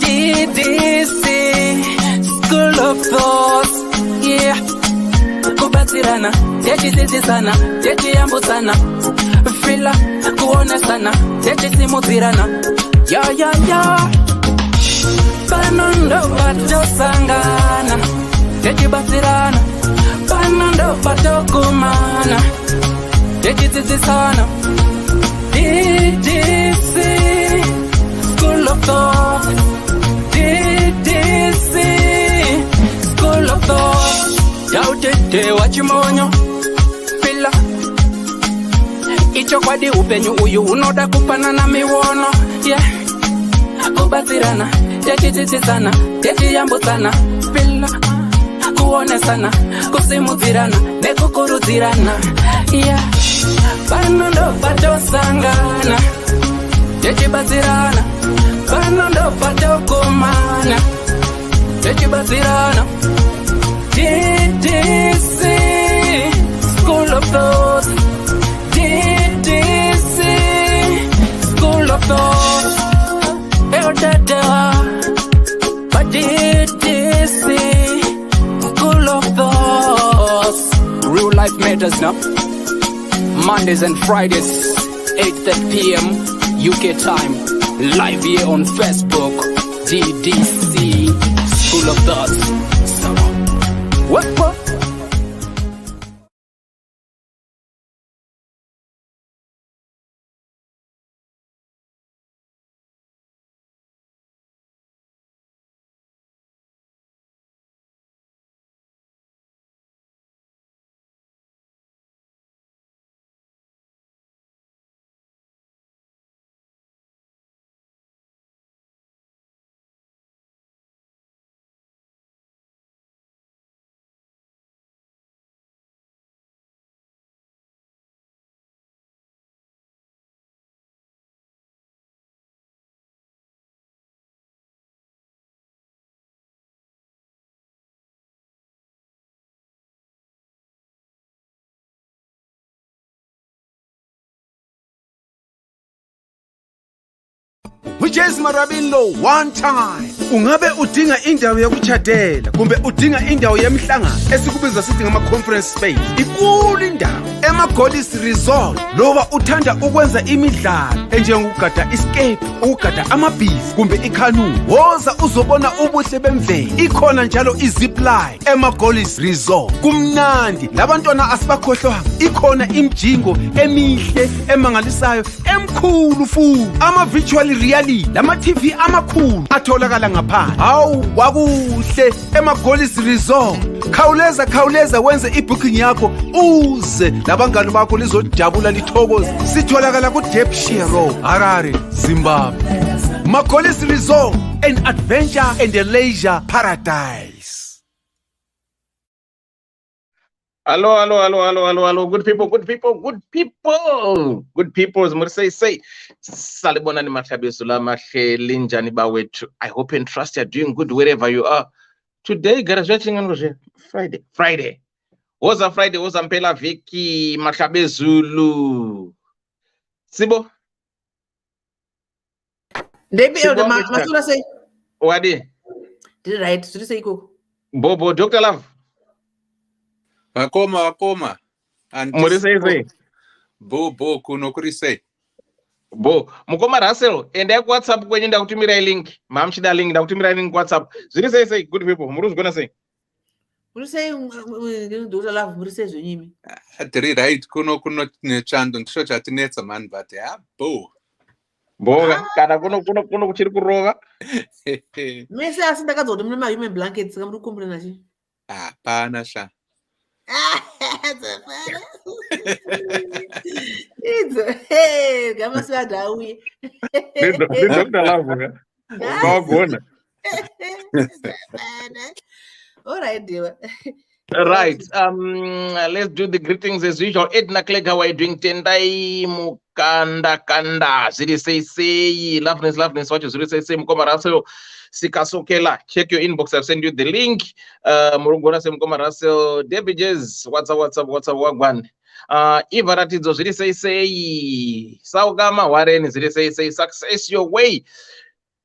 Ddc Skool of Thoughts. Yeah. Kubatirana, techisisana, techiyambusana, fila, kuonesana, techisimutirana. Ya. Banondo batosangana, techibatirana. Banondo batokumana, techisisana. Ddc Skool of Thoughts. Ddc Skool of Thoughts. Yautete wachimonyo fila icho kwadi upenyu uyu unoda kupanana miwono. Yeah. Kubatirana, techisisana, techiyambusana, fila kuonesana, kusimudzirana, nekukurudzirana. Yeah. Banondo batosangana, techibatsirana. Banondo batokumana, techibatsirana. Ddc Skool of Thoughts. Ddc Skool of Thoughts. But Ddc Skool of Thoughts. Real life matters now. Mondays and Fridays, 8:30 p.m. UK time. Live here on Facebook. Ddc Skool of Thoughts. What? Which is Marabino one time. Ungabe udinga indawo yokuchadela kumbe udinga indawo yemihlangano esikubiza sithi ngama conference space. Ikulu indawo emaGolis Resort. Loba uthanda ukwenza imidlalo enjengokugada escape, ukugada amabhizi kumbe ikanu. Woza uzobona ubuhle bemvelo. Ikhona njalo izipline emaGolis Resort. Kumnandi labantwana asibakhohlwa. Ikhona imjingo emihle emangalisayo emkhulu futhi. Ama virtual reality lama TV amakhulu atholakala ngaphandle. Hawu wakuhle emaGolis Resort. Khawuleza wenze ibooking yakho uze labangani bakho lizojabula lithokoze. Sitholakala ku Ddc Road, Harare, Zimbabwe. MaGolis Resort, an adventure and a leisure paradise. Hello. Good people. Say, Salibona ni Matabesula, Mashe, Linjani Bawet. I hope and trust you're doing good wherever you are. Today, graduating on Friday. Was a Friday, was Ampela Viki, Matabezulu. Sibo? Masula say. Wadi? Did right? Did you say go? Bobo, Dr. Love. Akoma. And say. Bo kuno say. Bo mukoma Russell and WhatsApp kwenye ndakutumira link mamshida link ndakutumira link WhatsApp zuri say good people muruzi gonna say What say Dr. Love what say zonyimi Atri right kuno chando ngisho chathi netsa man but yeah bo kana kuno kuchiri kurova mese asindakazoda mna human blankets kamuri kumbrena chi pana sha Hey, kama swada uye. Dr. Love. All right, dear. Right. Let's do the greetings as usual. Edna Clegg, how are you doing? Tendai Mukanda. Ziri say, loveness. What you Ziri say, Mukoma Russell. Sikasokela. Check your inbox. I've sent you the link. Murungona say Mukoma Russell. Debbie Jez. What's up, Wagwan. Ivaratizo ziri say Saugama Warren ziri say success your way.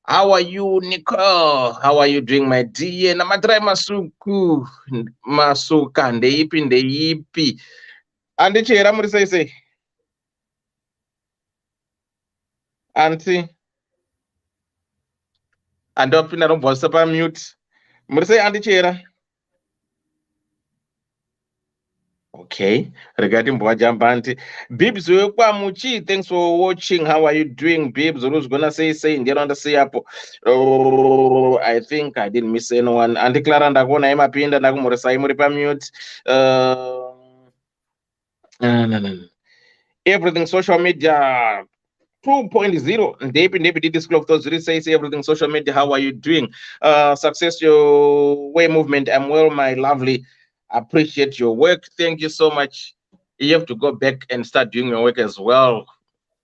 How are you, Nicole? How are you doing, my dear? Namatrai masuku. Masuka ndeipi ndeipi. Andichera muri sei. Anti. Andopinda rombose pa mute. Muri sei andichera. Okay, regarding Boajambanti. Bibs, Muchi, thanks for watching. How are you doing, Bibs? Who's gonna say, get on the say up? Oh, I think I didn't miss anyone. Anti Clara and Agona, Emma Pinda, Nagumoresa, Muripa mute. No. Everything social media 2.0. David Ddc Skool Of Thoughts says everything social media. How are you doing? Success your way movement. I'm well, my lovely. Appreciate your work. Thank you so much. You have to go back and start doing your work as well.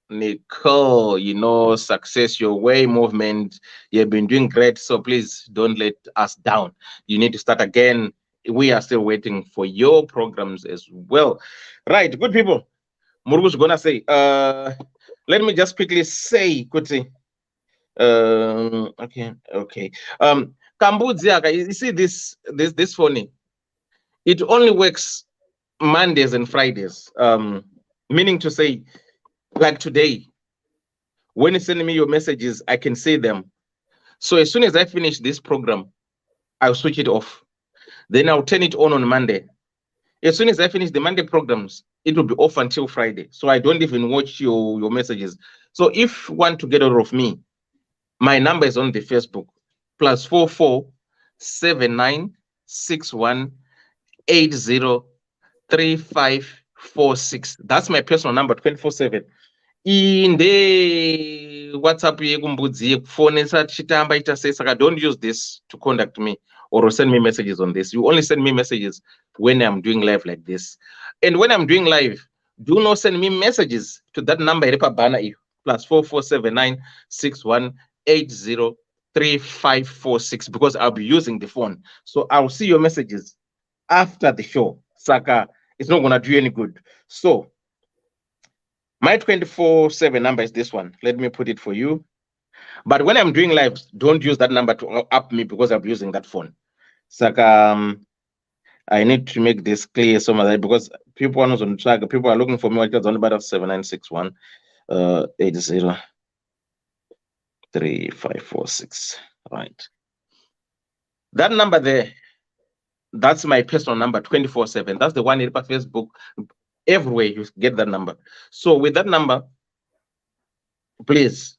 Nicole, success your way movement. You've been doing great. So please don't let us down. You need to start again. We are still waiting for your programs as well. Right, good people. Murugu's gonna say, let me just quickly say, Kuti. Okay. Cambodia, you see this phone. It only works Mondays and Fridays. Meaning to say, like today, when you send me your messages, I can see them. So as soon as I finish this program, I'll switch it off. Then I'll turn it on Monday. As soon as I finish the Monday programs, it will be off until Friday. So I don't even watch your messages. So if you want to get hold of me, my number is on the Facebook, +44 79 61 80 3546. That's my personal number 24/7. In the WhatsApp phone, don't use this to contact me or send me messages on this. You only send me messages when I'm doing live like this. And when I'm doing live, do not send me messages to that number +44 79 61 80 3546, because I'll be using the phone. So I'll see your messages after the show. Saka, it's not gonna do you any good. So my 24/7 number is this one. Let me put it for you. But when I'm doing lives, don't use that number to up me, because I'm using that phone. Saka, I need to make this clear some of that, because people are not on track. People are looking for me. It's only about 7961 80 3546. Right. That number there, that's my personal number 24/7. That's the one in Facebook. Everywhere you get that number. So with that number, please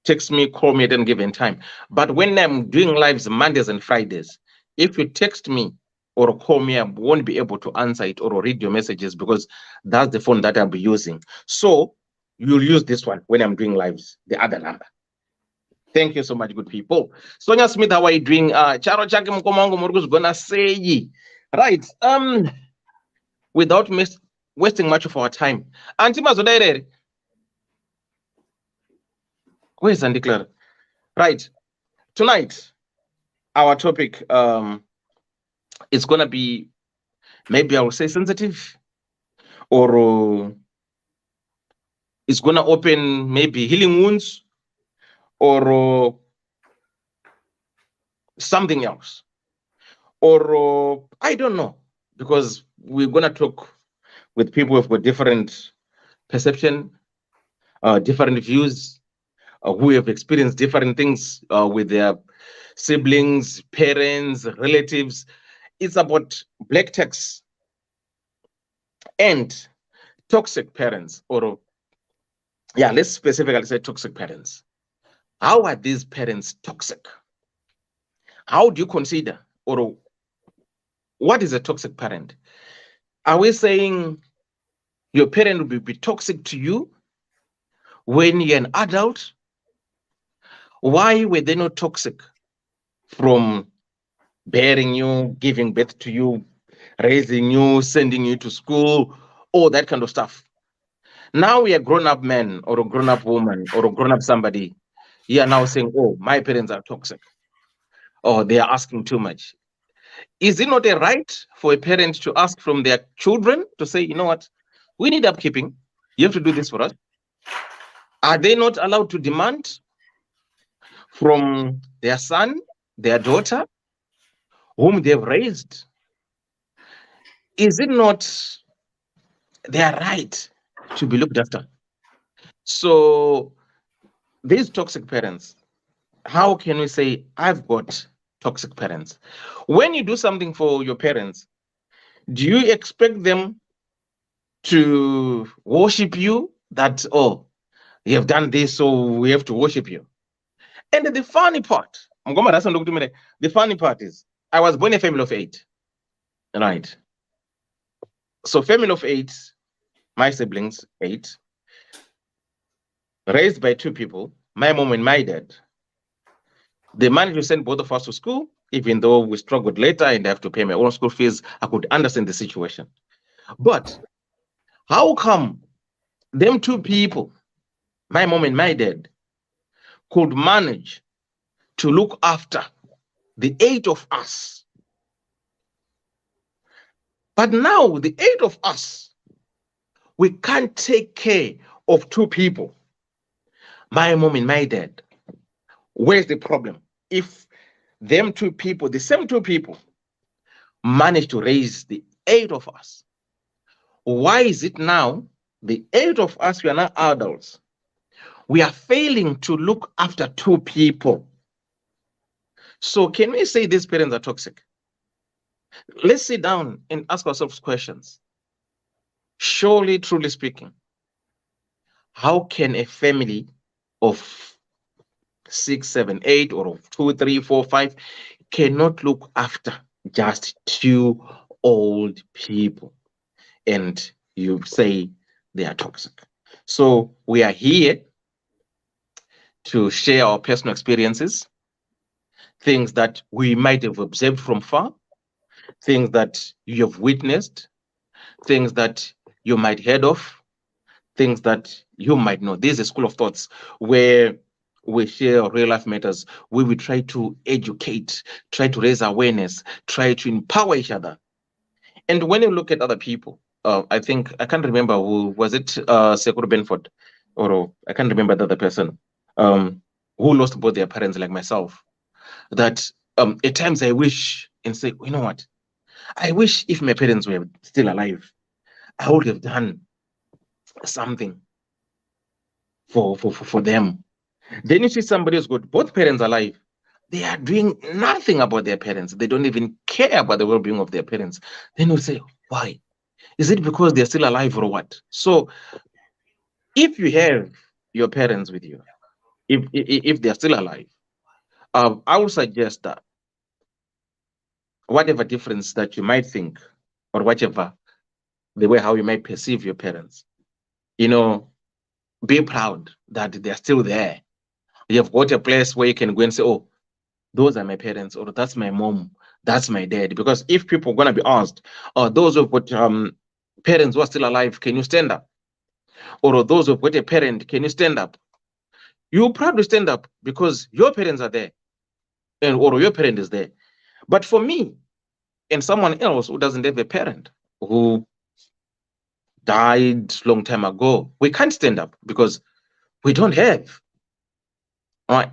text me, call me at any given time. But when I'm doing lives Mondays and Fridays, if you text me or call me, I won't be able to answer it or read your messages, because that's the phone that I'll be using. So you'll use this one when I'm doing lives, the other number. Thank you so much, good people. Sonia Smith, how are you doing? Charo Chaki Mkomongo Murugus gonna say, right. Without wasting much of our time. Antima Zodaire. Where's Andiclar? Right. Tonight, our topic is gonna be, maybe I will say sensitive, or it's gonna open maybe healing wounds, or something else, or I don't know, because we're gonna talk with people who've got different perception, different views, who have experienced different things with their siblings, parents, relatives. It's about black tax and toxic parents, or let's specifically say toxic parents. How are these parents toxic? How do you consider, or what is a toxic parent? Are we saying your parent will be toxic to you when you're an adult? Why were they not toxic from bearing you, giving birth to you, raising you, sending you to school, all that kind of stuff? Now we are grown-up men, or a grown-up woman, or a grown-up somebody. You are now saying, oh, my parents are toxic, or they are asking too much. Is it not a right for a parent to ask from their children to say, you know what, we need upkeeping, you have to do this for us? Are they not allowed to demand from their son, their daughter, whom they've raised? Is it not their right to be looked after? So these toxic parents, how can we say, I've got toxic parents? When you do something for your parents, do you expect them to worship you? That, oh, you have done this, so we have to worship you. And the funny part, the funny part is, I was born in a family of 8, right? So family of 8, my siblings, 8, raised by 2 people, my mom and my dad. They managed to send both of us to school, even though we struggled later and I have to pay my own school fees. I could understand the situation. But how come them 2 people, my mom and my dad, could manage to look after the 8 of us? But now the 8 of us, we can't take care of 2 people, my mom and my dad. Where's the problem? If them 2 people, the same 2 people, manage to raise the 8 of us, why is it now the 8 of us, we are now adults, we are failing to look after 2 people? So can we say these parents are toxic? Let's sit down and ask ourselves questions. Surely, truly speaking, how can a family of 6, 7, 8, or of 2, 3, 4, 5 cannot look after just 2 old people, and you say they are toxic? So we are here to share our personal experiences, things that we might have observed from far, things that you have witnessed, things that you might heard of, things that you might know. This is a school of thoughts where we share real life matters, where we try to educate, try to raise awareness, try to empower each other. And when you look at other people, I think, I can't remember who was it, Sekuru Benford, or I can't remember the other person, who lost both their parents like myself, that at times I wish and say, you know what, I wish if my parents were still alive, I would have done something for them. Then you see somebody who's got both parents alive, they are doing nothing about their parents. They don't even care about the well-being of their parents. Then you say, why? Is it because they're still alive or what? So if you have your parents with you, if they're still alive, I would suggest that whatever difference that you might think, or whatever the way how you might perceive your parents, you know, be proud that they're still there. You have got a place where you can go and say, oh, those are my parents, or that's my mom, that's my dad. Because if people are going to be asked, those who've got parents who are still alive, can you stand up? Or those who've got a parent, can you stand up? You'll probably stand up because your parents are there, or your parent is there. But for me and someone else who doesn't have a parent, who died long time ago, we can't stand up because we don't have. All right.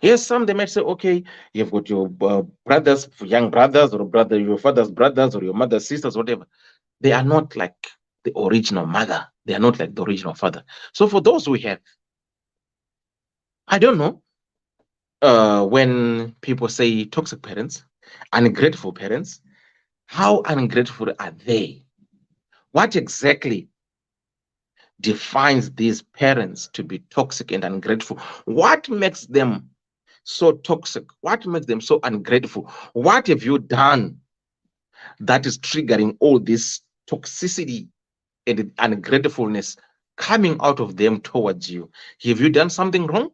Yes, some they might say, okay, you've got your brothers, young brothers, or your father's brothers, or your mother's sisters, whatever. They are not like the original mother. They are not like the original father. So for those we have, I don't know, when people say toxic parents, ungrateful parents, how ungrateful are they? What exactly defines these parents to be toxic and ungrateful? What makes them so toxic? What makes them so ungrateful? What have you done that is triggering all this toxicity and ungratefulness coming out of them towards you? Have you done something wrong?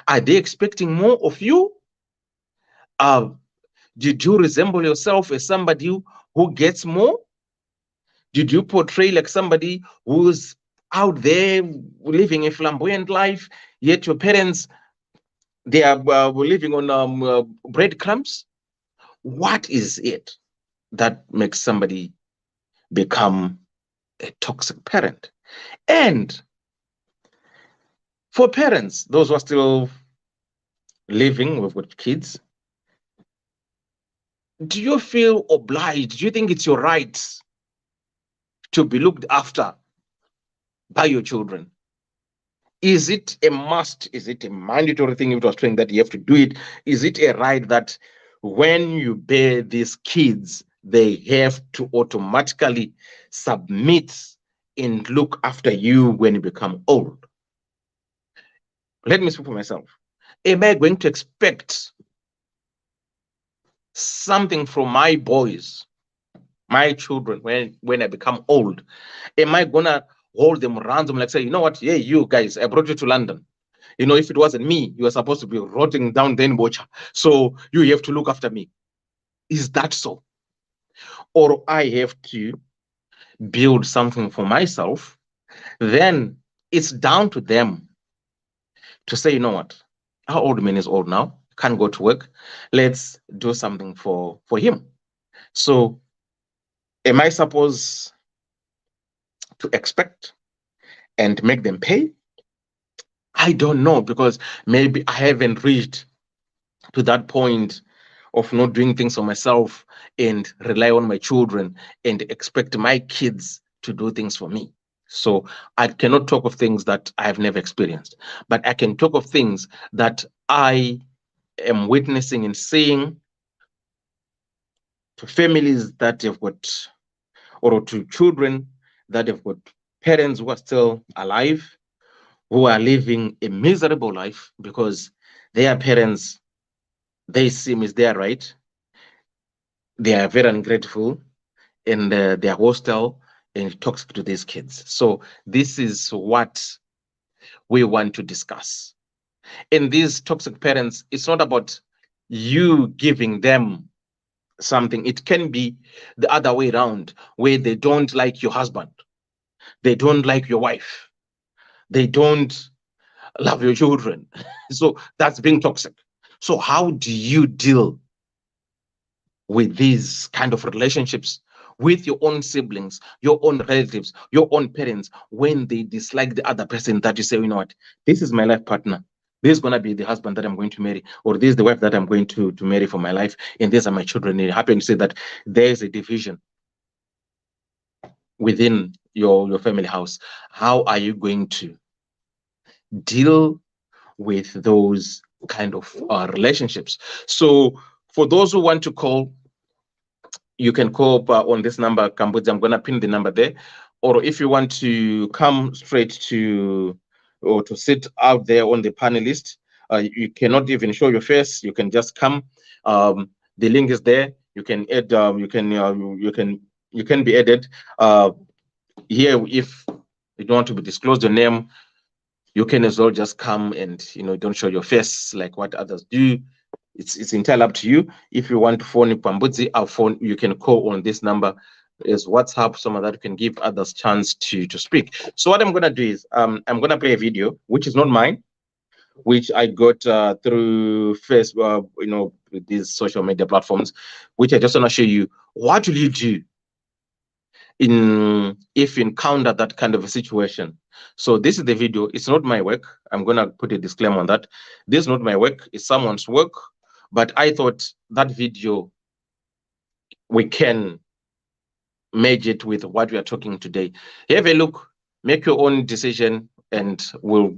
Are they expecting more of you? Did you resemble yourself as somebody who gets more? Did you portray like somebody who's out there living a flamboyant life, yet your parents, they are living on breadcrumbs? What is it that makes somebody become a toxic parent? And for parents, those who are still living, we've got kids. Do you feel obliged? Do you think it's your right to be looked after by your children? Is it a must? Is it a mandatory thing if it was saying that you have to do it? Is it a right that when you bear these kids, they have to automatically submit and look after you when you become old? Let me speak for myself. Am I going to expect something from my boys, my children, when I become old? Am I gonna hold them ransom, like say, you know what, hey, you guys, I brought you to London. You know, if it wasn't me, you were supposed to be rotting down then watcher. So you have to look after me. Is that so? Or I have to build something for myself? Then it's down to them to say, you know what, our old man is old now, can't go to work. Let's do something for him. So am I supposed to expect and make them pay? I don't know, because maybe I haven't reached to that point of not doing things for myself and rely on my children and expect my kids to do things for me. So I cannot talk of things that I have never experienced, but I can talk of things that I am witnessing and seeing, to families that have got, or to children that have got parents who are still alive, who are living a miserable life because their parents, they seem is their right. They are very ungrateful, and they are hostile and toxic to these kids. So this is what we want to discuss. And these toxic parents, it's not about you giving them something. It can be the other way around, where they don't like your husband, they don't like your wife, they don't love your children. So that's being toxic. So how do you deal with these kind of relationships with your own siblings, your own relatives, your own parents, when they dislike the other person, that you say, you know what, this is my life partner, this is going to be the husband that I'm going to marry, or this is the wife that I'm going to marry for my life, and these are my children. And you happen to say that there's a division within your family house. How are you going to deal with those kind of relationships? So for those who want to call, you can call up on this number, Cambodia. I'm going to pin the number there. Or if you want to come straight to, or to sit out there on the panel list, you cannot even show your face. You can just come. The link is there. You can add. You can be added. Here, if you don't want to be disclosed your name, you can as well just come and don't show your face like what others do. It's entirely up to you. If you want to phone Pambudzi, our phone, you can call on this number as WhatsApp, so that you can give others chance to speak. So what I'm gonna do is I'm gonna play a video which is not mine, which I got through Facebook, these social media platforms, which I just wanna show you what will you do if you encounter that kind of a situation. So this is the video. It's not my work. I'm gonna put a disclaimer on that. This is not my work, it's someone's work. But I thought that video, we can merge it with what we are talking today. Have a look, make your own decision, and we'll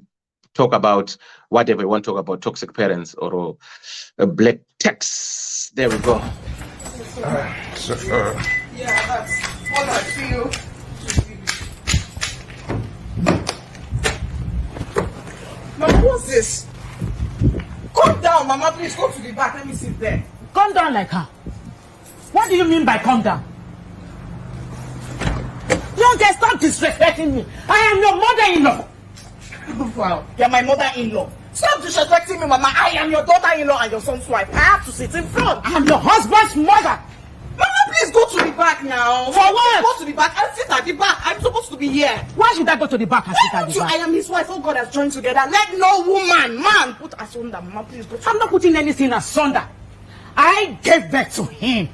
talk about whatever you want to talk about, toxic parents or black text. There we go. Yeah, that's what I feel. Mama, what's this? Calm down, Mama, please go to the back. Let me sit there. Calm down like her. What do you mean by calm down? Don't just stop disrespecting me. I am your mother-in-law. Wow, you're my mother-in-law. Stop disrespecting me, Mama. I am your daughter-in-law and your son's wife. I have to sit in front. I am your husband's mother. Mama, please go to the back now. For what? Go to the back and sit at the back. I'm supposed to be here. Why should I go to the back and sit at the back? I am his wife. Oh, God has joined together. Let no man put asunder. Mama, please go to I'm not putting anything asunder. I gave birth to him.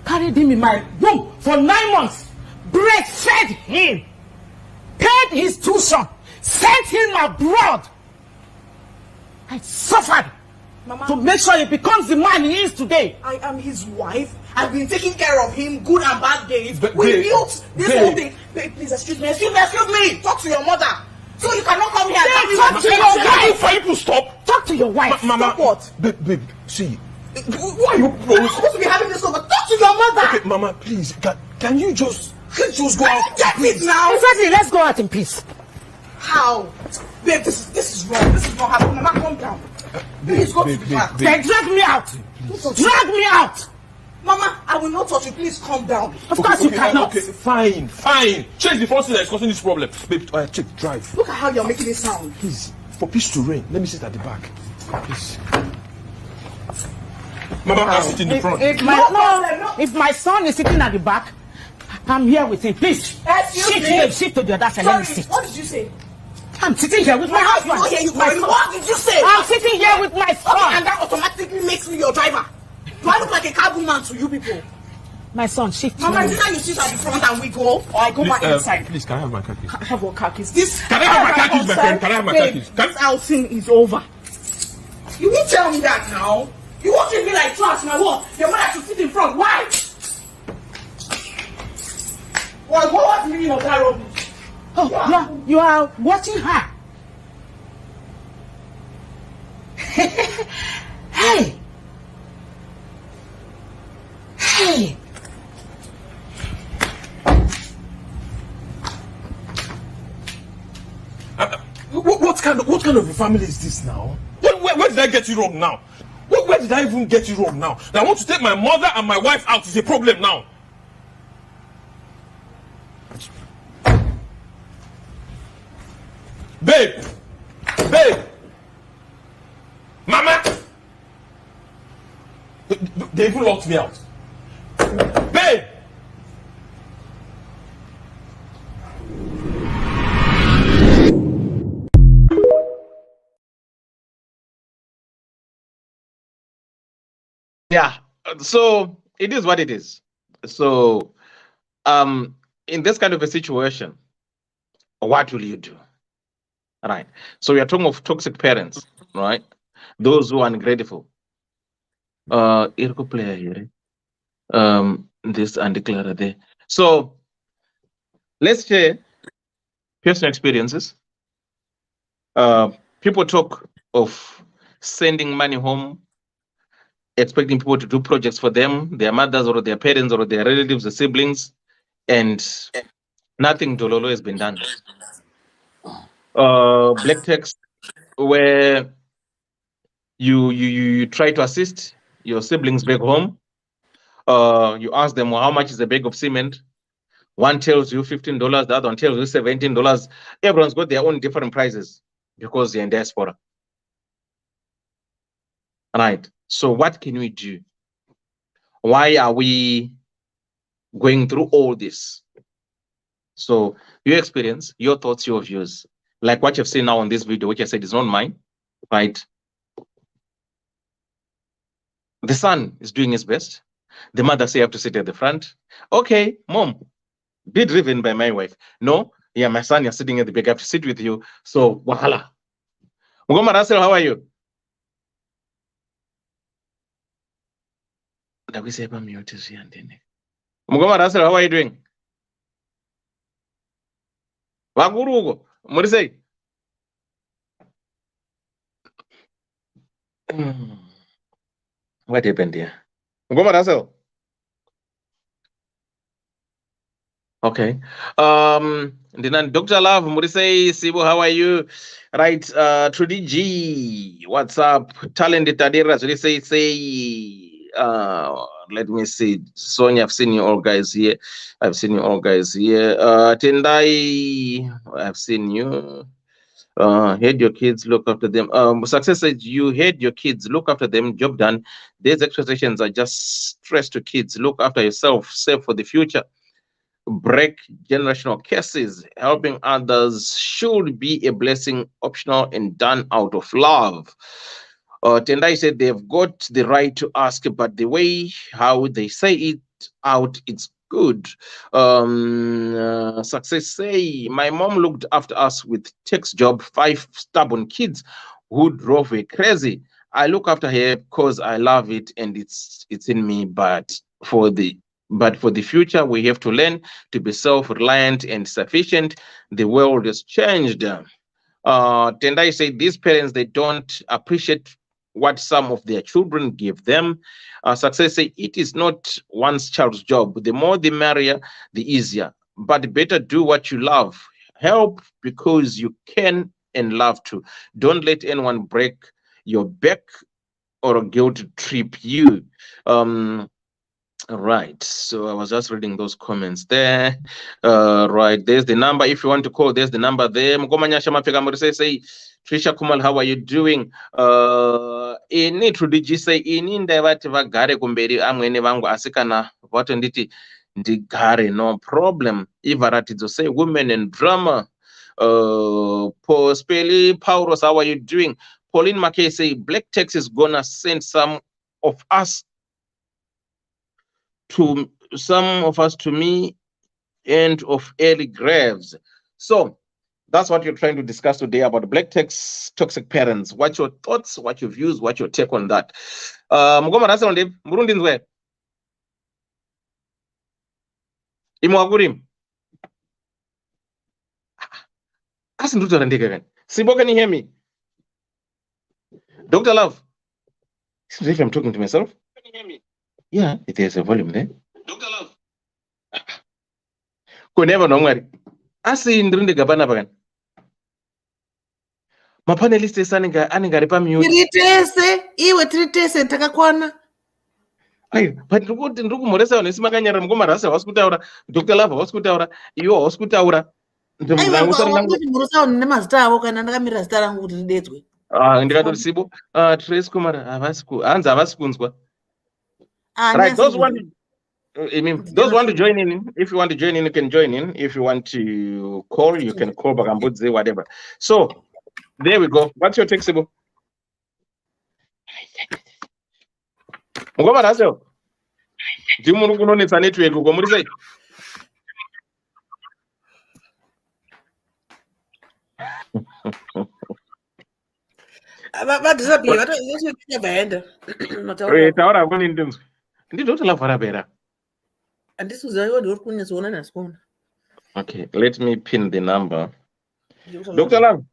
Carried him in my womb for 9 months. Breastfed him. Paid his tuition. Sent him abroad. I suffered Mama, to make sure he becomes the man he is today. I am his wife. I've been taking care of him good and bad days. But We babe, built this babe. whole thing. Babe, please excuse me. Excuse me. Talk to your mother. So you cannot come here and Babe, talk talk to your wife. For you to stop. Talk to your wife. Mama, Stop what? Babe, see. Why are you We're supposed to be having this over. Talk to your mother. Okay, Mama, please, can you just go out? Get it now. Exactly, let's go out in peace. How? Babe, this is wrong. This is not happening. Mama, calm down. Please go to the back. Then drag me out. Drag me out. Mama, I will not touch you. Please calm down. Of course you cannot. Okay, fine. Change the first thing that's causing this problem. Babe, check, drive. Look at how you're making it sound. Please, for peace to reign, let me sit at the back. Please. Mama, I'll sit in the front. If my son is sitting at the back, I'm here with him. Please, shift to the other side. Let me sit. What did you say? I'm sitting here with my husband. What did you say? I'm sitting here with my son. Okay, and that automatically makes me your driver. Do I look like a cab woman to you people? My son, shift. Mama, is it that you sit at the front and we go? Or I go back inside? Please, can I have my car keys? I have what car keys? This. Can I have my car keys, my friend? Can I have my car keys? This outing is over. You won't tell me that now. You won't treat me like trash, my what? Your mother should sit in front. Why? What was the meaning of that rubbish? Oh, you are watching her. Hey. What kind of a family is this now? Where did I get you wrong now? Where did I even get you wrong now? That I want to take my mother and my wife out is a problem now. Babe! Mama! They even locked me out. Babe! Yeah, so it is what it is. So in this kind of a situation, what will you do? Right. So we are talking of toxic parents, right? Those who are ungrateful. Irko player here. This and declare there. So let's share personal experiences. People talk of sending money home, expecting people to do projects for them, their mothers or their parents or their relatives or siblings, and nothing dololo has been done. Black text where you try to assist your siblings back home. You ask them, well, how much is a bag of cement? One tells you $15, the other one tells you $17. Everyone's got their own different prices because they're in diaspora. Right. So what can we do? Why are we going through all this? So your experience, your thoughts, your views, like what you've seen now on this video, which I said is not mine, right? The son is doing his best. The mother say you have to sit at the front. Okay, mom, be driven by my wife. No, yeah, my son, you're sitting at the back. I have to sit with you. So, wahala. Mugoma Russell, how are you? Mugoma Russell, how are you doing? Wagurugo, what do you say? What happened here? Mugoma Russell. Okay. Then Dr. Love, Murisei, Sibo, how are you? Right, Trudy G, what's up? Talented Tadira, let me see. Sonia, I've seen you all guys here. Tendai, I've seen you. Head your kids, look after them. Success says you head your kids, look after them, job done. These expectations are just stress to kids. Look after yourself, save for the future. Break generational curses. Helping others should be a blessing, optional and done out of love. Tendai said they've got the right to ask, but the way how they say it out, it's good. Success say, my mom looked after us with tax job, 5 stubborn kids who drove her crazy. I look after her because I love it and it's in me. But for the future, we have to learn to be self-reliant and sufficient. The world has changed. Tendai said these parents, they don't appreciate what some of their children give them. Success say it is not one's child's job. The more the merrier, the easier. But better do what you love. Help because you can and love to. Don't let anyone break your back or guilt trip you. Right, so I was just reading those comments there. Right, there's the number. If you want to call, there's the number there. Mgomanyasha mafika murise say, Trisha Kumal, how are you doing? Ini Trudiji say, ini ndevati vagare kumberi amwene vangu asikana vato nditi ndigare, no problem. Ivaratidzo say, women and drama. Speli Paulos, how are you doing? Pauline McKay say, Black Text is gonna send some of us to me and of early graves. So that's what you're trying to discuss today about black text toxic parents. What's your thoughts, what your views, what your take on that? Mugoma rasa onde Burundi nzwe imwagurim asinduto randika kan Sibo, can you hear me? Dr. Love, if I'm talking to myself, can you hear me? Yeah, there's a volume there. Dr. Love. Never know where. Asi ndrinde gabana bagan. Mapanelist saninga aningaripa mute. Tritese takakwana. Ayo, but ndugu moresa onesima kanyara mgoma rasa waskutaura. Dr. Love waskutaura. Iyo waskutaura. Ndikatori Sibo. Trace Kumara hanzi avasikunzwa. Right, those want to join in. If you want to join in, you can join in. If you want to call, you can call Bagambudze, whatever. So there we go. What's your take, Sibo? Mugoma raso. Dimunu kunone sanetu yego gomuri sai. Taura kuni ndinzwe. Ndidoti lavara bera. Okay, let me pin the number. Dr. Love.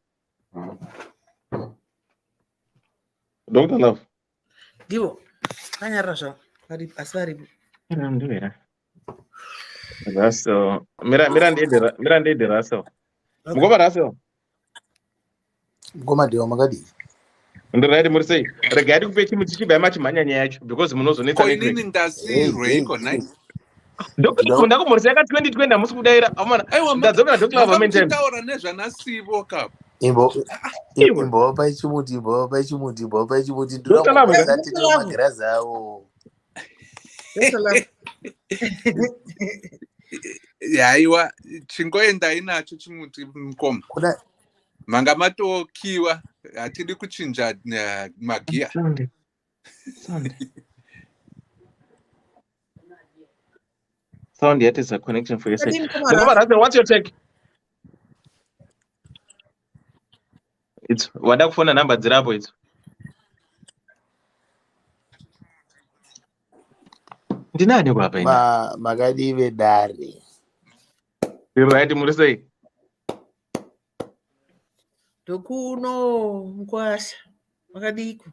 Dr. Love. Divo. Kanya rasha. Asari. Raso. Mirande de raso. Mugoma raso. Mugoma de magadi. Ndiraidi muri sei regadi kupechi muchichiba machimanyanya yacho because munozonetsa network ndazirwe iko nice Dr. Ndakumurisa yaka 2020 amusi kudaira amana ndadzokera Dr. Love maintain taura nezvana Sibo kap imbo paichimuti ndurasati magirazi awo yaiwa chingoenda inacho chimuti mukoma manga matokiwa hatidi kuchinja magia sound yet is a connection for yourself. What's your take? It's wada phone number zirapo it's ndinani baba ina magadi vedari right murisei Dokuno mkwasha makadiko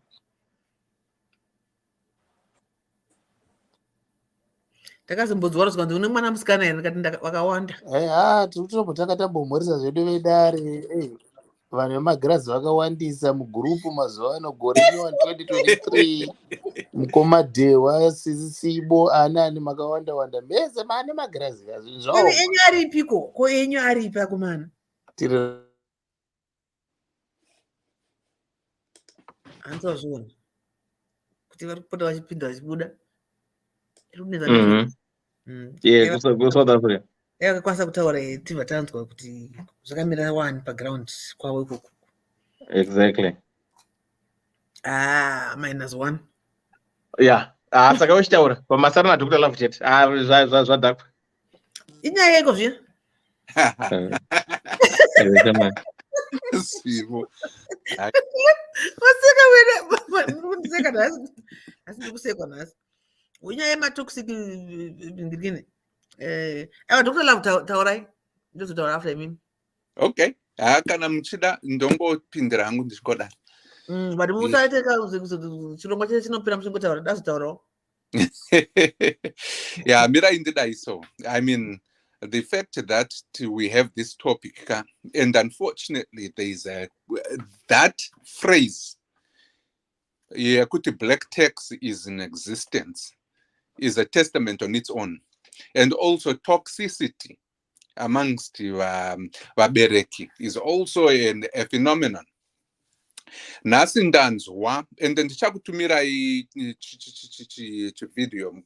takazombodzwa rozwa ndi une mwana musikana ere ngati wakawanda tinombotanga tambomhoresa zvedu vedare vanhu vemagirazi vakawandisa mugurupu mazuva ano gore 2023 mukomadhewa Sibo ani makawanda mese maane magirazi zvawo enyu aripiko ko enyu aripi akomana anzozvona kuti vari kupota vachipinda vachibuda South Africa akakwanisa kutaura tibva tanzwa kuti zvakamira wani paground kwavo ikoko exactly -1 yeah saka uchitaura pamasara naDr. Love chete zvadhakwa inyaya yeko zvino Sibo Waseka wena undiseka nasi. Asindikusekwa nasi. Unyaya ema-toxic ngirikini. Dr. Love taurai. Ndozotaura after mimi. Okay. Kana muchida ndongopindira hangu ndichikoda. But musaiteka chirongwa chese chinopera musingotaura dazotaurawo. Yeah, Mira indeed so. I mean, the fact that we have this topic, and unfortunately there is that phrase, yeah, black text is in existence, is a testament on its own. And also toxicity amongst vabereki is also a phenomenon. Nasi ndanzwa, and ndichakutumirai chivideo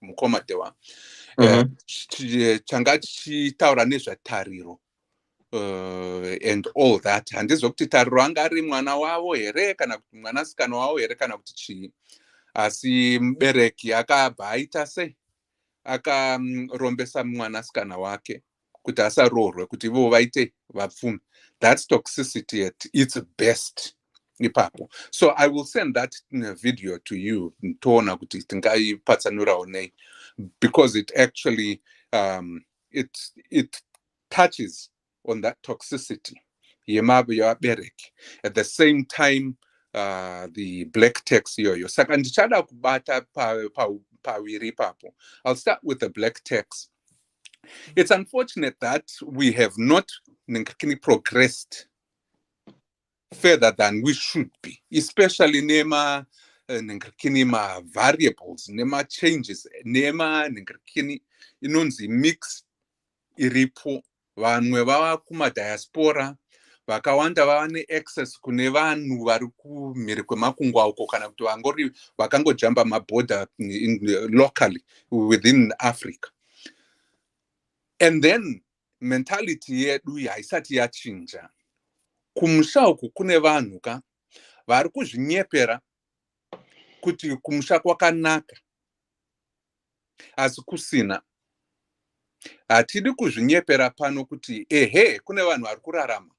mukomatewa changa chichitaura nezvatariro and all that. Handizokuti tariro anga ari mwana wavo here kana kuti mwanasikana wavo here kana kuti chii, asi mubereki akabva aita sei, akarombesa mwanasikana wake kuti asaroorwe kuti ivo vaite vapfumi. That's toxicity at its best ipapo. So I will send that video to you, toona kuti tingaipatsanurawo nei, because it actually it touches on that toxicity yevabereki. At the same time, the black text yoyo. Saka ndichada kubata pawiri papo. I'll start with the black text. It's unfortunate that we have not progressed further than we should be, especially nema variables, nema changes, nema inonzi mix iripo. Vanwe vava kuma diaspora vakawanda vava ne-access kune vanhu vari kumhiri kwemakungwa uko kana kuti vangori vakangojamba maborder locally within Africa. And then mentality yedu haisati yachinja. Kumusha uku kune vanhu vari kuzvinyepera kuti kumusha kwakanaka, asi kusina. Hatidi kuzvinyepera pano kuti ehe kune vanhu vari kurarama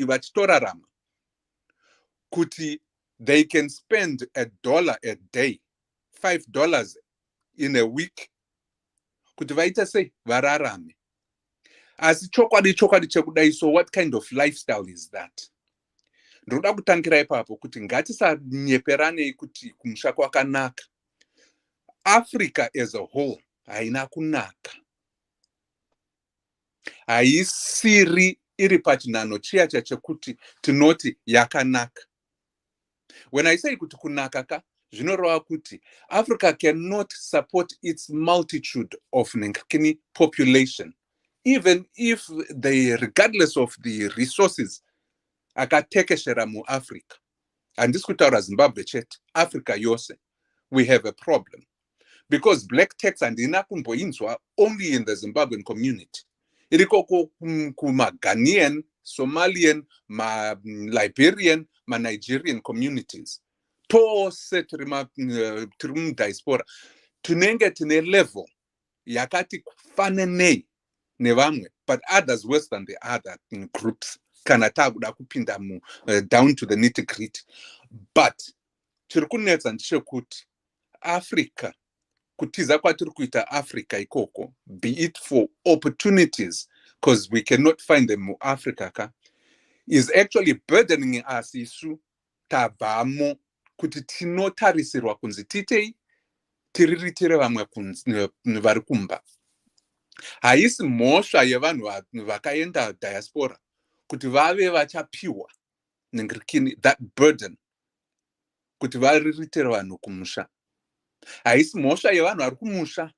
vachitorarama kuti they can spend $1 a day, $5 in a week kuti vaita sei vararame. Asi chokwadi chekudai, so what kind of lifestyle is that? Ndoda kutangira ipapo kuti ngatisanyeperanei kuti kumusha kwakanaka. Africa as a whole haina kunaka. Haisiri iri pachinano chiya chekuti tinoti yakanaka. When I say kuti kunaka zvinoreva kuti Africa cannot support its multitude of population, even if they, regardless of the resources, akatekeshera mu Africa. And this kutaura Zimbabwe chete, Africa yose, we have a problem. Because black text and inakumboinzwa only in the Zimbabwean community. Iriko kuma Ghanaian, Somalian, Liberian, Nigerian communities. Tose trim diaspora. Tunenge tine level yakati fanenei nevamwe, but others worse than the other groups. Kanataguda kupinda down to the nitty-gritty. But chirikunetsa ndechekuti Africa, kutiza kwatiri kuita Africa ikoko, be it for opportunities, because we cannot find them in Africa, is actually burdening us isu tabamo kuti tinotarisirwa kunzi titei tiriritire vamwe vari kumba. Haisi mhosva yevanhu vakaenda diaspora kuti vave vachapiwa that burden kuti variritire vanhu kumusha. Haisi mhosva yevanhu vari kumusha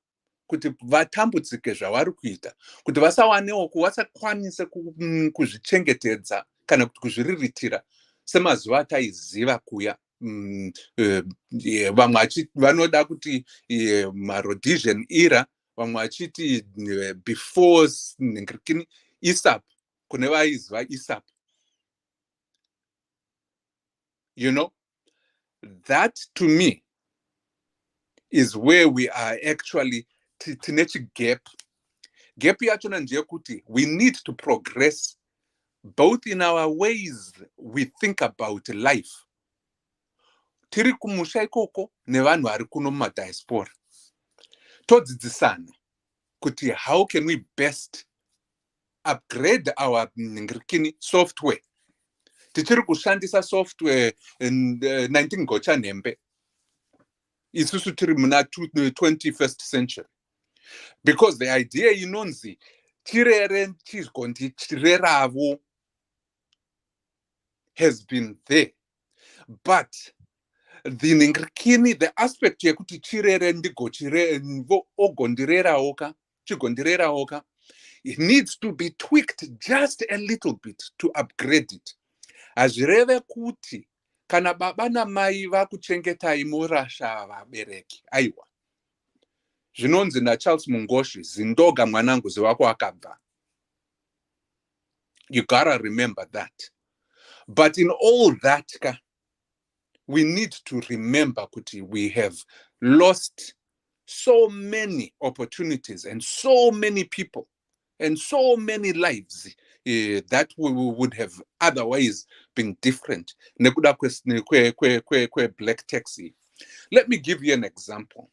kuti vatambudzike zvavari kuita, kuti vasawanewo vasakwanise kuzvichengetedza kana kuti kuzviriritira semazuva ataiziva kuya. Vamwe vanoda kuti Rhodesian era, vamwe vachiti before ISAP, kune vaiziva ISAP. You know, that to me is where we are actually tine chigap. Gap yachona ndeyekuti we need to progress both in our ways we think about life. Tiri kumusha ikoko nevanhu vari kuno mumadiaspora. Todzidzisana kuti how can we best upgrade our software. Tichiri kushandisa software 19 gocha nembe. Isusu tiri muna 21st century. Because the idea inonzi tirere chigondi tireravo has been there. But the aspect yekuti chirere ndigo ogondirera oka, chigondirera oka, it needs to be tweaked just a little bit to upgrade it. Azvireve kuti kana baba namai vakuchengetai murasha vabereki. Aiwa. Zvinonzi naCharles Mungoshi, zindoga mwanangu ziwako akabva. You gotta remember that. But in all that, we need to remember kuti we have lost so many opportunities and so many people and so many lives that we would have otherwise been different. Nekuda kwe black taxi. Let me give you an example.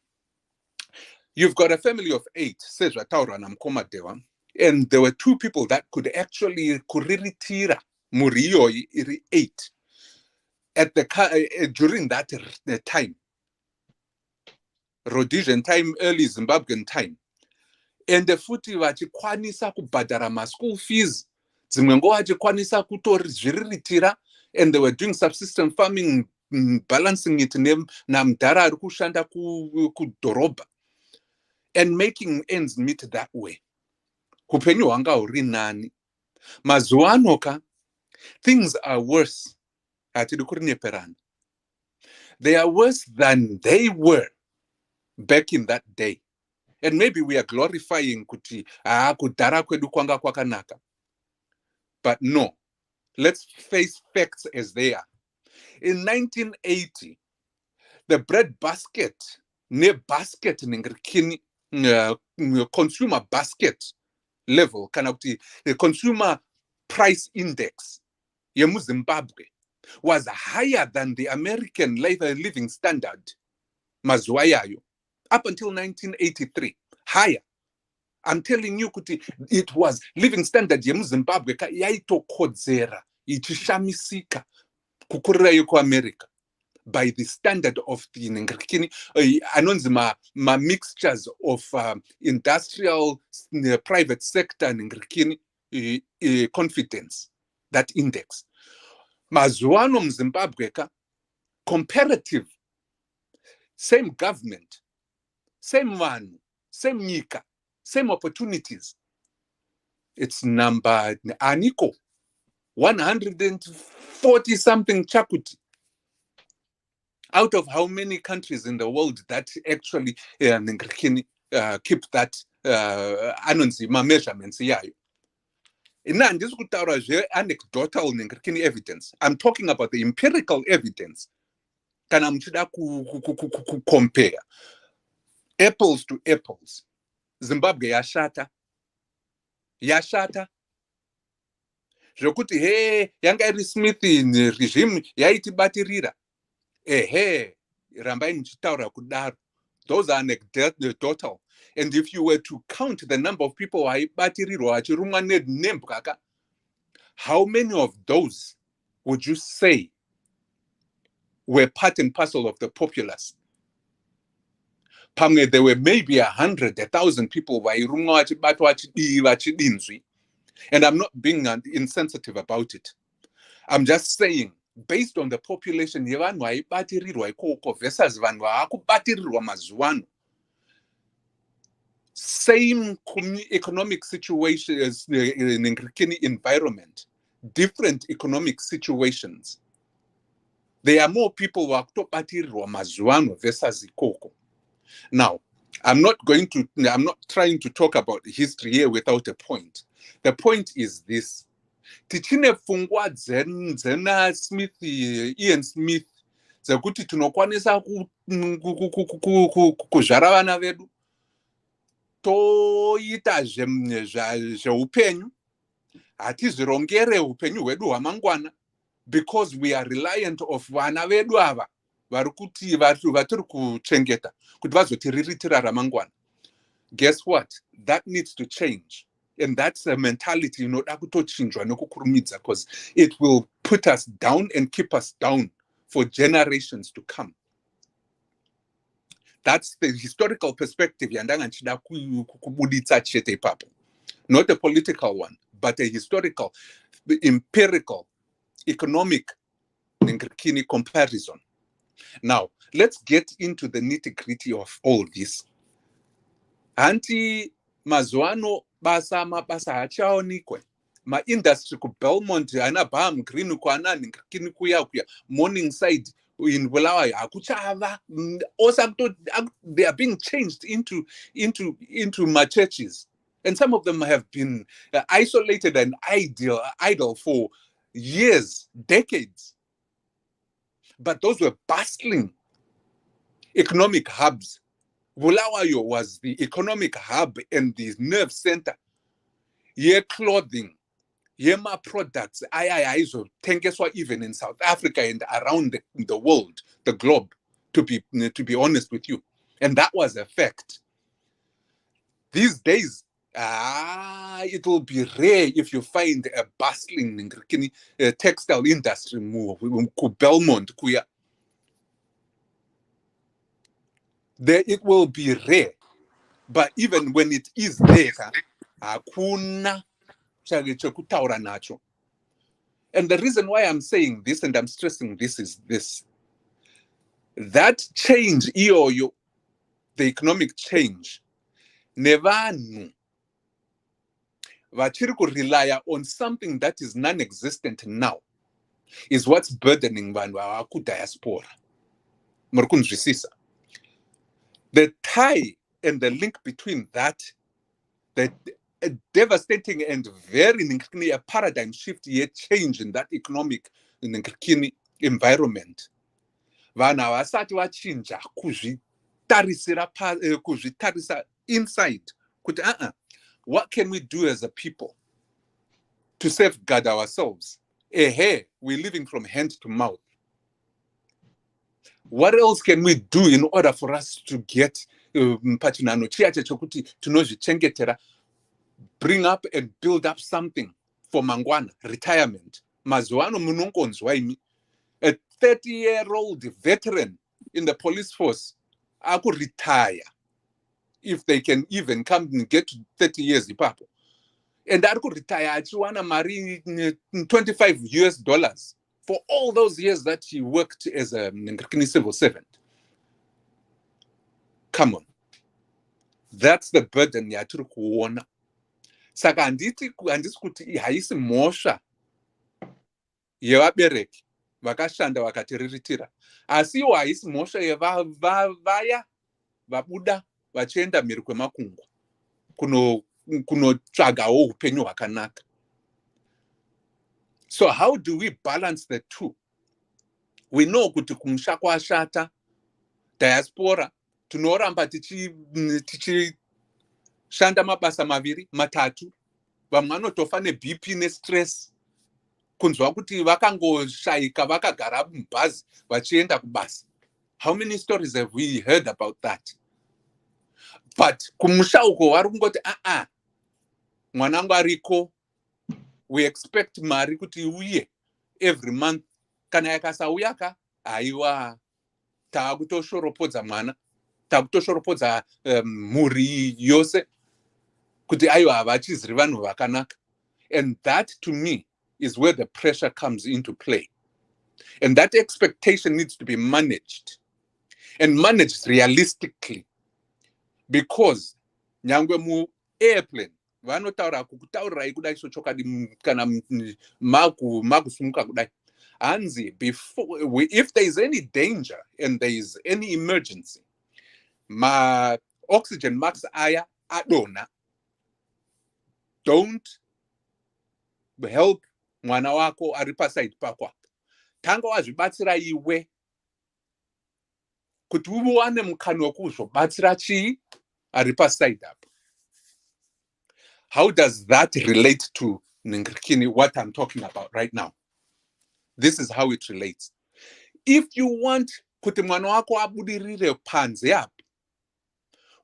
You've got a family of 8, says Rataura Namkoma Dewa, and there were 2 people that could actually kuriritira Murio iri 8 at the during that time, Rhodesian time, early Zimbabwean time, and the futi vachikwanisa kubhadhara ma school fees, dzimwengo vachikwanisa kutorizviriritira, and they were doing subsistence farming, balancing it namdara ari kushanda kudhorobha, and making ends meet that way. Hupenyu hwanga huri nani. Mazuva ano things are worse. They are worse than they were back in that day. And maybe we are glorifying kuti kudhara kwedu kwanga kwakanaka. But no, let's face facts as they are. In 1980, the bread basket, basket consumer basket level, the consumer price index Zimbabwe was higher than the American living standard mazuayayo up until 1983. Higher. I'm telling you, it was living standard Zimbabwe yaito kodzera ichishamisika kukurira yoko America by the standard of the anonzi ma mixtures of industrial private sector confidence, that index. Mazuano Zimbabwe comparative, same government, same one, same nika, same opportunities. It's number Aniko 140 something chakuti. Out of how many countries in the world that actually keep that anonzi ma measurements yayo. Anecdotal evidence. I'm talking about the empirical evidence. Kana mchida compare apples to apples. Zimbabwe yashata. Zvokuti yanga iri Smith in regime yaiti batirira. Rambai mchitaura kudaro. Those are anecdotal. And if you were to count the number of people how many of those would you say were part and parcel of the populace? There were maybe 100, 1,000 people, and I'm not being insensitive about it. I'm just saying, based on the population, versus mazuano, same economic situations in environment, different economic situations. There are more people who are mazuano versus ikoko. Now, I'm not trying to talk about history here without a point. The point is this. Tichine fungwa zena Smith, Ian Smith, zakuti tunokwanisa kuzvara vana vedu toita zveupenyu hatizvirongere upenyu hwedu hwamangwana because we are reliant of vana vedu ava vatiri kuchengeta kuti vazotiriritira ramangwana. Guess what? That needs to change. And that's a mentality inoda kutochinjwa nekukurumidza, because it will put us down and keep us down for generations to come. That's the historical perspective yandanga nchida kubuditsa chete ipapo. Not a political one, but a historical, empirical, economic comparison. Now, let's get into the nitty-gritty of all this. Anti mazuano basa hachaonikwe. Ma industry ku Belmont ana Bam Green ku ana ningirikini kuya Morningside in Bulawayo akuchava. Also they are being changed into my churches. And some of them have been isolated and idle for years, decades. But those were bustling economic hubs. Bulawayo was the economic hub and the nerve center. Ye clothing, ye ma products, so tengeswa even in South Africa and around the world, the globe, to be honest with you. And that was a fact. These days, it will be rare if you find a bustling textile industry move ku Belmont kuya. There it will be rare, but even when it is there, hakuna chekutaura nacho. And the reason why I'm saying this and I'm stressing this is this: that change, the economic change, nevanu vachiri rely on something that is non-existent now is what's burdening vanhu avaku diaspora. Murikunzwisisa? The tie and the link between that, the devastating and very a paradigm shift, yet change in that economic environment. Vana vasati vachinja kuzvitarisa inside kuti what can we do as a people to safeguard ourselves? We're living from hand to mouth. What else can we do in order for us to get pachinano chiache chokuti tinozvichengetera, bring up and build up something for mangwana, retirement? Mazuano munongonzwa imi, a 30-year-old veteran in the police force aku retire if they can even come and get to 30 years ipapo. And aku retire achiwana mari $25 for all those years that he worked as a civil servant. Come on. That's the burden yatiri kuona. Saka handisi kuti haisi mhosva yevabereki vakashanda vakatiriritira, asi iwo haisi mhosva yevaya vabuda vachienda mhiri kwemakungwa kunotsvagawo upenyu hwakanaka. So how do we balance the two? We know kuti kumusha kwashata, diaspora tinoramba tichishanda mabasa maviri matatu, vamwe vanotofa neBP nestress kunzwa kuti vakangoshaika vakagara mubhazi vachienda kubasa. How many stories have we heard about that? But kumusha uko vari kungoti mwanangu ariko, we expect mari kuti uye every month. Kana yakasauyaka aiwa taakutoshoropodza mwana, taakutoshoropodza mhuri yose kuti aiwa havachiziri vanhu vakanaka. And that to me is where the pressure comes into play. And that expectation needs to be managed, and managed realistically, because nyangwe mu airplane vanotaura kukutaurirai kudai chochokadi kana makusumuka kudai. Anzi, if there is any danger and there is any emergency, ma oxygen max aya adona, don't help mwana wako ari paside pako. Tanga wazvibatsira iwe kuti uwane mukana wekuzobatsira chii ari paside apo. How does that relate to what I'm talking about right now. This is how it relates. If you want kuti mwana wako abudirire panze apo,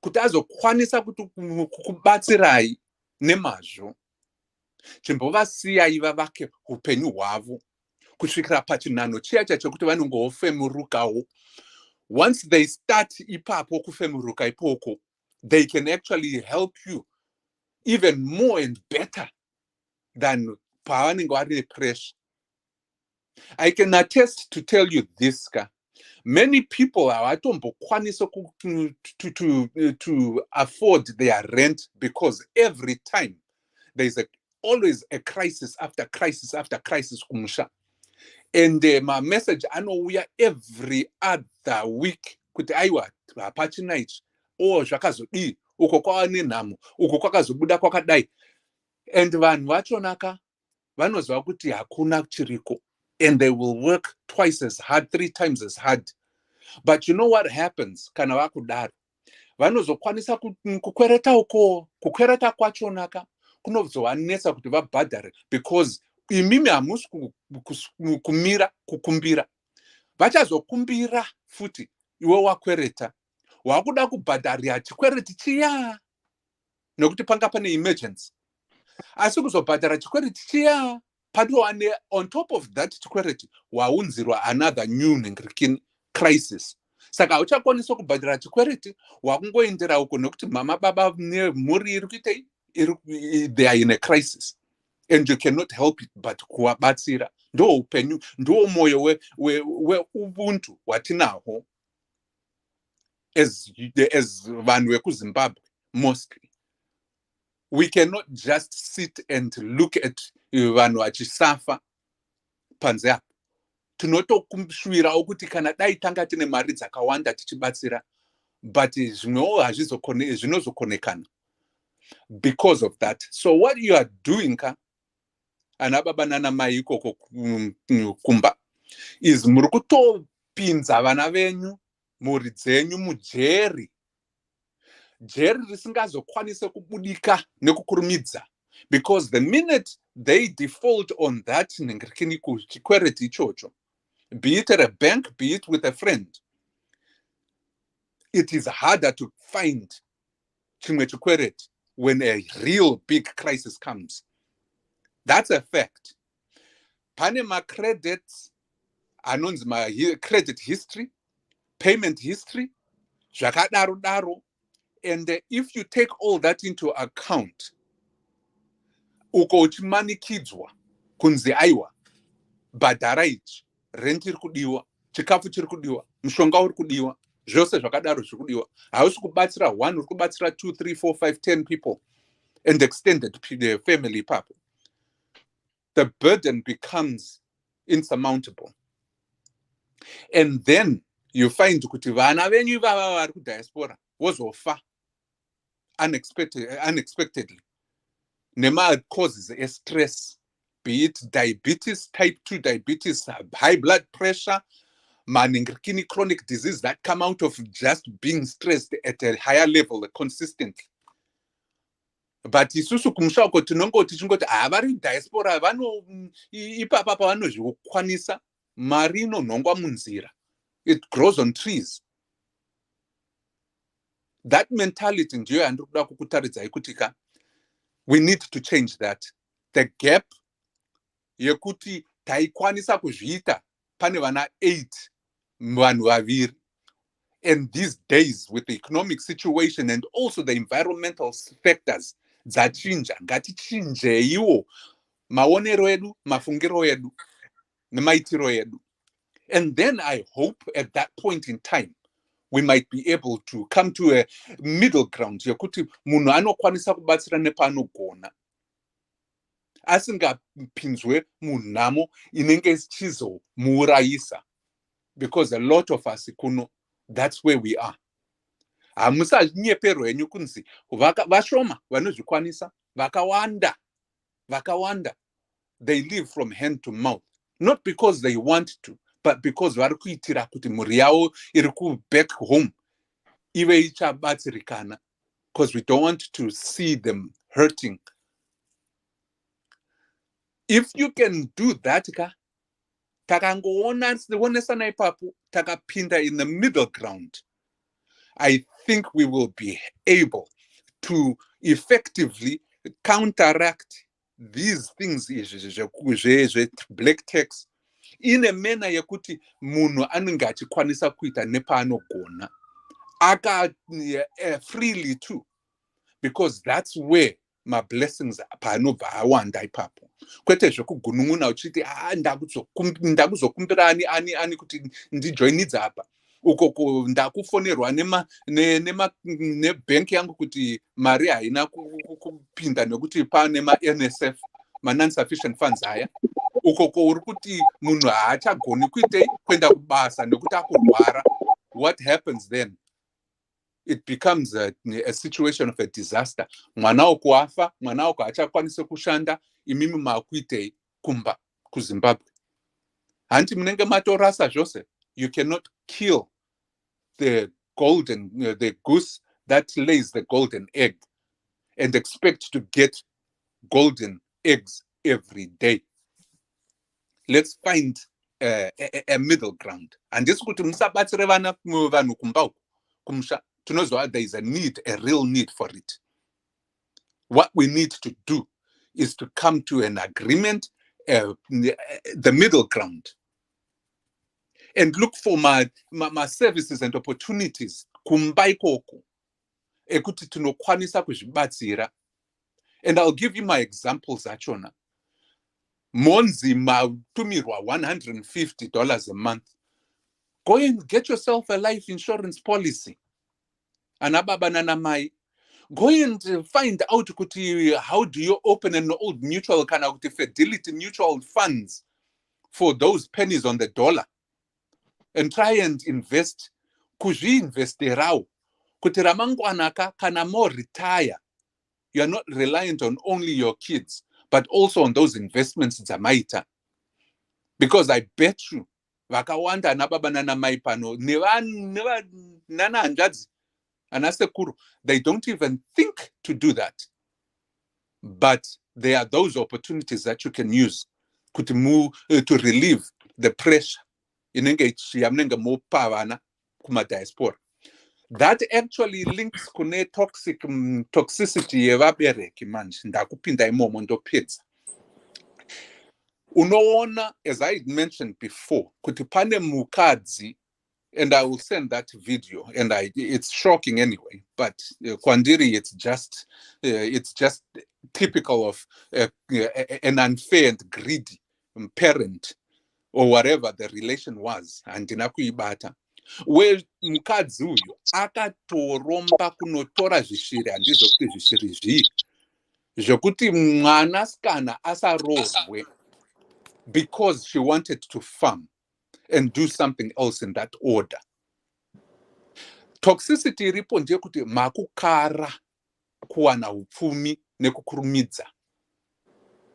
kuti azokwanisa kukubatsirai nemazvo, chimbovasiyai vavake upenyu hwavo kusvikira pachinhano chiya chekuti vanongofemurukawo. Once they start ipapo kufemuruka ipoko, they can actually help you even more and better than pavanenge vari pressure. I can attest to tell you this, many people hawatombokwanisa to afford their rent because every time there's always a crisis after crisis after crisis kumusha. And my message anouya every other week kuti aiwa hapachina ichi, zvakazodii, uko kwava nenhamo, uko kwakazobuda kwakadai. And vanhu vachonaka vanoziva kuti hakuna chiriko, and they will work twice as hard, 3 times as hard. But you know what happens kana vakudaro? Vanozokwanisa kukwereta uko, kukwereta kwachonaka kunozovanetsa kuti vabhadhare, because imimi hamusi kumira kukumbira. Vachazokumbira futi iwe wakwereta. Wakuda kubhadharira chikwereti chiya nokuti panga pane emergency. Asi kuzobhadhara chikwereti chiya padwane on top of that chikwereti waunzirwa another new crisis. Saka hauchakwanisa kubhadhara chikwereti, wakungoendera uko nokuti mama baba nemhuri iri kuitei, they are in a crisis. And you cannot help it but kuwabatsira. Ndo upenyu, ndo moyo ubuntu watinaho as vanhu vekuZimbabwe mostly. We cannot just sit and look at vanhu vachisafa panze apo. Tinotokumbira kuti kana dai tanga tine mari dzakawanda tichibatsira, but zvinozokonekana because of that. So what you are doing, ana baba nana mai ikoko kumba, is muri kutopinza vana venyu, mhuri dzenyu mujeri. Jeri risingazokwanise kubudika nekukurumidza, because the minute they default on that chikwereti ichocho, be it at a bank, be it with a friend, it is harder to find chimwe chikwereti when a real big crisis comes. That's a fact. Pane credits, anonzi credit history, payment history, zvakadaro. And if you take all that into account, uko uchimanikidzwa kunzi aiwa bhadhara ichi, rent iri kudiwa, chikafu chiri kudiwa, mushonga uri kudiwa, zvose zvakadaro zviri kudiwa. Hausi kubatsira 1, uri kubatsira 2, 3, 4, 5, 10 people and extended family ipapo. The burden becomes insurmountable. And then you find kuti vana venyu ivava vari kudiaspora vozofa unexpectedly. Nema causes a stress, be it diabetes, type 2 diabetes, high blood pressure, chronic disease that come out of just being stressed at a higher level consistently. But isusu kumshauko tinongoti chingoti vari diaspora vano ipapa pavanozvikwanisa, mari inonhongwa munzira. It grows on trees. That mentality ndiyo yandikuda kukutaridzai kuti we need to change that. The gap yekuti taikwanisa kuzviita pane vana 8 vanhu vaviri. And these days with the economic situation and also the environmental factors dzachinja, ngatichinjeiwo maonero edu, mafungiro edu, nemaitiro edu. And then I hope at that point in time we might be able to come to a middle ground yekuti munhu anokwanisa kubatsira nepaanogona, asingapinzwe munhamo inenge ichizomuurayisa, because a lot of us kuno, that's where we are. Hamusanyepero henyu kunzi vashoma vanozvikwanisa, vakawanda, they live from hand to mouth, not because they want to, but because vari kuitira kuti mhuri yavo iri back home ive ichabatsirikana, because we don't want to see them hurting. If you can do that, takangoona ipapo takapinda in the middle ground, I think we will be able to effectively counteract these things black tax in a manner yekuti munhu anenge achikwanisa kuita nepaanogona freely too, because that's where my blessings paanobva awanda ipapo, kwete zvekugunun'una uchiti ndakuzokumbira ani kuti ndijoinidza apa uko ndakufonerwa nebhenki yangu kuti mari haina kupinda nekuti pane ma-NSF, ma-non-sufficient funds aya, uko uri kuti munhu haachagoni kuitei kuenda kubasa nekuti akurwara. What happens then? It becomes a situation of a disaster. Mwana wako afa, mwana wako haachakwanise kushanda, imimi maakuitei kumba kuZimbabwe. Hanti munenge matorasa zvose. You cannot kill the goose that lays the golden egg and expect to get golden eggs every day. Let's find a middle ground. And this kuti musabatsire vanhu kumba uko kumusha. There is a real need for it. What we need to do is to come to an agreement, the middle ground, and look for my services and opportunities kumba ikoko ekuti tinokwanisa kuzvibatsira. And I'll give you my examples achona. Monzi matumirwa $150 a month. Go and get yourself a life insurance policy. Anababa nanamai. Go and find out kuti how do you open an old mutual kind of fidelity mutual funds for those pennies on the dollar, and try and invest kuzviinvesterao kuti ramangwanaka kana more retire, you are not reliant on only your kids but also on those investments dzamaita. Because I bet you vakawanda anababa nanamai pano nana hanzvadzi anasekuru, they don't even think to do that. But there are those opportunities that you can use to relieve the pressure inenge yamunenge mopa vana kumadiaspora. That actually links kune toxicity yevabereki manje. Ndakupinda imomo ndopedza. Unoona, as I mentioned before, kuti pane mukadzi, and I will send that video, and it's shocking anyway, but Kwandiri, it's just typical of an unfair and greedy parent, or whatever the relation was, and ndinakuibata. Where mukadzi uyu akatoromba kunotora zvishiri, handizvo kuti zvishiri zvii zvokuti mwanasikana asarohwe, because she wanted to farm and do something else in that order. Toxicity iripo ndeyekuti makukara kuwana upfumi nekukurumidza.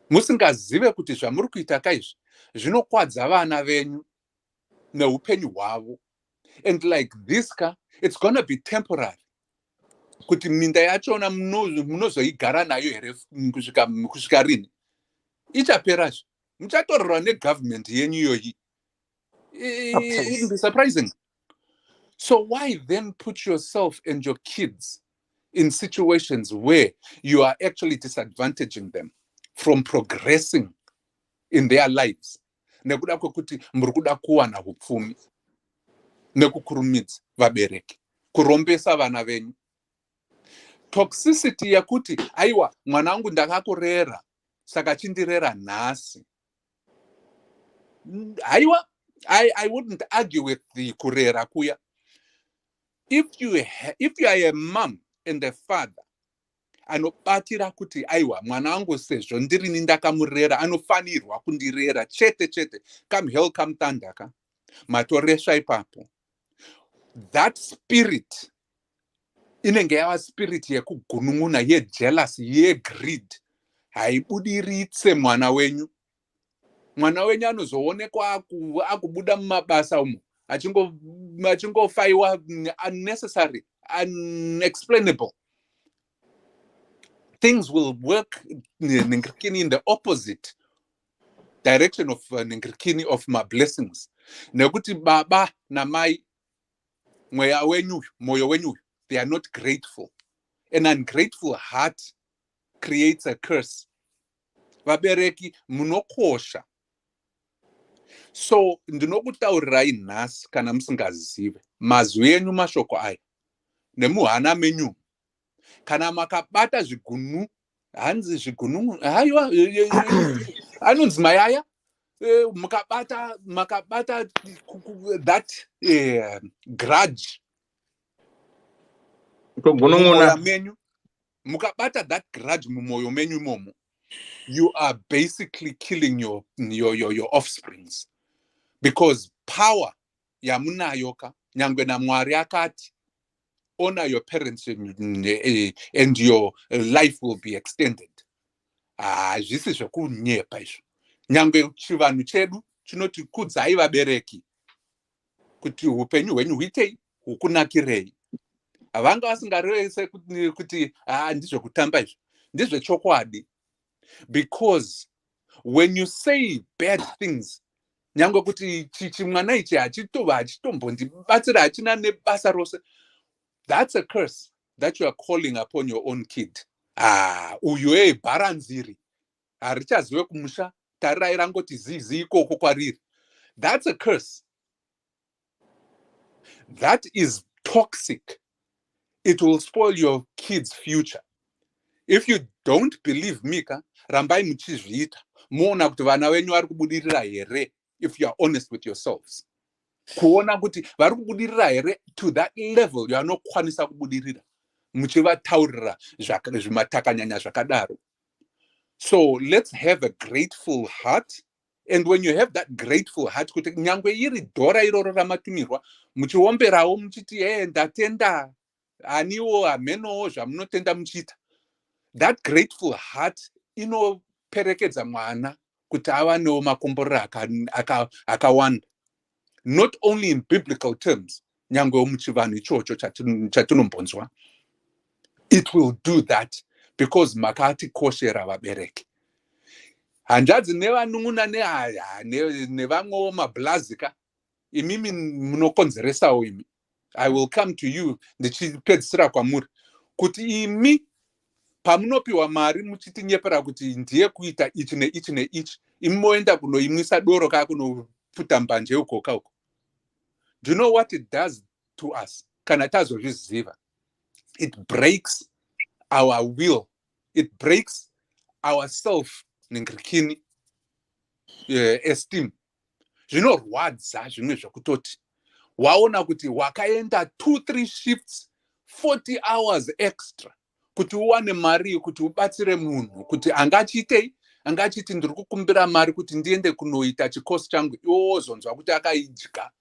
Musingazive kuti zvamuri kuita kaizvi zvinokwadza vana venyu neupenyu hwavo. And like this, it's going to be temporary. Kuti minda yachona munozoigara nayo here kusvika rini. Ichaperazve. Muchatorerwa negovernment yenyu iyoyi. It will be surprising. So why then put yourself and your kids in situations where you are actually disadvantaging them from progressing in their lives? Nekuda kwekuti muri kuda kuwana hupfumi nekukurumidza vabereki, kurombesa vana venyu. Toxicity yakuti aiwa mwana wangu ndakakurera saka chindirera nhasi. Aiwa, I wouldn't argue with the kurera kuya. If you are a mom and a father, anobatira kuti aiwa mwana wangu sezvo ndirini ndakamurera anofanirwa kundirera chete come hell come thunder matoresva ipapo. That spirit inenge yava spirit yekugunun'una, yejealousy, yegreed, haibudiritse mwana wenyu. Mwana wenyu anozoonekwa akubuda mumabasa umo achingofaiwa unnecessary, unexplainable. Things will work in the opposite direction of nengirikini of my blessings. Nekuti baba namai moyo wenyu, they are not grateful. An ungrateful heart creates a curse. Vabereki munokosha. So ndinokutaurirai nhasi kana musingazive mazwi enyu mashoko aya nemuhana menyu kana makabata zvigunu hanzi zvigunu haiwa anonzi mayaya makabata that grudge mumoyo menyu mukabata that grudge mumoyo menyu imomo, you are basically killing your offsprings, because power yamunayoka nyangwe na Mwari akati honor your parents and your life will be extended. Zvisi zvekunyepa izvo. Nyangwe chivanhu chedu chinoti kudzai vabereki kuti upenyu hwenyu huitei hukunakirei. Vanga vasingarevese kuti ndizvekutamba izvo, ndizvechokwadi. Because when you say bad things, nyangwe kuti chimwana ichi hachitombobatsira hachina nebasa rose, that's a curse that you are calling upon your own kid. Uyu bharanziri harichazive kumusha, tarirai rangoti zizi ikoko kwariri. That's a curse. That is toxic. It will spoil your kid's future. If you don't believe me, rambai muchizviita muona kuti vana venyu vari kubudirira here. If you are honest with yourselves, kuona kuti vari kubudirira here to that level yavanokwanisa kubudirira muchivataurira zvimatakanyanya zvakadaro. So let's have a grateful heart. And when you have that grateful heart, kuti nyangwe iri dhora iroro ramatumirwa muchiomberawo muchiti ndatenda aniwo hamenowo zvamunotenda muchiita, that grateful heart inoperekedza mwana kuti avanewo makomborero akawanda, not only in biblical terms, nyangwe muchivanhu ichocho chatinombonzwa. It will do that because makati koshera vabereki. Hanjadzi nevanun'una nevamwewo mablazika, imimi munokonzeresawo imi. I will come to you ndichipedzisira kwamuri kuti imi pamunopiwa mari muchitinyepera kuti ndiye kuita ichi neichi neichi, imi moenda kunoimwisa doro kaa kunoputa mbanje ukoka uko. Do you know what it does to us? Kana tazozviziva, it breaks our will, it breaks our self nengirikini esteem. Zvinorwadza zvimwe zvekutoti waona kuti wakaenda 2-3 shifts 40 hours extra kuti uwane mari kuti ubatsire munhu kuti angachiti ndiri kukumbira mari kuti ndiende kunoita chikosi changu, iwo wozonzwa kuti akaidya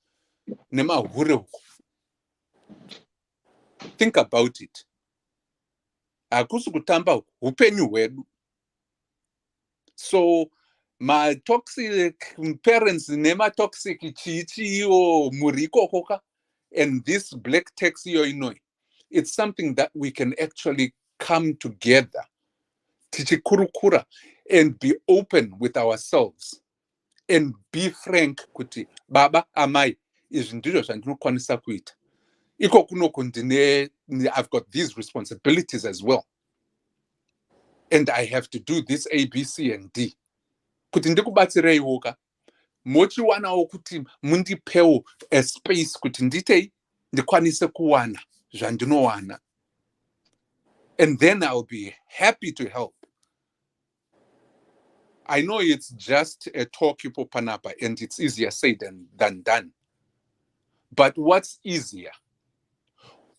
nemahure uko. Think about it. Hakusi kutamba upenyu hwedu. So my toxic parents nema toxic chiiwo muri ikokoka, and this black tax it's something that we can actually come together tichikurukura and be open with ourselves and be frank kuti baba amai izvi ndizvo zvandinokwanisa kuita, iko kunoko I've got these responsibilities as well, and I have to do this A, B, C, and D. Kuti ndikubatsireiwoka mochiwanawo kuti mundipewo a space kuti nditei ndikwanise kuwana zvandinowana, and then I'll be happy to help. I know it's just a talk ipo panapa and it's easier said than done, but what's easier?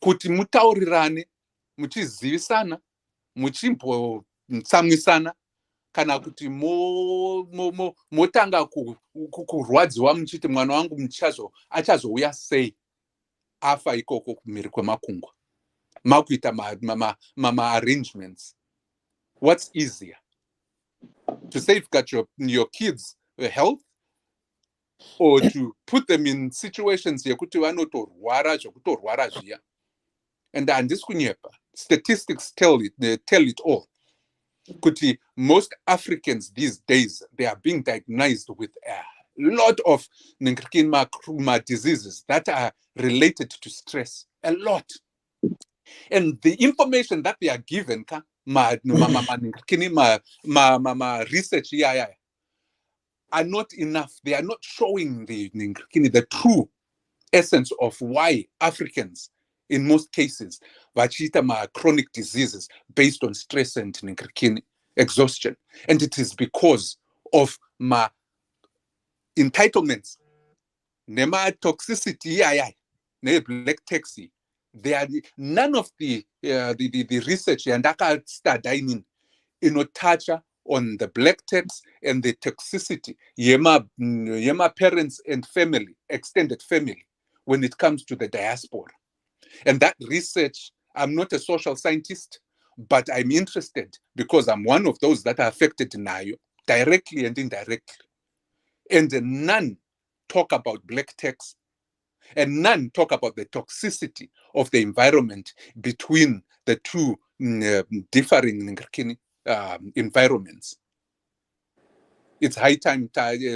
Kuti mutaurirane muchizivisana muchimbotsamwisana kana kuti motanga kurwadziwa muchiti mwana wangu achazouya sei afa ikoko kumhiri kwemakungwa makuita arrangements. What's easier? To safeguard your kids' health, or to put them in situations yekuti vanotorwara zvokutorwara zviya. And handisi kunyepa, statistics tell it all. kuti most Africans these days, they are being diagnosed with a lot of diseases that are related to stress. A lot. And the information that they are given, research are not enough. They are not showing the true essence of why Africans, in most cases, vachita chronic diseases based on stress and exhaustion. And it is because of my entitlements, nema toxicity, black taxi. There are none of the research and studying touch on the black tax and the toxicity yema parents and family, extended family, when it comes to the diaspora. And that research, I'm not a social scientist, but I'm interested because I'm one of those that are affected now, directly and indirectly. And none talk about black tax, and none talk about the toxicity of the environment between the two differing environments. It's high time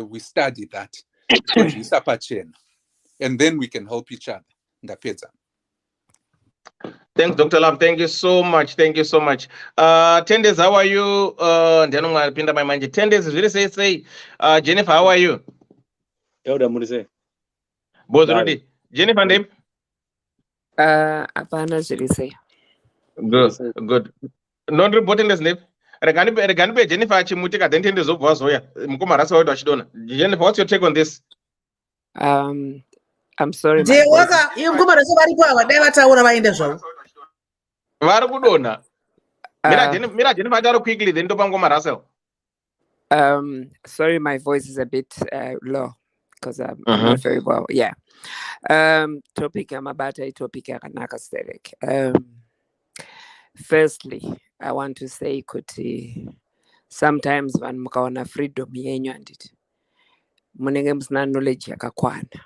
we study that, and then we can help each other. Thanks, Dr. Love. Thank you so much. Thank you so much. 10 days, how are you? Ndiyano 10 days, really say, Jennifer, how are you? Both ready. Jennifer, name? Apana say. Good. Non reporting this name. Regani be Jennifer Chimutika, then 10 days of was where Mukumarasa or Dashidona. Jennifer, what's your take on this? I'm sorry. Je waka yungumara so bari kwa wadai taura bainde zvo. Varukudona. Mira Jennifer daro quickly then to Bangomarasa. Sorry, my voice is a bit low because I'm not very well. Yeah. Topic I'm about a topic akanaka. Firstly, I want to say kuti sometimes when mukaona freedom yenyu anditi munenge musina knowledge yakakwana.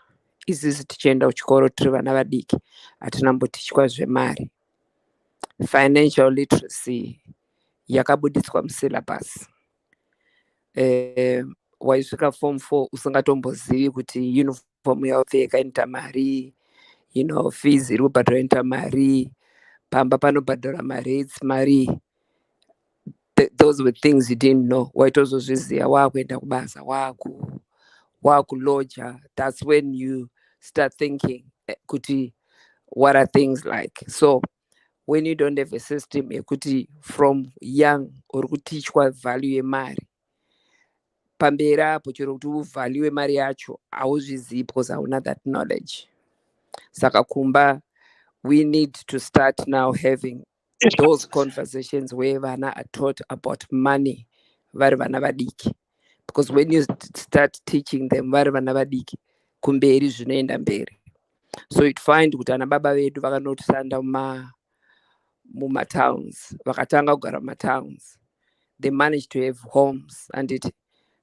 Isisi tichienda kuchikoro tiri vana vadiki atinambotichwa zvemari. Financial literacy yakabuditswa musyllabus. Waisvika form 4 usingatombozivi kuti uniform yaupfeka inoita mari, fees iri kubhadhara inoita mari, pamba panobhadhara mari, it's mari. Those were things you didn't know. Waitozozviziva wakuenda kubasa wakuloja. That's when you start thinking kuti what are things like. So when you don't have a system kuti from young or kutichwa value yemari, pamberi apo chero kuti value yemari yacho hauzvizivi because hauna that knowledge. Saka kumba, we need to start now having those conversations where vana are taught about money vari vana vadiki. Because when you start teaching them vari vana vadiki, kumberi zvinoenda mberi. So you'd find kuti ana baba vedu vakanoshanda mumatowns, vakatanga kugara mumatowns, they managed to have homes, and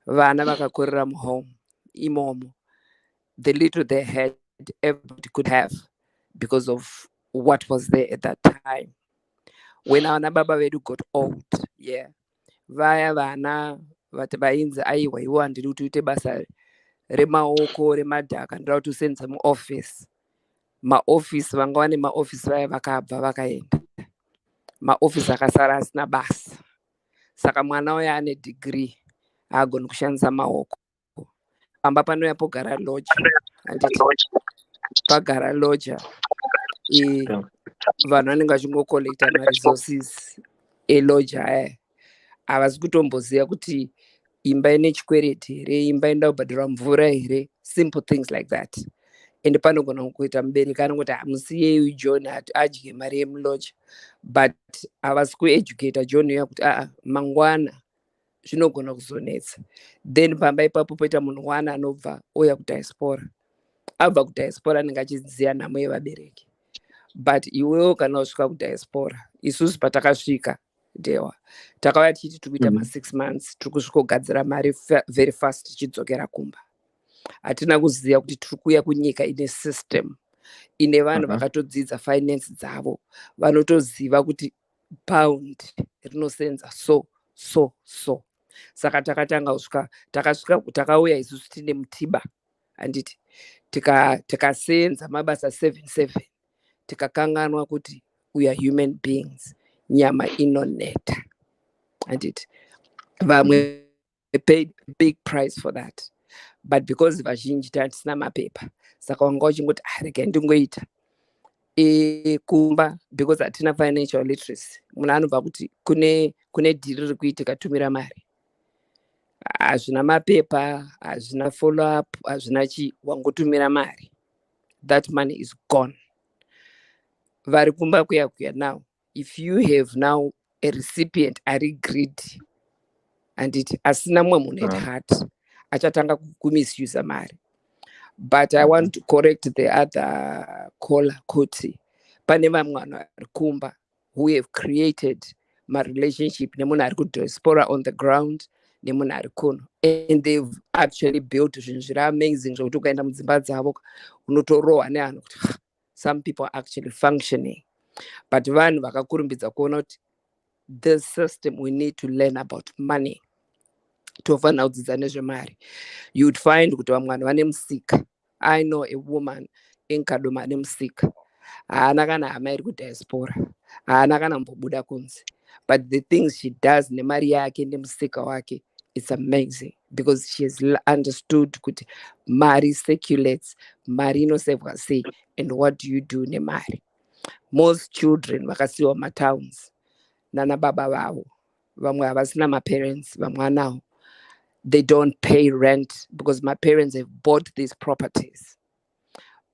vana vakakurira muhome imomo. The little they had, everybody could have because of what was there at that time. When ana baba vedu got old, vaya vana vati vainzi aiwa iwo handidi kuti uite basa remaoko remadhaka, ndira kuti usenza muoffice. Maoffice vanga vane maoffice vaya vakabva vakaenda. Maoffice akasara asina basa. Saka mwana uya ane degree agoni kushandisa maoko. Pamba panouya pogara loja. Pagara loja. Vanhu vanenge vachingokollecta maresources eloja havasi kutomboziva kuti imba ine chikwereti here, imba inoda kubhadharwa mvura here, simple things like that. And panogona kuita mubereki anongoti musiyei John adye mari yemuloja, but havasi kueducata John uya kuti mangwana zvinogona kuzonetsa. Then pamba ipapo poita munhu wana anobva oya kudiaspora. Abva kudiaspora anenge achiziva nhamo yevabereki. But iwewo kana usvika kudiaspora, isusu patakasvika dewa takauya tichiti tikuita 6 months tiri kusvikogadzira mari very fast tichidzokera kumba. Hatina kuziva kuti tiri kuuya kunyika ine system, ine vanhu vakatodzidza finance dzavo, vanotoziva kuti pound rinosenza so so saka takatanga kusvika takauya isusu tine Mutiba handiti tikasenza mabasa 7 tikakanganwa kuti we are human beings, nyama inoneta handiti. Vamwe paid big price for that, but because vazhinji tatisina mapepa saka wanga uchingoti rega ndingoita kumba because hatina financial literacy. Munhu anobva kuti kune dhiri riri kuitika tumira mari, hazvina mapepa, hazvina follow up, hazvina chi, wangotumira mari, that money is gone. Vari kumba kuya now, if you have now a recipient ari greedy handiti asina mumwe munhu at heart achatanga kumisuse mari. But I want to correct the other caller kuti pane vamwe vanhu vari kumba who have created my relationship nemunhu ari kudiaspora on the ground nemunhu ari kuno, and they've actually built zvinhu zviri amazing zvokuti ukaenda mudzimba dzavo unotorohwa nevanhu kuti some people are actually functioning. But vanhu vakakurumbidza kuona kuti this system we need to learn about money, tofanira kudzidza nezvemari. You would find kuti vamwe vanhu vane musika. I know a woman in Kadoma ane musika, haana kana hama iri kudiaspora, haana kana mbobuda kunze, but the things she does nemari yake nemusika wake, it's amazing because she has understood kuti mari circulates, mari inosevwa sei, and what do you do nemari. Most children vakasiwa matowns nana baba vavo, vamwe havasina maparents, vamwe anawo. They don't pay rent because my parents have bought these properties.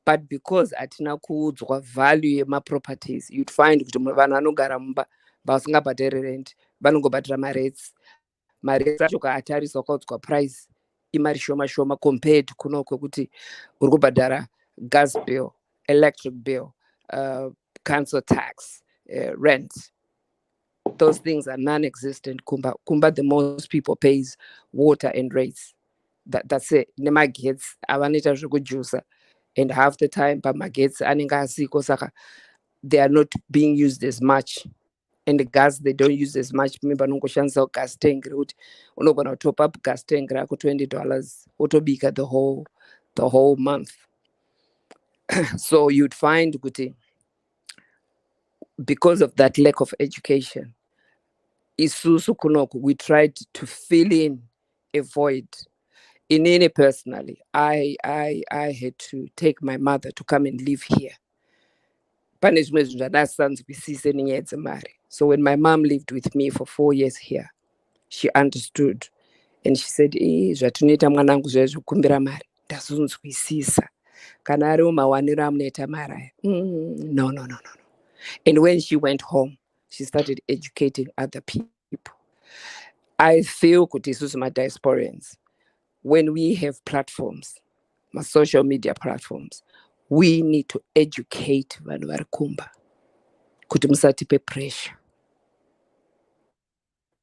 But because atina kuudzwa value yema properties, you'd find kuti vanhu vanogara mumba vasingabhadhari rent, vanongobatira marents. Marents acho kaatarisa ukaudzwa price imari shoma compared kuno kwekuti uri kubhadhara gas bill, electric bill, council tax, rent. Those things are non-existent. Kumba, the most people pays water and rates. That's it. Nema gets avanita zvokujusa, and half the time pamagets anenga asiko saka they are not being used as much. And the gas they don't use as much. Mimba nongoshandisa gas tank route. Unogona top up gas tank rako $20. Otobika the whole month. So you'd find kuti because of that lack of education, isusu kunoku we tried to fill in a void. Inini personally, I had to take my mother to come and live here. So when my mom lived with me for 4 years here, she understood and she said, zvatinoita mwanangu zvezvokumbira mari ndazonzwisisa kana ari mumawaniro amunoita mari aya. No. And when she went home, she started educating other people. I feel kuti isusu ma-diasporians, when we have platforms, my social media platforms, we need to educate vanhu vari kumba kuti musatipe pressure.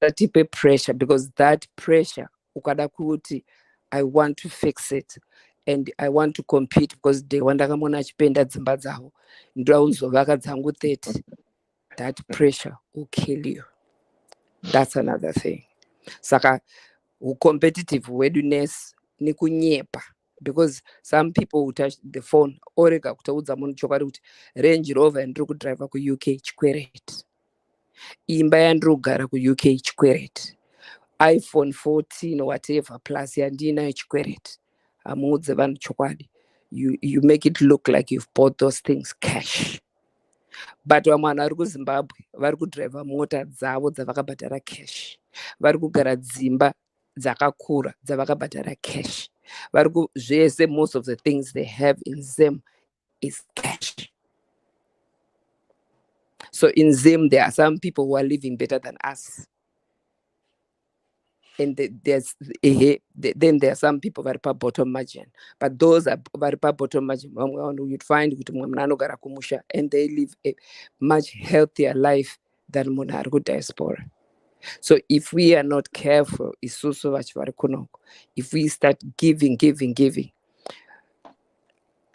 Musatipe pressure, because that pressure, ukada kuti I want to fix it and I want to compete because day wandakamona achipenda dzimba dzavo ndauzovaka dzangu 30, that pressure will kill you. That's another thing. Saka competitive weduness ni kunyepa, because some people will touch the phone orega kutaudza munhu chokwadi kuti Range Rover ndiri kudrive ku UK chikwereti, imba yandiri kugara ku UK chikwereti, iPhone 14 whatever plus yandinayo chikwereti. Amuudze vanhu chokwadi, you make it look like you've bought those things cash. But vamwe vanhu vari kuZimbabwe vari kudriva mota dzavo dzavakabhadhara cash, vari kugara dzimba dzakakura dzavakabhadhara cash, zvese most of the things they have in Zim is cash. So in Zim there are some people who are living better than us, and then there are some people vari pabottom margin, but those are vari pabottom margin you'd find kuti mumwe munhu anogara kumusha and they live a much healthier life than munhu ari kudiaspora. So if we are not careful, isusu vachi vari kunoko, if we start giving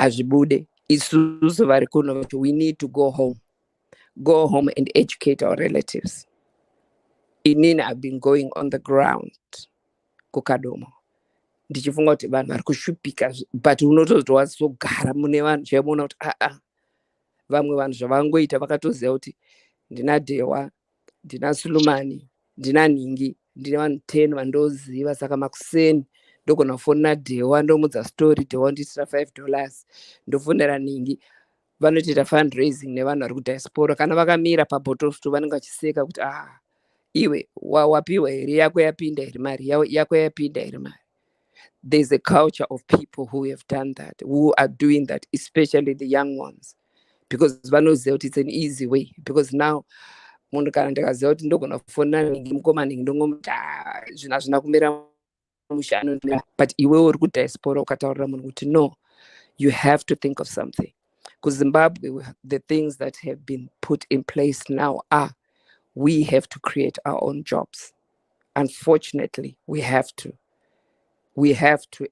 azvibude, isusu vari kunoko, we need to go home and educate our relatives. inini I've been going on the ground kukadomo ndichifunga kuti vanhu vari kushupika, but unotozoti wazogara mune vanhu chaimuona kuti vamwe vanhu zvavangoita vakatoziva kuti ndina Dewa, ndina Sulumani, ndina Ningi, ndina vanhu 10 vandoziva, saka makuseni ndogona kufonera Dewa ndomudza story, Dewa ndisira $5, ndofonera Ningi, vanotoita fundraising nevanhu vari kudiaspora. Kana vakamira pabottle store vanenge vachiseka kuti iwe wapiwa here, yako yapinda here mari, yako yapinda here mari. There's a culture of people who have done that, who are doing that, especially the young ones, because vanoziva kuti it's an easy way. Because now munhu kana ndikaziva kuti ndogona kufonera Ningi mukoma Ningi ndongomuti zvinhu hazvina kumira mushe anondimirira. But iwewe uri kudiaspora ukataurira munhu kuti no, you have to think of something. Because Zimbabwe, the things that have been put in place now are, we have to create our own jobs. Unfortunately, we have to.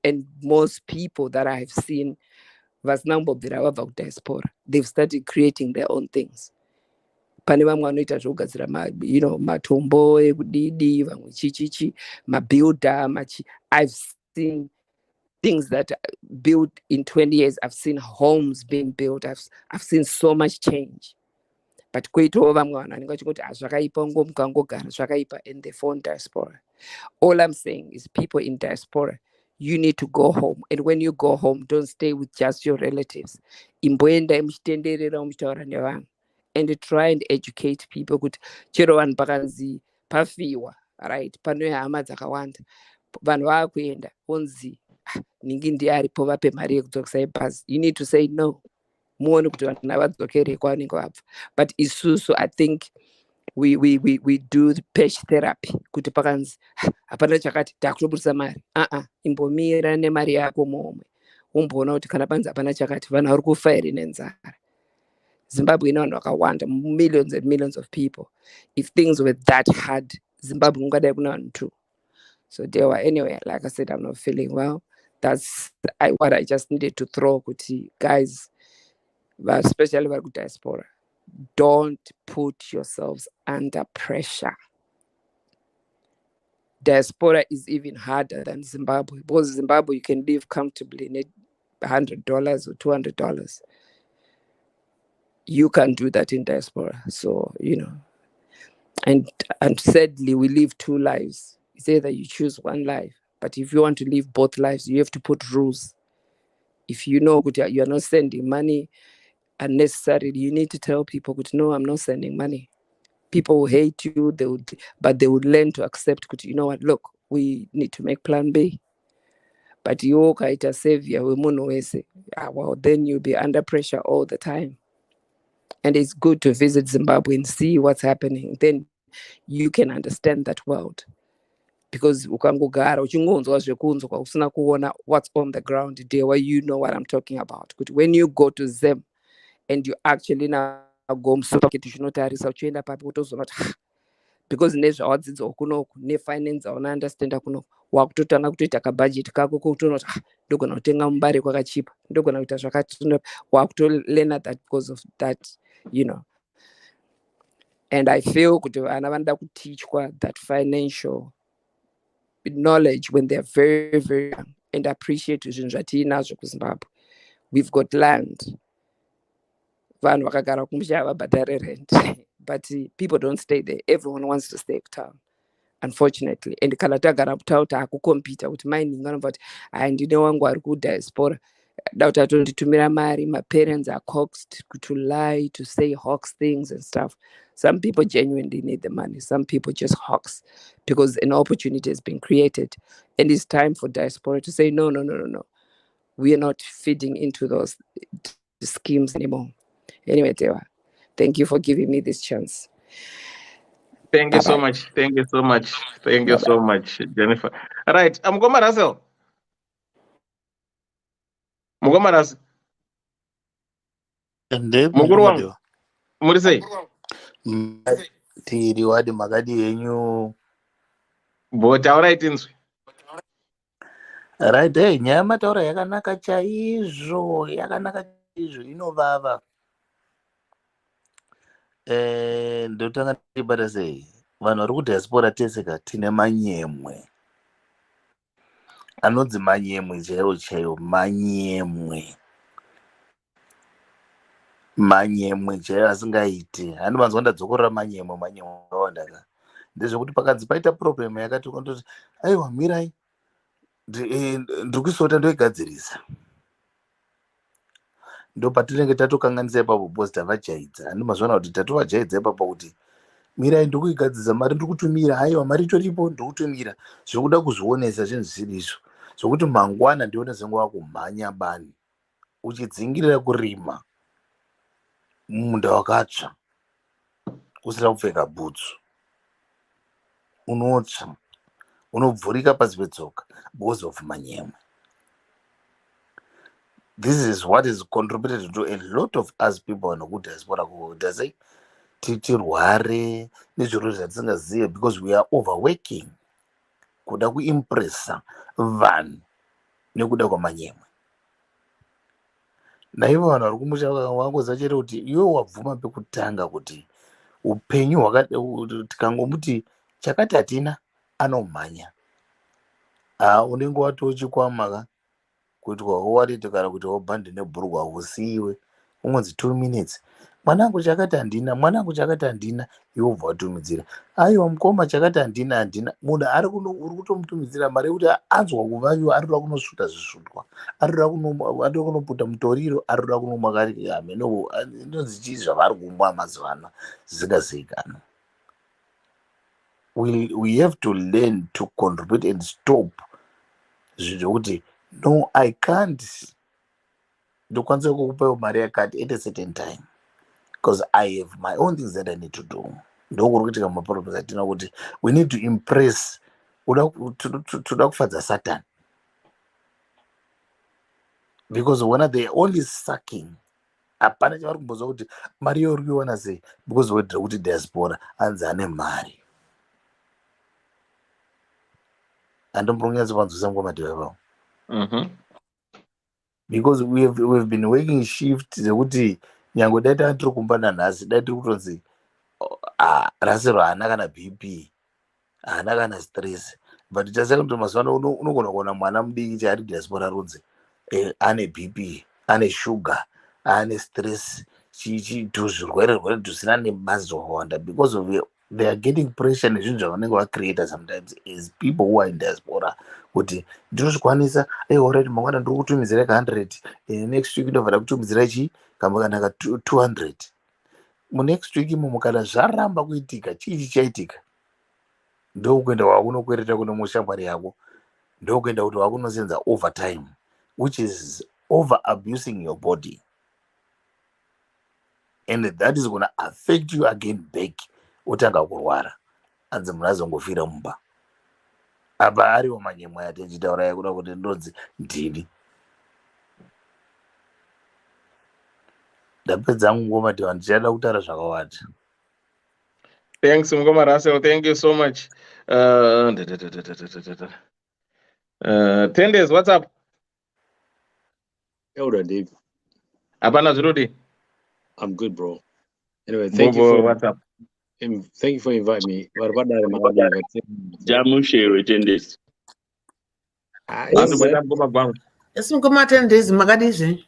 And most people that I have seen, they've started creating their own things. Pane vamwe vanoita zvokugadzira matombo ekudidi, vamwe chichichi, mabuilder, I've seen things that built in 20 years. I've seen homes being built. I've seen so much change. But kweitowo vamwe vanhu vanenge vachingoti zvakaipa ngomukangogara zvakaipa, and they phone diaspora. All I'm saying is, people in diaspora, you need to go home. And when you go home, don't stay with just your relatives. Imboenda muchitenderera muchitaura nevanhu. And try and educate people kuti chero vanhu pakanzi pafiwa, right, pano hama dzakawanda, vanhu vakuenda onzi Ningi ndiye aripo, vape mari yekudzokesa ibhazi. You need to say no. Muone kuti vanhu navadzokere kwavanenge vabva. But isusu, I think we do the patch therapy kuti pakanzi hapana chakati takutobudisa mari, imbomira nemari yako momwe umboona kuti kana panzi hapana chakati vanhu vari kufa here nenzara. Zimbabwe ine vanhu vakawanda, millions and millions of people. If things were that hard, Zimbabwe ungadai kuna vanhu too. So Dewa, anyway, like I said, I'm not feeling well. That's what I just needed to throw kuti guys, especially with diaspora, don't put yourselves under pressure. Diaspora is even harder than Zimbabwe, because Zimbabwe you can live comfortably in $100 or $200. You can do that in diaspora. So, and sadly, we live two lives. It's either you choose one life, but if you want to live both lives, you have to put rules. If you know you are not sending money unnecessarily, you need to tell people, no, I'm not sending money. People will hate you, but they would learn to accept, you know what, look, we need to make plan B. But you kaita savior, well, then you'll be under pressure all the time. And it's good to visit Zimbabwe and see what's happening. Then you can understand that world. Because ukangogara uchingonzwa zvekunzwa usina kuona what's on the ground there, where you know what I'm talking about. When you go to Zim and you actually now go msupermarket zvinotarisa uchienda papi kutozoona kuti because nezvawadzidzwa kunoku nefinance auna understanda kunoku wakutotanga kutoita kabudget kako kutoona kuti ndogona kutenga mubare kwakachipa, ndogona kuita zvakati, wakutolena that because of that, And I feel kuti vana vanoda kutichwa that financial knowledge when they're very, very young, and appreciate zvinhu zvatiinazvo kuZimbabwe. We've got land. Vanhu vakagara kumusha vabhadhare rent. But people don't stay there. Everyone wants to stay town, unfortunately. And kana tagara kutaura kuti hakukompita kuti mining vanobva kuti ndine wangu ari kudiaspora dauti atonditumira mari. My parents are coaxed to lie, to say hawks things and stuff. Some people genuinely need the money. Some people just hawks because an opportunity has been created. And it's time for diaspora to say, no. We are not feeding into those schemes anymore. Anyway, Dewa, thank you for giving me this chance. Thank you so much. Thank you so much. Thank you so much, Jennifer. All right, Mugoma Russell. Mugoma Russell. Muguru wangu. Murisei. Tiri wadi magadi yenyu. Taura itinzwi. Right, nyama taura yakanaka chaizvo, inovava. Ndotanga ndibata sei. vanhu vari kudiaspora teseka tine manyemwe anonzi manyemwe chaiwo chaiwo, manyemwe chaiwo asingaiti. Handimanzwa ndadzokorera manyemwe akawanda ka. Ndezvekuti pakanzi paita problem yakati kondoti aiwa mirai ndiri kusota ndoigadzirisa. Ndo patinenge tatokanganisa ipapo because tavajaidza. Handimazoona kuti tatovajaidza ipapo kuti mirai ndiri kuigadzirisa, mari ndiri kutumira, aiwa mari itoripo ndiri kutumira. Zvokuda kuzvionesa zvinhu zvisiri izvo, zvokuti mangwana ndione zenguva kumhanya bani uchidzingirira kurima mumunda wakatsva usina kupfeka bhutsu, unotsva, unobvurika pasi petsoka because of manyemwe. This is what is contributed to a lot of us people vanokudiaspora kuita sei tirware nezviro zvatisingazive because we are overworking kuda kuimpressa vanhu nekuda kwamanyemwe. Naivo vanhu vari kumusha wangoziva chete kuti iwe wabvuma pekutanga kuti upenyu tikangomuti chakati hatina anomhanya. Unenge watochikwama ka kuitwa wariti kana kuti wabhande nebhurugwa usiiwe ungonzi 2 minutes mwanangu chakati handina, mwanangu chakati handina, iwe ubva watumidzira aiwa mukoma chakati handina. Munhu ari kutomutumidzira mari yekuti anzwa kuvaviwa, ari kuda kunosvuta zvisvutwa, ari kuda kunoputa mutoriro, ari kuda kunomwa kari hameno inonzi chii zvavari kumwa mazuva ano zvisingazivikanwa. We have to learn to contribute and stop zvinhu zvokuti no, I can't ndokwanisa kukupa mari yakati at a certain time because I have my own things that I need to do. Ndokuri kuitika maproblems atina kuti we need to impress, toda kufadza Satan because when they only sucking hapana chavari kumbozwa kuti mari iyo uri kuiwana sei because wedira kuti diaspora anzi ane mari. Andombokunyatsopanzwisa ngoma divavavo because we've been working shift dzekuti nyange dai tanga tiri kumbana nhasi dai tiri kutonzi rasero haana kana bp haana kana stress, but chaseka kuti mazuva ano unogona kuona mwana mudiki chaari diaspora runze ane bp, ane sugar, ane stress, tuzvirwere tusina nebazi wakawanda because of they are getting pressure nezvinhu zvavanenge vacreata sometimes as people who are in diaspora kuti ndinozvikwanisa already mangwana ndiri kutumidzira ka 100 next week ndobvada kutumidzira chii kambakanaka 200 munext week imomo kana zvaramba kuitika chii chichaitika ndokuenda wakunokwereta kune mushamwari yako, ndokuenda kuti wakunosenza overtime which is over abusing your body and that is going to affect you again back. Utanga kurwara anzi munhu azongofira mumba apa ariwo manyemwe atechitaura yakuda kuti ndonzi ndini ndapedza ngoma kuti vanhu tichada kutaura zvakawanda. Thanks Mukoma Russell, thank you so much. 10 days, what's up? Elder Dave. Hapana zvirudi? I'm good, bro. Anyway, thank you for what's up? Thank you for inviting me. Jamushero 10 days. Yes, Mukoma 10 days makadizve.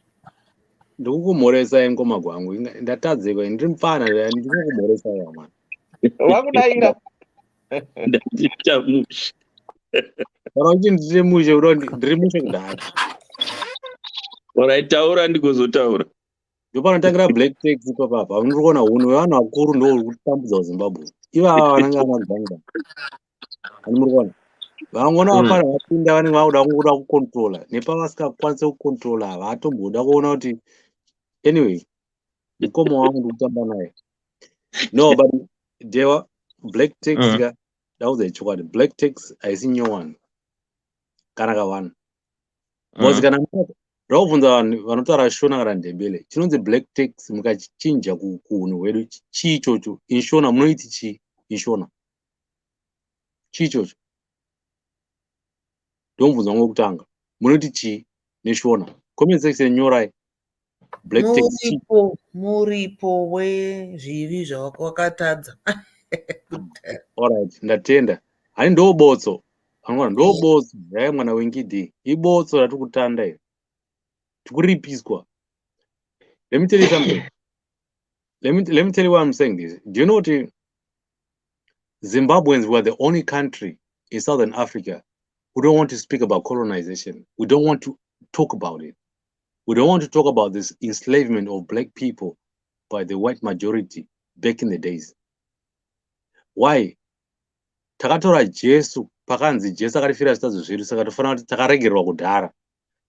Ndikukumhoresa ngoma kwangu. Ndatadzika ndiri mfana ndikukumhoresa mwana. Wakudaira. Ndachamusha. Kana kuti ndiri mushe ndiri mushe kudhara. Alright, taura ndikozotaura. Ndopanotangira black tax papapa. Ndiri kuona hunhu hwevanhu vakuru ndo huri kutambudza kuZimbabwe. Ivava vanenge vanaganga. Ani muri kuona? Vangona vapara vapinda vanenge vakuda kungoda kucontrola. Nepavasingakwanisa kucontrola havatomboda kuona kuti anyway mukoma wangu ndikutamba naye. No, but dewa black tax that was a chokwadi. Black tax haisi nyowani kana kavana. Because kana raubvunza vanhu vanotaura Shona kana Ndebele chinonzi black tax mukachinja kuhunhu hwedu chii ichocho? Inshona munoiti chii? Inshona chii ichocho? Ndomubvunza ngokutanga munoiti chii neshona? Comment section nyorai black tax Muripo wezvivi zvawakatadza. Alright, ndatenda. Hani ndobotso. Angona ndobotso. Yai mwana wengidi. Ibotso ratukutanda iri. Tikuripiswa. Let me tell you something. Let me tell you why I'm saying this. Do you know what Zimbabweans were the only country in Southern Africa who don't want to speak about colonization. We don't want to talk about it. We don't want to talk about this enslavement of black people by the white majority back in the days. Why? Takatora Jesu, pakanzi Jesu akatifira zvitadzo zvedu saka tofanira kuti takaregerwa kudhara.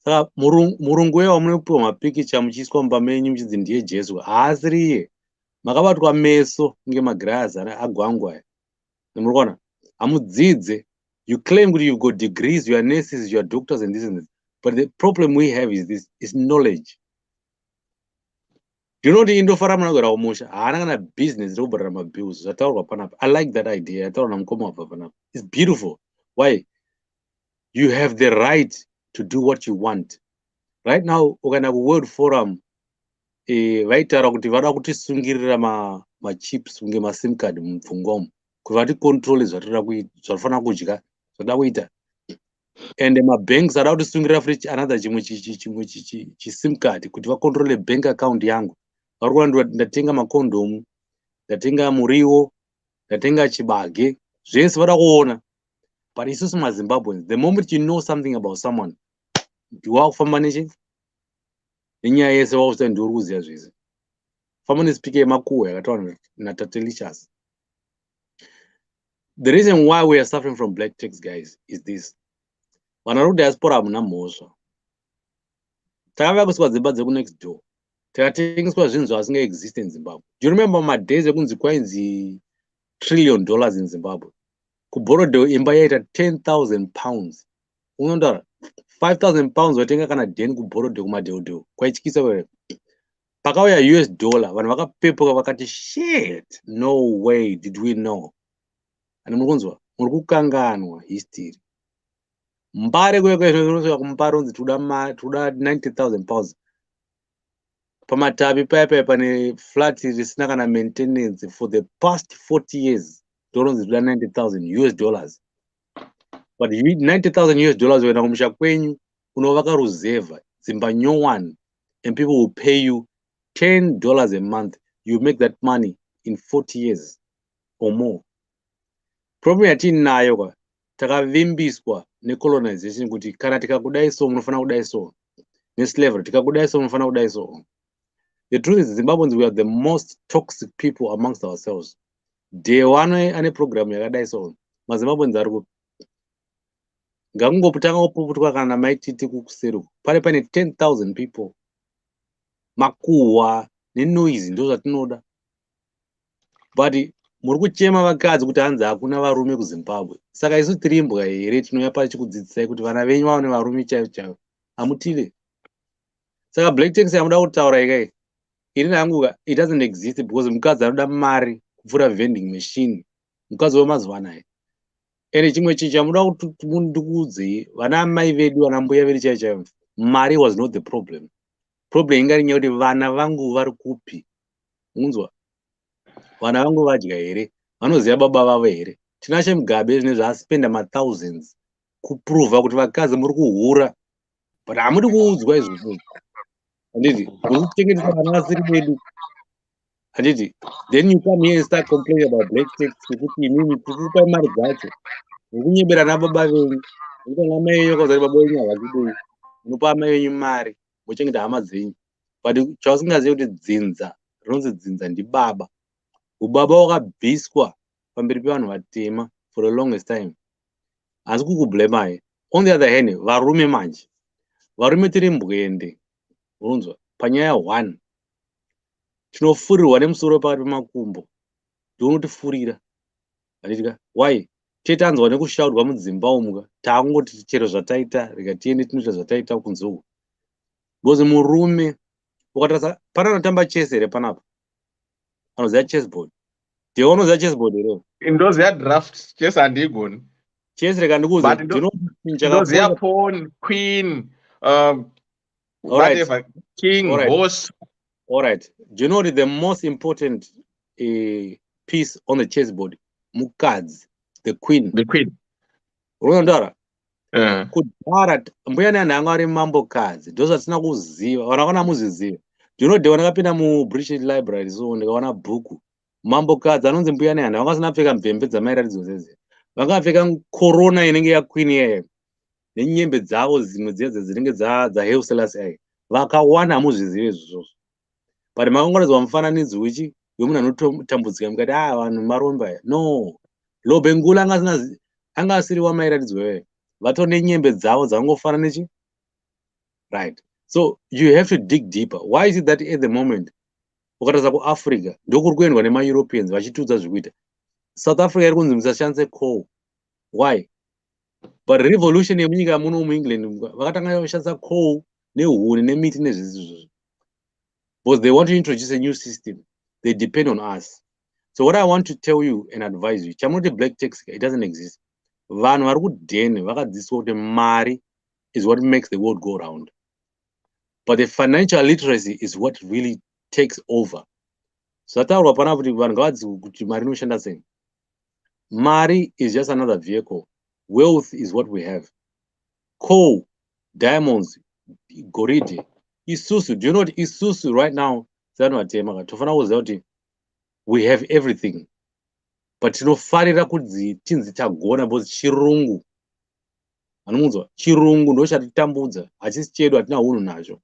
Saka murungu wewa munopiwa mapikicha muchiiswa mumba menyu muchidzi ndiye Jesu. Haasiriye. Makabatwa meso ngemagirazi agwangwa. Muri hamudzidze. You claim that you've got degrees, you are nurses, you are doctors and this and this. But the problem we have is this, is knowledge. Do you know the Indofara Managara Musha? I don't have business over my bills. I like that idea. I thought I'm coming up. It's beautiful. Why? You have the right to do what you want. Right now, we're gonna have a world forum. Right, kuti sungirira ma chips unge ma SIM card mupfungwa kuti control zvatofana kudya zvada kuita and mabanks ada kutisungirira futi another chimwe SIM card kuti vacontrole bank account yangu. Vari kuona ndatenga makondomu, ndatenga muriwo, ndatenga chibage, zvese vada kuona. But isusu maZimbabweans, the moment you know something about someone, ndiwakufamba nenyaya yese wakuti ndiri kuziva zvese. Famba nesipika yemakuhwa yakataura naTatelicious. The reason why we are suffering from black tax, guys, is this. Vana vari kudiaspora hamuna mhosva. Takavaya kuswa dzimba dzeku next door. Takatengeswa zvinhu zvasinga exist in Zimbabwe. Do you remember my days ekunzi kwainzi $1 trillion in Zimbabwe? Kuborodhewo imba yaita 10,000 pounds. Unondotaura 5,000 pounds watenga kana dheni kuborodhewo kumadheodhewo. Kwaityisa kwere. Pakauya US dollar, vanhu vakapepuka vakati shit, no way did we know. Ani muri kunzwa, muri kukanganwa history. Mbare kwekwe kumbare unzi tuda 90,000 pounds. Pamatavi paya pane flat risina kana maintenance for the past 40 years. Doronzi tuda 90,000 US dollars. But you need 90,000 US dollars when kumusha kwenyu unovaka ruzeva dzimba nyowani and people will pay you $10 a month. You make that money in 40 years or more. Problem yatinayo kwa takavimbiswa necolonization kuti kana tikakudai so munofana kudai so. Neslavery tikakudai so munofana kudai so. The truth is Zimbabweans, we are the most toxic people amongst ourselves. Day one ane program yakadai so. MaZimbabweans ari ku ngakungoputanga opuputwa kana maititi kukusero. Pale pane 10,000 people. Makuhwa nenoise ndo zvatinoda. But muri kuchema vakadzi kuti hanzi hakuna varume kuZimbabwe. Saka isu tiri imbwa here tinouya pachikudzidzisai kuti vana venyu vaone varume chaivo chaivo. Hamutile. Saka black tax yamuda kutaura ikai. Ini hangu it doesn't exist because mukadzi anoda mari kupfuura vending machine. Mukadzi wemazuva anaya. Ene chimwe chamuda kuti ndikuudze vana mai vedu vana mbuya vedu chaivo chaivo. Mari was not the problem. Problem ingari nyaya kuti vana vangu vari kupi. Unzwa? Vana vangu vadya here, vanoziva baba vavo here. Tinashe Mugabe zvine zvaaspenda ma-thousands kuprova kuti vakadzi muri kuhura. But hamudi kuudzwa izvozvo. Handiti, muri kuchengetesa vana vasiri vedu. Handiti, then you come here and start complaining about black tax kuti imimi tikupa mari dzacho. Mukunyebera nababa venyu. Mukuita namai venyu kwazari baba venyu havakudei. Munopa amai venyu mari, muchengeta hama dzenyu. But chausingazivi kuti dzinza, rinonzi dzinza ndibaba. Ubaba wakabviswa pamberi pevanhu vatema for the longest time. Asi kukublame. On the other hand, varume manje. Varume tiri mbwende. Unzwa, panyaya 1. Tinofurirwa nemusoro pakati pemakumbo. Ndounotifurira. Handitika, why? Tetanzwa nekushaurwa mudzimba umu. Taangoti chero zvataita, rega tiende tinoita zvataita kunzou. Because murume ukatarisa pana anotamba chess here panapa. Anoziva chessboard. Ndiwo unoziva chessboard here. Ndoziva draft chess handigoni. Chess rega ndikuuze. Ndoziva pawn, queen, whatever, king, horse. All right. Do you know the most important piece on the chessboard. Mukadzi, the queen. The queen. Unondara. Kudhara mbuya nani anga ari mambokadzi ndo zvatisina kuziva vanaona muziziva ndinodhewa ndakapinda mubritish library so ndikaona bhuku mambokadzi anonzi mbuya nani vanga vasina pfeka mvembe dzamairatidzo zeze vakapfeka korona inenge yaqueen yeye nenyembe dzavo dzimwe dzedze dzinenge dzahail selassie vakawana hamuzvizive izvozvo but makangoradzwa mufananidzo wechi wemunhu anotambudzika mukati vanhu maromba no lobengula anga asiri wamairatidzo yeye vatori nenyembe dzavo dzavangofana nechi right. So you have to dig deeper. Why is it that at the moment ukatarisa kuafrica ndokuri kuendwa nemaeuropeans vachitudza zvekuita south africa iri kunzi musashandise coal? Why? But revolution yemunyika muno muengland vakatanga kushandisa coal nehuni nemiti nezvizvizvo because they want to introduce a new system. They depend on us. So what I want to tell you and advise you, chamunoti black tax, it doesn't exist. Vanhu vari kudheni vakadzidziswa kuti mari is what makes the world go round. But the financial literacy is what really takes over. So ataurwa pana kuti vanhu ngavadzidziswe kuti mari inoshanda sei. Mari is just another vehicle. Wealth is what we have. Coal, diamonds, goridhe, isusu. Do you know what isusu right now? Tofana kuziva kuti we have everything. But tinofarira kuti tinzi tagona because chirungu. Anomunzwa chirungu ndo chatitambudza, hachisi chedu, hatina hunhu nazvo.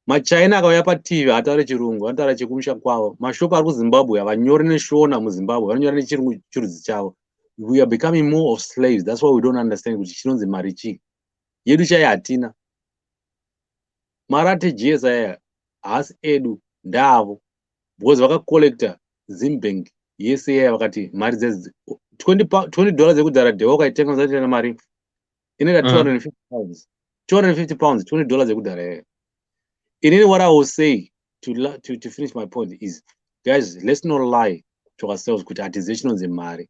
Machina akauya paTV hataure chirungu, anotaura chekumusha kwavo. Mashopu ari kuZimbabwe havanyori neshona muZimbabwe, vanonyora nechirungu chirudzi chavo. We are becoming more of slaves. That's why we don't understand kuti chinonzi mari chii. Yedu chai hatina. Marate JS aya haasi edu ndavo. Because vakakolekta Zimbank yese yaya vakati mari dzedzi $20 ekudhara dhewa ukaitenga usaita mari inoita £250. £250, $20 ekudhara yaya. In any what I will say to finish my point is, guys, let's not lie to ourselves kuti hatizive chinonzi mari.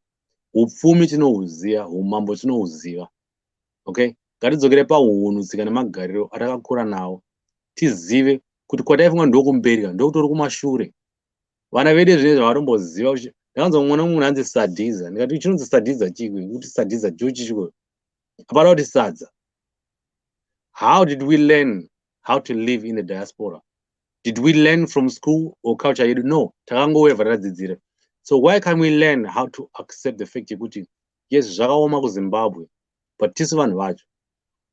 Upfumi tinohuziva, umambo tinohuziva. Okay? Ngatidzokere paunhu tsika nemagariro atakakura nawo. Tizive kuti kwataifunga ndokumberi ndokutori kumashure. Vana vedu zvinezvi avatomboziva. Ndakanzwa mwana munhu anzi sadhiza. Ndikati chinonzi sadhiza chikwe kuti sadhiza chochi chikwe. Apana kuti sadza. How did we learn how to live in the diaspora? Did we learn from school or culture? You know, takangoweva tadzidzira. So why can't we learn how to accept the fact kuti yes, zvakaoma kuZimbabwe, but tisu vanhu vacho.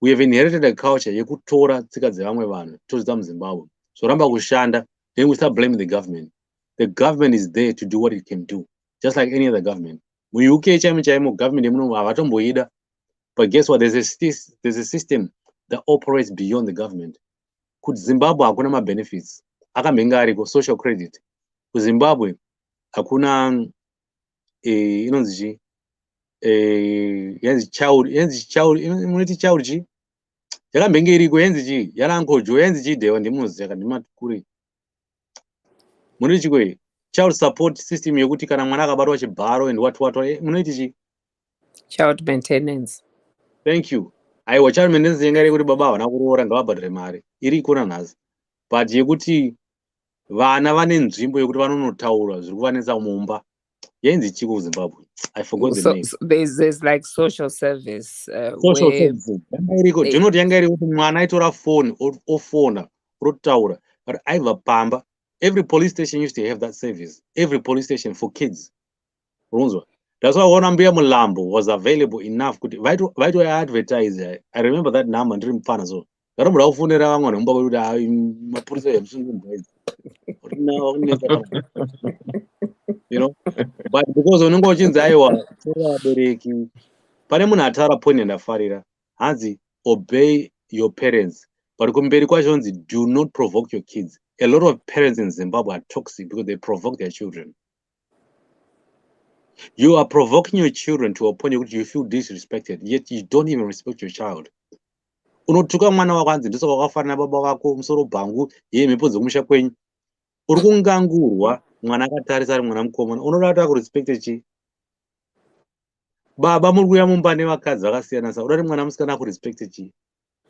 We have inherited a culture yekutora tsika dzevamwe vanhu tozvidza muZimbabwe. So ramba kushanda, then we start blaming the government. The government is there to do what it can do, just like any other government. Mu-UK chaimo government yemuno havatomboida. But guess what? There's a system that operates beyond the government. KuZimbabwe hakuna ma-benefits. Akamhenga ariko social credit. KuZimbabwe hakuna inonzi child chi yakamhenge iriko yenzi chi yarangojo yenzi chidhewa ndimuzi yakandimati munoti chikwe child support system yokuti kana mwana akabatwa chibharo and what munoti chi child maintenance. Thank you. Aiwa child maintenance yenga iri kuti baba havana kuroora ngavabhadhare mari iri ikona nhasi, but yekuti vana vane nzvimbo yekuti vanonotaura zviri kuvanetsa mumba yenzi chiko kuZimbabwe. I forgot the name. So there's like social service. Social services. Do you know yanga iri kuti mwana aitora phone ofona rotaura but aibva pamba. Every police station used to have that service. Every police station for kids. That's why one Mbuya Mulambo was available enough. Vaito advertise. I remember that number ndiri mfana so. Karomba kufunira vamwe nomba kuti mapurisa emusungu. You know, but because unenge uchinzi aiwa tora vabereki pane munhu ataura point yandafarira hanzi obey your parents, but kumberi kwacho hanzi do not provoke your kids. A lot of parents in Zimbabwe are toxic because they provoke their children. You are provoking your children to a point where you feel disrespected, yet you don't even respect your child. Unotuka mwana wako hanzi ndiso wakafanana baba vako musoro bhangu yeye mhepo dzokumusha kwenyu. Uri kungangurwa mwana akatarisa ari mwana mukomana unoda kuti akurespekte chi? Baba muri kuuya mumba nevakadzi vakasiyana siyana, unoda kuti mwana musikana akurespekte chi?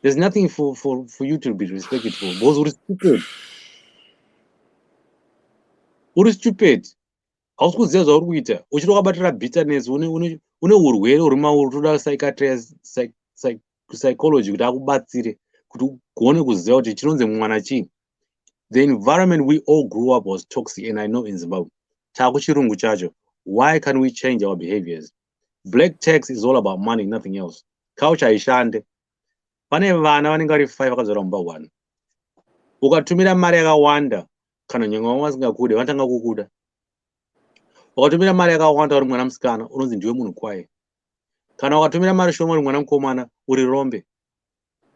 There's nothing for you to be respected for because uri stupid. Uri stupid. hausi kuziva zvauri kuita uchida wakabatira bitterness une urwere huri mauri toda psychology kuti akubatsire kuti ugone kuziva kuti chinonzi mwana chii. The environment we all grew up was toxic, and I know in Zimbabwe. Chirungu chacho. Why can't we change our behaviors? Black tax is all about money, nothing else. Culture ishande. Pane vana vanenge vari 5 vakazara mumba 1. Ukatumira mari yakawanda kana nyanga wamwe asingakude vanotanga kukuda. Ukatumira mari yakawanda uri mwana musikana unonzi ndiwe munhu kwaye. Kana ukatumira mari shoma uri mwana mukomana uri rombe.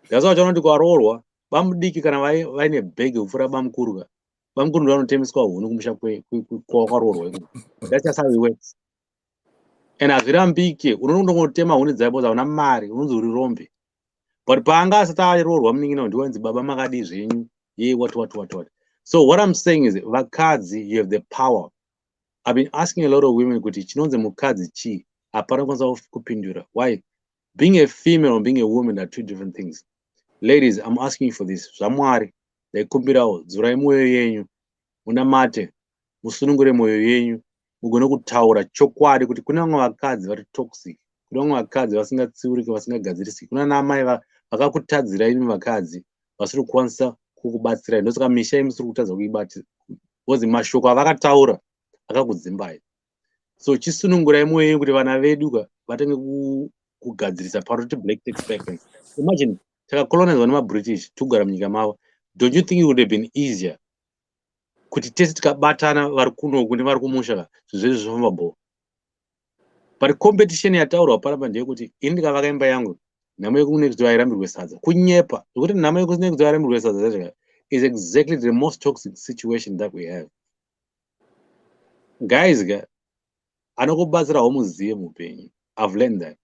That's why vanoti kwaroorwa bamudiki kana vaine bhegi kupfuura bamukuru ndo vanotemeswa huni kumusha kwakaroorwa. That's just how it works. And hazvirambike unondongotema huni dzaipo zauna mari unonzi uri rombe. But paanga asati aroorwa munin'ina ndiwanzi baba makadi zvenyu ye what. So what I'm saying is vakadzi, you have the power. I've been asking a lot of women kuti chinonzi mukadzi chi hapana kwanisa kupindura. Why? Being a female and being a woman are 2 different things. Ladies, I'm asking you for this. Zvamwari ndaikumbirawo dzurai mwoyo yenyu munamate musunungure mwoyo yenyu mugone kutaura chokwadi kuti kuna vamwe vakadzi vari toxic, kuna vamwe vakadzi vasingatsiuriki vasingagadzirisiki, kuna namai vakakutadzirai imi vakadzi vasiri kukwanisa kukubatsirai. Ndosaka misha imi musiri kutadza kuibati because mashoko avakataura akakudzimbai. So chisunungurai mwoyo yenyu kuti vana vedu vatenge kugadzirisa paroti black tax background. Imagine takakolonizwa nemaBritish tugara munyika mavo. Don't you think it would have been easier kuti tese tikabatana vari kunoku nevari kumusha zvezvi zvifamba bo? But competition yataurwa panapa ndeyekuti ini ndikavaka imba yangu nhamo yekunext door hairambirwe sadza kunyepa zvokuti nhamo yekunext door hairambirwe sadza zacho is exactly the most toxic situation that we have. Guys, anokubatsirawo muzive mupenyu. I've learned that.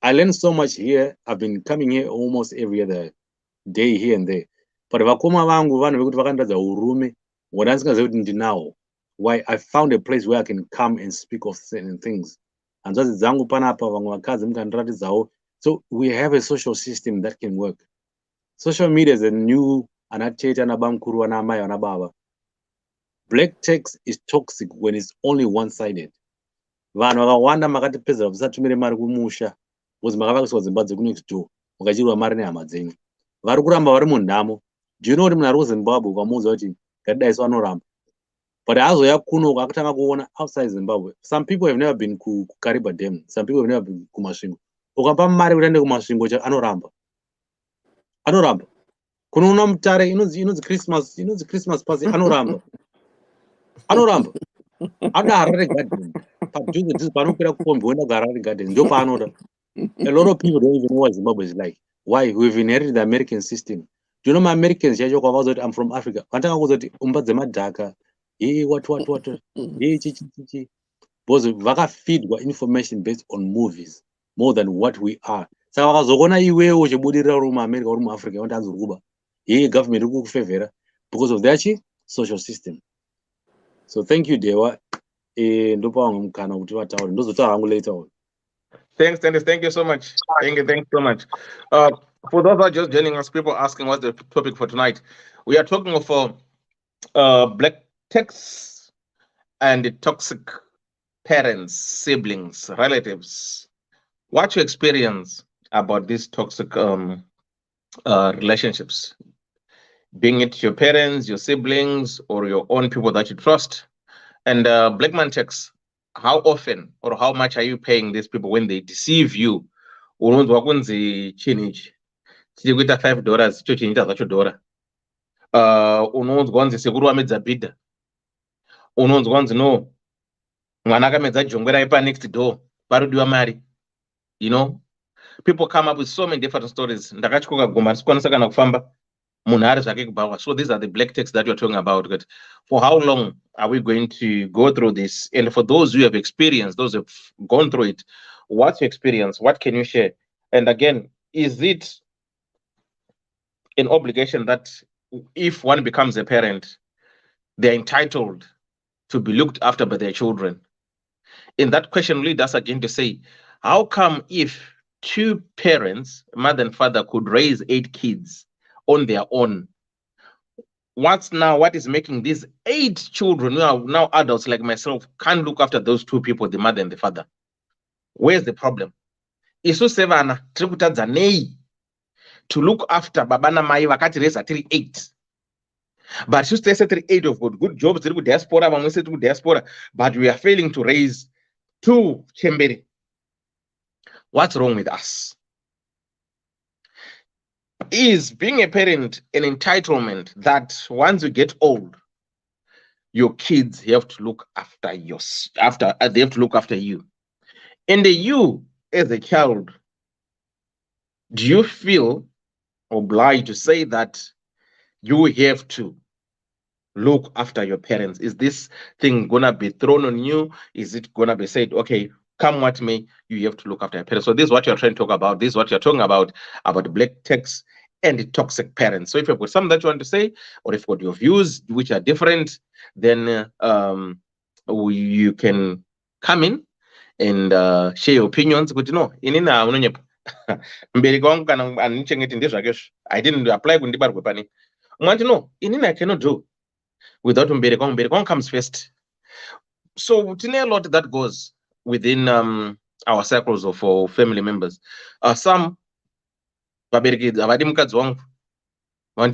I learned so much here. I've been coming here almost every other day here and there. But vakoma vangu vanhu vekuti vakandadza urume wandasingazivi kuti ndinawo. Why? I found a place where I can come and speak of certain things. Hanzvadzi dzangu panapa vamwe vakadzi mukandiratidzawo. So we have a social system that can work. Social media is a new anatete anabamkuru anamai anababa. Black tax is toxic when it's only one-sided. Vanhu vakawanda makatipedzera kusatumire mari kumusha because makavakiswa dzimba dzekunext door mukachirwa mari nehama dzenyu. Vari kuramba vari munhamo. Do you know kuti munhu ari kuZimbabwe ukamuudza kuti ngatidaiso anoramba? But azoya kuno akatanga kuona outside Zimbabwe. Some people have never been kuKariba Dam. Some people have never been kumasvingo. Ukampa mari kuti aende kumasvingo anoramba. Anoramba. Kunoona mutare inonzi Christmas pasi anoramba. Anoramba. Ada Harare Garden. Padhuze ndizvo panokwira kukombi woenda kuHarare Garden. Ndo paanoda. A lot of people don't even know what Zimbabwe is like. Why? We've inherited the American system. Do you know my Americans chacho kwavaza kuti I'm from Africa? Vanotanga kuuza kuti umba dzemadhaka. What. Chichi. Because vakafeedwa information based on movies more than what we are. Saka vakazokona iwewe uchibudirira uri muAmerica uri muAfrica vanoti uri kuba. Government iri kukufavhera because of their social system. So thank you, Dewa. Ndopa wangu mukana kuti vataure. Ndozotaura hangu later on. Thanks, Dennis. Thank you so much. Thanks so much. For those who are just joining us, people asking what's the topic for tonight. We are talking of black tax and the toxic parents, siblings, relatives. What's your experience about these toxic relationships? Being it your parents, your siblings, or your own people that you trust. And black man tax, how often or how much are you paying these people when they deceive you? Unonzwa kunzi chinichi chiri kuita $5 icho chinoita zvacho dora. Unonzwa kunzi sekuru wamedza bhidha. Unonzwa kunzi no mwana akamedza jongwe raipa next door parodiwa mari. You know, people come up with so many different stories. Ndakachikoka gomba risikwanisa kana kufamba munhu ari zvake kubawa. So these are the black texts that you're talking about. But for how long are we going to go through this? And for those who have experienced, those who have gone through it, what's your experience? What can you share? And again, is it an obligation that if one becomes a parent, they're entitled to be looked after by their children? And that question leads us again to say, how come if 2 parents, mother and father, could raise 8 kids on their own, what is making these 8 children who are now adults like myself can't look after those 2 people, the mother and the father? Where's the problem? Isu sevana trikutadza nei to look after baba na mai vakati reza tiri 8. But you stay 8 of good jobs, diaspora, diaspora, but we are failing to raise 2 chembere. What's wrong with us? Is being a parent an entitlement that once you get old, your kids have to look after they have to look after you? And you as a child, do you feel obliged to say that you have to look after your parents? Is this thing gonna be thrown on you? Is it gonna be said, okay, come what may, you have to look after your parents? So this is what you're trying to talk about. This is what you're talking about black text and the toxic parents. So if you've got something that you want to say, or if you've got your views which are different, then you can come in and share your opinions. But no, I didn't apply want to know, I cannot do without Mberekong comes first. So a lot that goes within our circles of family members. Some want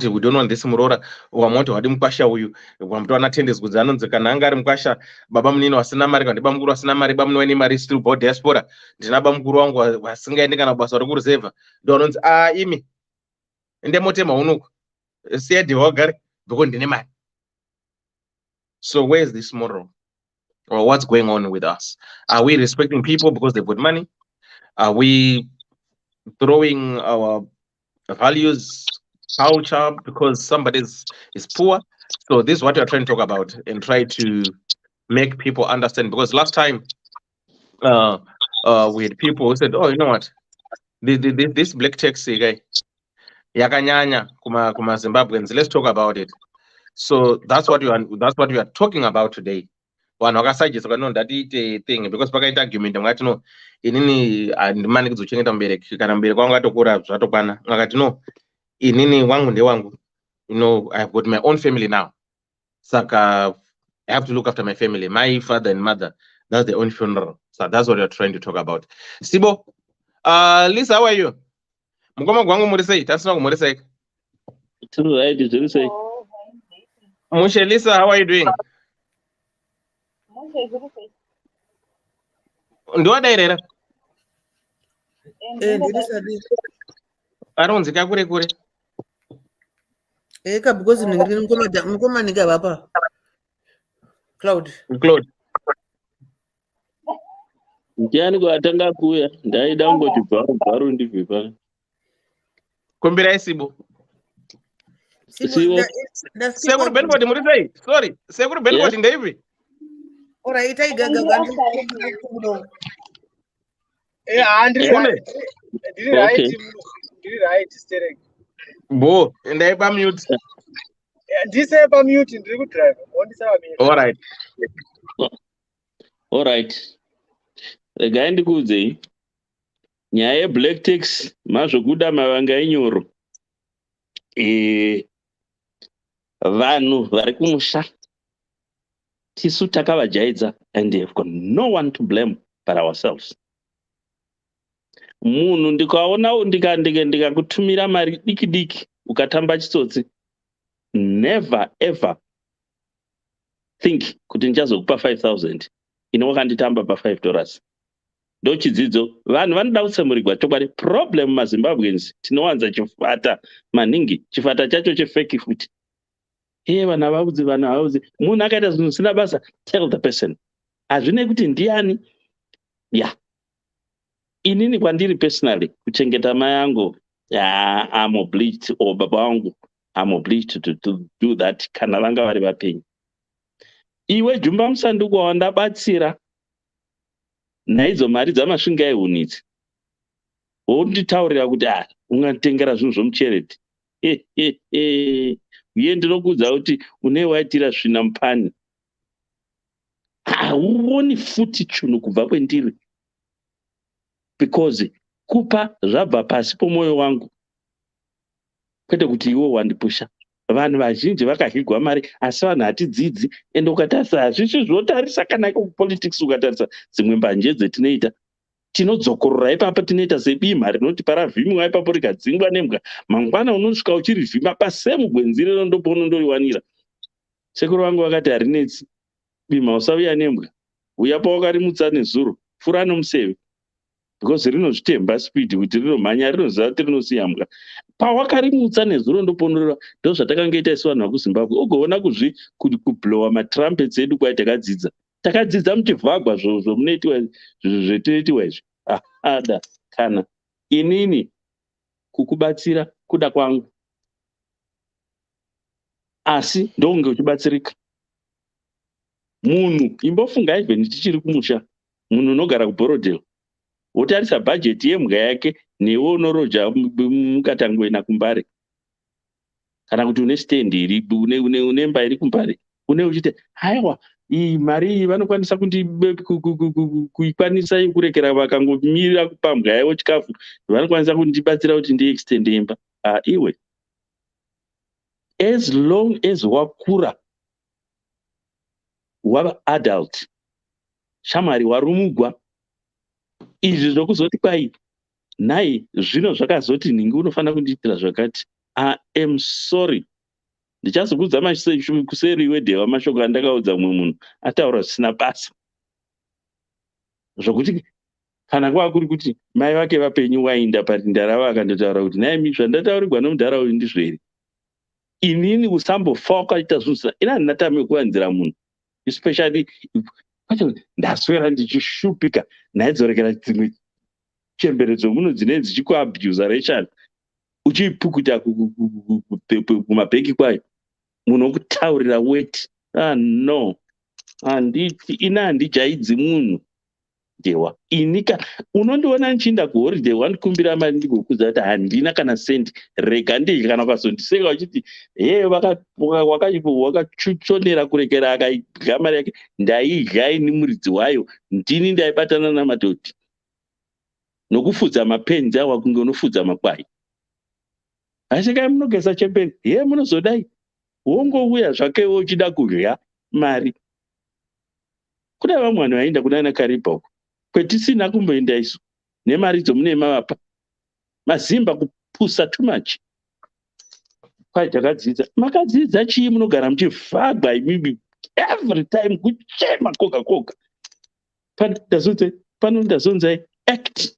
we don't want this murora wamoto wadi mkwasha uyu wamtu anatendes kuzanonze kana anga ari mkwasha baba munini wasina mari kana baba mukuru wasina mari baba munini mari still board diaspora ndina baba mukuru wangu wasingaendi kana basa ri kureserva ndononzi imi ende motema unuku siedi wagari because ndine mari. So where is this moral? Or what's going on with us? Are we respecting people because they put money? Are we throwing our values, culture because somebody is poor? So this is what you're trying to talk about and try to make people understand. Because last time we had people who said, oh, you know what? This black taxi guy, yakanyanya kuma Zimbabweans, let's talk about it. So that's what you are talking about today. Vanhu vakasajisa kuti no ndatiite thing because pakaita argument ngati no inini handimani kuzochengeta mubereki kana mubereki wangu atokura zvatokwana ngakati no inini wangu ndewangu, you know, I have got my own family now, saka I have to look after my family, my father and mother, that's their own funeral. So that's what you're trying to talk about. Sibo, Lisa, how are you? Mukoma gwangu muri sei? Tasina kumuri sei? True, right, true sei. Mushe, Lisa, how are you doing? Ndiwadairera aronzika kure kure eka because ngoma nika bapa Claude ndiani kwatanga kuya ndaida ngoti bharu ndibve kumbira isibo sekuru Benford muri sei? Sorry, sekuru Benford ndeivi. Alright, I gaga gandu. Did right steering. Bo, and I am mute. This I am mute in the drive. All right. The guy in the good day. Nyaya black tax mazvokuda mavanga enyoro. Vanhu vari kumusha. Tisu takavajaidza, and they've got no one to blame but ourselves. Munhu ndikaona ndikakutumira mari diki ukatamba chitsotsi, never ever think kuti ndichazokupa 5,000 inowakanditamba pa $5. Ndochidzidzo vanhu vanoda kutsemurigwa chokwadi. Problem maZimbabweans tinowanza chifata maningi, chifata chacho chefeki futi. Vana vaudzi munhu akaita zvinhu zvisina basa, tell the person. Hazvinei kuti ndiani. Inini kwandiri personally kuchengeta mai angu, I'm obliged, or baba wangu, I'm obliged to do that kana vanga vari vapenyu. Iwe Jumba Musanduku wandabatsira naidzo mari dzamasvinga ehunitsi, wonditaurira kuti ungatengera zvinhu zvomuchereti. Uye ndinokuudza kuti unewaitira svina mupani. Hauoni futi chinhu kubva kwendiri. Because kupa zvabva pasi pomwoyo wangu. Kwete kuti iwe wandipusha. vanhu vazhinji vakahigwa mari asi vanhu hatidzidzi, ende ukatarisa hazvisi zvotarisa kana politics. Ukatarisa dzimwe mbanje dzetinoita tinodzokorora ipapa, tinoita sebima rinoti paravhimiwa ipapo rikadzingwa nembwa, mangwana unosvika uchirivhima pasemu gwenzi rero ndopaunondoriwanira. Sekuru vangu vakati harinetsi bima, usauya nembwa, uya pawakarimutsa nezuro, fura nomuseve, because rinozvitemba speed kuti rinomhanya, rinoziva kuti rinosiya mbwa. Pawakarimutsa nezuro ndoponoreva. Ndo zvatakangoita isu vanhu vakuZimbabwe. Ugoona kublowa matrumpets edu kwai takadzidza muchivhagwa zvomunoitiwa zvetinoitiwa izvi. Ada kana inini kukubatsira kuda kwangu, asi ndonge uchibatsirika. Munhu imbofunga even tichiri kumusha, munhu unogara kuBorodale wotarisa bhajeti yembwa yake newe unoroja mukatangwena kuMbare, kana kuti une stendi iri une mba iri kuMbare, une uchiti haiwa iyi mari iyi vanokwanisa kuikwanisa kurekera vakangomirira kupambwa yaiwo chikafu, vanokwanisa kundibatsira kuti ndiextende imba. Iwe as long as wakura wava adult, shamwari warumugwa, izvi zvokuzoti kwai nhai zvino zvakazoti ningi unofanira kundiitira zvakati, I am sorry. Ndichazokudza kuseri wedhewa mashoko andakaudza mumwe munhu ataura zvisina basa, zvokuti kana kwava kuri kuti mai vake vapenyu wainda parinda ravo akandotaura kuti nhai zvandataurigwa nomudhara uyu ndizvo here. Inini usambofa wakaita zvinhu ina handina tame kuvanzira munhu, especially ndaswera ndichishupika nhaidzorekera dzimwe chemberedzo muno dzinee dzichikuabhusa rechana uchiipukuta kumabheki kwayo, munhu wokutaurira weti. No, handiti ina handijaidzi munhu dewa. Inika unondiona nichinda kuholiday wandikumbira mari ndigokuudza kuti handina kana sendi, rega ndidye. Kana ukazondiseka uchiti wakachuchonera kurekera akaidya mari yake, ndaidya ini muridzi wayo, ndini ndaibatana namadhodhi nokufudza mapenzi awa kunge unofudza makwai. Asi kai munogesa chembeni, munozodai wongouya zvakewo uchida kudya mari. Kune vamwe vanhu vaenda kunana Kariba uko kwetisina kumboenda isu, nemari dzomune mavapa mazimba kupusa too much. Kwai takadzidza. Makadzidza chii munogara muchivhagwa imimi every time kuchema koga. Pano ndazonzai act,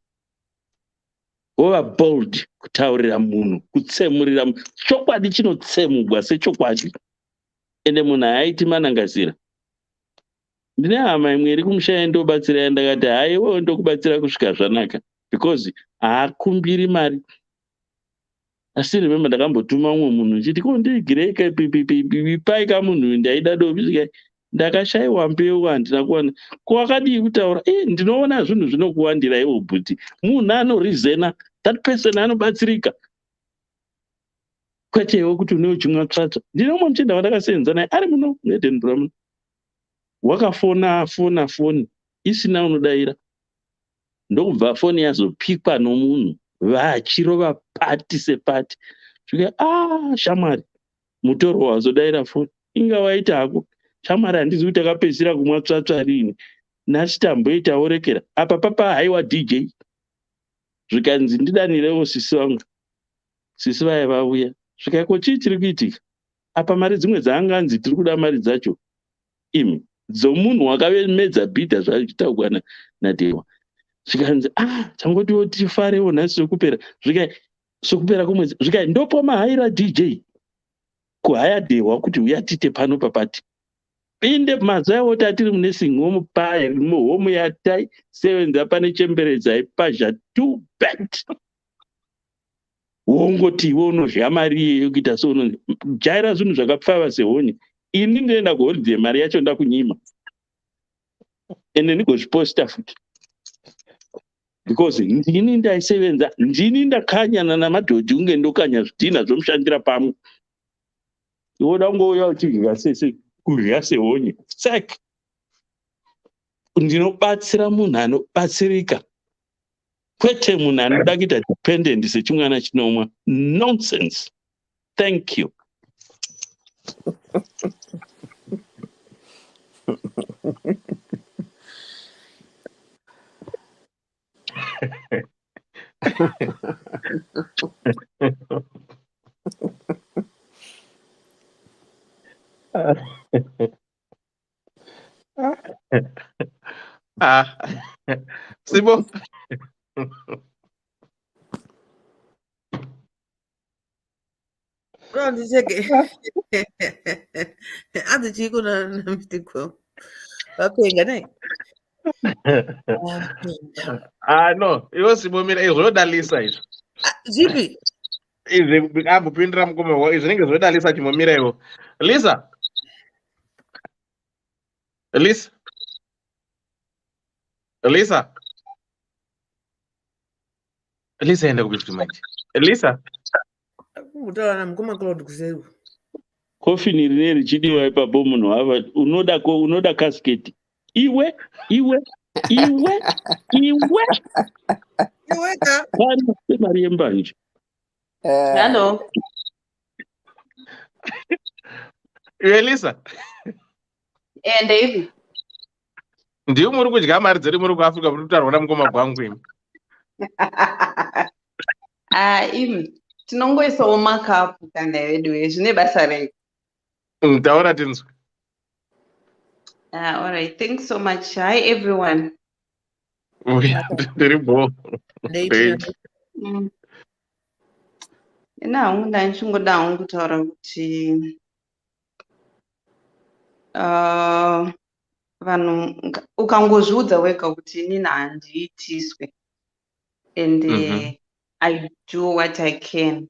wova bold kutaurira munhu, kutsemurira chokwadi chinotsemugwa sechokwadi, ende munhu haaiti manangazira. Ndine hama imwe iri kumusha yandobatsira yandakati haiwo ndokubatsira kusvika zvanaka, because haakumbiri mari. Asi remember ndakambotuma umwe munhu nchiti kondigireka ipai kamunhu ndaida dobi, ndakashayiwa mbeu handina kuwana. Kwakadii kutaura ndinoona zvinhu zvinokuwandira iwo bhuti. Munhu anorizena, that person anobatsirika, kwetewo kuti une uchimwa tsvatsva. Ndine umwe muchinda wandakasenza naye ari muno muEdenborough muno, wakafona foni isina unodaira, ndokubva foni yazopikwa nomunhu vachirova pati sepati. Zvika shamwari, mutoro wazodaira foni inga waita hako, shamwari handizi kuti takapedzisira kumwa tsvatsva rini, nhasi tamboitawo rekera apa papa haiwa DJ. Zvikanzi ndidanirewo sisi vangu, sisi vaye vauya, zvikako chii chiri kuitika apa? Mari dzimwe dzaanganzi tiri kuda mari dzacho imi dzomunhu wakavemedza bhidha zvachitaugwa naDewa. Zvikanzi changotiwo tifarewo nhasi sokupera, zvikai sokupera kwemwedzi, zvikai ndopo mahaira DJ kuhaya Dewa kuti uyatite pano papati pinde mazaiwo tatiri munesing home paya muhomu yatai sevenza pane chemberedza ipazha too bad. Wongoti iwe unodya mari iyeyo kuita jaira zvinhu zvakapfava sehonye. Ini ndinoenda kuholiday mari yacho ndakunyima ende ndigozviposta futi, because ndini ndaisevenza, ndini ndakanyana namadhodhi unge ndokanya zvidhina zvomushandira pamwe. Iwoda kungouya uchidya kudya sehonye. Saka ndinobatsira munhu anobatsirika, kwete munhu anoda kuita dependent sechimwana chinomwa. Nonsense. Thank you. Sibo. No, ndicheke. Anzi chiko na mtiko. Vapenga nei. No, iwo Sibo mira izvodalisa izvo. Zipi? Izvi ambopindira mukomeho izvi zvinenge zvodalisa chimomira iwo. Lisa. Lisa. Lisa. Lisa enda kubifuti manje. Lisa. Kutaura na mukoma Claude kuzeru. Kofini rine richidiwa ipapo munhu ava unoda kasiketi. Iwe. Iweka. Kwari mari yembanje. Hello. Iwe Lisa. David. Ndiwe muri kudya mari dziri muri kuAfrica muri kutarwa namukoma gwangu imi. Imi tinongoisawo makapu kana wedu zvine basa rei. Taura tinzwe. All right, thanks so much. Hi everyone. Ndiri bo. Hangu ndaichingoda hangu kutaura kuti vanhu ukangozviudza wega kuti inini handiitiswe and I do what I can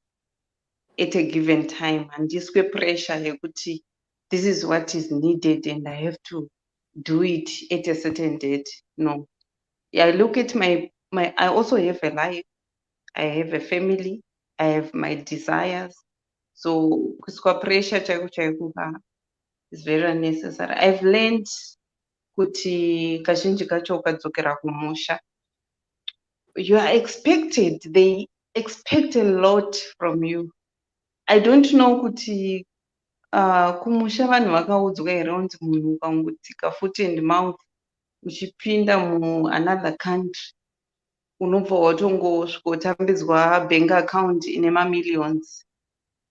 at a given time, handiswe pressure yekuti this is what is needed and I have to do it at a certain date. No. I look at my I also have a life. I have a family. I have my desires. So kuswa pressure chaiko is very unnecessary. I've learned kuti kazhinji kacho ukadzokera kumusha, you are expected. They expect a lot from you. I don't know kuti kumusha vanhu vakaudzwa here unzi munhu ukangotsika foot and mouth uchipinda another country unobva watongosvikotambidzwa bank account ine millions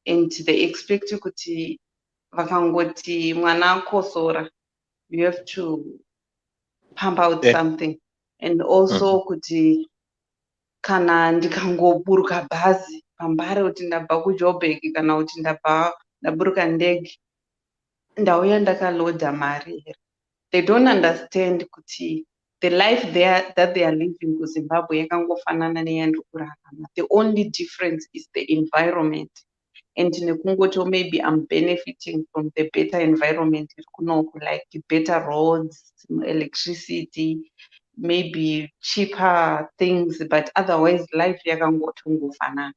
and they expect kuti vakangoti mwana akosora you have to pump out something and also kuti kana ndikangoburuka bhazi pambare kuti ndabva kuJoburg kana kuti ndaburuka ndege ndauya ndakaloadha mari here. They don't understand kuti the life that they are living kuZimbabwe yakangofanana neyandiri kurarama. The only difference is the environment and nekungoti maybe I'm benefiting from the better environment like better roads, electricity, maybe cheaper things, but otherwise life yakangotongofanana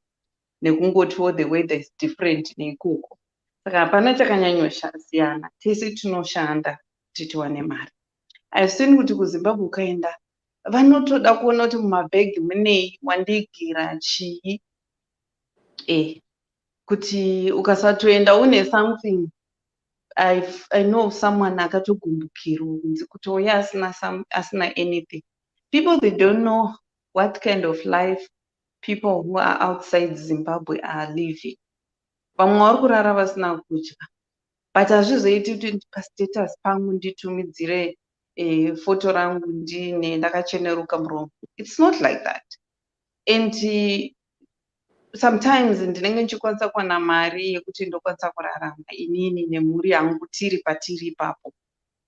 nekungotiwo the weather is different neikoko. Saka hapana chakanyanyosiyana, tese tinoshanda kuti tiwane mari. I've seen kuti kuZimbabwe ukaenda vanotoda kuona kuti mumabhegi munei, wandigira chii. Kuti ukasatoenda une something. I know someone akatogumbukirwa kunzi kutoya asina anything. People, they don't know what kind of life people who are outside Zimbabwe are living. Vamwe vari kurara vasina kudya, but hazvizoiti kuti pastatus pangu nditumidzire foto rangu ndine ndakacheneruka muromo. It's not like that. And sometimes ndinenge ndichikwanisa kuwana mari yekuti ndokwanisa kurarama inini nemhuri yangu tiri patiri ipapo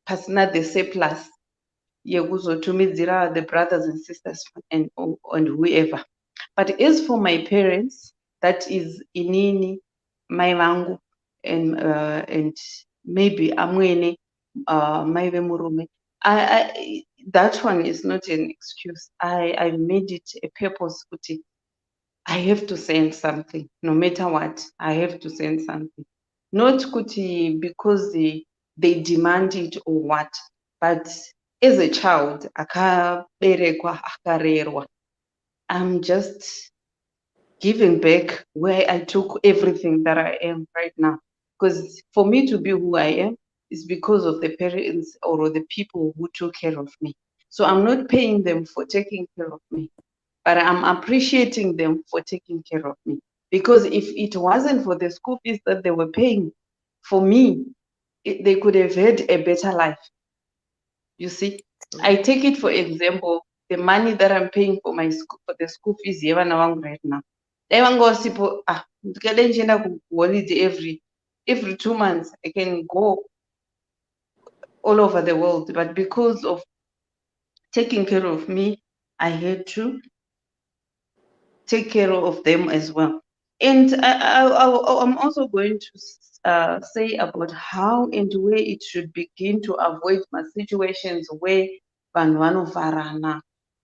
pasina the surplus yekuzotumidzira the brothers and sisters and whoever. But as for my parents, that is inini, mai vangu, and maybe amwene, mai vemurume, that one is not an excuse. I made it a purpose kuti I have to send something, no matter what. I have to send something, not kuti because they demand it or what, but as a child, akaberekwa akarerwa, I'm just giving back where I took everything that I am right now. Because for me to be who I am is because of the parents or the people who took care of me. So I'm not paying them for taking care of me, but I'm appreciating them for taking care of me. Because if it wasn't for the school fees that they were paying for me, they could have had a better life. You see, I take it for example, the money that I'm paying for my school, for the school fees here right now. They want go people holiday every 2 months. I can go all over the world, but because of taking care of me, I had to take care of them as well. And I'm also going to say about how and where it should begin to avoid my situations where vanhu vanovarana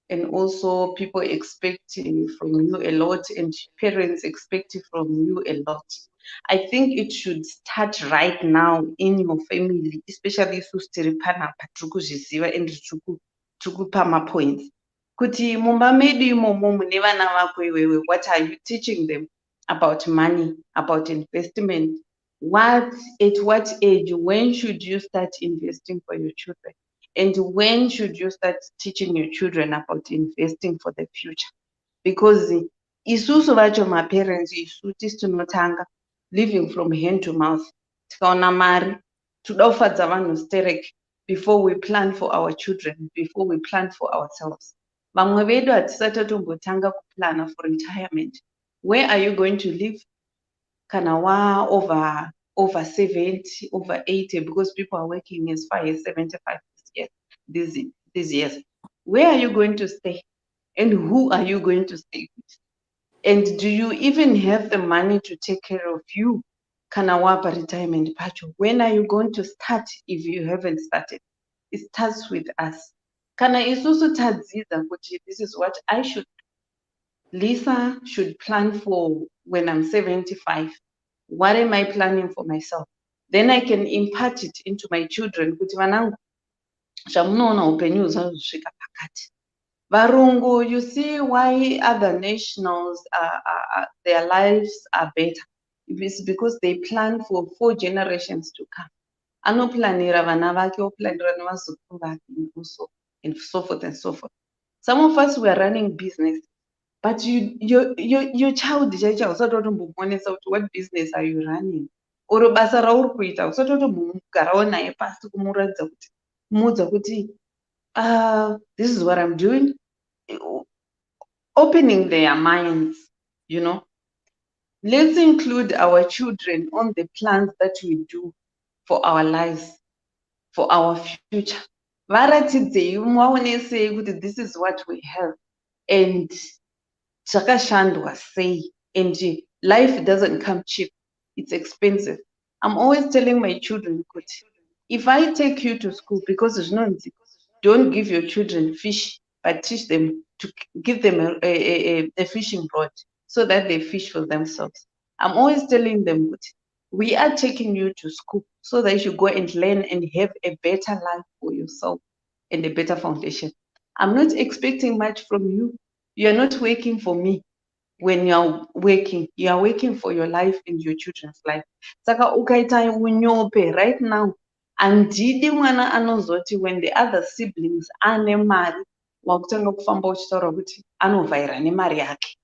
and also people expecting from you a lot and parents expecting from you a lot. I think it should start right now in your family, especially tiri panapa tiri kuzviziva and tiri kupa mapoints. Kuti mumba medu imomo mune vana vako iwewe, what are you teaching them about money, about investment? At what age, when should you start investing for your children? And when should you start teaching your children about investing for the future? Because isusu vacho maparents isu tisi tinotanga living from hand to mouth. Tikaona mari toda kufadza vanhu stereke before we plan for our children, before we plan for ourselves. Vamwe vedu hatisati tombotanga kuplana for retirement. Where are you going to live? Kana over 70, over 80, because people are working as far as 75 years these years. Where are you going to stay? And who are you going to stay with? And do you even have the money to take care of you? Kanawapa retirement pacho. When are you going to start if you haven't started? It starts with us. Kana isusu tadziza kuti this is what I should do. Lisa should plan for when I'm 75. What am I planning for myself? Then I can impart it into my children. Kuti vanangu, zvamunoona upenyu huzvazvosvika pakati. Varungu, you see why other nationals their lives are better. It's because they plan for 4 generations to come. Anoplanira vana vake, oplanira nevazukuru vake also, and so forth and so forth. Some of us were running business, but your child what business are you running? Or basa rauri kuita usatotombogarawo naye pasi kumuratidza kuti muudza kuti this is what I'm doing. Opening their minds, you know. Let's include our children on the plans that we do for our lives, for our future. Varatidze vaonesei kuti this is what we have, and zvakashandwa sei, and life doesn't come cheap, it's expensive. I'm always telling my children, if I take you to school, because don't give your children fish, but teach them to give them a fishing rod so that they fish for themselves. I'm always telling them, we are taking you to school so that you go and learn and have a better life for yourself and a better foundation. I'm not expecting much from you. You're not working for me. When you're working, you are working for your life and your children's life. Saka ukaita unyope right now. Andidi mwana anozoti when the other siblings ane mari wakutanga kufamba uchitaura kuti anovhaira nemari yake,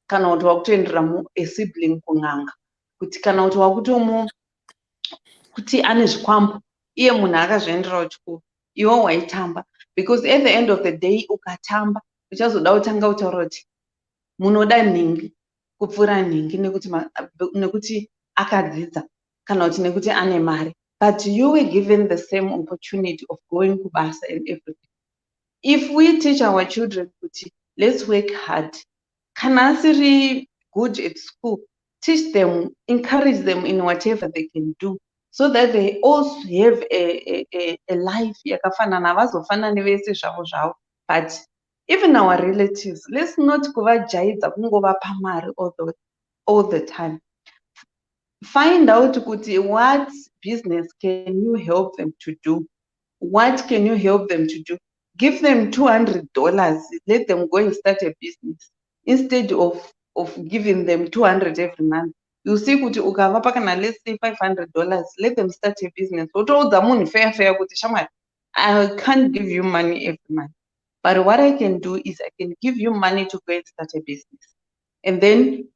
kana kuti wakutoendera a sibling kun'anga, kuti kana kuti wakutomu kuti ane zvikwambo iye munhu akazvienderawo chikuru, iwe waitamba. Because at the end of the day ukatamba uchazoda kutanga kutaura kuti munoda nhingi kupfuura nhingi nekuti akadzidza kana kuti nekuti ane mari. But you were given the same opportunity of going to Basa and everything. If we teach our children, let's work hard. Kana siri good at school, teach them, encourage them in whatever they can do, so that they also have a life yakafana navazofana nevese zvavo zvavo. But even our relatives, let's not kuvajaidza kungovapa mari all the time. Find out what business can you help them to do? What can you help them to do? Give them $200. Let them go and start a business instead of giving them 200 every month. You see kuti ukavapa kana let's say $500, let them start a business. Wotoudza munhu fair kuti shamwari, I can't give you money every month, but what I can do is I can give you money to go and start a business. And then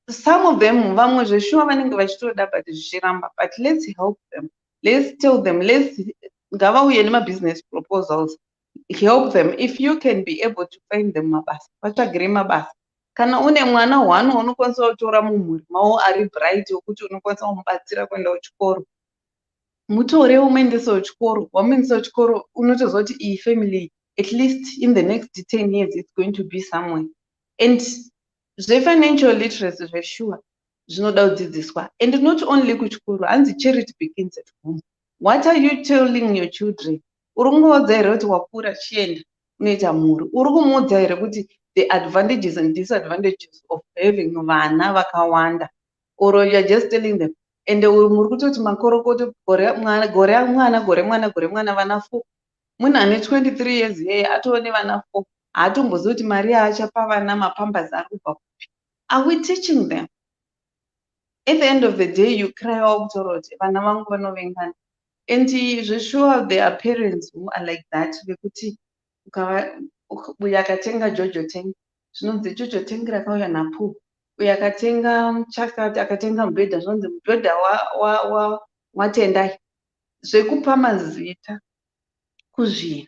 some of them vamwe zveshuwa vanenge vachitoda but zvichiramba, but let's help them. Let's tell them, ngavauye nema-business proposals, help them. If you can be able to find them mabasa, vatsvagire mabasa. Kana une mwana one unokwanisa kutora mumhuri mavo ari bright wekuti unokwanisa kumubatsira kuenda kuchikoro, mutore umuendese kuchikoro. Wamuendesa kuchikoro unotozwa kuti iyi family at least in the next 10 years it's going to be somewhere. And zve-financial literacy zveshuwa zvinoda kudzidziswa, and not only kuchikoro. Hanzi charity begins at home. What are you telling your children? Uri kumuudza here kuti wakura chienda unoita mhuri? Uri kumuudza here kuti the advantages and disadvantages of having vana vakawanda? Or you're just telling them, and muri kutoti makorokoto gore mwana vana 4. Munhu ane 23 years yeye atone vana 4, haatombozivi kuti mari yaachapa vana mapambers ari kubva kupi. Are we teaching them? At the end of the day, you cry out kuti vana vangu vanovengana. And zveshuwa there are parents who are like that, vekuti uyu akatenga jojo tank, zvinonzi jojo tank rakauya napo. Uyu akatenga chakati, akatenga mubhedha, zvinonzi mubhedha watendai. Zvekupa mazita kuzvinhu.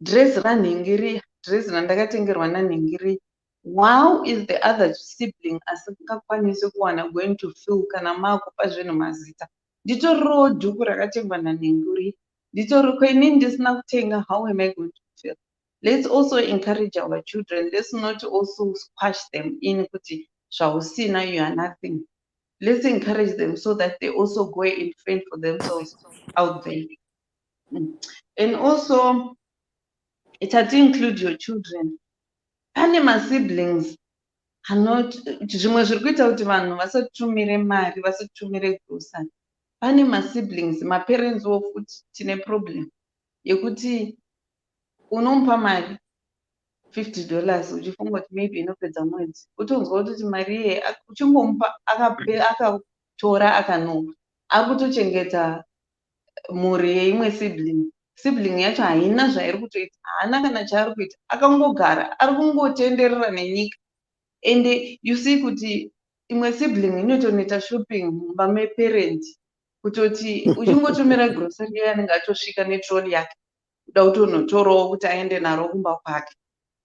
Dress ranhingiriya, dress randakatengerwa nanhingiriya. Wow is the other sibling asingakwanisi kuwana going to feel kana makupa zvinhu mazita. Nditorirowo dhuku rakatengwa nanhingiriya. Nditoriko inini ndisina kutenga, how am I going to feel? Let's also encourage our children. Let's not also squash them in kuti zvausina, you are nothing. Let's encourage them so that they also go and fend for themselves out there. And also, it has to include your children. Pane siblings are not, zvimwe zviri kuita kuti vanhu vasatumire mari, vasatumire grocery. Pane siblings, parents wofuti tine problem yekuti unomupa mari $50 uchifunga kuti maybe inopedza mwedzi, utonzwa kuti mari iye uchingomupa akatora akanova, ari kutochengeta mhuri yeimwe sibling yacho haina zvairi kutoita, haana kana chaari kuita, akangogara ari kungotenderera nenyika. And you see kuti imwe sibling inotonoita shopping mumba meparent, kutoti uchingotumira grocery iye anenge atosvika netroli yake kuda kutonotorawo kuti aende naro kumba kwake.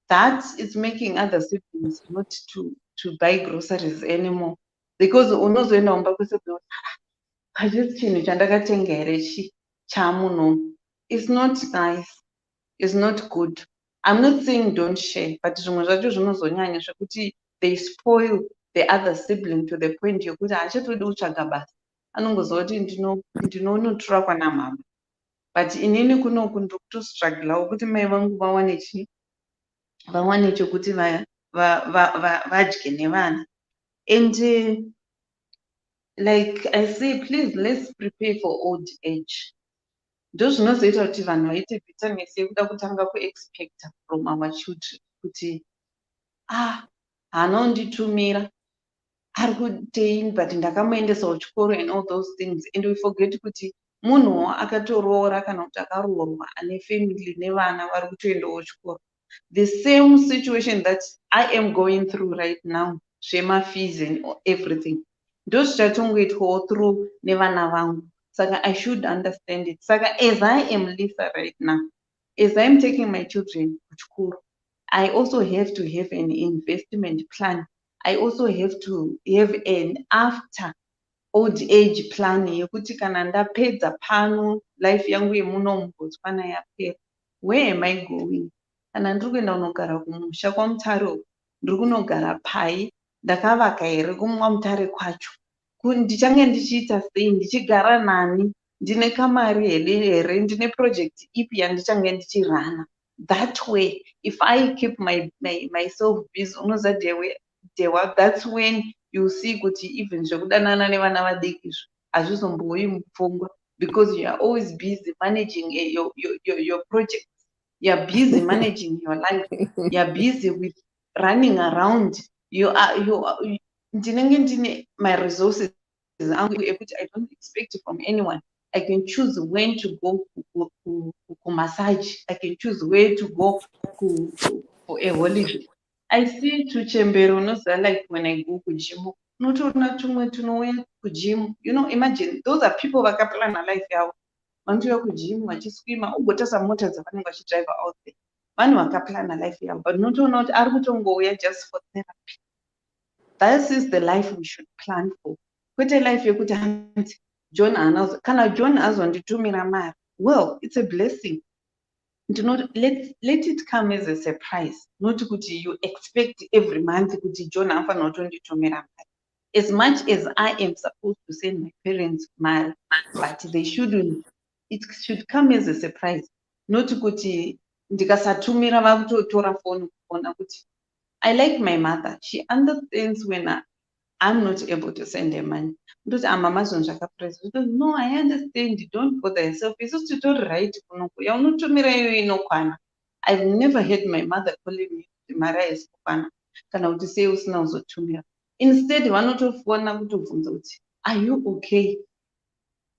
That is making other siblings not to buy groceries anymore, because unozoenda kumba kwesibling, hachisi chinhu chandakatenga here chamunhu. It's not nice. It's not good. I'm not saying don't share, but zvimwe zvacho zvinozonyanya zvekuti they spoil the other sibling to the point yokuti hachatodi kutsvaga basa, anongoziva kuti ndinonotora kwana mama. But inini kunoku ndiri kutostruglawo kuti mai vangu vawane chokuti vadye nevana. And like I say, please, let's prepare for old age. Ndozvinozoita kuti vanhu vaite bitterness yekuda kutanga kuexpecta from our children kuti haanonditumira, ari kuteini, but ndakamuendesa kuchikoro and all those things. And we forget kuti munhuwo akatoroora kana kuti akaroorwa ane family nevana vari kutoendawo kuchikoro. The same situation that I am going through right now, zvema fees and everything, ndozvichatongoitwawo through nevana vangu. Saka I should understand it. Saka as I am Lisa right now, as I am taking my children to school, I also have to have an investment plan. I also have to have an after old age plan yekuti kana ndapedza pano life yangu yemuno muBotswana yapera, where am I going? Kana ndiri kuenda kunogara kumusha kwaMutare, ndiri kunogara pai, ndakavaka here kwaMutare kwacho, ndichange ndichiita sei, ndichigara nani, ndine kamari here, ndine project ipi yandichange ndichirana. That way, if I keep myself busy, that's when you see kuti even zvekudanana nevana vadiki hazvizomboyi mupfungwa, because you are always busy managing your projects. You are busy managing your life. You are busy with running around. ndinenge ndine my resources angu ekuti I don't expect from anyone. I can choose when to go to massage. I can choose where to go for a holiday. I see tuchembero unoziva, like when I go kugym, notoona tumwe tunouya kugym. You know, imagine those are people vakaplana life yavo. Vanotouya kugym vachiswima, ugotasa mota dzavanenge vachidriva out there. Vanhu vakaplana life yavo, but notoona kuti ari kutongouya just for therapy. That is the life we should plan for. Kwete life yekuti hanzi John anazo, kana John azonditumira mari, well, it's a blessing. Do not let it come as a surprise. Not kuti you expect every month kuti John afa notonditumira mari. As much as I am supposed to send my parents mari, but they shouldn't. It should come as a surprise. Not kuti ndikasatumira vakutotora phone kuona kuti. I like my mother. She understands when I'm not able to send her money. Because I'm a mason, no, I understand. Don't bother yourself. It's just to right. I've never heard my mother calling me Mara is Kupana. Can I say us now so to me? Instead, one out of one, are you okay?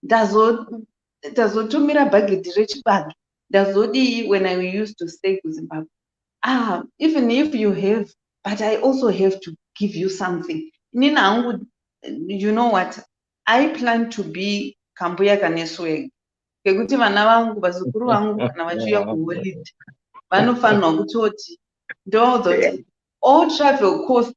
Does what to me a bag rich bag? Does what when I used to stay with Zimbabwe? Even if you have, but I also have to give you something. Nina would, you know what? I plan to be Kambuya Kanesweg. Kekuti vana vangu vazukuru vangu kana vachiuya kuholiday vanofanirwa kutoti ndozoti all travel costs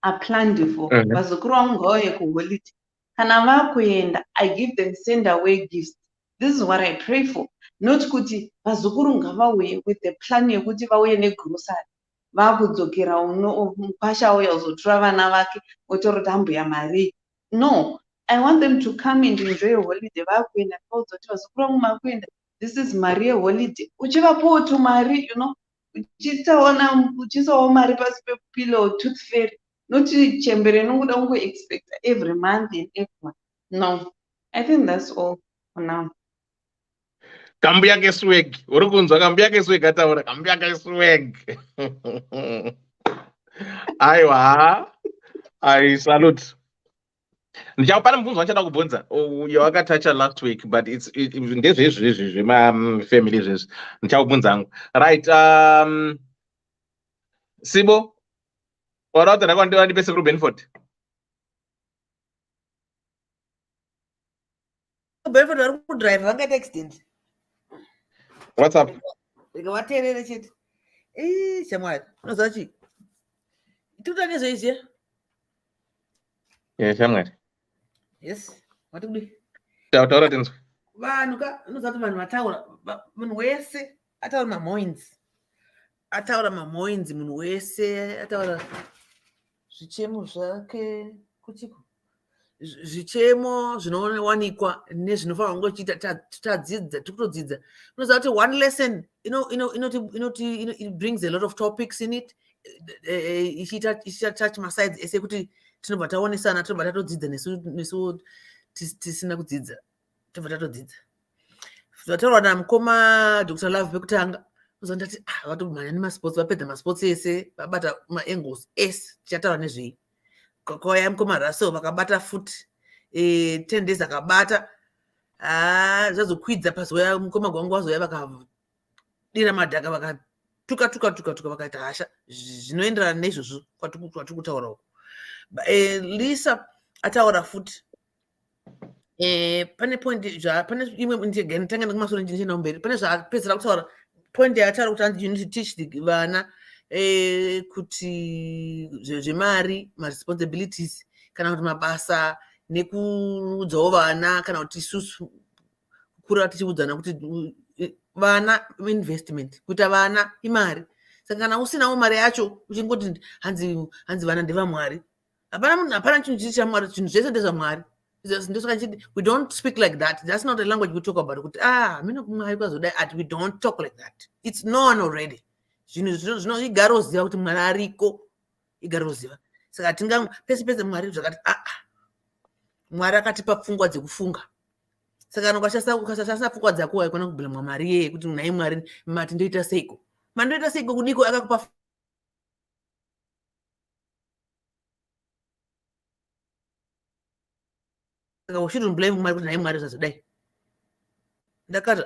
are planned for. Vazukuru vangu ngavauye kuholiday. Kana vakuenda, I give them send away gifts. This is what I pray for. Not kuti vazukuru ngavauye with the plan yekuti vauye negrocery. Vakudzokera uno mupasha auya uzotora vana vake otoroti ambuya mari. No, I want them to come and enjoy a holiday. Vakuenda vakudzoti vazukuru vangu makuenda. This is Maria holiday. Uchivapowo tumari, you know, uchisawo mari pasi pepillow, tooth fairy. Noti chembere nokuda kungo expect every month and everyone. No, I think that's all for now. Kambuya kesweg. Uri kunzwa kambuya kesweg ataura kambuya kesweg. Aiwa. I salute. Ndichapana mubvunzo wachada kubvunza yawakatacha last week, but ndezvezvezvi zvemafamily zvezvi ndichakubvunza hangu. Right, Sibo, warakuti ndakandiwa ndipese kuri Benford. Benford vari kudrive vangaita accident. What's up? Ndikavateerera chete. Shamwari, unoziva chii? Tikuta nezvoiziya? Shamwari. Yes, wati kudi? Taura tinzwe. Vanhu unoziva kuti vanhu vataura, munhu wese ataura mamoins. Ataura mamoins, munhu wese ataura zvichemo zvake kutiko. Zvichemo zvinowanikwa nezvinofanirwa kunge chiita tadzidza tikutodzidza. Unoziva kuti one lesson it brings a lot of topics in it. Ichiita touch masides ese kuti tinobva taonesana tinobva tatodzidza nesu tisina kudzidza tobva tatodzidza. Zvataurwa namukoma Dr. Love pekutanga uzondati vatomhanya nemasports vapedza masports ese vabata maangles ese tichataura nezvei. Kwauya mukoma Russell vakabata futi 10 days akabata zvazokwidza pazoya mukoma gwangu wazoya vakadira madhaka vakatuka vakaita hasha zvinoenderana neizvozvo kwatiri kutaura uko. Lisa ataura futi pane point pane imwe nditanga ndikumasoro ndichienda kumberi pane zvaapedzera kutaura point yataura kuti hanzi you need to teach vana kuti zvemari responsibilities kana kuti mabasa nekuudzawo vana kana kuti isusu kukura tichiudzana kuti vana investment kuita vana imari. Saka kana usinawo mari yacho uchingoti hanzi vana ndevamwari, hapana chinhu chiri chamwari, chinhu zvese ndezvamwari. We don't speak like that. That's not a language we talk about. We don't talk like that. It's known already. Igara uziva kuti mwana ariko, igara uziva. Saka tinga pese mwari zvakati mwari akatipa pfungwa dzekufunga. Saka ukasasasa pfungwa dzako waikona kubhema mari yeye kuti nai mwari mati ndoita seiko. Mandoita seiko kudiko akakupa we shouldn't blame Mwari kuti naye Mwari zvazodai. Ndakati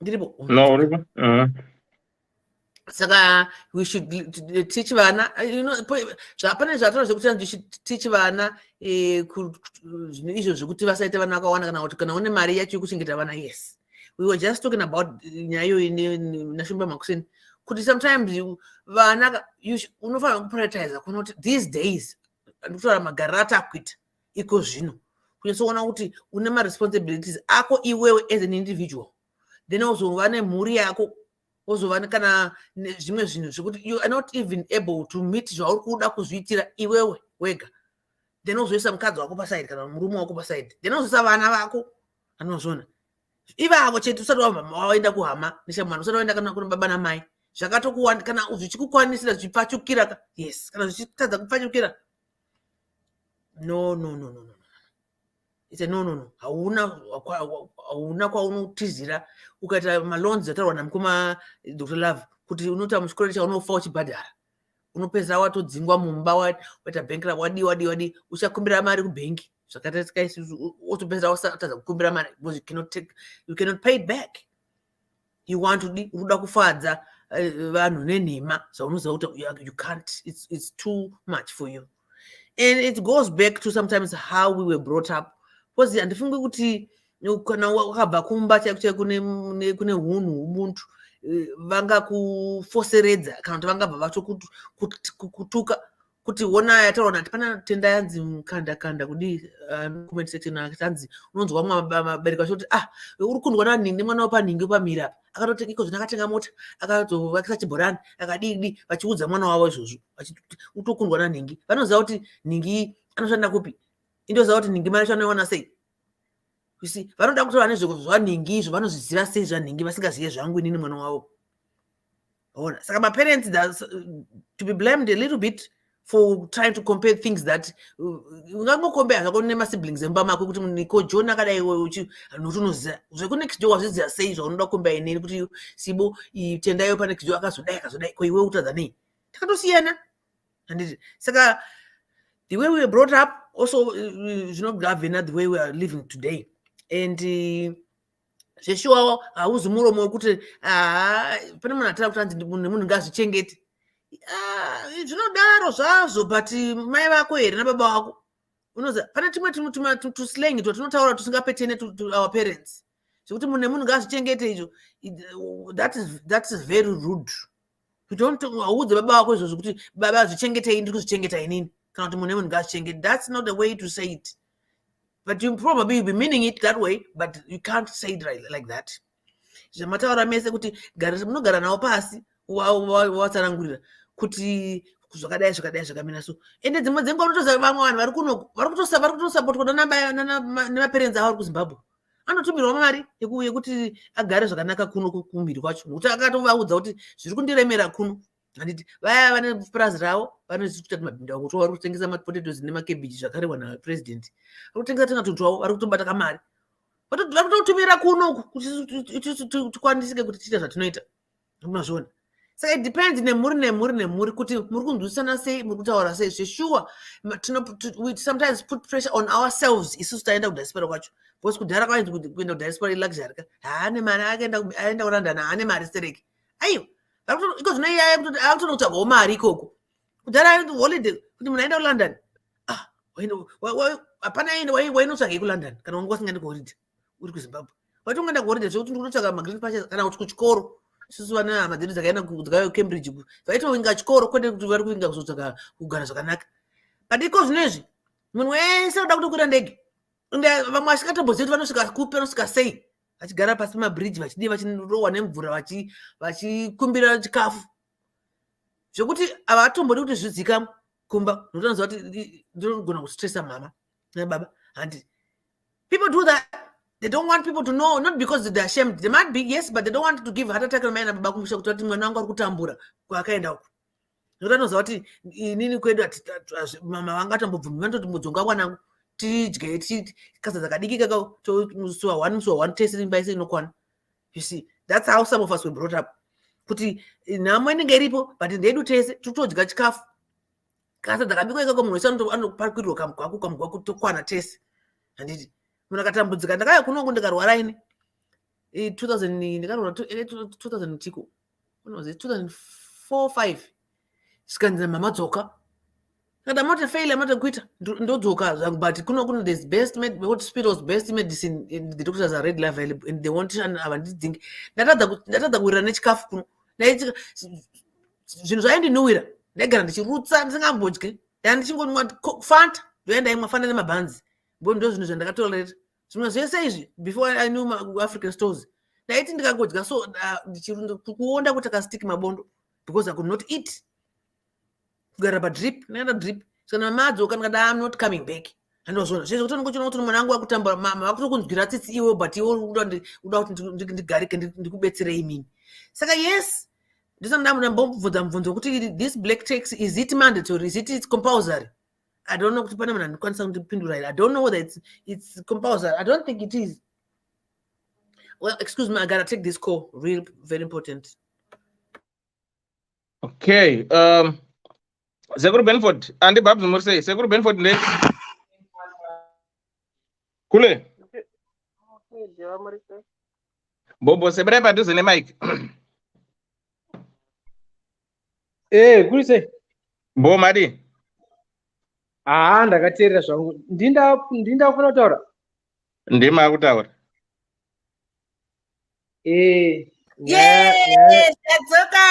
ndiripo. No, whatever. Saka we should teach vana, you know, pane zvataura zvekuti you should teach vana izvo zvekuti vasaite vana vakawanda kana kuti kana une mari yacho yekuchengeta vana. Yes, we were just talking about nyayo nashumba makuseni kuti sometimes vana unofanira kuprioritize kuna kuti these days ndikutaura magariro atakuita iko zvino kunyasoona kuti une ma-responsibilities ako iwewe as an individual, then uzova nemhuri yako, uzova kana zvimwe zvinhu zvekuti you are not even able to meet zvauri kuda kuzviitira iwewe wega, then uzoisa mukadzi wako paside kana murume wako paside, then uzoisa vana vako anozvona ivavo chete usati waenda kuhama neshamwana, usati waenda kana kuna baba namai, zvakatokuwanda kana zvichikukwanisira zvipfachukira. Yes, kana zvichitadza kupfachukira, no. It's a no. Hauna kwaunotizira ukaita malonzi ataurwa namukoma Dr. Love kuti unoita muchikoro chaunofa uchibhadhara, unopedzera watodzingwa mumba, waita bhenkira wadi uchakumbira mari kubhenki zvakatatika isusu, wotopedzera wasatadza kukumbira mari because you cannot pay it back. You want to unoda kufadza vanhu nenhema zvaunoziva kuti you can't, it's too much for you. And it goes back to sometimes how we were brought up. Because handifungi kuti kana wakabva kumba chaiko kune hunhu ubuntu vangakufoseredza kana kuti vangabva vachokutuka kuti wona yataura kuti pana tenda yanzi mukanda kudi comment section yanzi unonzwa mabereka kuti uri kundwa naningi mwana wapaningi pamira akatoteka iko zvakatenga mota akatovakisa chibhorani akadidi vachiudza mwana wavo izvozvo utokundwa naningi. Vanoziva kuti ningi anoshanda kupi, indoziva kuti ningi mari chanoiona sei. You see, vanoda kutora nezvaningi izvo vanozviziva sei zvanhingi vasingazive zvangu inini mwana wavo. Ona saka maparents to be blamed a little bit for trying to compare things that ungangokombea zvako nemasiblings emba mako kuti nikojona akadai iwe nokuti unoziva zvekunext door wazviziva sei zvaunoda kukombea inini kuti sibo tendayo panext door akazodai ko iwe utadza nei, takatosiyana handiti. Saka the way we were brought up also zvinogavhena the way we are living today. And zveshuwa hauzi muromo wekuti pane munhu atira kuti anzi munhu ngazvichengete, zvinodaro zvazvo, but mai vako here nababa vako unoziva pane timwe tuslang twatinotaura tusingapetene to our parents zvekuti munhu ngazvichengete izvo, that is very rude. Haudze baba vako izvozvo kuti baba zvichengetei ndiri kuzvichengeta inini kana kuti munhu ngazvichengete. That's not the way to say it. But you probably be meaning it that way, but you can't say it like that. Zvamataura mese kuti munogara nawo pasi watsanangurira kuti zvakadai zvakamira so. Ende dzimwe dzenguva unotoziva vamwe vanhu vari kutosapotwa nemaparents avo vari kuZimbabwe, anotumirwa mari yekuti agare zvakanaka kuno kumhiri kwacho, nokuti akatovaudza kuti zviri kundiremera kuno. Handiti vaya vane purazi ravo vanoita mabhinda kuti vari kutengesa mapotatoes nemakebhiji zvakarehwa napresident, vari kutengesa tuntu twavo, vari kutobata kamari, vari kutotumira kuno kuti tikwanisike kuti tiite zvatinoita. Unozviona. Saka it depends nemhuri kuti muri kunzwisisana sei, muri kutaura sei. Zveshuwa we sometimes put pressure on ourselves isusu taenda kudiaspora kwacho, because kudhara kwainzi kuenda kudiaspora iluxury ka haane mari aenda kurandana haane mari stereki aiwa iko zvino iyaya kuti akutoda kutsvagawo mari ikoko. Kudhara holiday kuti munhu aenda kulondon hapana wainotsvagei kulondon kana wanga wasingaendi kuholiday uri kuZimbabwe, wati ungaenda kuholiday zvekuti ndikutotsvaga magreen pashes kana kuti kuchikoro. Isusu vana hama dzedu dzakaenda kuCambridge vaitoinga chikoro kwete kuti vari kuinga kuzotsvaga kugara zvakanaka. But iko zvinezvi munhu wese unoda kutokwira ndege, vamwe vasikatombozii kuti vanosvika kupi, vanosvika sei, vachigara pasi pemabridge vachidii vachirohwa nemvura vachikumbira chikafu zvekuti havatombodi kuti zvizikamwe kumba, nokuti vanoziva kuti ndinogona kustressa mama nababa. Handi people do that. They don't want people to know, not because they're ashamed. They might be, yes, but they don't want to give heart attack na baba kumusha kuti ati mwana wangu ari kutambura kwakaenda uko. Nokuti vanoziva kuti inini kwedu mama vanga atambobvumi, vanototi mudzonga wanangu tidye kasadza kadiki kakao musuwa one tese imbaise inokwana. You see, that's how some of us were brought up. Kuti nhamo inenge iripo, but ndedu tese totodya chikafu. Kasadza kabikwa ikako munhu wese anopakurirwa kamugwaku tokwana tese. handiti munhu akatambudzika ndakauya kunongo ndikarwara ini 2000 ndikarwara 2000 tiko unozi 2004-5 sikanzi mama dzoka kada mota fail mota kuita ndodzoka zvangu but kuno there's best hospital's best medicine the doctors are readily available and they want avandidzingi ndatadza kuwirira nechikafu kuno zvinhu zvaindinhuwira ndaigara ndichirutsa ndisingambodyi ndandichingonwa fanta ndoenda imwa fanta nemabhanzi ndo zvinhu zvandakatolereta zvimwe zvese izvi before I knew African stores ndaiti ndikagodya so kuonda kuti akastiki mabondo because I could not eat kugara padrip naenda drip kana madzoka ndikada I'm not coming back andozvona zvese kuti ndikuchona kuti mwana wangu akutamba makutokunzwira tsitsi iwe but iwe uda kuti ndigarike ndikubetserei mimi saka yes ndisandambobvunza mubvunzo kuti this black tax is it mandatory, is it compulsory? I don't know kuti pane munhu andikwanisa kundipindura here. I don't know whether it's compulsory. I don't think it is. Well, excuse me, I gotta take this call. Real very important. Okay. Sekuru Benford andi babs mursei Sekuru Benford ne kule bobo sebere padhuze ne mic kuri sei bo madi ndakateerera zvangu ndindafuna kutaura ndima kutaura tadzoka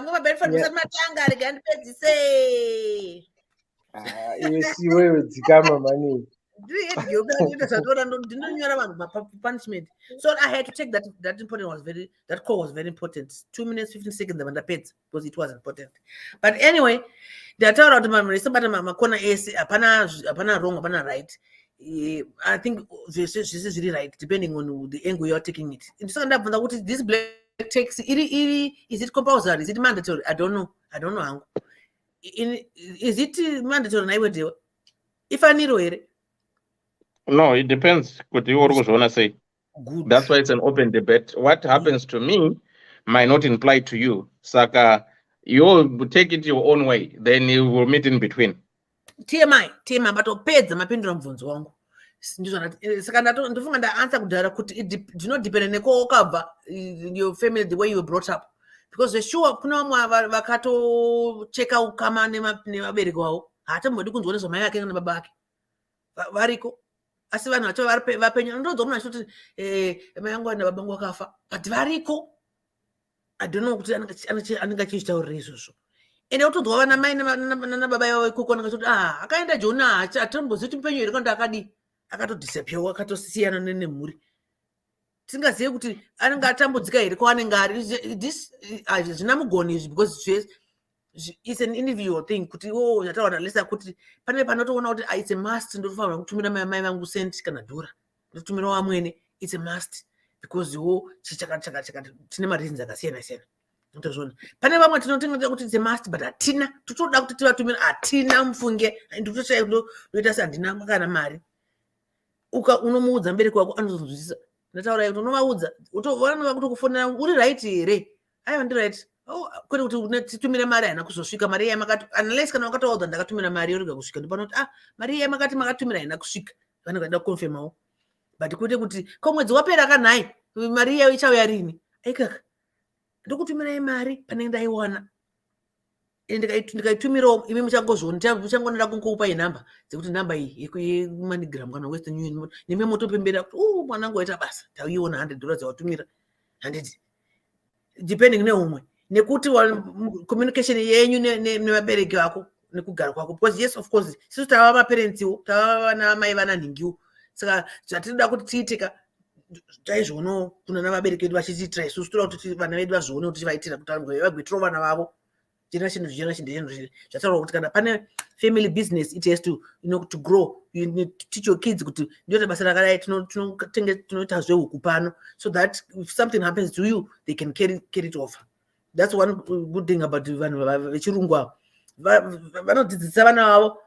muma Benford musati matanga rega ndipedzise iwe siwewe dzikama mani ndinonyora vanhu punishment. So I had to take that important that call was very important. 2 minutes 15 seconds vandapedza because it was important. But anyway, ndataura kuti maisabata makona ese hapana wrong hapana right. I think this is really right depending on the angle you're taking it. Saka ndabvunza kuti this black tax is it compulsory, is it mandatory? I don't know hangu. Is it mandatory naiwedewa ifaniro here? No, it depends. Say. Good. That's why it's an open debate. What happens to me might not imply to you. Saka, you take it your own way. Then you will meet in between. TMI batopedza mapindura mubvunzo wangu. Saka ndofunga ndaanswer kudhara kuti depend neko wakabva your family, the way you were brought up. Because sure kuna vamwe vakatocheka ukama nevabereki wavo haatambodi kunzwa nezvamai vake nebaba vake variko. Asi vanhu vacho vapenya ndodzo munhu achiti mai yangu na baba vangu vakafa but variko. I don't know kuti anenge achichitaurira izvozvo. Ende utodzwa vana mai nababa yavo ikoko anenge achiti akaenda Joni hatimbozivi kuti mupenyu here kana akadi akatodisappear akatosiyana nemhuri. Tisingazivi kuti anenge atambudzika here kwaanenge ari. This hazvina mugoni izvi because it's an individual thing kuti ndataura nalesa kuti pane panotoona kuti it's a must ndofanira kutumira mai vangu sent kana dhora ndotumira wamwene it's a must because chakati tine mareasons akasiyana siyana. Ndozvona pane vamwe tinotenga kuti it's a must but hatina totoda kuti tivatumira hatina mufunge nditoshaya ndoita sandina kana mari unomuudza mubereki wako anozozwisisa. Ndataura kuti unovaudza vanova kutokufonera uri right here aiwa ndi right kwete kuti titumire mari haina kuzosvika mari iyai makati unless kana wakataudza ndakatumira mari yorega kusvika ndipanoti mari iyai makati makatumira haina kusvika vanenge vaida kukonfirmawo but kwete kuti komwedzi wapera kanhai mari iyai ichauya rini aikaka ndokutumirai mari panenge ndaiwana ndikaitumirawo imi muchangonera kungokupai nhamba dzekuti nhamba iyi yekumanigram kana western union nemi motopembera kuti mwanangu waita basa tauiona $100 dzawatumira handiti depending neumwe nekuti communication yenyu nevabereki vako nekugara kwako because yes of course sisu tava maparentsiwo tava vana mai vana nhingiwo saka zvatinoda kuti tiitika taizvoonawo kuna navabereki vedu vachitiitira isusu toda kuti vana vedu vazvionewo tichivaitira kuti vagwitirawo vana vavo generation zvataurwa kuti kana pane family business it has to to grow. You need to teach your kids kuti ndoita basa rakadai tinoita zvehuku pano so that if something happens to you they can carry it over. That's one good thing about vanhu vechirungu avo vanodzidzisa vana vavo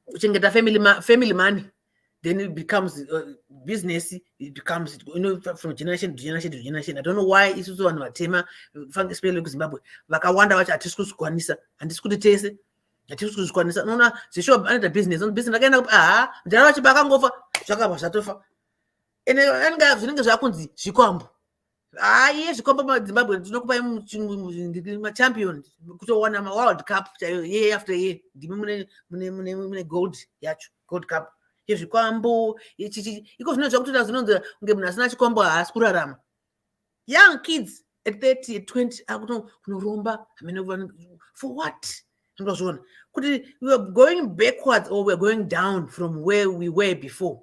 kuchengeta family money. Then it becomes business. It becomes from generation to generation to generation. I don't know why isusu vanhu vatema especially kuZimbabwe vakawanda vacho hatisi kuzvikwanisa handisi kuti tese hatisi kuzvikwanisa. Unoona zvishopu anoita business akaenda ndara chibaka ngofa zvakabva zvatofa ende anga zvinenge zvakunzi zvikwambo. Iye zvikwambo maZimbabwe tinokupai machampion kutowana maworld cup chaiyo year after year. Ndimi mune gold yacho, gold cup yezvikwambo iko zvinoita kuti zvinonzi kunge munhu asina chikwambo haasi kurarama. Young kids at 30 at 20 akunoromba for what? Ndozvona kuti we are going backwards or we are going down from where we were before.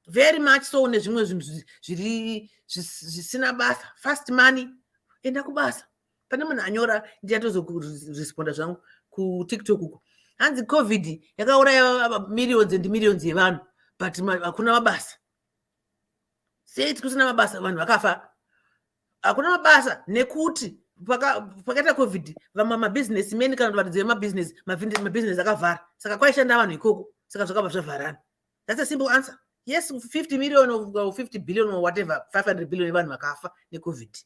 Very much so. Nezvimwe zvinhu zvisina basa, fast money, enda kubasa. Pane munhu anyora ndiyatozokuresponda zvangu kuTikTok uko. Hanzi COVID yakauraya millions and millions yevanhu but hakuna mabasa. Sei kusina mabasa vanhu vakafa? Hakuna mabasa nekuti pakaita COVID vamwe mabusinessmen kana varidzi vemabusiness mabusiness akavhara. Saka kwaishanda vanhu ikoko. Saka zvakabva zvavharana. That's a simple answer. Yes, 50 million or 50 billion or whatever, 500 billion vanhu vakafa neCOVID.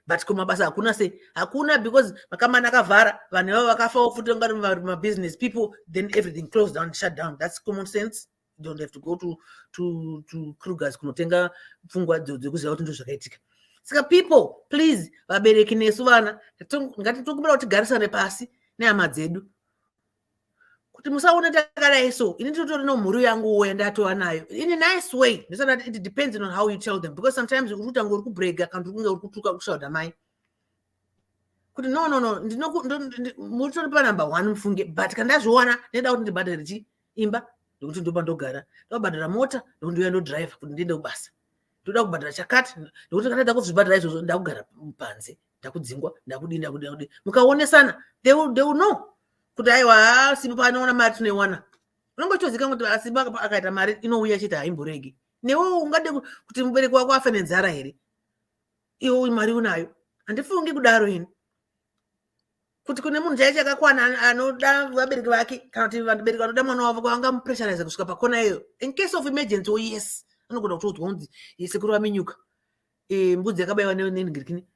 But kumabasa hakuna sei. Hakuna because makamani akavhara, vanhu vavo vakafa futi ngari mabusiness people, then everything closed down, shut down. That's common sense. You don't have to go to Kruger's kunotenga pfungwa dzekuziva kuti ndozvakaitika. Saka people, please, vabereki nesu vana, ngatitokumbira kuti tigarisane pasi nehama dzedu. Kuti musaona takadai so, ini ndinotori nomhuri yangu yandatowa nayo in a nice way. It depends on how you tell them, because sometimes urikutanga uri kubrega kana kunge uri kutuka kushaudha mai. Kuti no, muri pa number 1 mufunge, but kana ndazviona ndinoda kuti ndibhadhare imba ndokuti ndoba ndogara. Ndobhadhara mota ndokuti ndouya ndodrive kuti ndiende kubasa. Ndoda kubhadhara chakati ndokuti kana ndakuzvibhadhara izvozvo ndakugara panze, ndakudzingwa, ndakudini. Mukaonesana they will know. Kuti aiwa Simba panoona mari tinoiwana. Unongotozikanwa kuti Simba akaita mari inouya chiti haimboregi. Newe ungade kuti mubereki wako afe nenzara here? Iwe mari unayo. Handifungi kudaro ini. Kuti kune munhu chaiye chakakwana anoda vabereki vake kana kuti vabereki vanoda mwana wavo vangamupressurize kusvika pakona iyo. In case of emergency, oh yes, anogona kutodzwa kunzi sekuru vaminyuka. Mbudzi yakabayiwa nenhingirikini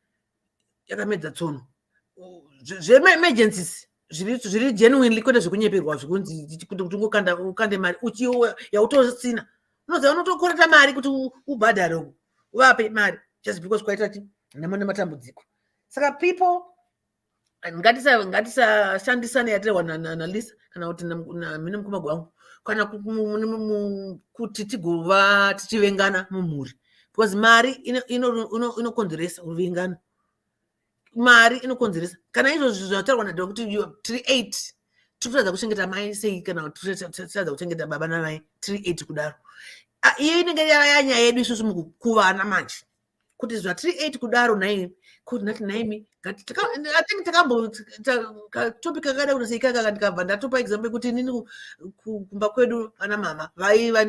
yakamedza tsono. Emergencies zviri genuinely kwete zvekunyeperwa zvekunzi kuti ukande mari uchiyo yautosina. Unoziva unotokoreta mari kuti ubhadhare uvape mari just because kwaita nemone matambudziko. Saka people, ngatisashandisane yatirwa naLisa kana kuti mine mukoma gwangu kana kuti tigova tichivengana mumhuri, because mari inokonzeresa kuvengana. Mari inokonzeresa. Kana izvozvo zvataurwa nadho kuti tiri 8 tirikuradza kuchengeta mai sei kana tirikuradza kuchengeta baba namai tiri 8 kudaro. Iyo inenge yanyaya yedu isusu kuvana manje kuti zvatiri 8 kudaro naimi kuti ndati naimi I think topic kakada kuti seikaka ndikabva ndatopa example kuti nini kumba kwedu ana mama vaiva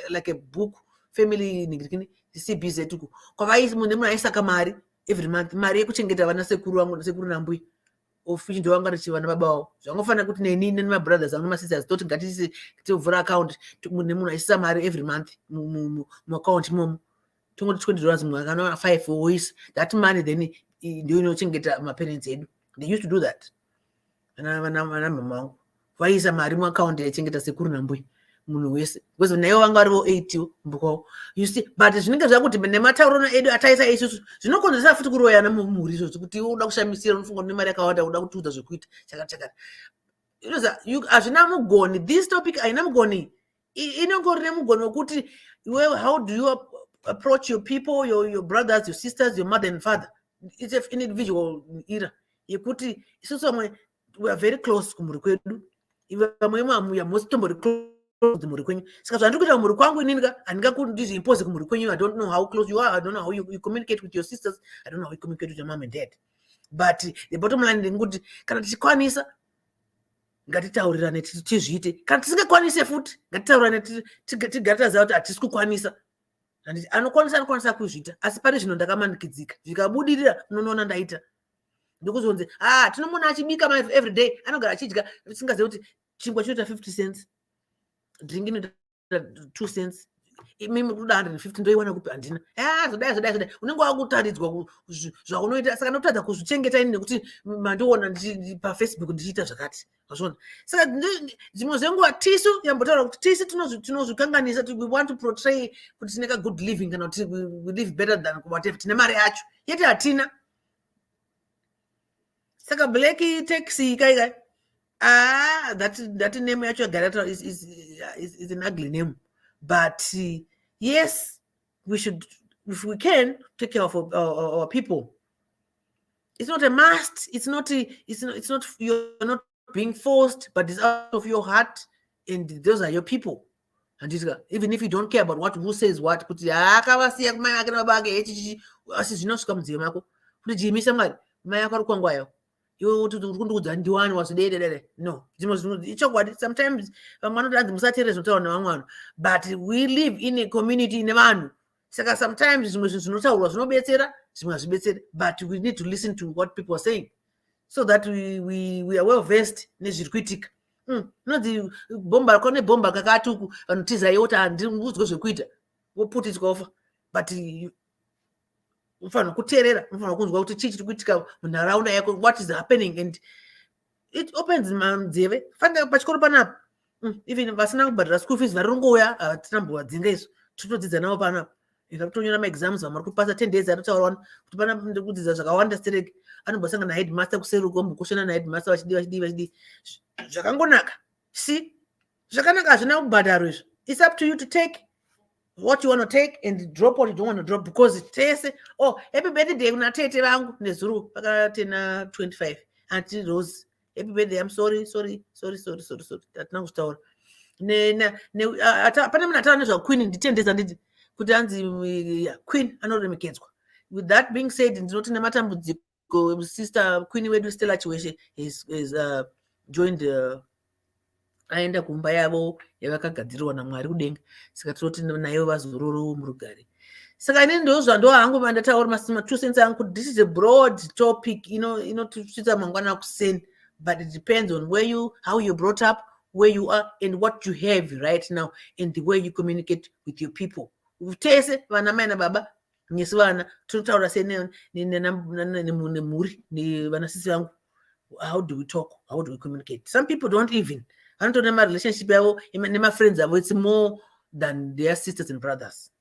like a book family ningirikini CBZ tuku kwavai munhu aisaka mari every month, mari yekuchengeta vana sekuru vangu sekuru nambuya ofichi ndo vanga richiva nababa vavo. Zvangofanira kuti neni nemabrothers angu nemasisters toti ngatisi tovhura account munhu aisisa mari every month muaccount imomo. Tongoti $20 mumwe kana 5 oisa. That money then ndio inochengeta maparents edu. They used to do that. Vana mama vangu vaisa mari muaccount yaichengeta sekuru nambuya munhu wese, because naivo vanga varivo 8 mbukwavo. You see, but zvinenge zvakuti nematauro edu ataisa isusu zvinokonzeresa futi kuroyana mumhuri izvozvo kuti unoda kushamisira unofunga une mari yakawanda unoda kutiudza zvekuita chakati. Hazvina mugoni. This topic haina mugoni. Inongori nemugoni wekuti how do you approach your people, your brothers, your sisters, your mother and father. It's an individual era yekuti isusu vamwe we are very close kumhuri kwedu, vamwe we are most close kumhuri kwenyu. Saka zvandiri kuita kumhuri kwangu inini handingakuimpose kumhuri kwenyu. I don't know how close you are. I don't know how you communicate with your sisters. I don't know how you communicate with your mom and dad. But the bottom line ndekuti kana tichikwanisa ngatitaurirane tizviite. Kana tisingakwanise futi ngatitaurirane tigare taziva kuti hatisi kukwanisa. Anokwanisa kuzviita, asi pane zvino ndakamanikidzika. Zvikabudirira unoona ndaita. Ndokuzonzi tinomona achibika every day anogara achidya tisingazivi kuti chingwa chinoita 50 cents, drink inoita 2 cents. imimi kuda 150 ndoiwana kupi handina zodai unenge wakutaridzwa zvaunoita saka ndotadza kuzvichengeta ini nekuti mandiona pafacebook ndichiita zvakati zvazviona saka zvimwe zvenguva tisu yambotaura kuti tisu tinozvikanganisa we want to portray kuti tine good living kana kuti we live better than whatever tine mari yacho yeti hatina saka black taxi kai that name yacho yagara is an ugly name. But yes, we should, if we can, take care of our people. It's not a must. It's not. You're not being forced, but it's out of your heart, and those are your people. And even if you don't care about who says what, no, sometimes but we live in a community in a saka sometimes but we need to listen to what people are saying so that we are well versed nezvirikuitika nodzi bomba kone bomba kakatuku vanotiza yota handingudzwe zvekuita put it off but ufanira kuteerera ufanira kunzwa kuti chii chiri kuitika munharaunda yako what is happening and it opens manzeve fanga pachikoro panapa even vasina kubhadhara school fees vari ringouya hatinambovadzinga isu totodzidza navo panapa ikatonyora maexams vamari kupasa 10 days atotaura kuti pana ndikudzidza zvakawanda stereki anombosangana naheadmaster kuseri ukombokushana naheadmaster vachidii zvakangonaka si zvakanaka hazvina kubhadharo izvo it's up to you to take what you want to take and drop what you don't want to drop because tese happy birthday kuna tete vangu nezuru pakatena 25 anti Rose happy birthday I'm sorry tatina kutaura pane munhu ataura nezvaqueen nditendeza nditi kuti anzi queen anoremekedzwa. With that being said ndinoti nematambudziko sister queen wedu Stella Chiweshe is joined aenda kumba yavo yavakagadzirirwa naMwari kudenga saka tinoti nayo vazororo murugare saka ini ndo hangu mandataura masima 2 cents angu kuti this is a broad topic inotisvitsa mangwana kuseni but it depends on how you brought up, where you are and what you have right now and the way you communicate with your people. Tese vana mai nababa nyesi vana totaura sei nemhuri nevanasisi vangu, how do we talk, how do we communicate? Some people don't even anotona marelationship yavo nemafriends avo it's more than their sisters and brothers.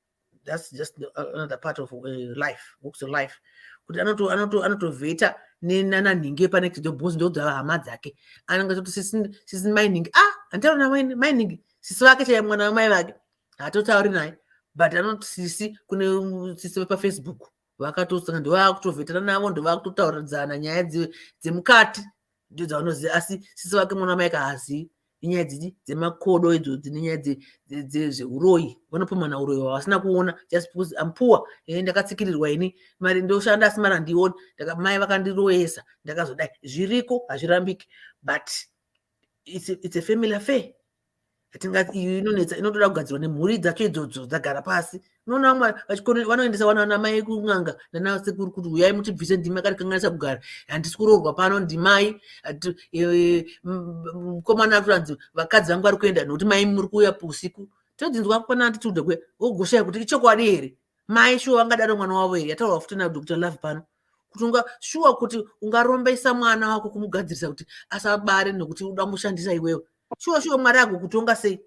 That's just another part of life, walks of life. Kuti anotovheta nenanhingi pane bhozi ndodzava hama dzake anangatoti sisi mainhingi handitaura mainhingi sisi vake chaiye mwana wamai vake hatotauri naye but anoti sisi kune sisi pafacebook vakatosanga ndovakutovhetana navo ndovakutotauridzana nyaya dzemukati ndo dzavanoziva asi sisi vake mwana wamai kahazii inyaya dzemakodo idzodzi nenyaya dzeuroyi vanopumana uroyi wavasina kuona just because I'm poor ndakatsikirirwa ini mari ndoshanda asi mari handioni mai vakandiroyesa ndakazodai zviriko hazvirambiki but it's a family affair inotoda kugadzirwa nemhuri dzacho idzodzo dzagara pasi. Unoona vamwe vanoendesa vana mai kun'anga nanasekuru kuti uyai mutibvise ndimi akatikanganisa kugara handisi kuroorwa pano ndimai mukomana atoranzi vakadzi vangu vari kuenda nokuti mai muri kuuya usiku todzinzwa pana attitude kwe ogoshaya kuti ichokwadi here mai shuwa vangadaro mwana wavo here yataurwa futi naDr. Love pano kuti shuwa kuti ungarombesa mwana wako kumugadzirisa kuti asabare nokuti uda mushandisa iwewe shuwa mwari agokutonga sei.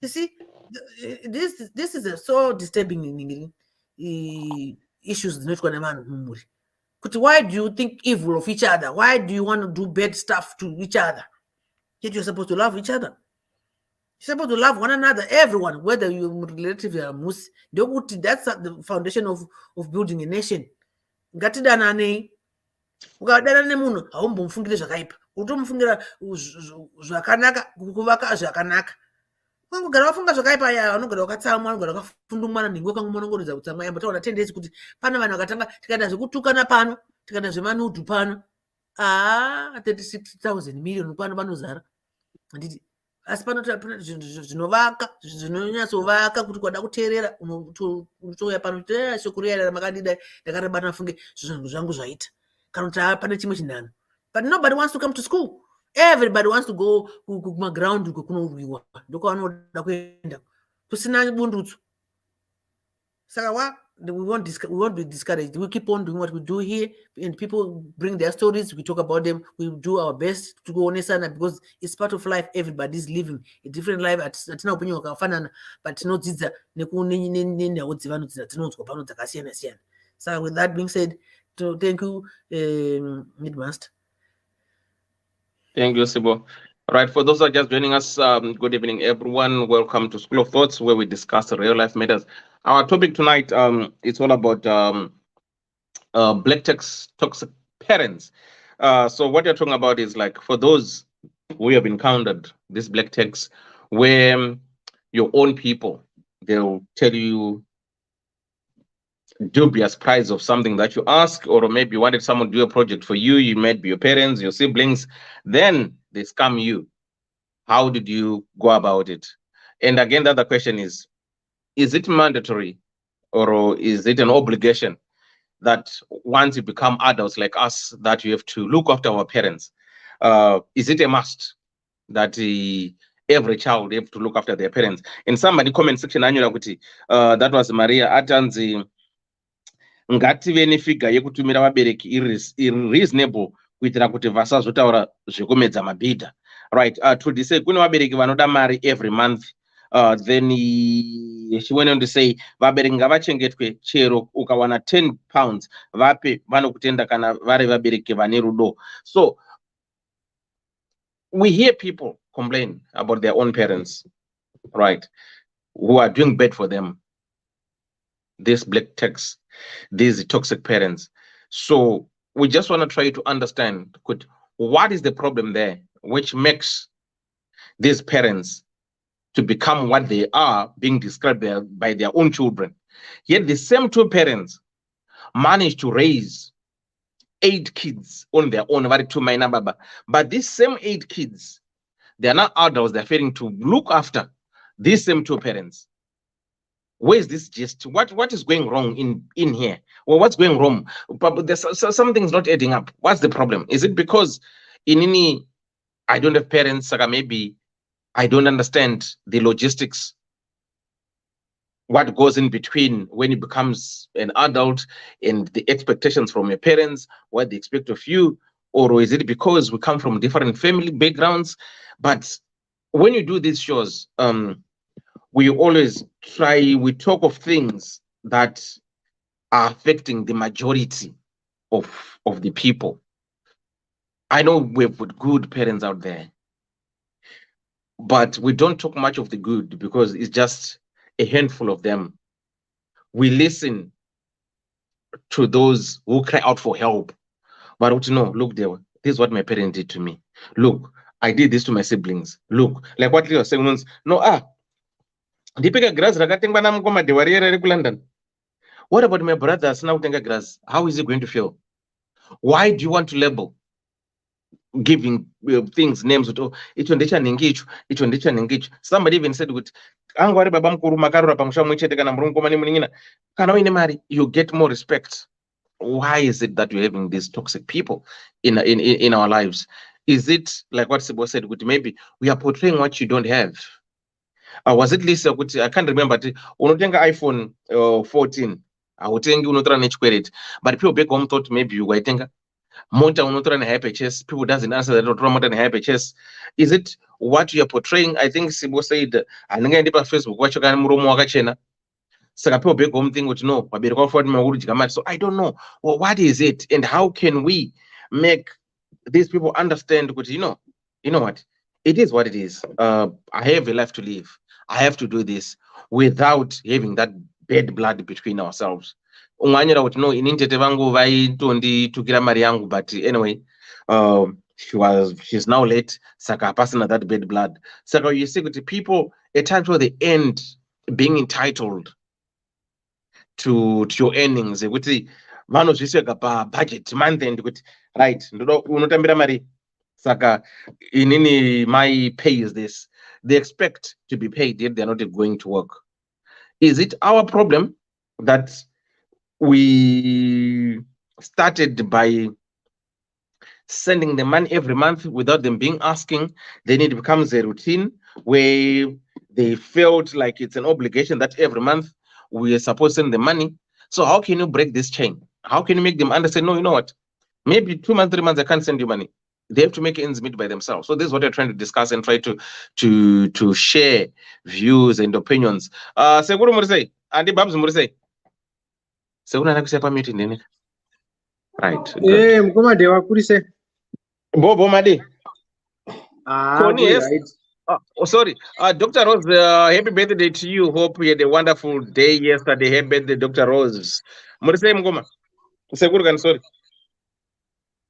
You see, this is so disturbing issues dzinoitwa nevanhu mumhuri kuti why do you think evil of each other, why do you want to do bad stuff to each other, yet you're supposed to love each other, you're supposed to love one another, everyone, whether you're relative or musi ndokuti that's the foundation of building a nation. Ngatidananei, ukadana nemunhu haumbomufungire zvakaipa utomufungira zvakanaka kuvaka zvakanaka. Kungogara wafunga zvakaipa unogara wakatsamwa unogara wakafunda mwana nhingi wakangomonongorodza kutsamwa yambotaura 10 days kuti pana vanhu vakatanga tikaenda zvekutukana pano tikaenda zvemanudhu pano 36,000 million pano panozara handiti asi pano zvinovaka zvinonyatsovaka kuti kwada kuteerera unotouya pano shoko riyarara makandida ndakarabana nafunge zvinhu zvangu zvaita kana kuti pane chimwe chinhano but nobody wants to come to school. Everybody wants to go kumaground kunorwiwa ndoko vanoda kuenda kusina bundutso So we won't be discouraged. We keep on doing what we do here, and people bring their stories. We talk about them. We do our best to go on because it's part of life. Everybody's living a different life. At now, but not so with that being said, thank you, Midmaster. Thank you, Sibo. All right, for those who are just joining us, good evening, everyone. Welcome to School of Thoughts, where we discuss real life matters. Our topic tonight, it's all about black toxic parents. So what you're talking about is like for those who have encountered this black text, where your own people, they'll tell you dubious price of something that you ask, or maybe you wanted someone to do a project for you. You might be your parents, your siblings, then they scam you. How did you go about it? And again, the other question is it mandatory or is it an obligation that once you become adults like us, that you have to look after our parents? Is it a must that every child have to look after their parents? In somebody comment section, that was Maria Atanzi. Ngative nefiga yekutumira vabereki irreasonable kuitira kuti vasazotaura zvekumedza mabhidha. Right, to say kune vabereki vanoda mari every month. Then she went on to say vabereki ngavachengetwe, chero ukawana 10 pounds vape vanokutenda kana vari vabereki vane rudo. So we hear people complain about their own parents, right, who are doing bad for them. This black text, these toxic parents. So we just want to try to understand what is the problem there, which makes these parents to become what they are, being described by their own children. Yet the same two parents managed to raise 8 kids on their own, but these same 8 kids, they are not adults, they're failing to look after these same two parents. Where is this gist? What is going wrong in here? Well, what's going wrong? But there's something's not adding up. What's the problem? Is it because I don't have parents, maybe I don't understand the logistics, what goes in between when you becomes an adult and the expectations from your parents, what they expect of you? Or is it because we come from different family backgrounds? But when you do these shows, we always we talk of things that are affecting the majority of the people. I know we've got good parents out there, but we don't talk much of the good because it's just a handful of them. We listen to those who cry out for help. But look, this is what my parents did to me. Look, I did this to my siblings. Look, like what you are saying, grass London. What about my brothers now? Grass. How is he going to feel? Why do you want to label giving things names? Somebody even said you get more respect. Why is it that you're having these toxic people in our lives? Is it like what Sibo said, maybe we are portraying what you don't have? Was it Lisa? I can't remember. Unotenga iPhone 14. Autengi unotora nechikwereti. But people back home thought maybe you waitenga mota unotora ne purchase. People doesn't answer that unotora mota ne purchase. Is it what you are portraying? I think Sibo said anenge ndi pa Facebook wacho kana muromo wakachena. Saka people back home think no, wabereka for me. So I don't know. Well, what is it, and how can we make these people understand? You know what? It is what it is. I have a life to live. I have to do this without having that bad blood between ourselves. But anyway, she's now late. Saka passing that bad blood. Saka you see with people at times where they end being entitled to your earnings. Budget month end right. Saka inini my pay is this. They expect to be paid yet they're not going to work. Is it our problem that we started by sending the money every month without them being asking? Then it becomes a routine where they felt like it's an obligation that every month we are supposed to send the money. So how can you break this chain? How can you make them understand, no, you know what? Maybe 2 months, 3 months, I can't send you money. They have to make ends meet by themselves. So this is what we're trying to discuss and try to share views and opinions. Seguro Mursei, Andi Babs Mursei. Seguro nakusapa meeting nini? Right. Good. Mkoma dewa kurise. Bobo Madi. Kuri Yes. right. Oh, sorry. Dr. Rose, happy birthday to you. Hope you had a wonderful day yesterday. Happy birthday, Dr. Rose. Mursei Mkoma. Seguro gan sorry.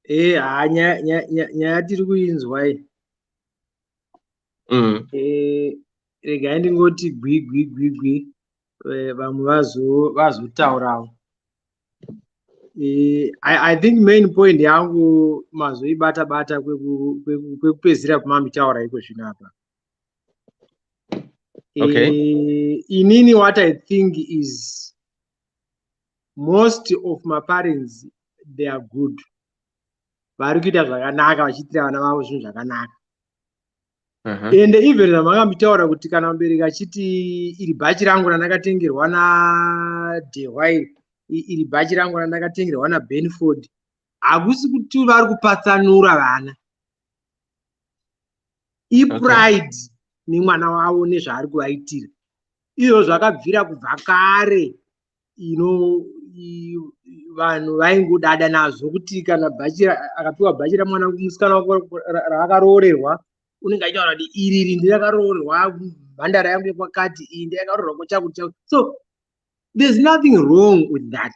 Nyaya tiri kuinzwa regai ndingoti gwi vamwe vazotaurawo. I think main point yangu mazoibata kwekupedzisira kumamitaura iko zvino apa. Inini what I think is most of my parents, they are good. Vari kuita zvakanaka vachiitira vana vavo zvinhu zvakanaka. And even zvamangambitaura kuti kana mubereki achiti iri bhachi rangu randakatengerwa naDewai, iri bhachi rangu randakatengerwa naBenford, hakusi kuti vari kupatsanura vana. Ipride nemwana wavo nezvaari kuvaitira. Izvo zvakabvira kubva kare. Vanhu vaingodada nazvo kuti kana akapiwa bhachi ramwana musikana wako ravakaroorerwa, unenge achitaura kuti iri ndirakaroorerwa mhandara yangu yekwakati, iyi ndiyakaroorerwa kwachakuti. So there's nothing wrong with that.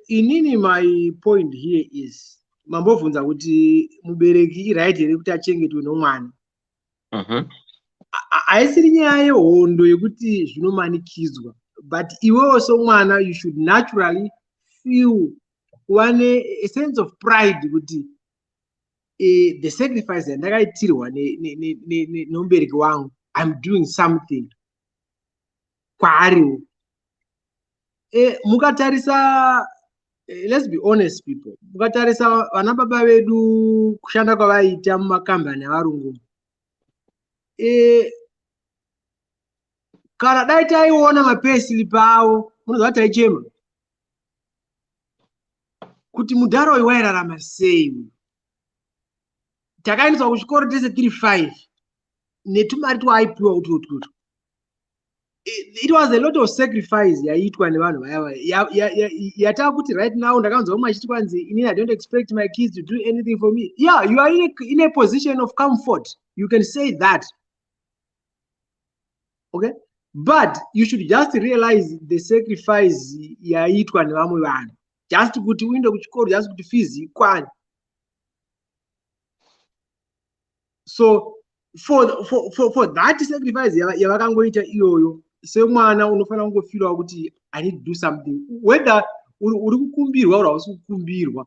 Inini my point here is mambobvunza kuti mubereki iright here kuti achengetwe nomwana. Haisiri nyaya yehondo yekuti zvinomanikidzwa, but iwewo somwana you should naturally feel one a sense of pride kuti the sacrifice yandakaitirwa nomubereki wangu, I'm doing something kwaariwo. Mukatarisa, let's be honest people, mukatarisa vana baba vedu kushanda kwavaita mumakambani avarungu, kana dai taiona mapayslip avo munozva taichema kuti mudhara uyu wairarama sei. Takaendeswa kuchikoro tese 3-5 netumari twaipiwa utototto. It was a lot of sacrifice yaiitwa nevanhu vaya yatava kuti right now ndakanzwa umwe achiti kwanzi inini I don't expect my kids to do anything for me. Yeah, you are in a position of comfort, you can say that. Okay, but you should just realize the sacrifice yaiitwa nevamwe vanhu just kuti uinde kuchikoro, just kuti fees ikwane. So for that sacrifice yavakangoita iyoyo, semwana unofanira kungofirawo kuti I need to do something, whether uri kukumbirwa or hausi kukumbirwa.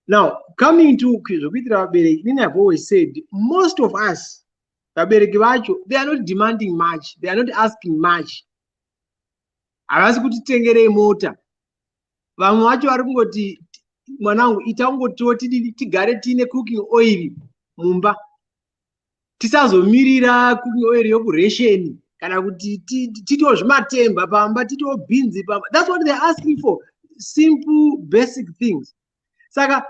Now coming to zvokuitira vabereki, inini I've always said most of us vabereki vacho, they are not demanding much, they are not asking much. Havasi kutitengerei mota. Vamwe vacho vari kungoti mwanangu ita ungotiwo tigare tiine cooking oil mumba, tisazomirira cooking oil yokuresheni, kana kuti titiwo zvimatemba pamba, titiwo beans pamba. That's what they're asking for, simple basic things. Saka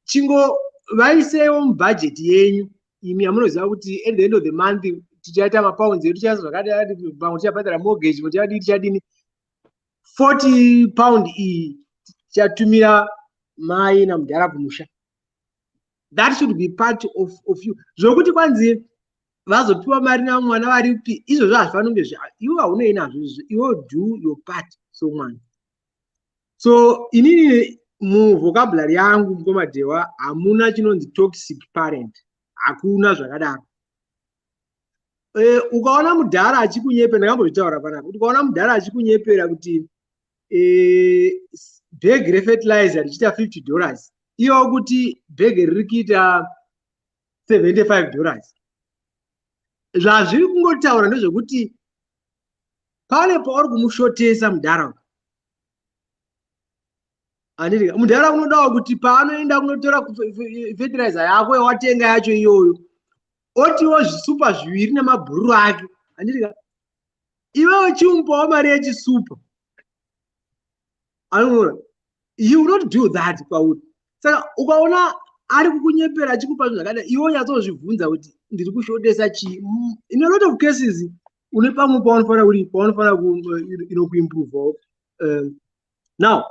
chingo vaisewo mubhajeti yenyu, imi hamunoziva kuti at the end of the month tichaita mapounds edu, tichaita zvakadai, pamwe tichapatara mortgage, tichadini 40 pound iyi tichatumira mai namudhara kumusha. That should be part of you. Zvokuti kwanzi vazopiwa mari namwana varipi, izvozvo hazvifanira kunge iwe haunei nazvo izvozvo, iwe do your part somwana. So inini muvhocabulary yangu Mkomadewa hamuna chinonzi toxic parent, hakuna zvakadaro. Ukaona mudhara achikunyepera, ndakambozvitaura panapa, ukaona mudhara achikunyepera kuti bhegi refertilizer richiita $50, iwo kuti bhegi riri kuita $75. Zvazviri kungotaura ndezvekuti pane pauri kumushotesa mudhara. Mudhara unodawo kuti paanoenda kunotora fertilizer yako yawatenga yacho iyoyo, otiwo zvisupa zviviri namabhururu ake, iwewe chimupawo mari yechisupa. You will not do that kwauri. Saka ukaona ari kukunyepera achikupa zvinhu zvakadai, iwe unyatsozvibvunza kuti ndiri kushodesa chii. In a lot of cases une pamwe paunofanira kuimprove. Now,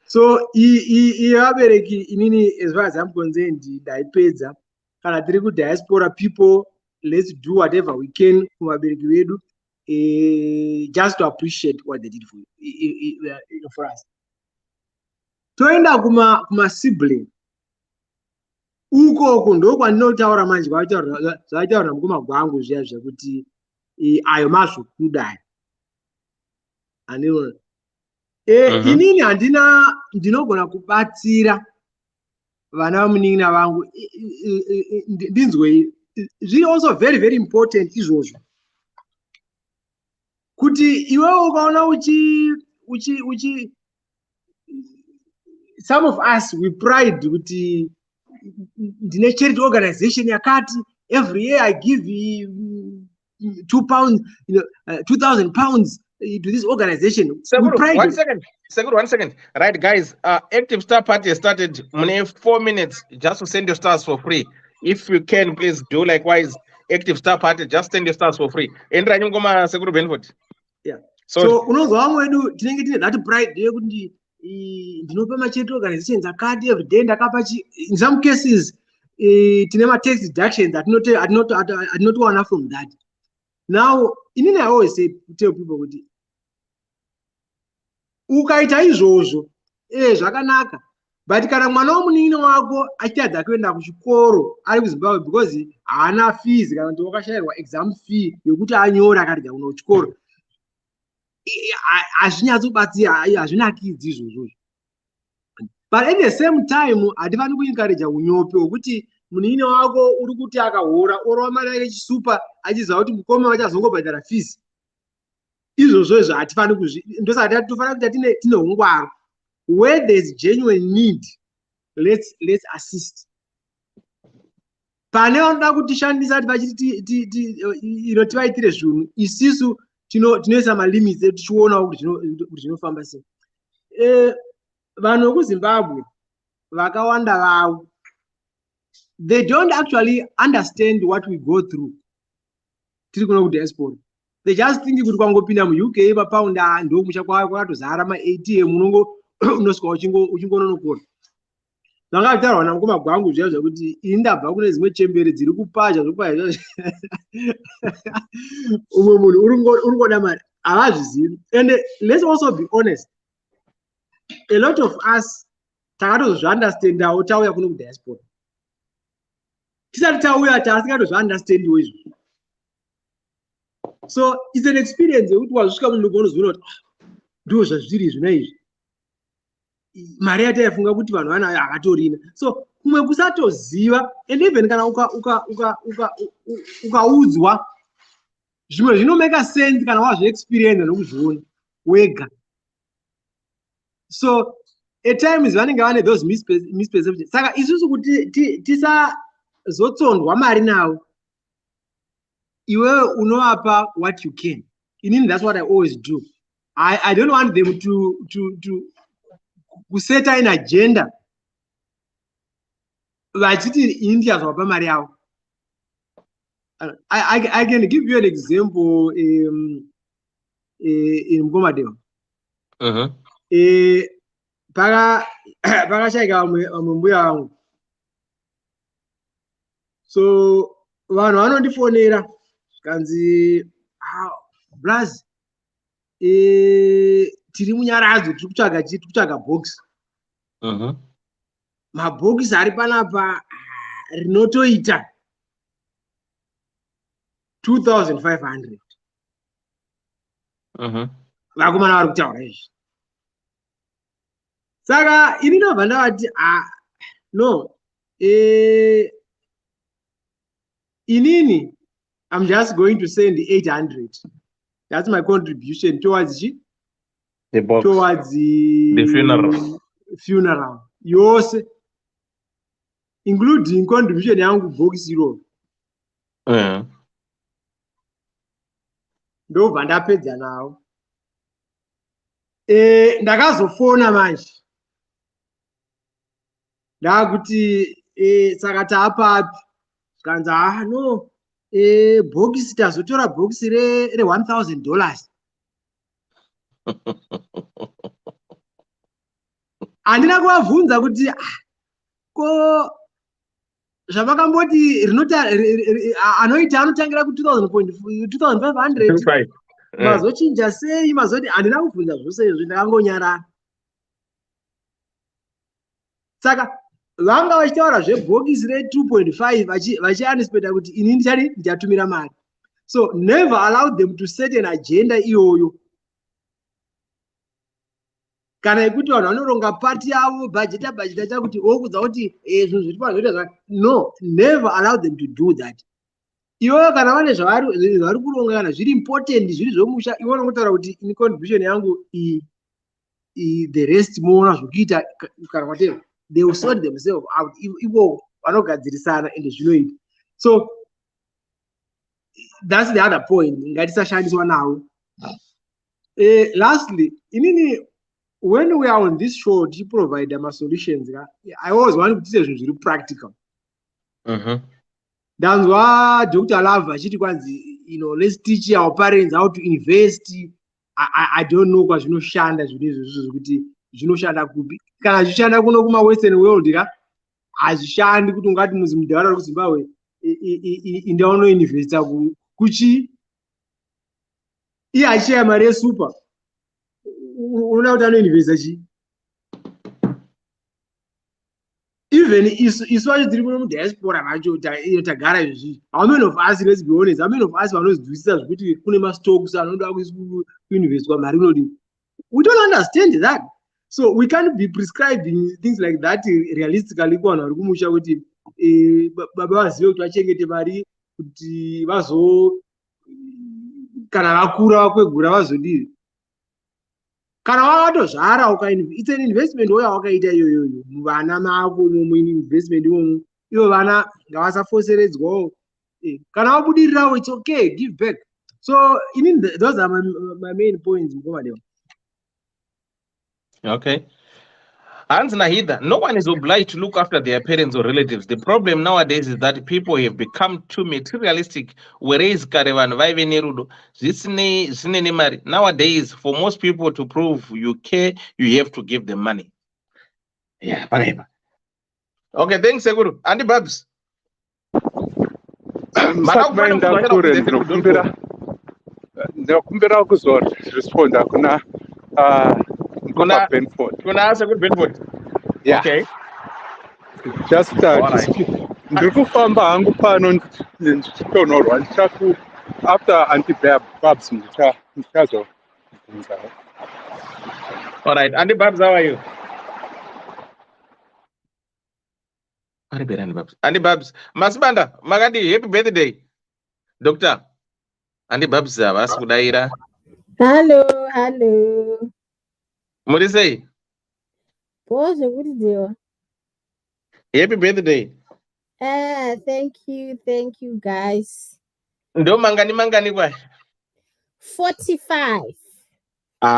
so vabereki inini as far as I'm concerned ndaipedza. Kana tiri kudiaspora people, let's do whatever we can kuvabereki vedu just to appreciate what they did for us. Toenda kuma sibling ukoko ndokwandinotaura manje zvataura mukoma gwangu zviya zvekuti ayo mazvokudai andinoona inini ndinogona kubatsira vana vamunin'ina vangu ndinzwei. Zviri also very very important izvozvo kuti iwewe ukaona uchi some of us we pride kuti ndine charity organization yakati, every year I give £2, 2,000 pounds to this organization. One second. Right, guys. Active Star Party has started 4 minutes just to send your stars for free. If you can, please do likewise. Active Star Party, just send your stars for free. Endra nyungoma Sekuru Benford. Yeah. So unozwa vamwe vedu tinenge tine that pride yekuti ndinopa macharity organizations akati every day ndakapa in some cases tine tax deductions atinotowana from that. Now inini I always tell people kuti ukaita izvozvo zvakanaka, but kana mwana womunin'ina wako achitadza kuenda kuchikoro ari kuZimbabwe because haana fees kana kuti wakashayirwa exam fee yokuti anyore akarega kuno kuchikoro, hazvinyatsobatsira, hazvinakidzi izvozvo. But at the same time hatifaniri kuencourage unyope hwekuti munin'ina wako uri kuti akahora orova mari yake chisupa achiziva kuti mukoma vachazongobhadhara fees. Izvozvo hatifaniri ndosaka tofanira kuti tine ungwaru. Where there's genuine need, let's assist. Pane vanoda kutishandisa kuti tivaitire zvinhu, isisu tinoisa malimits edu tichiona kuti zvinofamba sei. Vanhu vekuZimbabwe vakawanda vavo, they don't actually understand what we go through tiri kuno kudiaspora. They just think kuti kwangopinda muUK papaunda ndo musha kwakatozara ma-ATM unosvika uchingononokora. Zvangataurwa namukoma gwangu zviya zvekuti ini ndabva kune dzimwe chembere dziri kupazha zvokupazha umwe munhu uri ngoda mari havazvizivi. And let's also be honest, a lot of us takatozviunderstandawo tauya kuno kudiaspora. Tisati tauya tasingatozviunderstandiwo izvozvo. So it's an experience yekuti wazvika munhu unozviona kuti ndo zvazviri izvona izvi. Mari yataifunga kuti vanhu vanayo hakatorina. So kumwe kusatoziva, and even kana ukaudzwa zvimwe zvinomeka sense kana wazviexperience nokuzviona wega. So at times vanenge vane those misperceptions. Saka isusu kuti tisazotsondwa mari nawo, iwewe unovapa what you can. Inini that's what I always do. I don't want them to set an agenda vachiti India zvapa mari yavo. I can give you an example in Mkomadeva. Pakashayika vamwe mbuya vangu. So vanhu vanondifonera kanzi Braz, tiri munyaradzo tiri kutsvaga box. Mabhokisi ari panapa rinotoita 2,500. Vakomana vari kutaura izvi. Saka ini ndabva ndavati no, inini I'm just going to send 800. That's my contribution towards the box, towards the funeral. Yose, including contribution yangu box zero. ndobva ndapedza nawo. Ndakazofona manje ndakuti saka taapapi zvikanzi no bhokisi tazotora bhokisi re$1,000. Handina kuvabvunza kuti ko zvavakamboti anoita anotangira ku$2,500 mazochinja sei mazoti. Handina kubvunza zvose izvi, ndakangonyarara. Saka vanga vachitaura zvebhokisi re$2.5 vachianispeta kuti ini ndichatumira mari. So never allow them to set an agenda iyoyo. Kana ikuti vanhu vanoronga pati yavo bhajeta chakuti okudza kuti zvinhu zviripa. No, never allow them to do that. Ivo kana vane zvavari kuronga kana zviri important zviri zvomusha, ivo vanongotaura kuti ini contribution yangu the rest moona zvokuita kana whatever. They will sort themselves out. Ivo vanogadzirisana ende zvinoita. So that's the other point. Ngatisashandiswa nawo. Lastly, when we are on this show to provide them solutions, I always want to say something practical. That's why Dr. Lava, let's teach our parents how to invest. I don't know because shanda kubi. Kana zvishanda kuno kuma Western world azvishandi kuti ungati muzimudhara kuZimbabwe indaono investa kuchi iye achiya mari yesuper. Unoona kuti anoinvesta chi? Even isu vacho tiri kuno mudiaspora vacho tagara izvi. How many of us, let's be honest, how many of us vanozwisisa zvekuti kune mastocks anoda kuinvestwa mari unodini? We don't understand that. So we can't be prescribing things like that realistically kuvanhu vari kumusha kuti baba vazive kuti vachengete mari kuti kana vakura vakwegura vazodii. Kana wakatozvara it's an investment wawakaita iyoyo muvana mako muinvestment imomo. Ivo vana ngavasafoseredzwawo. Kana wabudirirawo, it's okay, give back. So those are my main points. Okay. Hans Nahida, no one is obliged to look after their parents or relatives. The problem nowadays is that people have become too materialistic. Whereas nowadays, for most people to prove you care, you have to give them money. Yeah, whatever. Okay, thanks, Seguru. Andy Babs. Ndakumbira kuzoresponda kuna Benford. Yeah. Okay. Just ndiri kufamba hangu pano ndichitonhorwa after Auntie Babs ndichazobvunza. All right, Auntie Babs, how are you? Auntie Babs, Masibanda, Magadi, happy birthday. Doctor, Auntie Babs, vasikudaira. Hello. Muri sei? Poxa, kuti dewa. Happy birthday. Thank you guys. Ndo mangani kwa? 45.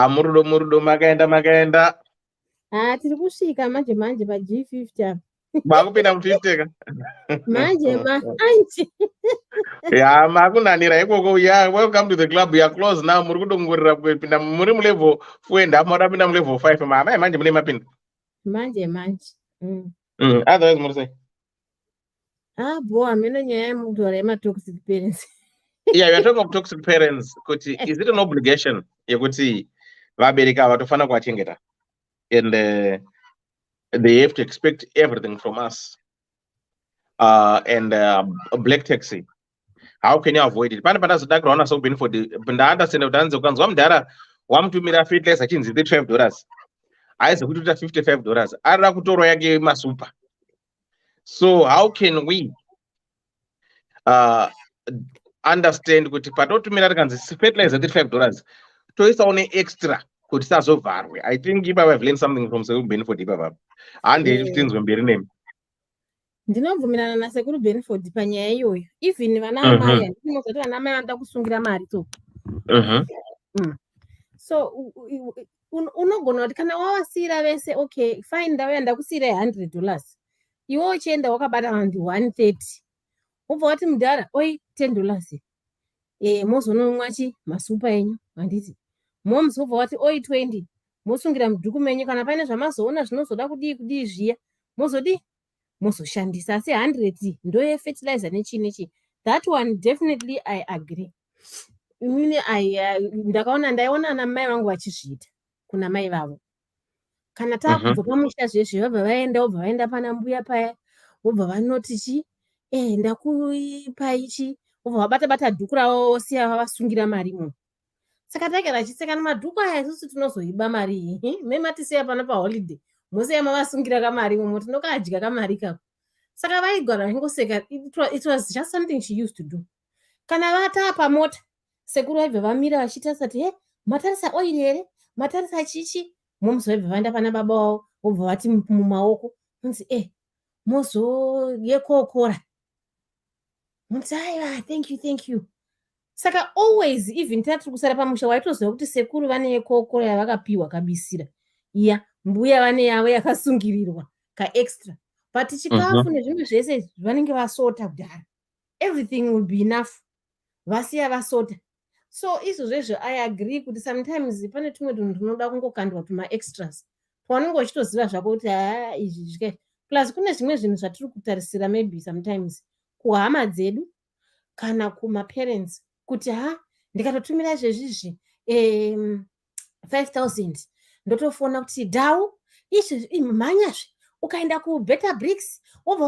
Murudo makaenda. Tiri kusvika manje pa G50. Makupinda mu50 ka? Manje. Yeah, makunanira ikoko. Yeah, welcome to the club. You are close now. Muri kutongorira kupinda muri mu level 4 and amora pinda mu level 5 manje mune mapinda. Manje. Otherwise muri sei? Boy, mina nyaya yemudhora yematoxic parents. Yeah, we are talking of toxic parents. Kuti, is it an obligation yekuti vabereka vatofana kuachengeta? And they have to expect everything from us. And black taxi. How can you avoid it? Pana zodagara so been for the understand utanze ukanzwa mudhara wamutumira fitless achinzi $35. Aiza kuita $55. Arira kutoro yake masuper. So how can we understand kuti patotumira rikanzi fertilizer $35 toisa one extra kuti sazovharwe? I think if I have learned something from Sekuru Benford ipapa handi tinzwe mberi nemi. Ndinobvumirana naSekuru Benford panyaya iyoyo. Even vana mai ndinozoti vana mai vanoda kusungira mari to So unogona kuti kana wavasiyira vese okay fine ndauya ndakusiyira $100 iwe uchienda wakabata vantu 130 ubva wati mudhara oi $10 mozonomwa masupa enyu handiti moms ubva wati oi 20 mosungira mudhuku menyu kana paine zvamazoona zvinozoda kudii zviya mozoshandisa asi 100 ndoyefertilizer nechi that one definitely I agree. Ndaiona ana mai vangu vachizviita kuna mai vavo kana taakubva pamusha zvezvi vabva vaenda pana mbuya paya vobva vanoti ndakupai vobva vabata dhuku ravo vosiya vavasungira marimo. Saka taigara achiseka madhuku aya isusu tinozoiba mari iyi mematisiya pano paholiday mosiya mavasungira kamarimo tinokadya kamari kako. Saka vaigara vangoseka. It was just something she used to do. Kana vata pamota sekuru vaibva vamira vachitarisa kuti matarisa oil here matarisa chichi momusi vaibva vaenda pana baba wavo vobva vati mumaoko unzi mozoyekokora munzi aiwa thank you. Saka always even tati kusara pamusha waitoziva kuti sekuru vane yekokora yavakapiwa kabisira iya mbuya vane yavo yakasungirirwa kaextra but chikafu nezvimwe zvese vanenge vasota kudhara everything will be enough vasiya vasota. So izvozvo I agree kuti sometimes pane tumwe tunhu tunoda kungokandwa tuma-extras paunenge uchitoziva zvako kuti izvi plus kune zvimwe zvinhu zvatiri kutarisira maybe sometimes kuhama dzedu kana kuma-parents kuti ndikatotumira zvezvizvi 5,000 ndotofona kuti dhau izvi mhanyazve ukaenda kubetter bricks wobva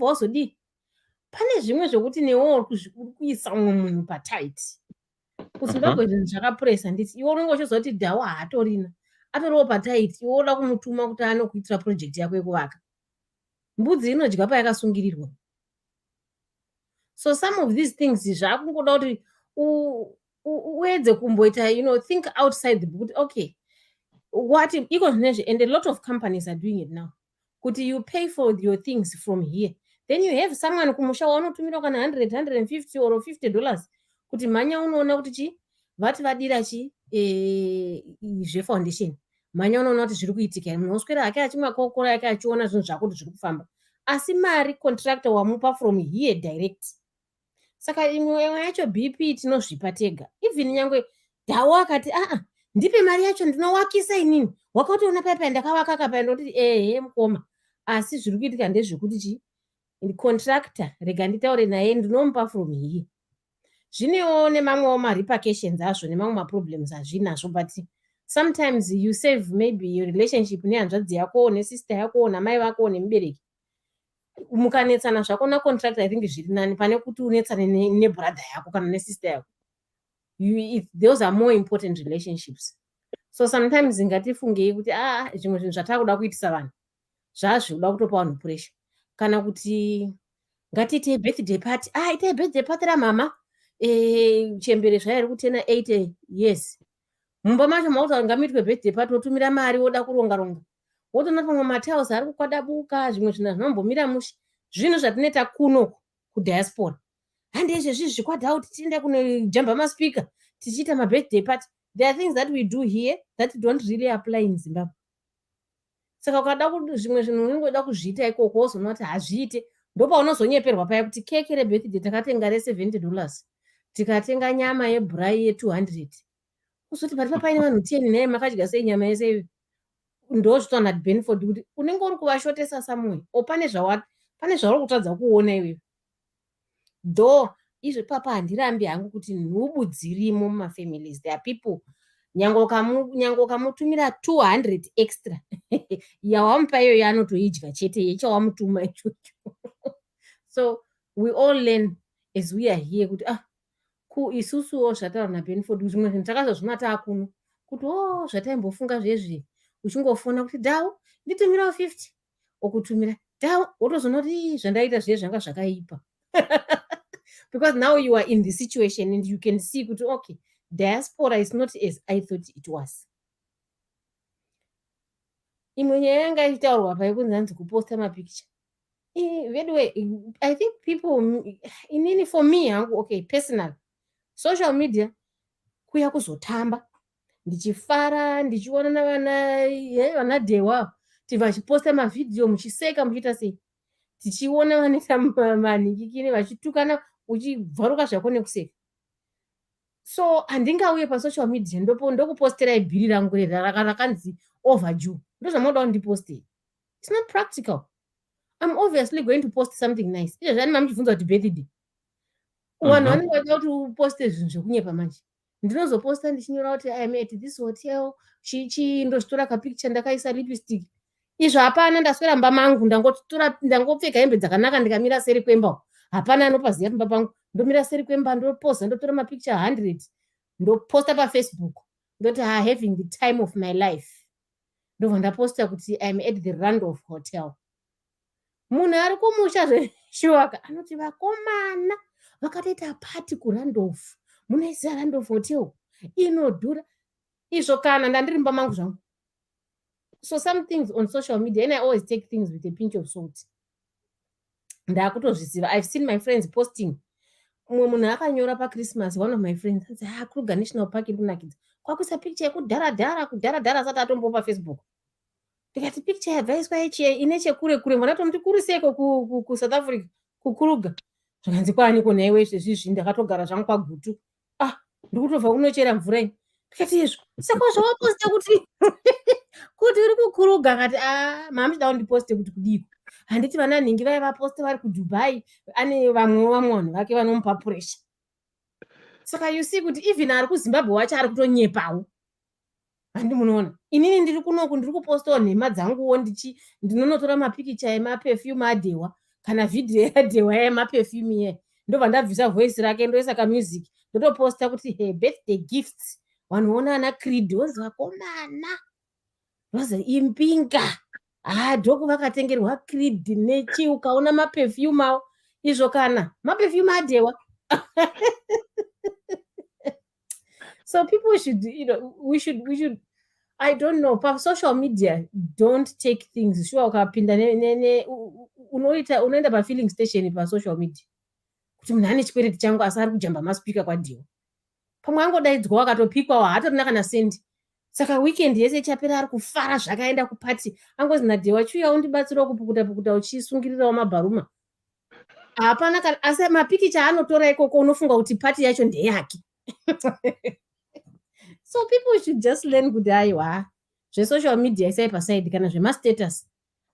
wazodii. Pane zvimwe zvokuti newo uri kuisa umwe munhu pataiti usimbagwe zvinhu zvakapuresa nditi iwe unenge uchiziva kuti dhau haatorina atoriwo pataiti iwe unoda kumutuma kuti anokuitira project yako yekuvaka. Mbudzi inodya payakasungirirwa. So some of these things zvakungoda kuti uedze kumboita think outside the book. Okay, what iko zvinezvi and a lot of companies are doing it now kuti you pay for your things from here then you have someone kumusha waunotumira kana 100 150 or $50 kuti mhanya unoona kuti vati vadira zvefoundation mhanya unoona kuti zviri kuitika munhu oswera hake achimwa kokora yake achiona zvinhu zvako kuti zviri kufamba asi mari contractor wamupa from here direct. Saka imwe yacho BP tinozvipa tega even nyangwe dhau akati ndipe mari yacho ndinowakisa inini wakautiona paipa ndakavaka kapa ndoti mukoma asi zviri kuitika ndezvekuti contractor rega nditaure naye ndinomupa from here. Zvinewo nemamwewo ma-repercussions azvo nemamwe ma-problems azvinazvo but sometimes you save maybe your relationship nehanzvadzi yako nesister yako namai vako nemubereki mukanetsana zvako nacontractor I think zviri nani pane kuti unetsane nebrother yako kana nesister yako. Those are more important relationships. So sometimes ngatifungei kuti zvimwe zvinhu zvatakuda kuitisa vanhu zvazvoda kutopa vanhu pressure kana kuti ngatiite birthday party ite birthday party ramama chembere zvairi kutena 80 years mumba macho mauta ngamiitwe birthday party wotumira mari woda kuronga wotona pamwe matiles ari kukwadabuka zvimwe zvinhu zvinombomira mushi zvinhu zvatinoita kunoko kudiaspora handi izvezvi zvikwadhau tichienda kunojamba maspika tichiita mabirthday party. There are things that we do here that don't really apply in Zimbabwe. Saka ukada kuti zvimwe zvinhu unongoda kuzviita ikoko wozoona kuti hazviite ndopaunozonyeperwa paya kuti keke rebirthday takatenga $70 tikatenga nyama yebhurai ye200 uzoti pari papaine vanhu 10 naye makadya sei nyama yese iyo ndozvitaura Benford kuti unenge uri kuvashotesa samwe pane zvauri kutadza kuona iwewe though izvo papa handirambi hangu kuti nhubu dzirimo mumafamilies. There are people nyange ukamutumira 200 extra yawamupa iyo yaanotoidya chete yechawamutuma ichocho. So we all learn as we are here kuti isusuwo zvataura naBenford zvimwe zvinhu takazozvina taakuno kuti zvataimbofunga zvezvi uchingofona kuti dhau nditumirawo 50 okutumira dhau wotozoona kuti zvandaita zviye zvanga zvakaipa. Because now you are in the situation and you can see kuti okay diaspora is not as I thought it was. Imwe nyaya yanga ichitaurwa paikunzanzi kuposta mapicture by the way I think people inini for me hangu okay personal social media kuya kuzotamba, ndichifara, ndichiona vana Dewa vachiposta mavhidhiyo muchiseka muchiita sei, tichiona vanoita manhingikini vachitukana uchibvaruka zvako nekuseka. So handingauye pasocial media ndokuposterai bhiri rangu rakanzi overdue, ndozvamunoda kuti ndipostei. It's not practical. I'm obviously going to post something nice. Izvezvani mamuchibvunza kuti birthday, vanhu vanenge vachida kuti uposte zvinhu zvekunyepa manje. Ndinozoposta ndichinyora kuti I'm at this hotel, ndozvitora kapicture ndakaisa lipstick. Izvo hapana, ndaswera mumba mangu ndangopfeka hembe dzakanaka ndikamira seri kwemba. Hapana anopaziva pamba pangu. Ndomira seri kwemba ndoposta, ndotora mapicture 100 ndoposta pafacebook ndoti having the time of my life. Ndobva ndaposta kuti I'm at the Randolph Hotel. Munhu ari kumusha zveshuwaka anoti vakomana vakatoita pati kuRandolph. Munoiziva Randolph Hotel inodhura. Izvo kana ndandiri mumba mangu zvangu. So some things on social media, and I always take things with a pinch of salt. Ndakutozviziva. I've seen my friends posting. Mumwe munhu akanyora paChristmas, one of my friends said, Kruger National Park iri kunakidza. Kwakuisa picture kudhara asati atombo paFacebook. Ndikati picture yabvaiswa ine chekure kure, mwana tomuti kuri seko kuSouth Africa, kuKruger. Zvakanzi kwaaniko naiwe izvezvizvi, ndakatogara zvangu pagutu. Ndikutobva unochera mvura iyi. Ndikati izvo. Saka zvawaposta kuti uri kuKruger, akati mamuchida kundiposte kuti kudiko. Handiti vana nhingi vai vaposte vari kuDubai, ane vamwe vanhu vake vanomupa pressure. Saka you see kuti even ari kuZimbabwe wacho ari kutonyepawo. Handi munoona. Inini ndiri kunoku ndiri kupostawo nhema dzanguwo ndinonotora mapikicha emaperfume aDewa kana vhidhiyo yaDewa yemaperfume iye. Ndobva ndabvisa voice rake ndoisa kamusic ndotoposta kuti hey, birthday gifts. Vanoona ana Creed wonzi vakomana. Vazi impinga. Dhoku vakatengerwa Creed nechi ukaona maperfume awo. Izvo kana maperfume aDewa. So people should, we should, I don't know, pa social media, don't take things. Sure, ukapinda unoenda pa filling station pa social media. Kuti munhu ane chikwereti changu asi ari kujamba maspika kwaDewa. Pamwe angodaidzwa akatopikwa hatorina kana sendi. Saka weekend yese chapera ari kufara zvakaenda kupati. Angozi naDewa chiuya undibatsirawo kupukuta uchisungirirawo mabharuma. Hapana asi mapikicha anotora ikoko unofunga kuti pati yacho ndeyake. So people should just learn kuti aiwa zvesocial media isai paside kana zvemastatus.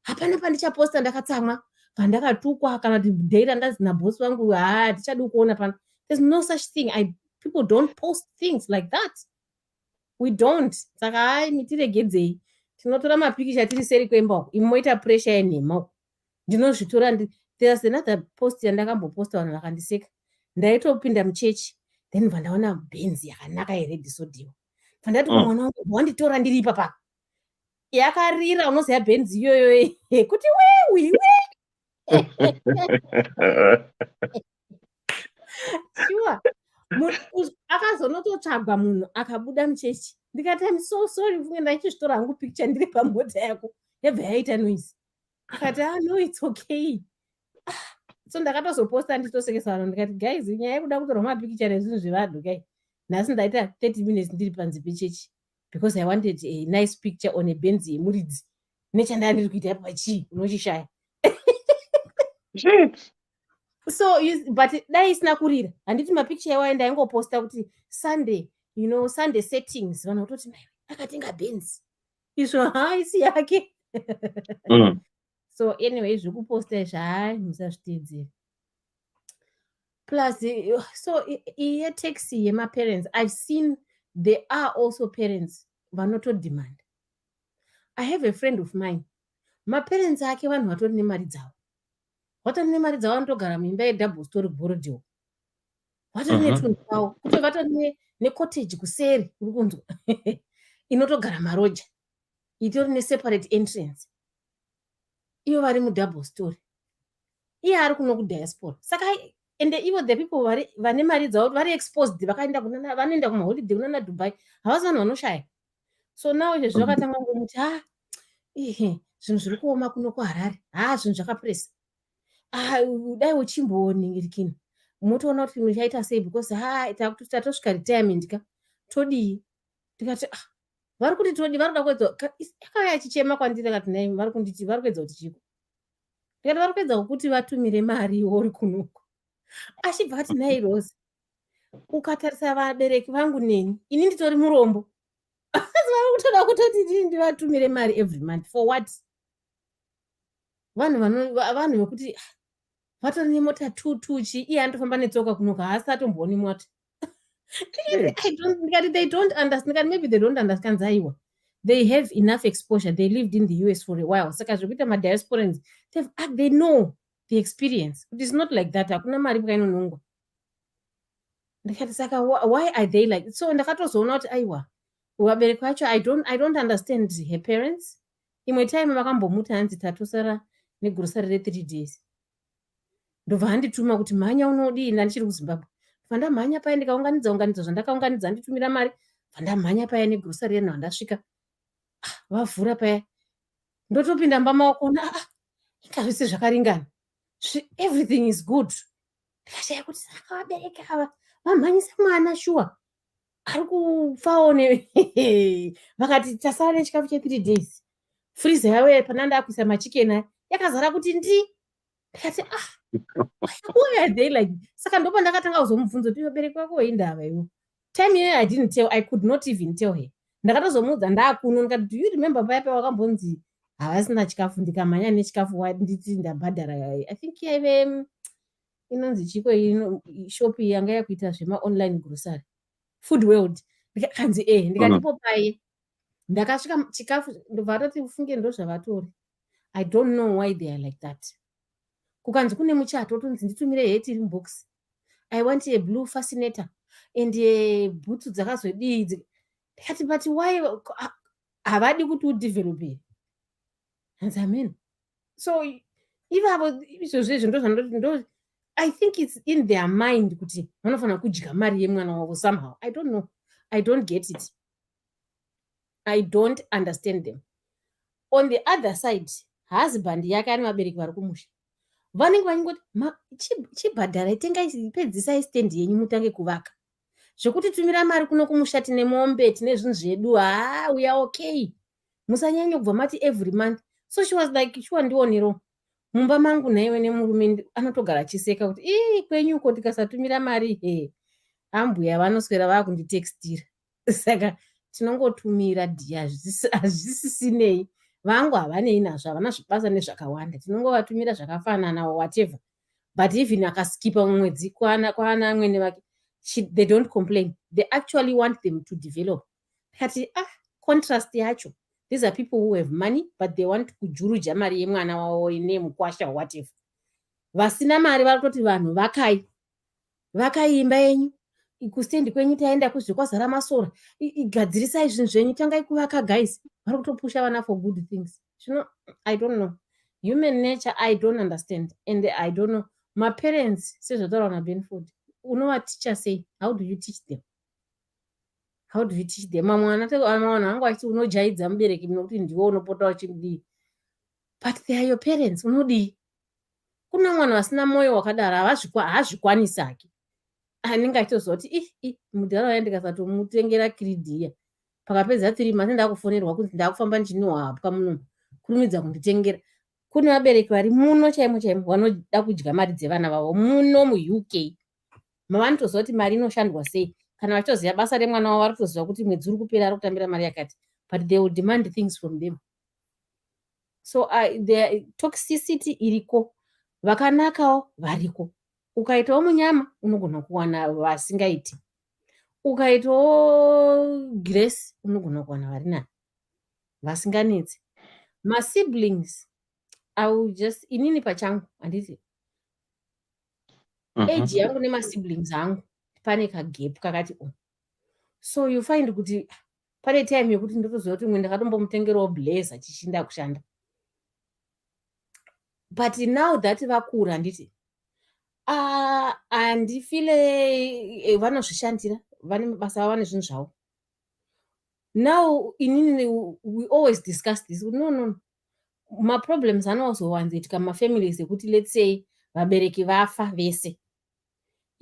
Hapana pandichaposta ndakatsamwa, pandakatukwa kana kuti dheira ndazi nabosi wangu tichadi kuona pana. There's no such thing. People don't post things like that. We don't. Saka mitiregedzei. Tinotora mapikicha tiri seri kwemba uko. Imoita pressure yenhema uko. Ndinozvitora there's another post yandakamboposta vanhu vakandiseka. Ndaitopinda muchechi. Then vandaona Benz yakanaka yeredhisodhiwa. Vandati kumwana wangu wanditora ndiri ipapa. Yakarira unoziva Benz iyoyo kuti wewe. Sure. Akazonototsvagwa munhu akabuda muchechi. Ndikati I'm so sorry funge ndachizvitora hangu picture ndiri pamota yako. Yabva yaita noise. Akati no it's okay. So ndakatozoposta nditosekesa vanhu ndikati guys nyaya yekuda kutora mapikicha nezvinhu zvevanhu kai. Nhasi ndaita 30 minutes ndiri panze pechechi because I wanted a nice picture on a Benz yemuridzi. Nechandanga ndiri kuita pachi unochishaya. So but dai isina kurira. Handiti mapikicha yawaenda yangoposta kuti Sunday, Sunday settings. Vanhu kutoti mai akatenga Benz. Izvo isi yake. So anyway, zvekuposta izvi musazviteedzera. Plus, so iye taxi yemaparents, I've seen there are also parents vanotodemand. I have a friend of mine. Maparents ake vanhu vatori nemari dzavo. Vatori nemari dzavo vanotogara muimba yedouble story borodhiwo. Vatori netunhu twavo. Kuti vatori necottage kuseri uri kunzwa. Inotogara maroja. Itori neseparate entrance. Iyo vari mudouble story. Iye ari kuno kudiaspora. Saka ende ivo the people vane mari dzavo vari exposed vanoenda kumaholiday kunana Dubai. Havasi vanhu vanoshaya. So now izvezvi vakatanga ngomuti zvinhu zviri kuoma kuno kuHarare. Zvinhu zvakapresa. Dai uchimboningirikini. motoona kuti muchaita sei because tatosvika retirement ka todii tikati vari kuti todi vari kuda kuedza akauya achichema kwandiri akati nai vari kunditi vari kuedza kuti chiko ndikati vari kuedza kuti vatumire mari iwo uri kunuko achibva ati nai Rose ukatarisa vabereki vangu neni ini nditori murombo asi vari kutoda kutoti ndini ndivatumire mari every month for what vanhu vekuti vatori nemota 2 chi iye anotofamba netsoka kunuka haasi atombooni mota they don't understand. Maybe they don't understand Zaiwa. They have enough exposure. They lived in the US for a while. Saka zvekuita madiasporans, they know the experience. It is not like that. Hakuna mari pakainonongwa. Ndikati saka why are they like so? Ndakatozoona kuti aiwa vabereki vacho I don't understand her parents. Imwe time vakambomuta hanzi tatosara negurusari re3 days. Ndobva handituma kuti mhanya unodii ndichiri kuZimbabwe. Vandamhanya paya ndikaunganidza zvandakaunganidza nditumira mari vandamhanya paya negrosari yenhau ndasvika vavhura paya ndotopinda mbamaoko ingazvisi zvakaringana everything is good ndikashaya kuti saka vabereki ava vamhanyisa mwana shuwa ari kufawo vakati tasara nechikafu che3 days friza yavo pananda akuisa machikeni yakazara kuti ndikati why are they like saka ndopa ndakatanga kuzomubvunza kuti vabereki vako indava iwo time iyoyo I could not even tell her ndakatozomuudza ndaakuno ndikati do you remember paya pawakambonzi havasina chikafu ndikamhanya nechikafu nditi ndabhadhara I think yaive inonzi chiko shopi yanga yakuita zvemaonline grocery food world ndikanzi ndikatipo paye ndakasvika chikafu ndobva atoti ufunge ndo zvavatori I don't know why they are like that. Kukanzi kune muchato tonzi nditumire heti iri mubox. I want a blue fascinator and boots dzakazodii. Ndikati but why havadi kuti udevelope? Amen. So ivavo izvozvo ndo I think it's in their mind kuti vanofana kudya mari yemwana wavo somehow. I don't know. I don't get it. I don't understand them. On the other side, husband yake ane vabereki vari kumusha. Vanenge vachingoti chibhadhara itengai pedzisai stand yenyu mutange kuvaka zvekuti tumira mari kuno kumusha tine mombe tine zvinhu zvedu we are okay musanyanya kubva mati every month. So she was like shuwa ndionero mumba mangu naiwe nemurume anotogara achiseka kuti kwenyuko tikasatumira mari ambuya vanoswera vakunditextira saka tinongotumira dhiya hazvisisinei vangu havanei nazvo havana zvibasa nezvakawanda tinongovatumira zvakafanana whatever but even akaskipa mumwedzi kwana amwene vake they don't complain. They actually want them to develop. Kati contrast yacho, these are people who have money but they want kujuruja mari yemwana wavo nemukwasha or whatever. Vasina mari varikoti vanhu vakai imba yenyu kustendi kwenyu taenda kuzvikwazara masora igadzirisai zvinhu zvenyu tangai kuvaka guys vari kutopusha vana for good things. I don't know. Human nature I don't understand and I don't know. My parents sezvotaura na Benford unovaticha sei? How do you teach them? How do you teach them? Mwana hangu achiti unojaidza mubereki nokuti ndiwo unopota uchimudii but they are your parents. Unodii? Kuna mwana vasina moyo wakadaro haazvikwanisaki anenge achitozoti mudhara ndikasatomutengera kiridhiya pakapedza 3 months ndakufonerwa kuti ndakufamba ndichinohapwa muno kurumidza kunditengera. Kune vabereki vari muno chaimo vanoda kudya mari dzevana vavo muno muUK mavanotozoti mari inoshandwa sei kana vachitoziva basa remwana wavo vari kutoziva kuti mwedzi uri kupera ari kutambira mari yakati but they will demand things from them. So the toxicity iriko vakanakawo variko. Ukaitawo munyama unogona kuwana vasingaiti, ukaitawo grace unogona kuwana vari nani vasinganetsi. Masiblings inini pachangu handiti age yangu nemasiblings angu pane kagap kakati so you find kuti pane time yekuti ndotoziva kuti mwe ndakatombomutengerawo blazer chichinda kushanda but now that vakura handiti handifile vanozvishandira vane mabasa avo nezvinhu zvavo. Now inini we always discuss this. No. Maproblems anozowanzitika mumafamilies ekuti let's say vabereki vafa vese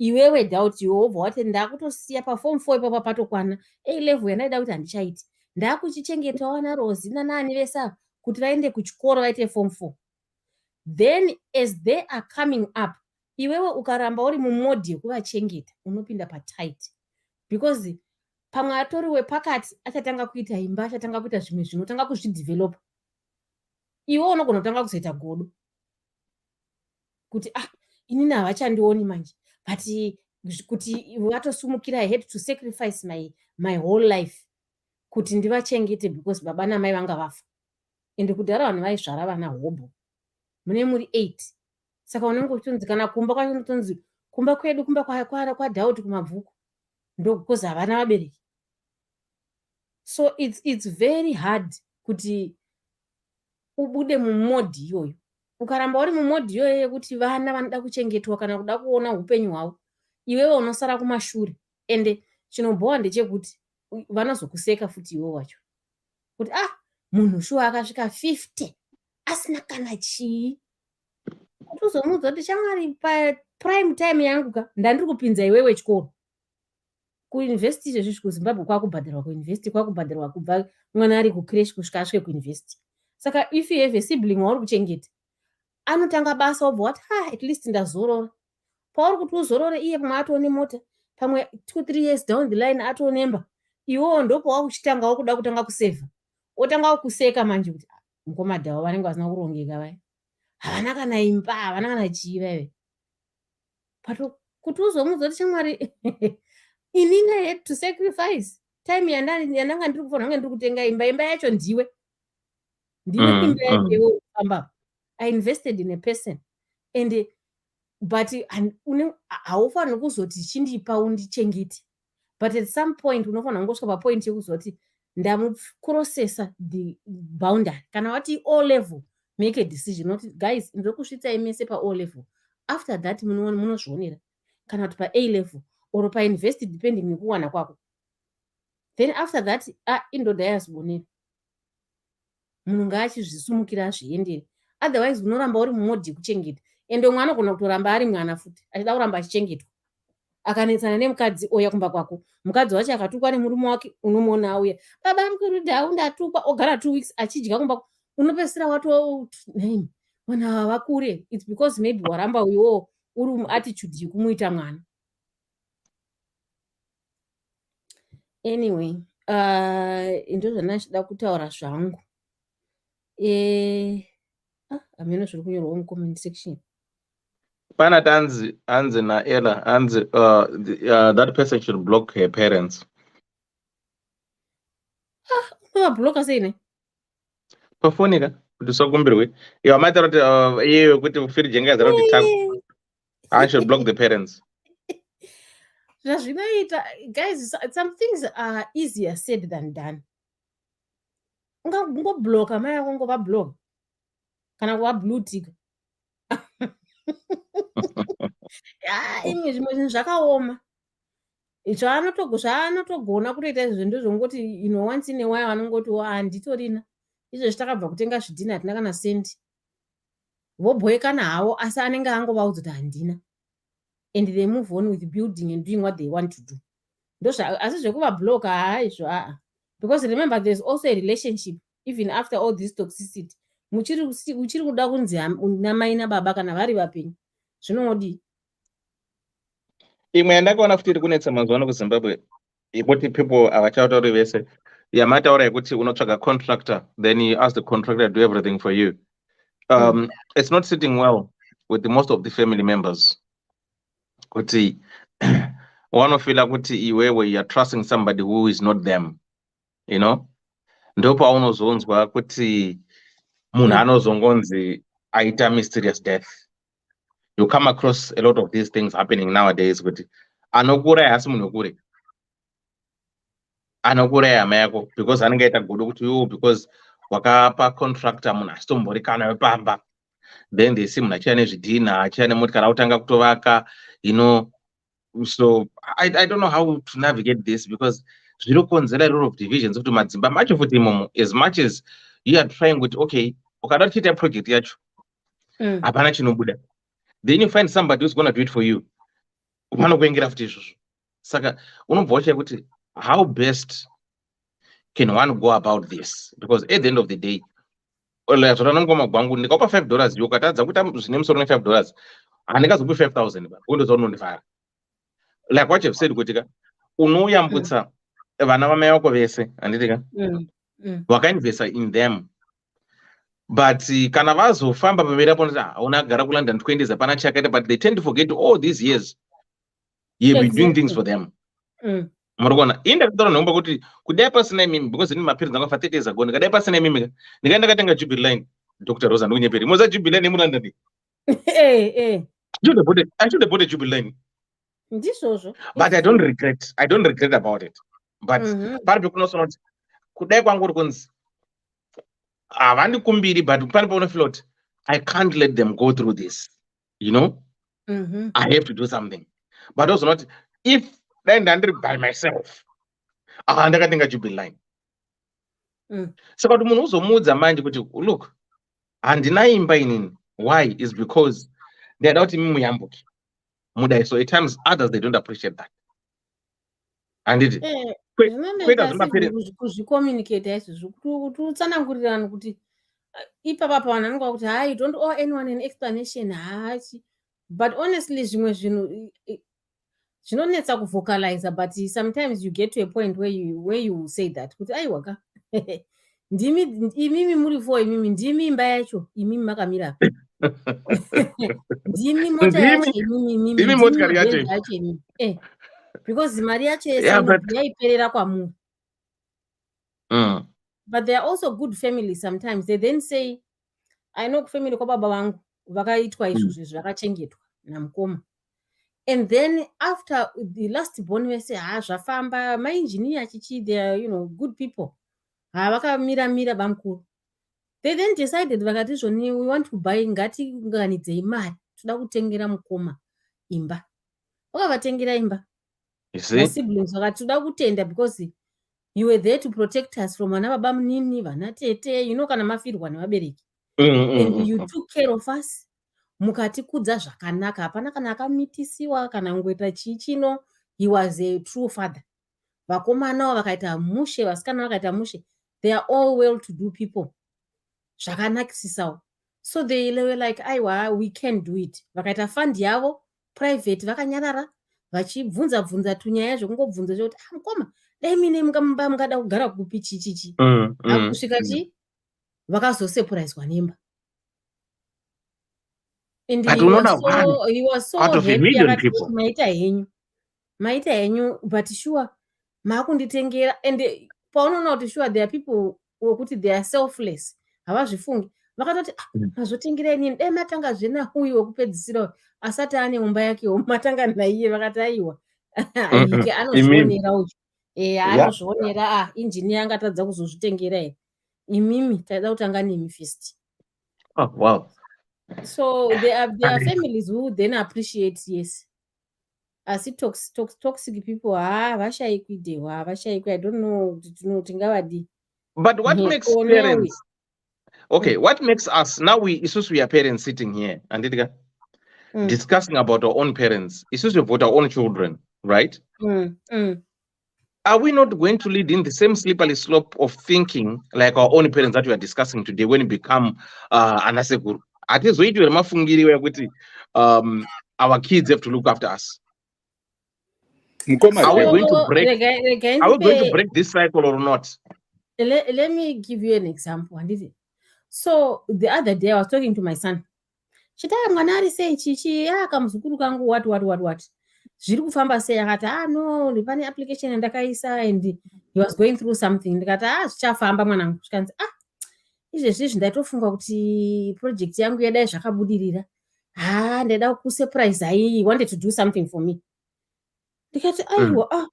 iwewe doubt Jehovha wati ndakutosiya paform 4 ipapo patokwana A level yandaida kuti handichaiti ndakuchichengetawo naRozi nanani vesa kuti vaende kuchikoro vaite form 4. Then as they are coming up, iwewe ukaramba uri mumodi yekuvachengeta unopinda patight, because pamwe atori wepakati achatanga kuita imba, achatanga kuita zvimwe zvinotanga kuzvidevelopa, iwe unogona kutanga kuzoita godo kuti inini havachandioni manje, but kuti vatosumukira I had to sacrifice my whole life kuti ndivachengete because baba namai vanga vafa, ende kudhara vanhu vaizvara vana hobho mune muri 8. Saka unenge uchitonzi kana kumba kwacho unotonzi kumba kwedu kumba kwadhauti kumabvuku ndokukozi havana vabereki. So it's very hard kuti ubude mumodhi iyoyo. Ukaramba uri mumodhi iyoyo yekuti vana vanoda kuchengetwa kana kuda kuona upenyu hwavo, iwewe unosara kumashure. Ende chinobhowa ndechekuti vanozokuseka futi iwewe wacho kuti munhu shuwa akasvika 50 asina kana chii. Uzomuudza kuti shamwari prime time yangu ndandiri kupinza iwewe chikoro kuuniversity. Izvezvi kuZimbabwe kwakubhadharwa kuuniversity, kwakubhadharwa kubva mwana ari kucreche kusvika asvike kuuniversity. Saka if you have a sibling wauri kuchengeta, anotanga basa obva wati at least ndazorora. Pauri kuti uzorore iye pamwe atone mota, pamwe 2-3 years down the line atonemba, iwewo ndopawakuchitangawo kuda kutanga kusevha, otanga kuseka manje kuti mukomadhawa vanenge vasina kurongeka vaya, havana kana imba, havana kana chii vaive. But kuti uzomuudza kuti shamwari inini I had to sacrifice time yandanga ndiri kufanira kunge ndiri kutenga imba yacho ndiwe imba yacho iwe ufamba. I invested in a person and but haufaniri kuzoti chindipa undichengete, but at some point unofanira kungosvika papoint yekuzoti ndamucrossesa the boundary. Kana wati O level, make a decision not guys ndiri kusvitsai mese paO level, after that munozvionera kana kuti paA level or pauniversity depending nekuwana kwako. Then after that indoda yazibonera munhu ngaachizvisumukira azviendere, otherwise unoramba uri mumodhi yekuchengeta. Ende umwe anogona kutoramba ari mwana futi achida kuramba achichengetwa, akanetsana nemukadzi ouya kumba kwako, mukadzi wacho akatukwa nemurume wake, unomuona auya baba mukuru dhau ndatukwa, ogara 2 weeks achidya kumba, unopedzisira watoti vana ava vakure. It's because maybe waramba iwo uri muattitude yekumuita mwana. Anyway, ndozvana chida kutaura zvangu. Hameno zviri kunyorwawo mucomment section. Pana hanzi naElla hanzi that person should block her parents. Unobabhloka sei ne? Pafonika kuti sokumbirwe iwe amataura kuti iyeyo kuti firi jenga yazara kuti taku I should block the parents. Zvazvinoita guys, some things are easier said than done. Ungangobhloka mai yako ngobabhloka kana kuvablutika. Imwe zvimwe zvinhu zvakaoma zvaanotogona kutoita izvo ndozvongoti once in a while vanongoti handitorina izvezvi takabva kutenga zvidhina hatina kana sendi, vobhoekana havo asi anenge angovaudza kuti handina, and they move on with building and doing what they want to do. Asi zvekuvabhloka haizvo because remember there's also a relationship even after all this toxicity. Uchiri kuda kunzi namai nababa kana vari vapenyu zvinodii? Imwe yandakaona futi iri kunetsa mazuva ano kuZimbabwe yekuti people havachatauri vese, yamataura yekuti unotsvaga contractor then you ask the contractor to do everything for you. It's not sitting well with most of the family members. Kuti wanofila kuti iwewe you are trusting somebody who is not them, you know. Ndopa unozonzwa kuti munhu anozongonzi aita mysterious death. You come across a lot of these things happening nowadays. Kuti anokura hasi munhu wekure, anokura hama yako because anenge aita godo kuti because wakapa contractor munhu asitomborikana wepamba, then they see munhu achiya nezvidhina achiya nemotikari autanga kutovaka, you know. So I don't know how to navigate this because zviri kukonzera a lot of divisions kuti madzimba macho futi imomo, as much as you are trying kuti okay ukada kuchiita project yacho hapana chinobuda, then you find somebody who's going to do it for you. vanokuengera futi izvozvo. Saka unobva wachiya kuti how best can one go about this, because at the end of the day zvakana mukoma gwangu ndikaupa $5 iwe ukatadza kuita zvine musoro ne$5 handingazokupi 5,000 undoza unondivhara. Like what you've said kuti unoyambutsa vana vamai vako vese handitika wakainvesta in them, but kana vazofamba pamberi apo hauna kugara kuLondon 20 hapana chakaita, but they tend to forget all these years you've been doing things for them. Marikuona indakutaura nhomba kuti kudai pasina imimi, because ini maperents angu afa 30 years ago, ndikadai pasina imimi ndikaenda ndakatenga Jubilee Line. Dr. Rosa ndikunyeperi moza Jubilee Line muLondon. I should have bought a Jubilee Line. But I don't regret about it. But pari pekunosona kuti kudai kwangu uri kunzi havandikumbiri, but pane paunofila kuti I can't let them go through this, you know. I have to do something. But also not if then ndandiri by myself ndakatenga Jubilee Line. Saka kuti munhu uzomuudza manje kuti look handina imba inini, why is because ndiyada kuti imi muyambuke mudai, so at times others they don't appreciate that. Anditi kuzvicommunicate izvozvo kuti utsanangurirana kuti ipapa vanhu vanonga kuti hai don't owe anyone an explanation hachi, but honestly zvimwe zvinhu zvinonetsa kuvocalize, but sometimes you get to a point where you say that kuti aiwaka imimi muri for imimi ndimi imba yacho imimi makamira ndimi mota yacho imimi motikari yacho imimi because mari yacho yese yaiperera kwamuri. But there are also good families sometimes they then say I know family kwababa vangu vakaitwa izvozvo zvakachengetwa namukoma, and then after the last born vese zvafamba mainjiniya chichi, they are, you know, good people vakamira bamukuru, they then decided vakati zvoni we want to buy, ngatiunganidzei mari toda kutengera mukoma imba. Vakavatengera imba siblings vakati toda kutenda because you were there to protect us from vana baba munini vana tete, you know, kana mafirwa nevabereki and you took care of us, mukatikudza zvakanaka, hapana kana akamitisiwa kana ngoita chichino. He was a true father. Vakomana vakaita mushe, vasikana vakaita mushe, they are all well to do people zvakanakisisawo. So they were like aiwa we can do it. Vakaita fund yavo private, vakanyarara vachibvunza tunyaya zvekungobvunza kuti mukoma dai mine mukamba mungada kugara kupi chichichi akusvika chi vakazosepuraizwa nemba. And he was so happy akati maita henyu but sure makunditengera, and paunoona kuti sure there are people wokuti they are selfless havazvifungi, vakatoti mazotengera inini dai matanga zvena uyu wekupedzisira asati ane umba yakewo matanga naiye, vakati aiwa ike anozvionera uyu anozvionera injiniya angatadza kuzozvitengera here, imimi taida kutanga nemi first. Wow. So there are families who then appreciate, yes. Asi toxic people vashaikwidewa vashaikwi, I don't know tingavadi. But what makes parents what makes us now, we are parents sitting here and discussing about our own parents, about our own children, right? Are we not going to lead in the same slippery slope of thinking like our own parents that we are discussing today when we become anasekuru? Atizoitwe mafungiro ekuti our kids have to look after us. Are we going to break this cycle or not? Let me give you an example. So the other day I was talking to my son. Chitaya mwana ari sei chichi kamuzukuru kangu what zviri kufamba sei, akati no pane application ndakaisa and he was going through something, ndikati zvichafamba mwanangu, zvikanzi izvezvi ndaitofunga kuti project yangu yadai zvakabudirira, ndaida kusurprise, I wanted to do something for me. Ndikati aiwa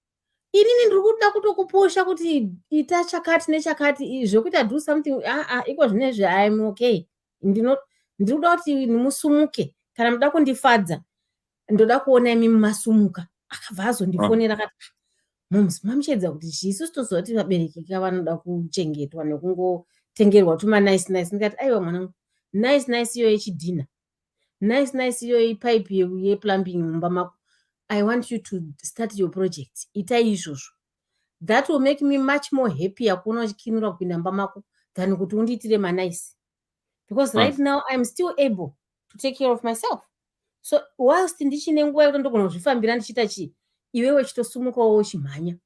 inini ndiri kuda kutokuposha kuti ita chakati nechakati zvokuti do something iko zvinezvi I am okay, ndiri kuda kuti nimusumuke, kana muda kundifadza ndoda kuona imi masumuka. Akabva azondifonera akati mamuchedza kuti isusu tozoti vabereki vanoda kuchengetwa nekungotengerwa tuma nice. Ndikati aiwa mwanangu, nice iyo yechidhina, nice iyo yepaipi yeplumbing mumba mako, I want you to start your project. Itai izvozvo. That will make me much more happier kuona uchikinura kupinda mumba mako than kuti undiitire manaice. Because right now I'm still able to take care of myself. So whilst ndichine nguva yekuti ndogona kuzvifambira ndichiita chii, iwewe chitosumukawo uchimhanya.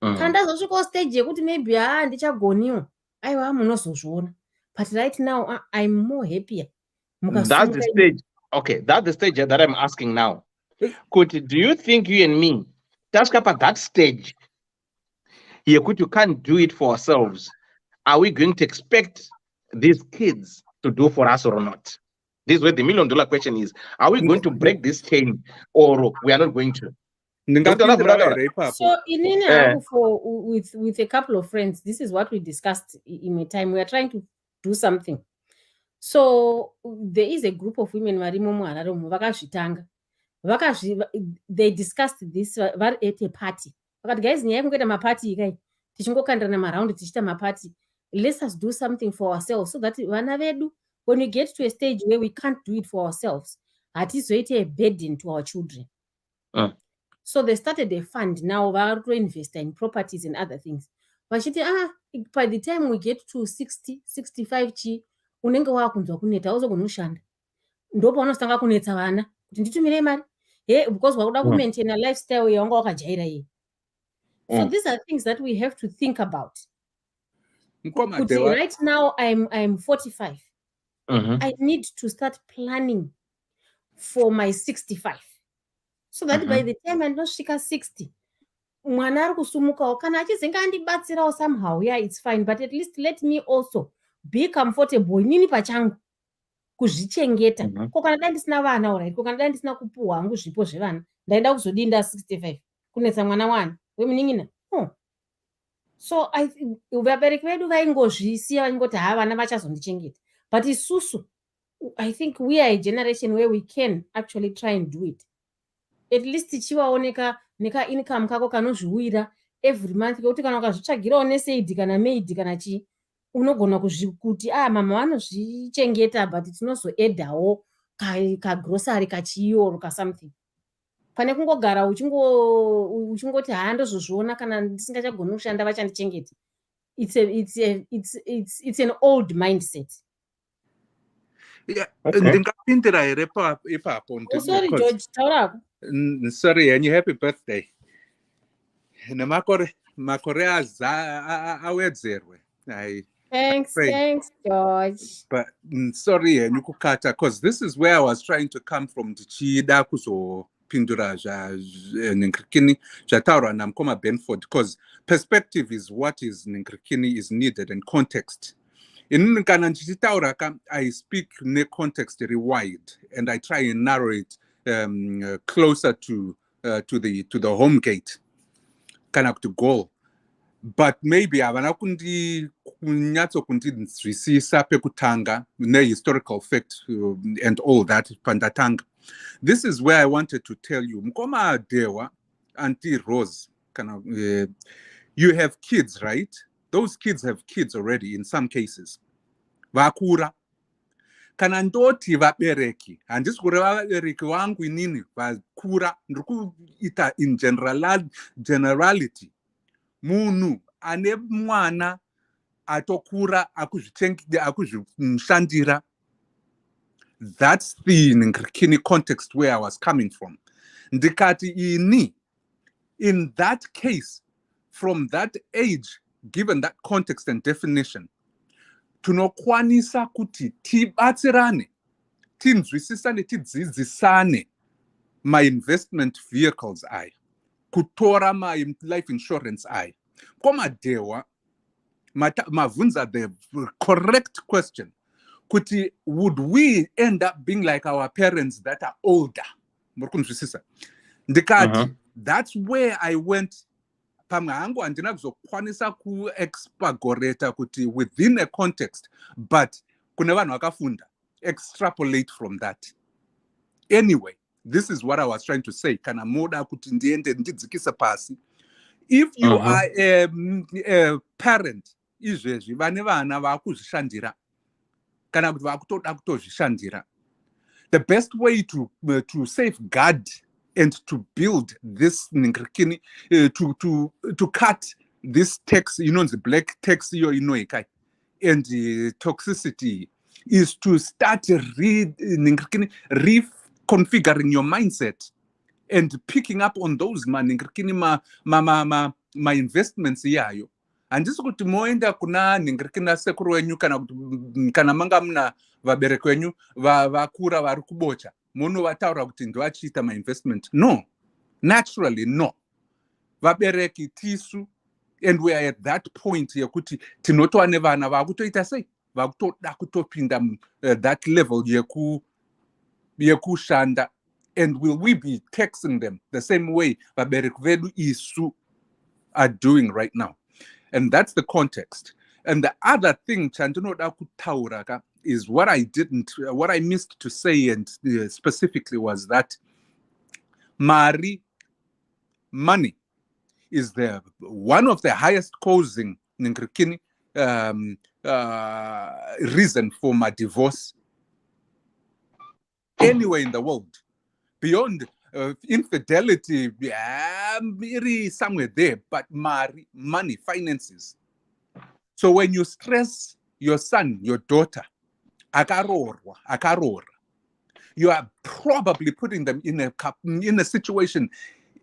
Kana ndazosvikawo stage yekuti maybe ndichagoniwo, aiwa munozozviona. But right now I'm more happier. That's the stage. Okay, that's the stage that I'm asking now. Do you think you and me, that's up at that stage, you can't do it for ourselves? Are we going to expect these kids to do for us or not? This is where the $1 million question is. Are we going to break this chain or we are not going to? So in with a couple of friends, this is what we discussed in my time. We are trying to do something. So there is a group of women they discussed this at a party. But guys, let's us do something for ourselves so that when we get to a stage where we can't do it for ourselves, at least it's a burden to our children. So they started a fund now to invest in properties and other things. But by the time we get to 60, 65 chi, unenge wakunzwa kuneta uzogona kushanda. Ndopo vanostanga kunetsa vana kuti nditumire mari. Because wakuda ku maintain a lifestyle yawanga wakajaira iyi. So these are things that we have to think about. Right now I'm 45. I need to start planning for my 65. So that by the time I ndosvika 60, mwana ari kusumukawo kana achizenga andibatsirawo somehow, yeah, it's fine, but at least let me also be comfortable inini pachangu kuzvichengeta. Ko kana dai ndisina vana alright, ko kana dai ndisina kupuhwa hangu zvipo zvevana, ndaida kuzodii nda 65 kunetsa mwana wana wemunin'ina. So vabereki vedu vaingozvisiya vaingoti vana vachazondichengeta. But isusu, I think we are a generation where we can actually try and do it. At least chivaoneka neka income kako kanozviwira every month, kuti kana ukazvitsvagirawo neseidi kana maid kana chii, unogona kuti mama vanozvichengeta but tinozoedhawo kagrocery kachiyo ka something. Pane kungogara uchingoti ndozozviona kana ndisingachagoni kushanda vachandichengeta. It's an old mindset. Ndingapindira here ipapo. Sorry George, taurako. Sorry, and happy birthday. Makore awedzerwe. Thanks George. But sorry, and kukata, because this is where I was trying to come from. Tichida kuzopindura ninkrikini jataura namkoma Benford, because perspective is what is ninkrikini is needed, and context. In Kananchitauraka, I speak ne context rewired, and I try and narrow it closer to the home gate, kind of to goal. But maybe avanakundi kunyatso kundi nzwisisa pekutanga ne historical fact and all that pandatanga. This is where I wanted to tell you, Mkoma Dewa, Auntie Rose, you have kids, right? Those kids have kids already in some cases. Vakura. Kana ndoti vabereki. Handisi kure vabereki wangu inini vakura. Nduku ita in generality. Munu ane mwana atokura akuzvishandira. That's the Nkrikini context where I was coming from. Ndikati ini, in that case, from that age, given that context and definition, tunokwanisa kuti tibatsirane, tinzwisisane, tidzidzisane my investment vehicles kutora my life insurance Koma dewa, mavunza the correct question. Kuti, would we end up being like our parents that are older? Ndikati, that's where I went. Pamango andina kuzokwanisa ku expagoreta kuti within a context, but kuna vanhu vakafunda, extrapolate from that. Anyway, this is what I was trying to say. Kana moda kuti ndiende ndidzikisa pasi. If you are a parent, izvezvi vane vana vakuzvishandira, kana kuti vakutoda kutozvishandira, the best way to safeguard and to build this to cut this tax, the black tax and the toxicity is to start reconfiguring your mindset and picking up on those ma investments yayo. Handisi kuti moenda kuna sekuru wenyu kana manga muna vabereki wenyu vakura vari kubocha monovataura kuti ndoachiita ma-investment. No, naturally no. Vabereki tisu, and we are at that point yekuti tinotova nevana vakutoita sei, vakutoda kutopinda that level yekushanda. And will we be taxing them the same way vabereki vedu isu are doing right now? And that's the context. And the other thing chandinoda kutaura is what I missed to say, and specifically was that money is one of the highest causing reason for my divorce anywhere in the world. Beyond infidelity, maybe somewhere there, but money, finances. So when you stress your son, your daughter, akarora, you are probably putting them in a situation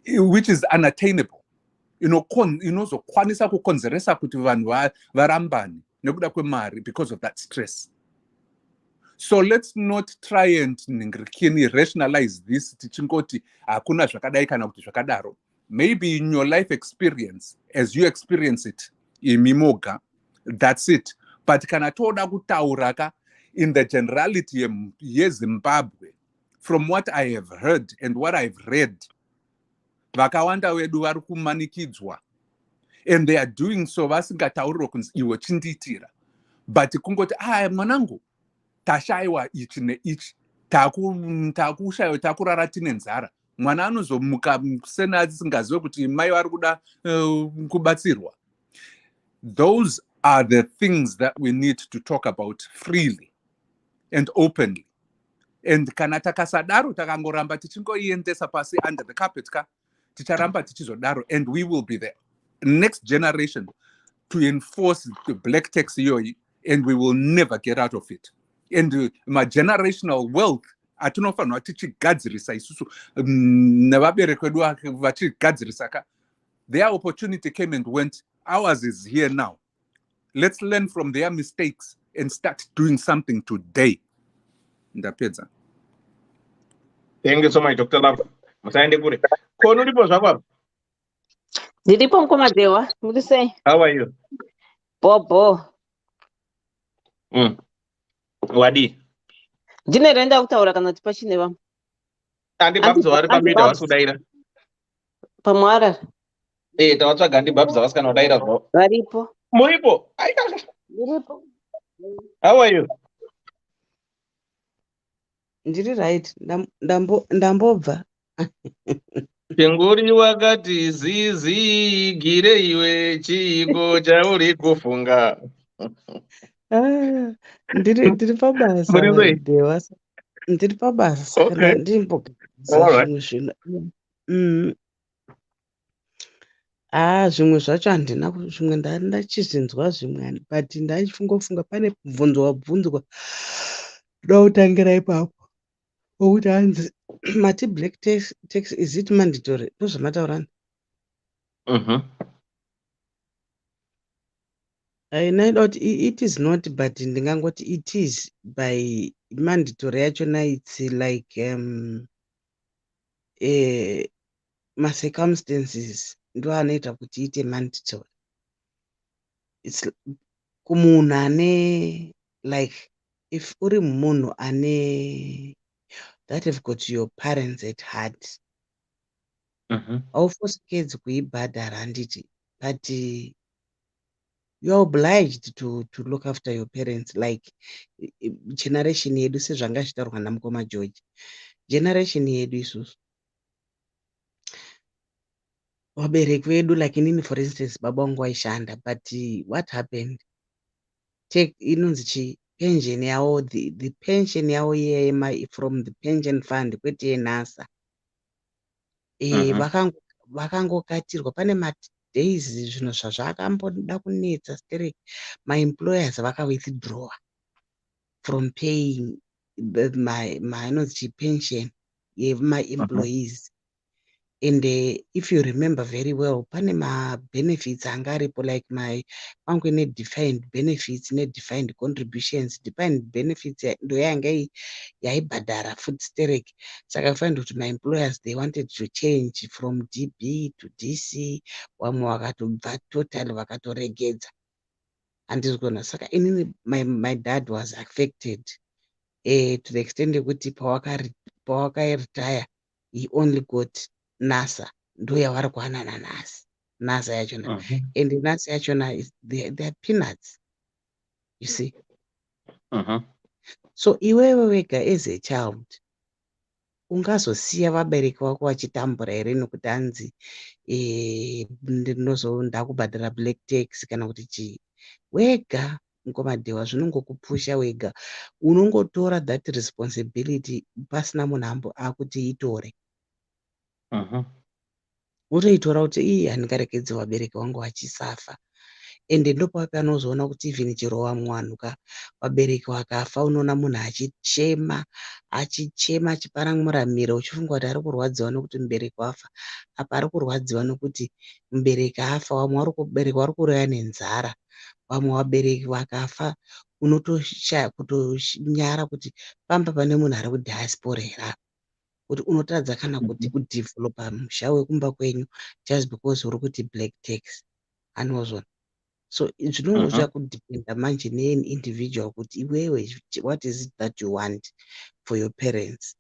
which is unattainable. Zokwanisa kukonzeresa kuti vanhu varambani nekuda kwemari because of that stress. So let's not try and rationalize this tichingoti hakuna zvakadai kana kuti zvakadaro. Maybe in your life experience, as you experience it imimoga, that's it. But kana toda kutauraka in the generality yeZimbabwe, from what I have heard and what I've read, vakawanda vedu vari kumanikidzwa, and they are doing so vasingatauriro kunzi iwe chinditira, but kungoti mwanangu tashaiwa ichi neichi, takushaiwa takurara tine nzara. Mwana anozomuka sena asingazive kuti mai vari kuda kubatsirwa. Those are the things that we need to talk about freely and openly. And kana takasadaro takangoramba tichingoiendesa pasi under the carpet ticharamba tichizodaro, and we will be the next generation to enforce the black tax yoi, and we will never get out of it. And my generational wealth atinofanwa tichigadzirisa isusu nevabereki vedu vachigadzirisa. Their opportunity came and went. Ours is here now. Let's learn from their mistakes and start doing something today. Ndapedza. Thank you so much, Dr. Lava. Musaende kure. Kono uripo zvako? Ndiripo Mkomadewa. What do you say? How are you? Bobo. Wadi. Ndine renda kutaura kana kuti pachine vamwe. Andi babzo vari pameda vasudaira. Pamwara. Tawatsvaga andi babzo vasikana wadaira zvavo. Varipo. Muripo? Ndiripo. How are you? Ndiri right. Ndambobva. Penguri wakati zizi gire iwe chiko chauri kufunga. Ndiri pabasa Dewa. Ndiri pabasa kana ndimbo zvimwe zvino. Zvimwe zvacho handina zvimwe ndachizvinzwa zvimwe, but ndachifungofunga pane bvunzo wabvunzwa ndokutangira ipapo wokuti hanzi mati black tax is it mandatory ndozvamataurani. Naida kuti it is not, but ndingangoti it is by mandatory yachona. It's like ma-circumstances ndo anoita kuti iite mandatory. It's kumunhu ane, like if uri munhu ane that have got your parents at heart, haufosikidzi kuibhadhara handiti, but you're obliged to look after your parents. Like generation yedu sezvanga zvitaurwa namukoma George, generation yedu isusu vabereki vedu, like inini for instance baba wangu waishanda, but what happened, take inonzi chi pension yavo, the pension yavo from the pension fund kwete yenhasa vakangokatirwa pane madays zvinhu zvazvakamboda kunetsa stereki maemployers vakawithdrawa from paying inonzi pension yemaemployees. And if you remember very well, pane ma-benefits anga aripo like pange ne-defined benefits ne-defined contributions. Defined benefits ndo yanga yaibhadhara food stereki. Saka I find kuti my-employers they wanted to change from DB to DC. Vamwe vakatobva total vakatoregedza. Handizigona. Saka inini my dad was affected to the extent yekuti pawakaretire he only got NASA ndo yavari kuwanana NASA yachona. And NASA yachona they are peanuts, you see. So iwewe wega as a child ungazosiya vabereki vako vachitambura here nokuti hanzi ndakubhadhara black tax kana kuti chii. Wega ngomadhewa zvinongokupusha wega, unongotora that responsibility pasina munhu akuti itore. Wotoitora kuti ii handingarekedzi vabereki vangu vachisafa. Ende ndopavanozoona kuti even chero wamwanuka vabereki vakafa unoona munhu achichema achiparamura miro uchifunga kuti ari kurwadziwa nokuti mubereki wafa. Apa ari kurwadziwa nokuti mubereki afa. Vamwe vabereki vari kurova nenzara. Vamwe vabereki vakafa kutonyara kuti pamba pane munhu ari kudiaspora here, kuti unotadza kana kuti kudhivhelopa musha wekumba kwenyu just because uri kuti black tax. Anozvona. So zvinongo zvakudhipenda manje ne-individual kuti iwewe what is it that you want for your parents.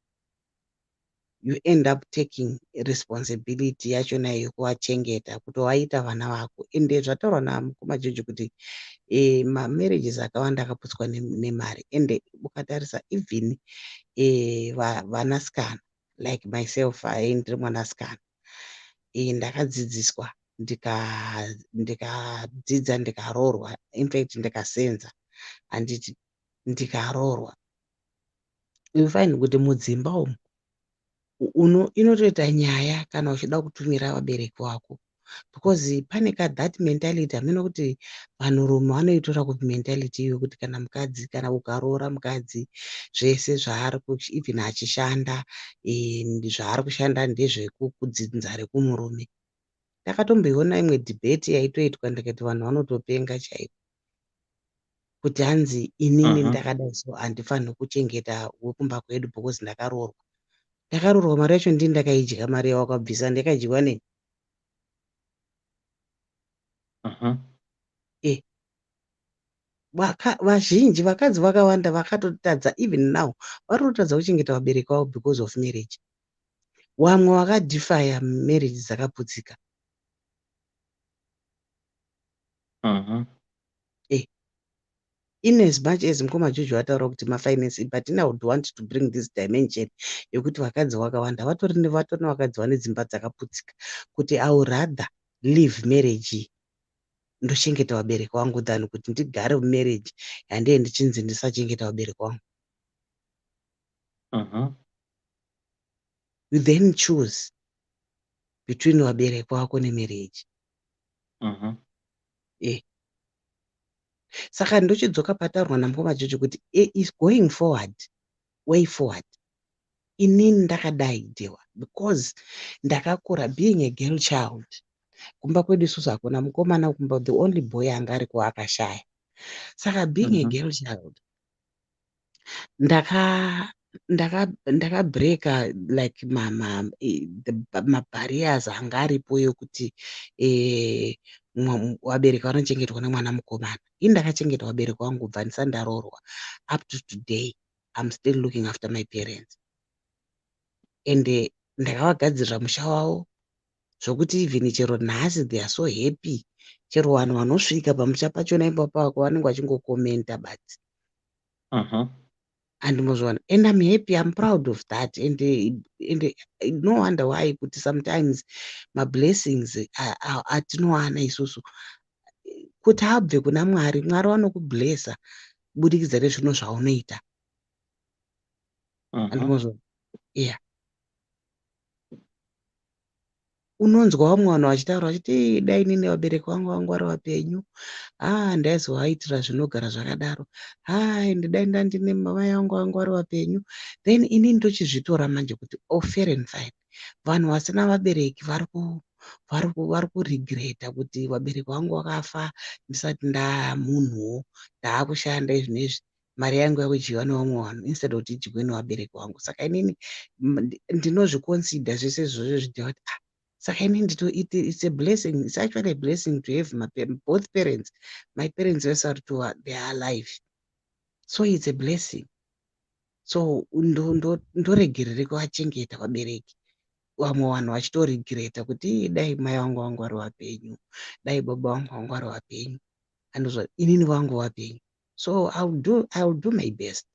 You end up taking responsibility yachona yekuvachengeta kuti waita vana vako. Ende zvataurwa namukoma Joji kuti ma-marriages akawanda akaputswa nemari. Ende ukatarisa even vanasikana like myself ndiri mwanasikana ndakadzidziswa ndikadzidza ndikaroorwa, in fact ndikasenza, handiti ndikaroorwa. You find kuti mudzimba umu inotoita nyaya kana uchida kutumira vabereki vako, because pane that mentality hameno kuti vanhurume vanoitora kuti mentality iyo kuti kana mukadzi kana ukaroora mukadzi zvese zvaari even achishanda zvaari kushanda ndezvekudzinza rekumurume. Ndakatomboiona imwe debate yaitoitwa ndikati vanhu vanotopenga chaiko kuti hanzi inini ndakadai so handifaniri kuchengeta wekumba kwedu because ndakaroorwa. Ndakaroorwa mari yacho ndini ndakaidya mari yawakabvisa ndakadyiwa nei? Vazhinji vakadzi vakawanda vakatotadza even now varikutadza kuchengeta vabereki vavo because of marriage. Vamwe vakadhifaya marriage dzakaputsika. In as much as mukoma Joji vataura kuti mafinance, but I would want to bring this dimension yekuti vakadzi vakawanda vatorine vakadzi vane dzimba dzakaputsika kuti I would rather leave marriage ndochengeta vabereki vangu than kuti ndigare mumarriage handei ndichinzi ndisachengeta vabereki vangu. You then choose between vabereki vako nemarriage. Saka ndochidzoka pataurwa namukoma Joji kuti is going forward, way forward. Inini ndakadai dewa because ndakakura being a girl child. Kumba kwedu isusu hakuna mukomana, kumba the only boy anga ariko akashaya. Saka being a girl child ndakabreka like mabarriers anga aripo yokuti vabereki vanochengetwa nemwana mukomana. Ini ndakachengeta vabereki vangu kubva ndisati ndaroorwa. Up to today I'm still looking after my parents. And ndakavagadzirira musha wavo zvokuti even chero nhasi they are so happy. Chero vanhu vanosvika pamusha pachona ipapo vako vanenge vachingokomenta but handimozviona. And I'm happy, I'm proud of that. And no wonder why kuti sometimes ma-blessings atinowana isusu kuti abve kuna Mwari. Mwari vanokublessa kubudikidza nezvinhu zvaunoita. Handimozviona. Yeah. unonzwa vamwe vanhu vachitaura vachiti dai inini vabereki vangu vari vapenyu, ndaizovaitira zvinogara zvakadaro, dai ndandine mai vangu vari vapenyu. Then inini ndochizvitora manje kuti fair and fine, vanhu vasina vabereki vari kurigreta kuti vabereki vangu vakafa ndisati ndamunhuwo, ndaakushanda izvi nezvi, mari yangu yakudyiwa nevamwe vanhu instead kuti idyiwe nevabereki vangu. Saka inini ndinozviconsider zvese izvozvo zvichita kuti saka inini it's a blessing, it's actually a blessing to have both parents. My parents vese they are alive, so it's a blessing. So ndoregerere kuvachengeta vabereki. Vamwe vanhu vachitoregreta kuti dai mai vangu vari vapenyu, dai baba vangu vari vapenyu, andizvo inini vangu vapenyu. So I'll do my best.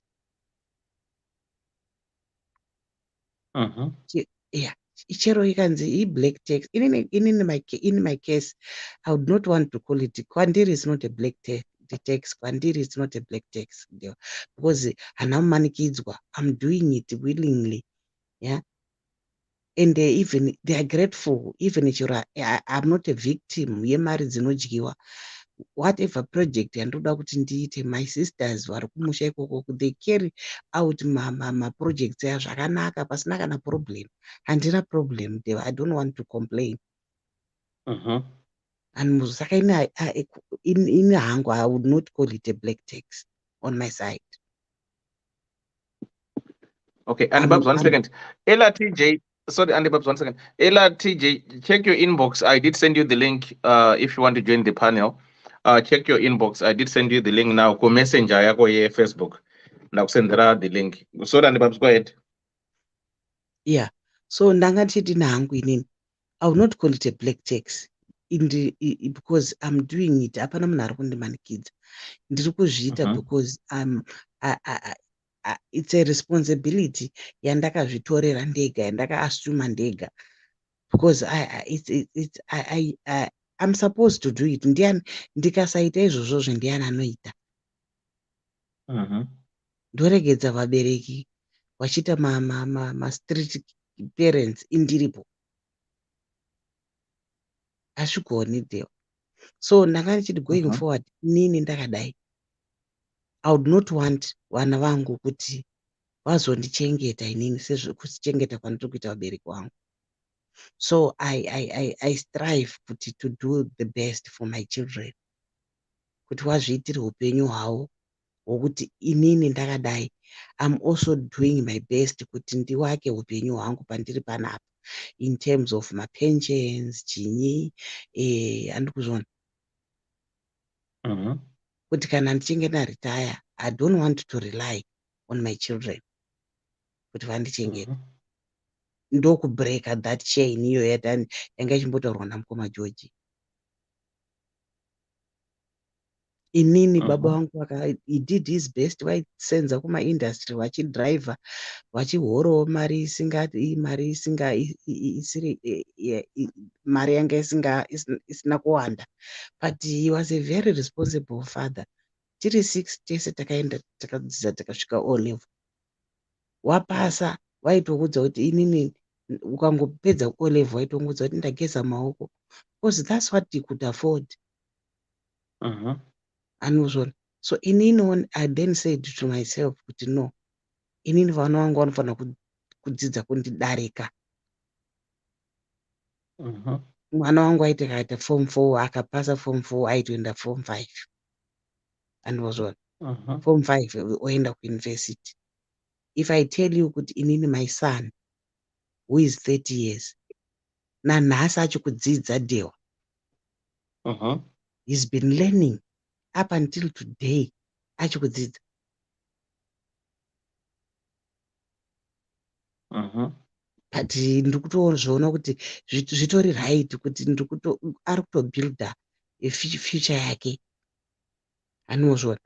Yeah, chero ikanzi black tax, in my case I would not want to call it kwandiri. Is not a black tax. The tax kwandiri is not a black tax, because hanamanikidzwa, I'm doing it willingly. Yeah, and even they are grateful. Even if I'm not a victim yemari dzinodyiwa, whatever project yandoda kuti ndiite, my sisters vari kumusha ikoko, they carry out ma projects aya zvakanaka pasina kana problem. Handina problem there, I don't want to complain. And saka in hangu I would not call it a black tax on my side. Okay, and Babs, 1 second. Ella TJ, sorry, Andy Babs, 1 second. Ella TJ, check your inbox. I did send you the link if you want to join the panel. Check your inbox. I did send you the link now. Go messenger yako ye Facebook. Now send the link. So Andy Babs, go ahead. Yeah. So ndangati hangu inini, I will not call it a black tax because I'm doing it. Hapana munhu ari kundimanikidza. Ndiri kuzviita because it's a responsibility yandakazvitorera ndega, yandakaassume ndega, because I'm supposed to do it. Ndiani ndikasaita izvozvo ndiani anoita? Ndoregedza vabereki vachita ma street parents indiripo. Ashugoni there. So ndakati going forward, nini ndakadai, I would not want vana vangu kuti vazondichengeta inini sezvekuchengeta kwandiri kuita vabereki vangu. So I strive kuti to do the best for my children, kuti vazviitire upenyu hwavo hwokuti inini ndakadai, I'm also doing my best kuti ndiwake upenyu hwangu pandiri panapa, in terms of my pensions, chinyi, andikuzvona. Kuti kana ndichinge ndaretire, I don't want to rely on my children kuti vandichengete. Ndokubreaka that chain iyo yanga ichimbotaurwa namukoma George. Inini baba vangu he did his best, vaisenza kuma-industry vachidriver, vachihorowo mari mari yanga isina kuwanda, but he was a very responsible father. Tiri 6 tese takaenda takadzidza takasvika O level. Wapasa vaitoudza kuti inini ukangopedza O level vaitoudza kuti ndageza maoko, because that's what he could afford. Anozvona. So inini I then said to myself kuti no, inini vana vangu vanofanira kudzidza kundidarika. Mwana wangu aiti akaita form 4 akapasa form 4 aitoenda form 5. Anozvona. Form 5 oenda kuuniversity. If I tell you kuti inini my son who is 30 years nanhasi achikudzidza dewa, he's been learning up until today achikudzidza. But ndikutozviona kuti zvitori right kuti ari kutobuilda future yake. Anozvona,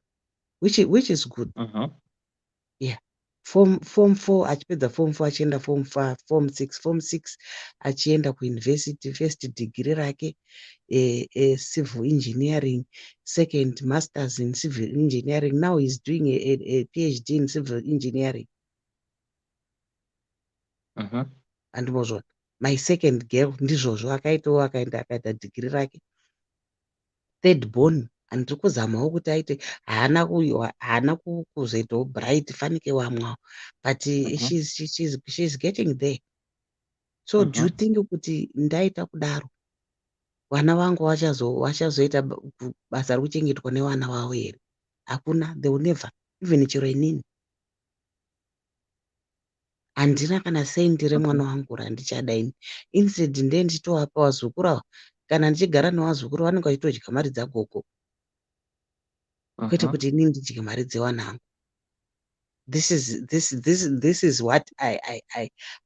which is good. Yeah. Form 4 achipedza form 4 achienda form 5, form 6 achienda kuuniversity, first degree rake civil engineering, second masters in civil engineering. Now he's doing a PhD in civil engineering. And my second girl ndizvozvo akaitawo akaita dhigiri rake. Third born handiri kuzamawo kuti aite haana kuzoitawo bright fanike wamwawo, but she's getting there. So do you think kuti ndaita kudaro vana vangu vachazoita basa rekuchengetwa nevana vavo here? Hakuna, they will never, even chero inini handina kana sendi remwana wangu randichadaini. Instead ndee ndichitovapa vazukuru ava, kana ndichigara nevazukuru vanenge vachitodya mari dzagogo kwete kuti inini ndidye mari dzevanhangu. This is what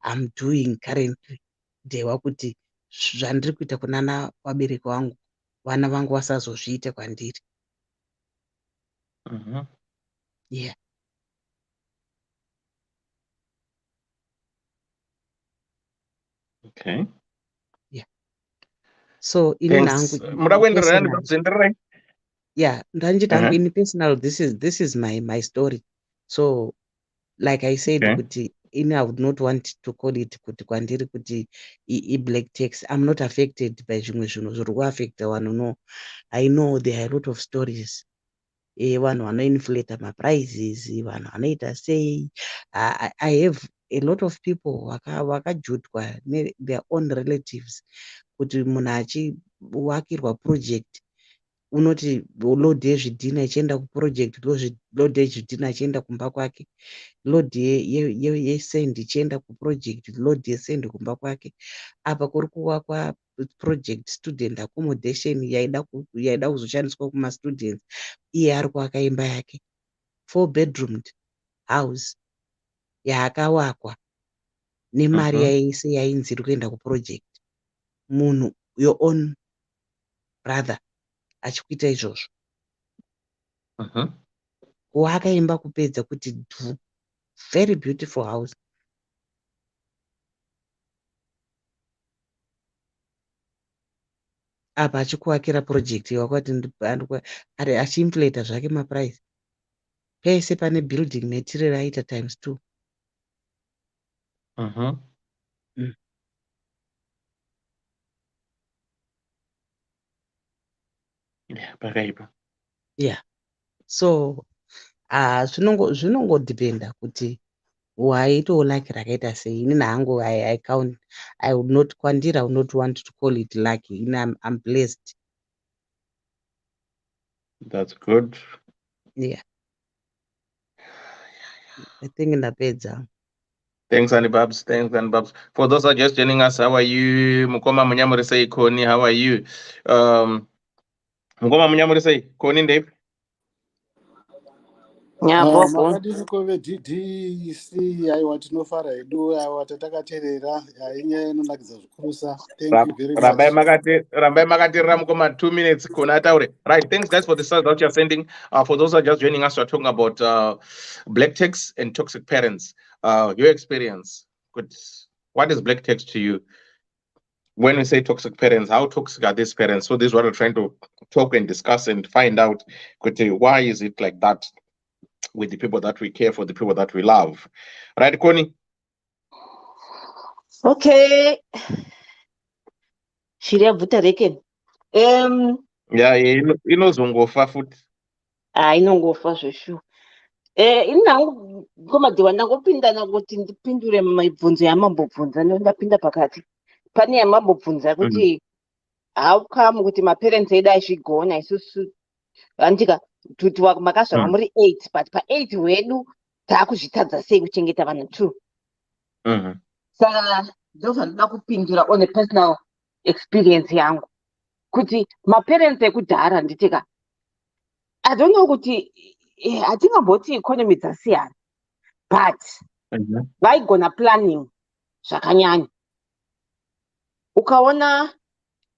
I'm doing currently. Ndewa kuti zvandiri kuita kunana vabereki vangu vana vangu vasazozviite kwandiri. Yeah. Okay. Yeah. So Thanks. Muda kuendelea nikuzenderai. Yeah, ndanjita hangu in personal, this is my story. So like I said, kuti I would not want to call it kuti kwandiri kuti black tax. I'm not affected by zvimwe zvinhu zviri kuaffecta vanhu. No, I know there are a lot of stories. Vanhu vanoinflata maprices, vanhu vanoita sei. I have a lot of people vakajutwa their own relatives kuti munhu achivakirwa project unoti load yezvidhina ichienda kuproject, load yezvidhina ichienda kumba kwake, load yesendi ichienda kuproject, load yesendi kumba kwake. Apa kuri kuvakwa project student accommodation yaida kuzoshandiswa kumastudents, iye ari kuvaka imba yake 4-bedroomed house yaakavakwa nemari yaise yainzi iri kuenda kuproject. Munhu your own brother achikuita izvozvo. Kuvaka imba kupedza kuti very beautiful house. Apa achikuvakira project yakwati achiinflata zvake maprice. Pese pane building material aita ×2. Yeah, pakaipa. Yeah. So zvinongodependa kuti waitawo lucky rakaita sei. Inini hangu I count, I would not, kwandiri I would not want to call it lucky. I'm blessed. That's good. Yeah. I think ndapedza. Thanks, Andy Babs. Thanks, Andy Babs. For those who are just joining us, how are you? Mukoma Munyamurisei Koni, how are you? Mukoma Munyamurisei Koni, Dave. Makadiniko veDDC aiwa tinofara hedu aiwa tatakateerera inyaya inonakidza zvikurusa. Thank you very much. Rambai makateerera Mukoma 2 minutes Koni ataure. Right, thanks guys for the stars that you're sending. For those who are just joining us, we're talking about black tax and toxic parents. Your experience. What is black tax to you? When we say toxic parents, how toxic are these parents? So this is what we're trying to talk and discuss and find out. Why is it like that with the people that we care for, the people that we love? Right, Connie? Okay. Shiria bvuta reke. Yeah, inozongofa futi. Inongofa zveshu. Inangu komadhiwa ndangopindana kuti ndipindure mibvunzo yamambobvunza ndapinda pakati. Pane yamambobvunza kuti how come kuti maparents edu achigona isusu andika kuti makazvarwa muri 8 but pa8 hwedu taakuzvitadza sei kuchengeta vanhu 2. Saka ndobva ndoda kupindura on a personal experience yangu kuti maparents ekudhara nditika I don't know kuti hatingamboti economy dzasiyana but vaigona planning zvakanyanya ukaona.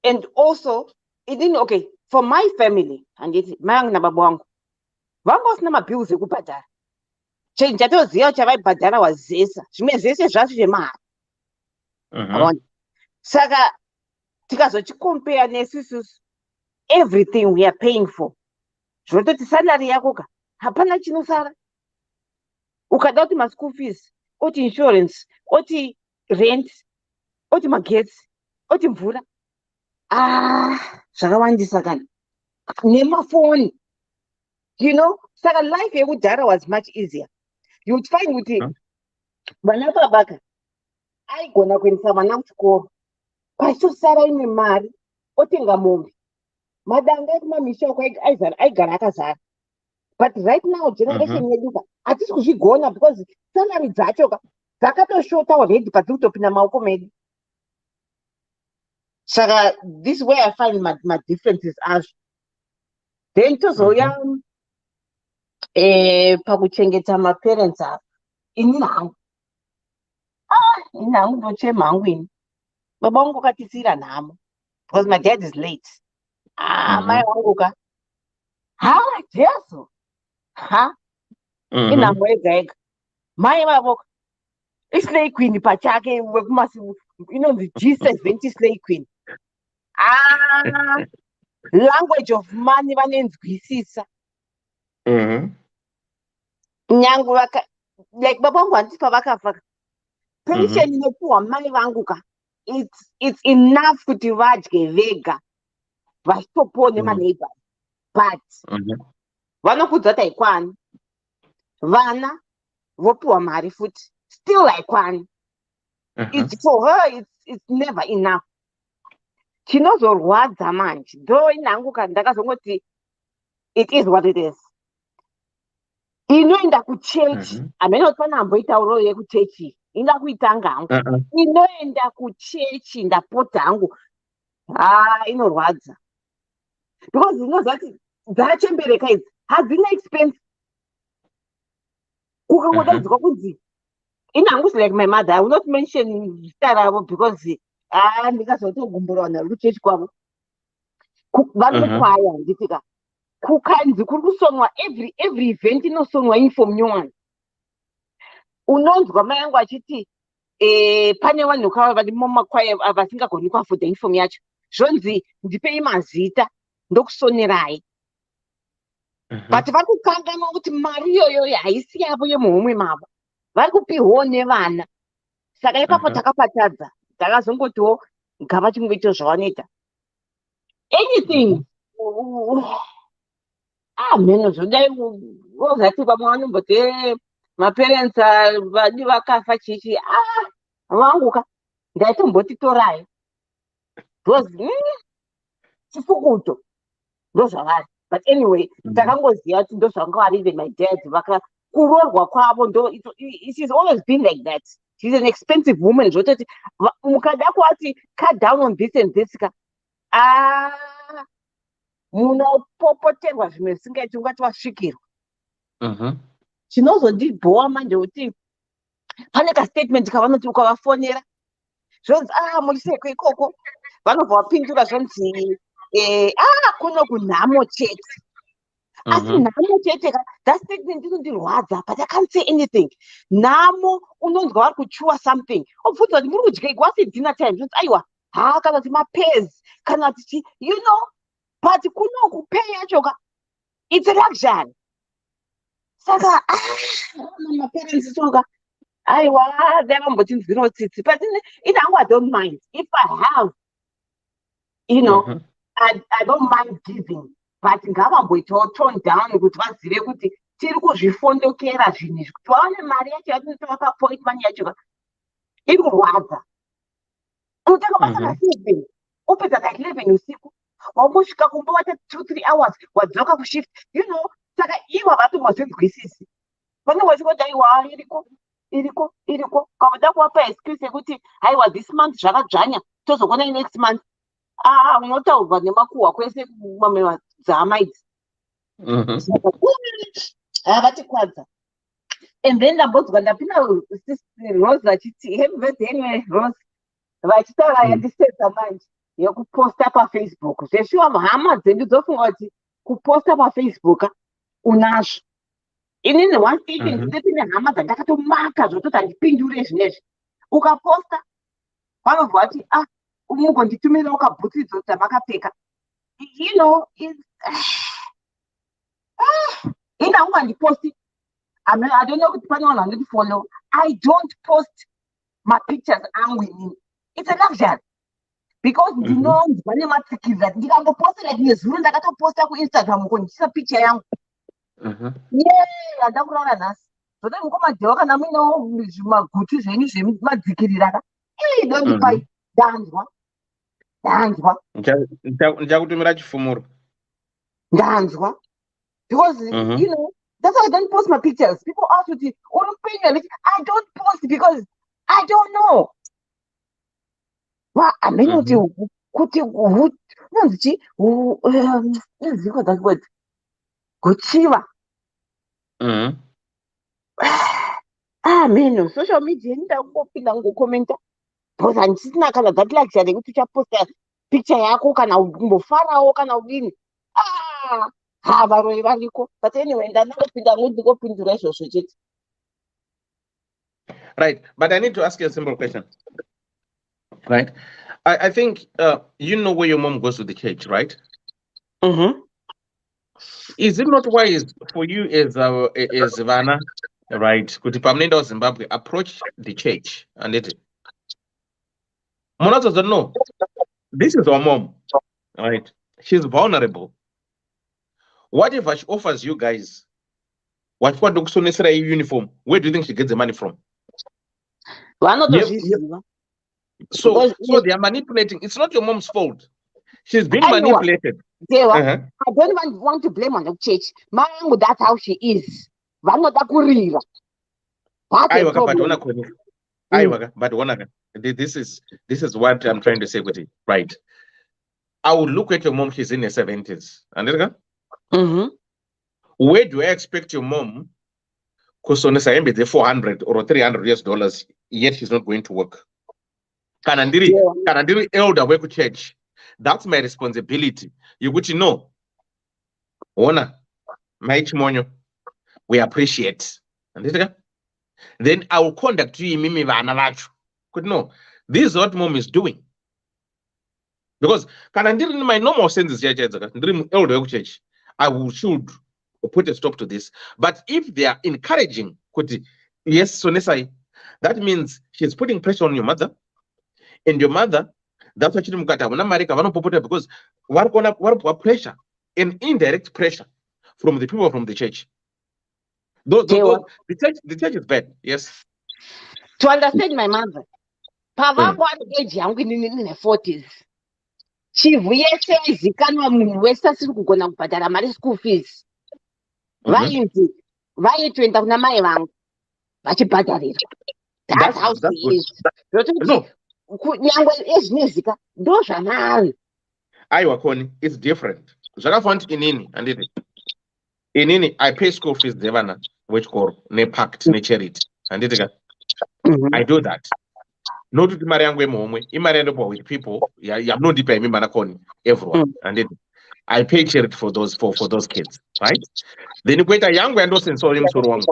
And also it didn't, okay, for my family handiti mai vangu nababa vangu vanga vasina mabills ekubhadhara. Chatoziva chavaibhadhara wazesa, zvimwe zvese zvacho zvemahara. Saka tikazochikompare nesusu everything we are paying for, zvinototi salary yako ka hapana chinosara. Ukada kuti ma school fees, oti insurance, oti rent, oti magetsi, oti mvura. Zvakawandisa kana. Nemafoni. You know, saka life yekudhara was much easier. You would find kuti vana babaka aigona kuendesa vana kuchikoro. Pachosara ine mari, otenga mombe. Madanga ekumamisha uko aigara akazara. But right now, generation yedu hatisi kuzvigona because salary dzacho dzakatoshota already patiri kutopinda maoko medu. Saka this is where I find my differences are. Then tozouya pakuchengeta maparents avo. Ini hangu. Ini hangu ndochema hangu ini. Baba wangu akatisira nhamo because my dad is late. Mai wangu ka. Jesu. Inhambo yega yega. Mai vavo islay queen pachake wekumasimu inonzi G70 slay queen. Language of money vanenzwisisa. Nyangu vaka like baba wangu handiti pavakafa. Pension inopuwa mai vangu ka. It's enough kuti vadye vega. Vachitopone maneighbor. But vanokudza kuti haikwani. Vana vopuwa mari futi. Still haikwani. It's for her it's never enough. Chinozorwadza manje. Though inhangu ka ndakazongoti it is what it is. Inoenda kuchechi. Hamene kuti pana amboitauro yekuchechi. Inda kuitanga hangu. Inoenda kuchechi ndapota hangu. Inorwadza. Because zvinozati dzachembereka idzi hadzina expense. Kukangodaidzwa kunzi inhangu like my mother. I will not mention zita ravo because ndikazotogumbura vanhu vari kuchechi kwavo. Vanokwaya nditika. Kukanzi kuri kusonwa every event inosonwa uniform nyowani. Unonzwa mai angu achiti pane vanhu kava vari mumakwaya vasingagoni kuafodha uniform yacho. Zvonzi ndipei mazita ndokusonerai. But vari kukanganwa kuti mari iyoyo haisi yavo yemuhomwe mavo. Vari kupiwawo nevana. Saka ipapo takapatadza. Takazongotiwo gava chingoito zvavanoita. Anything. Mheno zvodai wozati pamwe vanomboti maparents vadi vakafa chichi. Vangu ka ndaitomboti torai. Because chifukuto ndozvavari. But anyway, takangoziva kuti ndozvanga vari my dad kuroorwa kwavo ndo she's always been like that. She's an expensive woman. Zvototi mukada kuati cut down on this and this ka munopopoterwa zvimwe zvisingaiti ungati wasvikirwa. Chinozondibhowa manje kuti pane kastatement kavanoti ukavafonera zvonzi muri seko ikoko vanobva vapindura zvonzi kuno kunhamo chete. Asi nhamo chete ka that statement inondirwadza but I can't say anything. Nhamo unonzwa vari kuchuwa something. Obvudza kuti muri kudya wasi dinner time zvonzi aiwa kana kuti mapezi kana kuti you know. But kuno kupay yacho ka it's a luxury. Saka maparents soka aiwa devambotinzwirawo tsitsi. But inhangu I don't mind if I have, you know, I don't mind giving. But ngavamboitawo tone down kuti vazive kuti tiri kuzvifondokera zvinhu izvi kuti vaone mari yacho yatinotova papointment yacho ka iri kurwadza. Unotanga basa ka7 upedza ka 11 usiku. Wambosvika kumba wata 2-3 hours wadzoka kushift. You know, saka ivo havatombozvinzwisisi. Vanongoti aiwa iriko. Kavada kuwapa excuse yekuti aiwa this month zvakadzvanya tozokona next month. Unotaurwa nemakuhwa kwese dzama idzi. Vatikwadza. And then ndambonzwa ndapinda Rose achiti happy birthday anyway Rose. Vachitaura yandisedza manje yekuposta paFacebook. Zveshuwa hama dzedu dzofunga kuti kuposta paFacebook unazvo. Inini one statement ndine hama dzandakatomaka zvototi handipindure zvinezvi. Ukaposta vanobva vati mugonditumira ukabhutsi idzo dzamakapfeka. You know, inhangu handiposti. I don't know kuti pane vanhu vanoti follow. I don't post my pictures angu inini. It's a luxury. Because ndinonzwa nematsikirira ndikangoposta like nezuro ndakatoposta kuinstagram uko ndichisa picture yangu handa kutaura nhasi zvote mukomadhewa kana muinewo zvimagutu zvenyu zvemadzikirira ka dondipai ndanzwa ndichakutumira chifumuro ndanzwa because you know that's why I don't post my pictures. People ask me, I don't post because I don't know. Well, I mean, what you could you that word? Kuchiva. Man, social media ndakupinda ngokomenta because handisina kana that luxury kuti uchaposta picture yako kana umbofarawo kana udini. Varoi variko. But anyway, ndanopinda ndikopindura izvozvo chete. Right, but I need to ask you a simple question. Right, I think you know where your mom goes to the church, right? Is it not wise for you as Vana, right? Kuti pamnenda Zimbabwe approach the church and it. Monato doesn't know. This is our mom, right? She's vulnerable. What if she offers you guys what uniform? Where do you think she gets the money from? So they are manipulating. It's not your mom's fault. She's being manipulated. I don't want to blame on the church. Mom, that's how she is. But this is what I'm trying to say with it, right? I would look at your mom. She's in her 70s, and where do I expect your mom? Because on the 400 or $300 US, yet she's not going to work. Kanandiri elder work with church. That's my responsibility. You would know. Ona, my chimonyo, we appreciate. And then I will conduct you mimi vana could know. This is what mom is doing. Because kanandiri in my normal sense is elder work church. I should put a stop to this. But if they are encouraging, yes, Sonesai, that means she's putting pressure on your mother. And your mother, that's what you because what pressure, an indirect pressure from the people from the church. The church is bad, yes. To understand my mother, Pava age young in her 40s. Chivu yese zikanwa munhu wese asiri kugona kubhadhara mari school fees. Vaitwenda kuna mai vangu vachibhadharira. That's how she is. Nyangwe ezvinezika ndo zvanari. Aiwa Koni, it's different. Zvakafanana inini anditi. Inini I pay school fees devana which call ne pact ne charity. Anditi I do that. Not to mari yangu emomwe, imari endo with people, I'm not deep in Manakoni, everyone. And I pay charity for those for those kids, right? Then you get a young and those so him so wrong.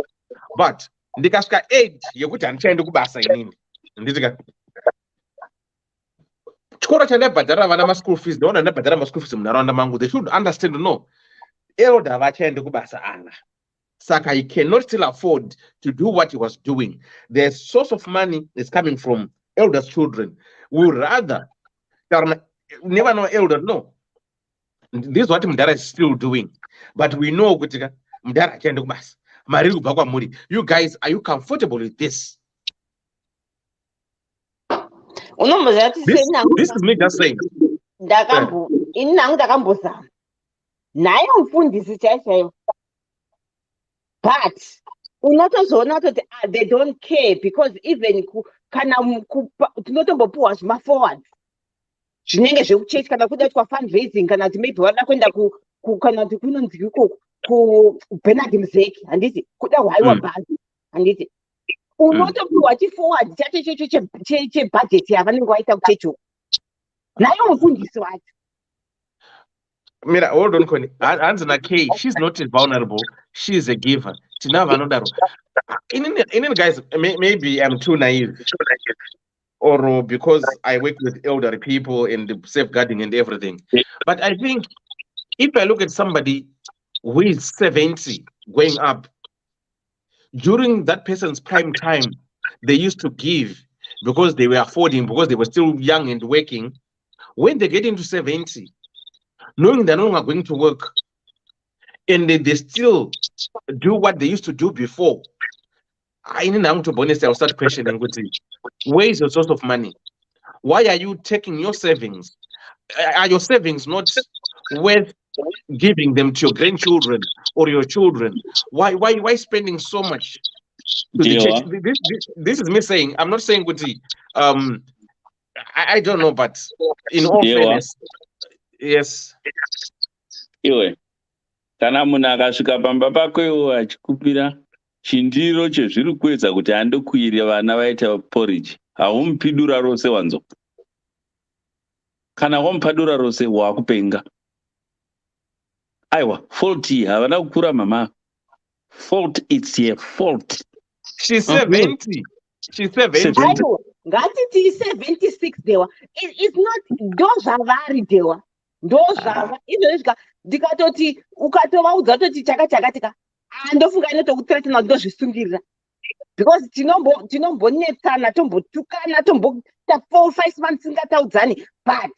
But ndikaska age yekuti anchaenda kubasa inini. Nditi chikora chanebhadhara vana school fees, don't nebhadhara school fees munharaunda mangu. They should understand no. Elder vachaenda kubasa ana. Saka he cannot still afford to do what he was doing. The source of money is coming from elders' children. We would rather never know elder. No, this is what Mdara is still doing. But we know Mdara can't do mass. You guys, are you comfortable with this? This is me just saying. But they don't care because even tinotombopuwa zvima-forward zvinenge zvekuchechi kana kuda kuitwa fundraising kana kuti maybe vada kuenda kana kuti kunonzi ikoko kuBernard Mzeki handiti kuda kuhaiwa bhazi handiti unotopiwa chi-forward chacho chebudget yavanenge vaita kuchechi naye mufundisi wacho. Mira, hold on, Connie. Anzana K, she's not vulnerable. She's a giver. In guys, maybe I'm too naive, or because I work with elderly people and the safeguarding and everything. But I think if I look at somebody who is 70 going up, during that person's prime time, they used to give because they were affording, because they were still young and working. When they get into 70, knowing they're no longer going to work, and they still do what they used to do before, I'll start questioning, where is your source of money? Why are you taking your savings? Are your savings not worth giving them to your grandchildren or your children? Why spending so much to the church? This is me saying, I'm not saying I don't know, but in all fairness, yes. Iwe, kana munhu akasvika pamba pako iwe achikupira chindiro chezviri kuedza kuti andokuire vana vaita porridge, haumupi dura rose wanzo. Kana wamupa dura rose wakupenga. Aiwa, fault iyi havana kukura mama. Fault, it's your fault. She's 70. She's 70. I know. Ngatiti 76 dewa. It's not ndozvavari dewa. Ndozvava. Izvo ndikatoti ukatovaudza toti chakatika. Andofunga inotokuthreatena ndozvisungirira. Because tinombonetsana, tombotukana, tomboita 4-5 months singataudzani, but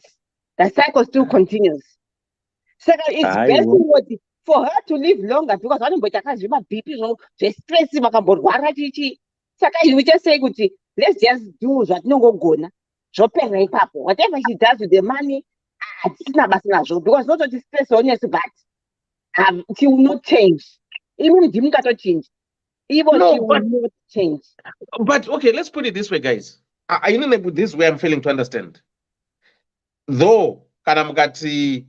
the cycle still continues. So it's best for her to live longer because vanomboita kazvima BP zvestress vakamborwara chichi. Saka we just say kuti let's just do zvatinongogona zvopera ipapo. Whatever she does with the money, hatisina basa nazvo because not only stress honest, but she will not change. Even Jimkato change. Even she will not change. But okay, let's put it this way, guys. I know this way I'm failing to understand. Though Karamgati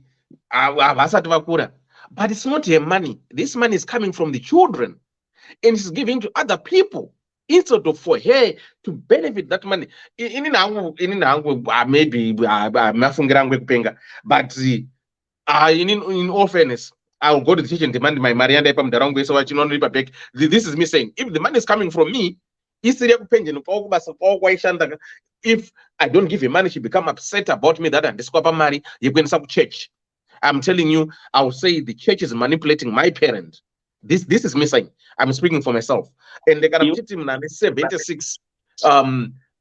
but it's not her money. This money is coming from the children and she's giving to other people instead of for her to benefit that money. Maybe but in all fairness, I'll go to the church and demand my Marianda Pam the wrong way so I not reap back. This is me saying, if the money is coming from me, if I don't give her money, she become upset about me that I discover money, you're going to some church. I'm telling you, I will say the church is manipulating my parent. This is me saying, I'm speaking for myself. And they got a 76.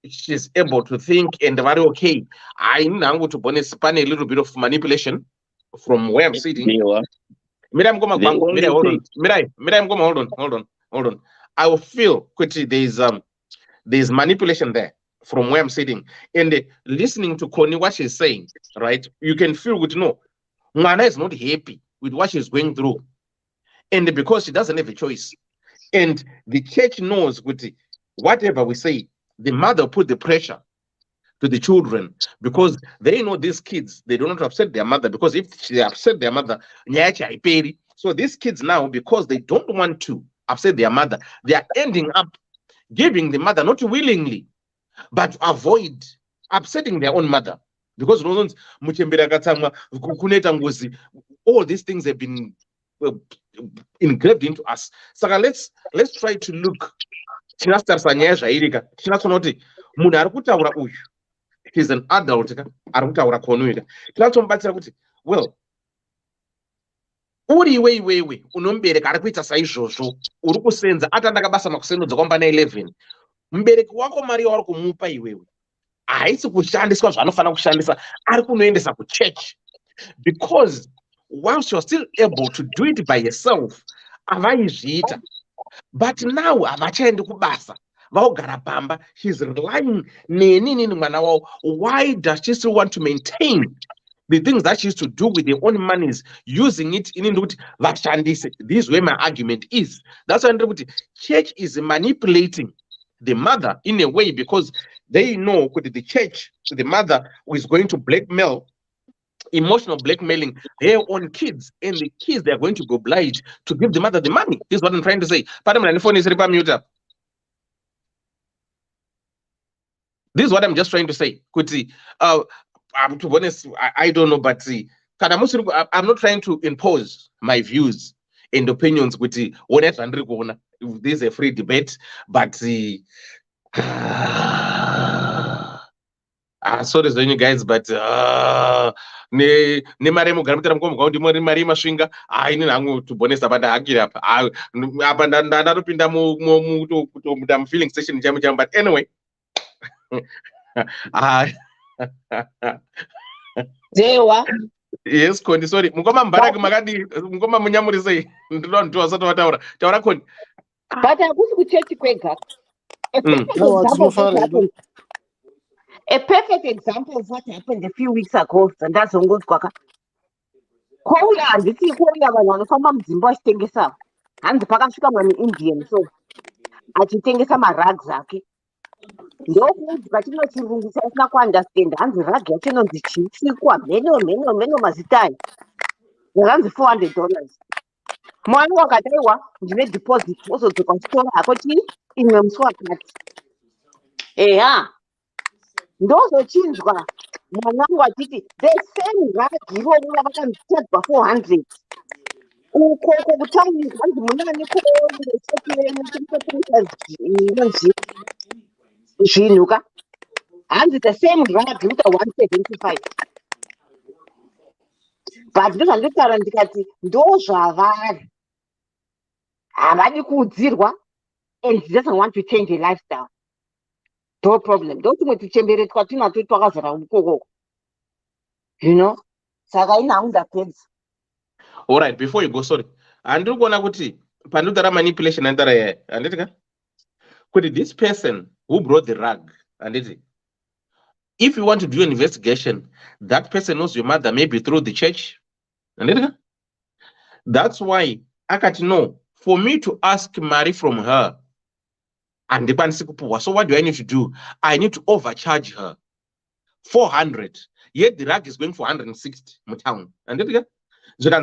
She's able to think and very okay. I now go to bonus span a little bit of manipulation from where I'm sitting. Hold on. I will feel quickly there's manipulation there from where I'm sitting. And listening to Connie, what she's saying, right? You can feel good, no. Mwana is not happy with what she's going through. And because she doesn't have a choice. And the church knows with whatever we say, the mother put the pressure to the children because they know these kids, they do not upset their mother because if they upset their mother, so these kids now, because they don't want to upset their mother, they are ending up giving the mother not willingly, but to avoid upsetting their own mother. Because all these things have been engraved into us. So let's try to look. He's an adult. Well, uri iwe unombereka ari kuita saizvozvo uri kusenza atandaka basa makusendudza kwambana 11 mbereki wako mari yauri kumupa iwewe haisi kushandiswa zvaanofanira kushandisa ari kunoendesa kuchurch because whilst you're still able to do it by yourself avaizviita but now havachaendi kubasa vaogara pamba. She's relying neni mwana wavo. Why does she still want to maintain the things that she used to do with their own monies, using it in Vashandis? This is where my argument is. That's why church is manipulating the mother in a way because they know the church, the mother is going to blackmail, emotional blackmailing their own kids, and the kids they are going to be obliged to give the mother the money. This is what I'm trying to say. This is what I'm just trying to say. To be honest, I don't know, but I'm not trying to impose my views and opinions with this is a free debate, but sorry you guys, but feeling station, but anyway. Dewa. Yes, Kondi, sorry. Mukoma mbaraki makadi, mukoma munyamuri sei. Ndinoda kuti wasati wataura. Taura Kondi. But hakusi kuchechi kwega. A perfect Aiwa, example of what tinofara hedu. happened. A perfect example of what happened a few weeks ago. Ndazongodzwa. Kwauya handiti kwauya vanhu vanofamba mudzimba vachitengesa. Hanzi pakasvika mwana Indian so achitengesa marags ake. Ndokunzi patino chirungu chaisina kuunderstand. Hanzi rag yacho inonzi chitsikwa mheno mazita ayo. Zvakanzi $400. Mwari wakadaiwa ndine deposit wozodzoka kuchitoro hako chii imwe musi wakati. Eya ndozochinzwa mwanangu achiti the same rag irona vakanzitadzwa $400. Uko kutauni hanzi munani inonzi zvinhu ka hanzi the same rag inoita $175. But ndozvandotaura ndikati ndozvavari havadi kuudzirwa and he doesn't want to change a lifestyle. No problem. Ndotumwe tuchemberetwa tunato twakazara ukoko. You know? Saka ina undapedza. All right, before you go, sorry. Andiri kuona kuti panotara manipulation andara yaya. Anditika? Kuti this person who brought the rug, anditi? If you want to do an investigation, that person knows your mother maybe through the church. Anditika? That's why akati no. For me to ask Mary from her, and so what do I need to do? I need to overcharge her 400. Yet the rag is going for 160 town. And then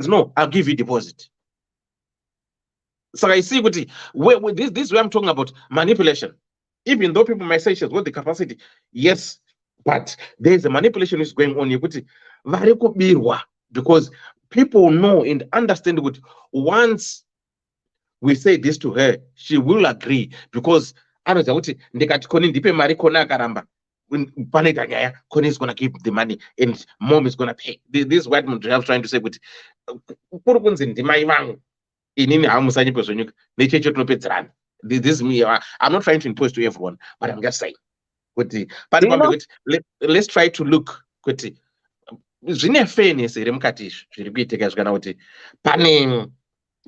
no, I'll give you deposit. So I see this is where I'm talking about manipulation. Even though people might say she's got the capacity, yes, but there's a manipulation is going on. Because people know and understand what once we say this to her, she will agree because Koni is gonna give the money and mom is gonna pay. This white man trying to say with this is me. I'm not trying to impose to everyone, but I'm just saying. Let's try to look.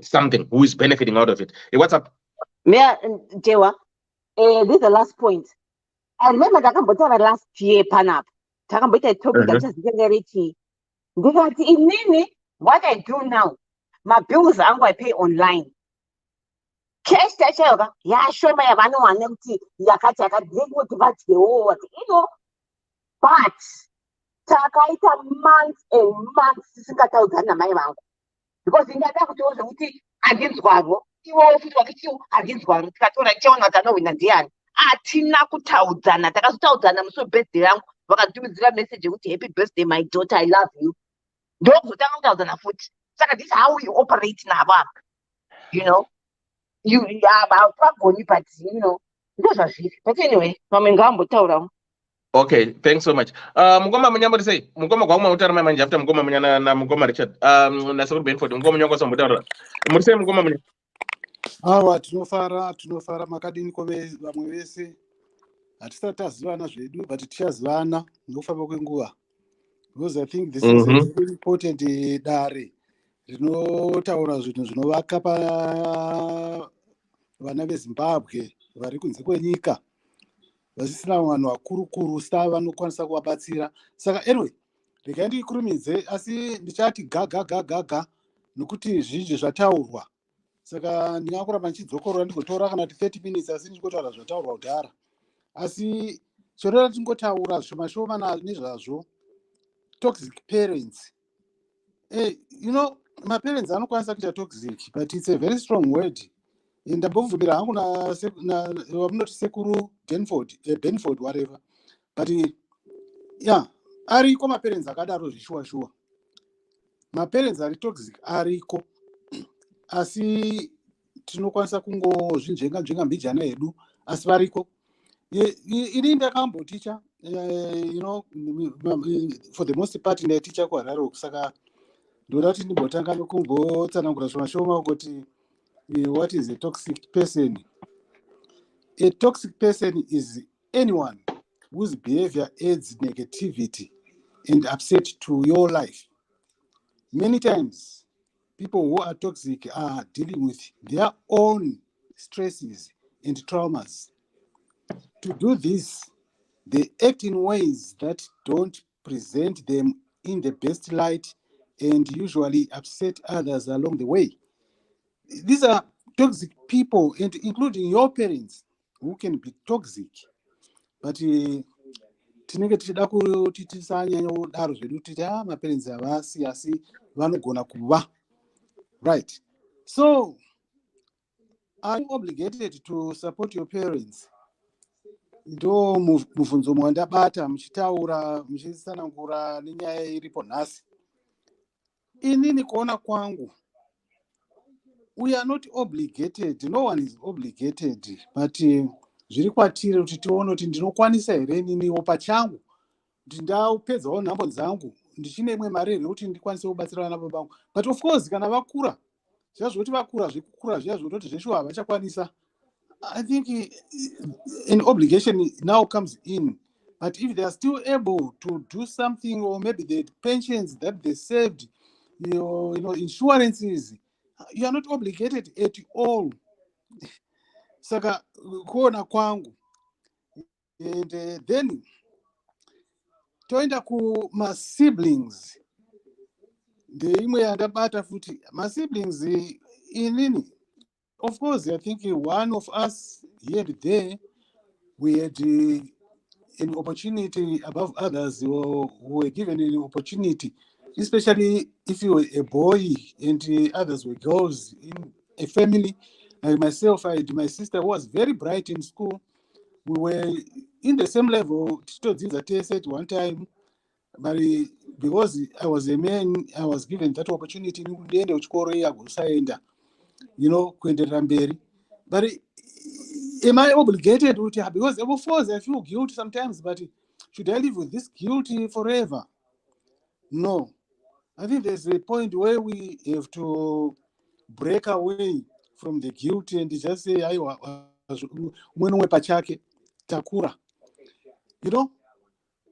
Something who is benefiting out of it. Hey, what's up? Jewa, this is the last point. I remember that last year, Panap. Takamboita topic that just generated. Because in what I do now, my bills I pay online. Cash that yeah, show my one empty. Yakata you know, but Takaita months and months because in that against Guavo, you also against Guavo, Katora Jonathan in Indian. Atina Kutaudana, Takautaudana, I'm so birthday. But I do the message with happy birthday, my daughter. I love you. Don't put down a foot. So this is how we operate in our work. You know, you are about but you know, those are shit. But anyway, I'm in Gambo. Okay, thanks so much. Mugoma munyamba say, Mugoma kwa utara manja after Mugoma munyana na Mugoma Richard. Na sababu Benford Mugoma nyongo sa mutara. Murise Mugoma munyana. Awa tinofara makadini kove vamwe vese. Hatisati tazivana zvedu but tichazivana nokufamba kwenguva. Because I think this is a very important dare rinotaura zvinhu zvinovaka vana veZimbabwe vari kunze kwenyika. Vasisina vanhu vakuru sta vanokwanisa kuvabatsira. Saka anyway, regai ndikurumidze asi ndichati gaga nokuti zvizvi zvataurwa. Saka ndingakuramba ndichidzokorora ndigotaura kana 30 minutes asi ndigotaura zvataurwa kudhara. Asi chorora tingotaura zvomashoma nezvazvo. Toxic parents. You know, my parents anokwanisa kuita toxic, but it's a very strong word. Ndambobvunira hangu wamunoti sekuru Benford whatever. But yeah, ariko maparents akadaro zvishuwa. Maparents ari toxic ariko. Asi tinokwanisa kungozvinjenga mbijana yedu asi variko. Ini ndakamboticha, you know, for the most part ndaticha kuHarare saka ndoda kuti ndimbotanga nokumbotsanangura zvomashoma kuti what is a toxic person. A toxic person is anyone whose behavior adds negativity and upset to your life. Many times, people who are toxic are dealing with their own stresses and traumas. To do this, they act in ways that don't present them in the best light and usually upset others along the way. These are toxic people, and including your parents, who can be toxic. But tinenge tichida kuti tisanyanya kudaro zvedu titi maparents havasi asi vanogona kuva. Right. So, are you obligated to support your parents? Ndo mubvunzo mwandabata muchitaura muchisanangura nenyaya iripo nhasi. Inini kuona kwangu, we are not obligated, no one is obligated, but zviri kwatiri kuti tione kuti ndinokwanisa here niniwo pachangu kuti ndapedzawo nhambo dzangu ndichine imwe mari here kuti ndikwanise kubatsira vana babangu. But of course kana vakura, zviya zvekuti vakura zvekukura zviya zvekutoti zveshuwa havachakwanisa, I think an obligation now comes in. But if they are still able to do something, or maybe the pensions that they saved, insurances, you are not obligated at all. Saka kuona kwangu. And then toenda kuma siblings. Ndeimwe yandabata futi. My siblings inini. Of course, I think one of us here and there, we had an opportunity above others who were given an opportunity, especially if you were a boy and others were girls in a family. Like myself, I had my sister who was very bright in school. We were in the same level. Tito said one time, but because I was a man, I was given that opportunity. Kuenderera mberi. But am I obligated to? Because of course I feel guilty sometimes, but should I live with this guilt forever? No. I think there's a point where we have to break away from the guilt and just say, mwenwe pachake, takura.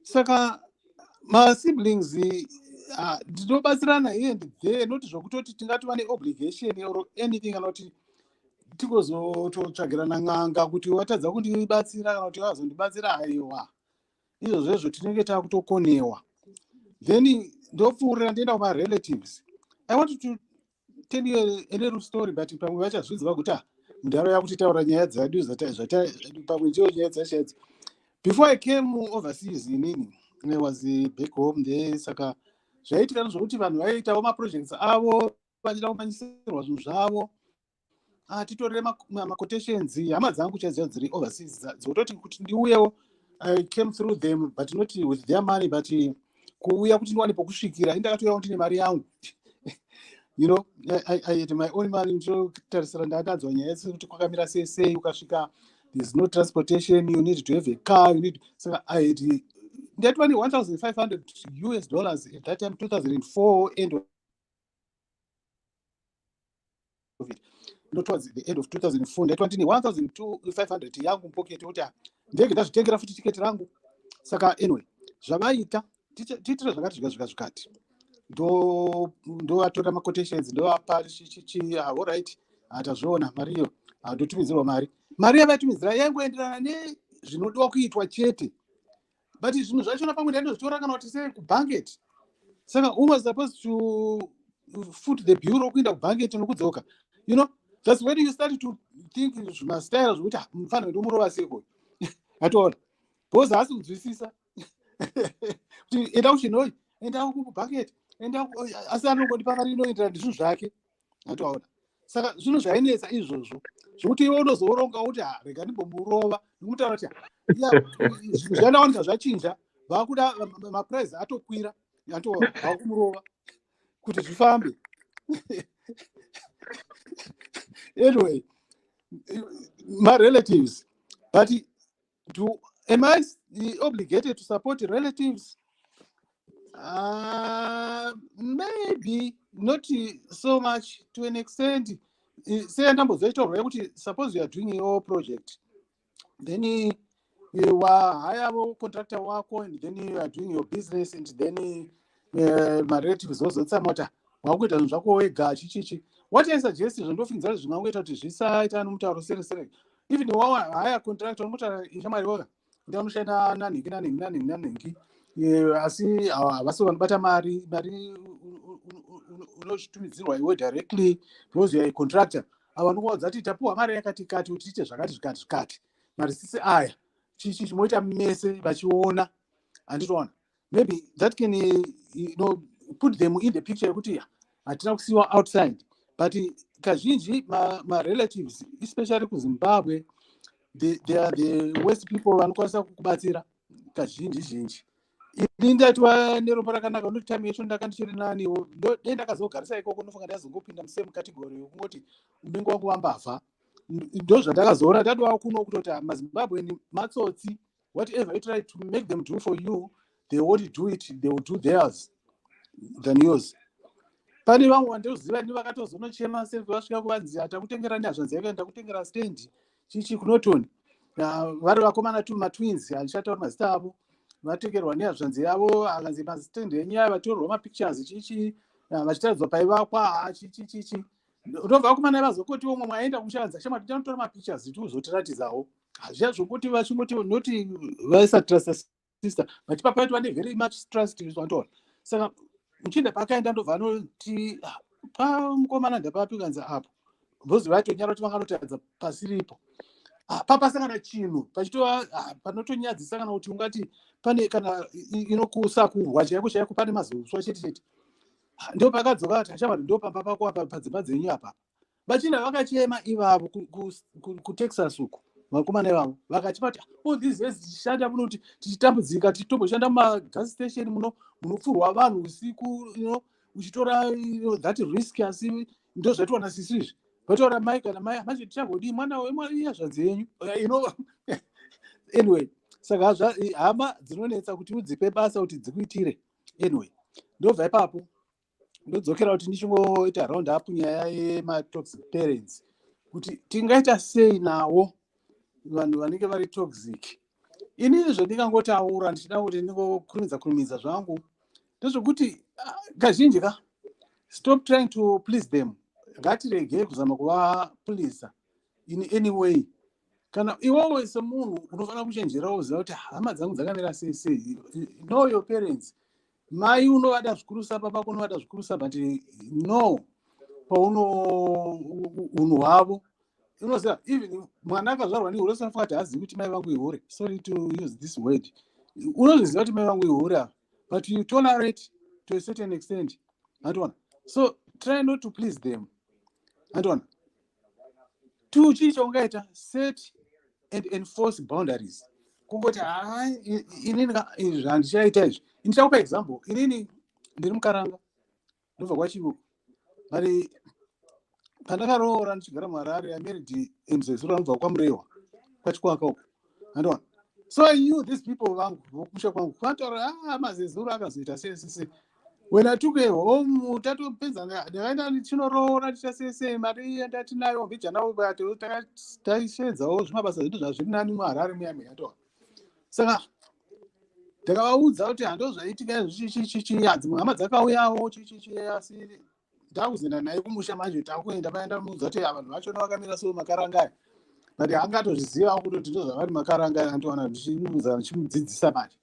Saka, my siblings, ndinobatsirana here and there, not zvokutoti tingati vane obligation or anything, anoti tikozototsvagirana n'anga kuti watadza kundibatsira kana kuti wazondibatsira haiwa. Izvo zvezvo tinenge takutokonewa. Then ndopfuurira ndoenda kuma-relatives. I want to tell you a little story, but pamwe vachazviziva kuti mundaro yakuti taura nyaya dzedu pamwe ndiyo nyaya dzashadzi. Before I came overseas inini, I was back home there, saka zvaitika nezvokuti vanhu vaitawo maprojects avo vachida kumanyisirwa zvinhu zvavo. Titorere ma-quotations, hama dzangu chaidzo dziri overseas dzototi kuti ndiuyewo, I came through them, but not with their money, but kuuya kuti ndiwane pokusvikira indakatouyawo ndine mari yangu. I had my own money. Ndotarisira ndakadzwa nyaya dzekuti kwakamira sei ukasvika, there's no transportation, you need to have a car, so I had that money $1,500 at that time, 2004, end of it. Not towards the end of 2004, that one $1,500 yangu pocket kuti ndege ndazvitengera futi tiketi rangu. Saka anyway, zvavaita tiitira zvakati ndovatora ma-quotations ndovapa alright, tazviona mariyo, ndotumidzirwa mari yavaitumidzira yangoenderana nezvinodiwa kuitwa chete, but zvinhu zvachona pamwe ndaindozvitora kana kuti sei kubhanketi. Saka who was supposed to foot the bureau kuenda kubhanketi nokudzoka, that's when you start to think zvimastyle zvokuti mufanira ndomurova seko. Atoona because haasi kunzwisisa kuti enda kuchinoi, enda kubhanketi, asi anongondipa mari inoenderana nezvinhu zvake. Atoona. Saka zvinhu zvainetsa izvozvo zvokuti iwe unozooronga kuti rega ndimbomurova, nomutaura kuti zvinhu zvandawanika zvachinja, vakuda maprice atokwira, vakumurova kuti zvifambe. Anyway, my relatives, but am I obligated to support relatives? Maybe not so much, to an extent. Say suppose you are doing your project, then wahayavo contractor wako and then you are doing your business and then marelatives ozotsamota wakuita zvinhu zvako wega chichichi. What I suggest zvindofingidzira kuti zvingangoita kuti zvisaita nomutauro sere even haya contractor unotaura ishamwari woga kuti anoshanda nanhingi asi havasi vanobata mari unochitumidzirwa iwe directly because you are a contractor. Ava vanokuudza kuti tapuwa mari yakati kati kuti tiite zvakati mari sisi aya chichi chimoita mese vachiona handitoona. Maybe that can put them in the picture yekuti hatina kusiyiwa outside, but kazhinji relatives especially kuZimbabwe they are the worst people vanokwanisa kukubatsira kazhinji. Ini ndatiwa neropa rakanaka unoti time yacho ndanga ndichiri naniwo dei ndakazogarisa ikoko ndofunga ndazongopinda musame category yokungoti ubengo wangu wambavha. Ndo zvandakazoona ndadova kuno kutoti maZimbabwe ni matsotsi. Whatever you try to make them do for you, they won't do it, they will do theirs than yours. Pane vamwe vandoziva ni vakatozonochema self vasvika kuvanzi atakutengera ndazvanzi yake ndakutengera stand chichi kunotoni vari vakomana twins handishataura mazita avo vatengerwa neazvanzi yavo akanzi mastand enyaya vatorwa mapictures chichi vachitaridzwa paivakwa chichi ndobva vakomana vazokoti omwe mwaenda kumushanza shama tichanotora mapictures tiuzotiratizawo hazviya zvokuti vachingoti noti vaisa trust sister vachipapa vane very much trust vantora. Saka muchinda pakaenda ndobva anoti pamukomana ndapapi kanzi apo bhozi vatonyara kuti vanganotadza pasiripo papasangana chinhu pachitova panotonyadzisa kana kuti ungati pane kana inokusakurwa chaiko pane mazoswa chete ndo pakadzoka kuti hachava ndo pamba pako padzimba dzenyu apa vachinda vakachema ivavo kuTexas uko vakomana ivavo vakachipati these days tichishanda muno kuti tichitambudzika tichitomboshanda mumagas station munopfurwa vanhu usiku uchitora that risk asi ndo zvatiwana sisizvi vataura mai kana mai manje tichagodi mwana wezvanzi yenyu anyway. Saka hama dzinonetsa kuti udzipe basa kuti dzikuitire anyway. Ndobva ipapo ndodzokera kuti ndichingoita round up nyaya yematoxic parents kuti tingaita sei nawo vanhu vanenge vari toxic. Inini zvandingangotaura ndichida kuti ndingokurumidza zvangu ndezvokuti kazhinji stop trying to please them. Ngatirege kuzama kuvapulisa in any way. Kana iwewe semunhu unofanira kuchenjera uziva kuti hama dzangu dzakamira sei. Know your parents. Mai unovada zvikurusa, baba unovada zvikurusa, but no pauno unhu hwavo unoziva even mwana akazvarwa nehure unofanira kuti hazivi kuti mai vangu ihure. Sorry to use this word. Unozviziva kuti mai vangu ihure, but you tolerate to a certain extent. So try not to please them. Chicho ungaita set and enforce boundaries. Kungoti inini zvandichaita izvi. Ndichakupa example. Inini ndiri mukaranga ndobva kwachivuko. But pandakaroora ndichigara muHarare I married mzezuru anobva kwaMurewa kwachikwaka uko. So I knew these people vangu vokumusha kwangu kwataura mazezuru akazoita sei. When I took a home, tatopedza ndakaenda ndichinoroora tichasese mari ndatinayo vijana vobati taishedzawo zvimabasa zvedu zvazviri nani muHarare muya toa. Saka ndakavaudza kuti handozvaitika dzimwe hama dzakauyawo asi ndakuzoenda naye kumusha manje takuenda paenda muudza kuti vanhu vachona vakamira so makaranga but hangatozviziva kuti ndozvavari makaranga antowana ndichimuudza ndichimudzidzisa manje.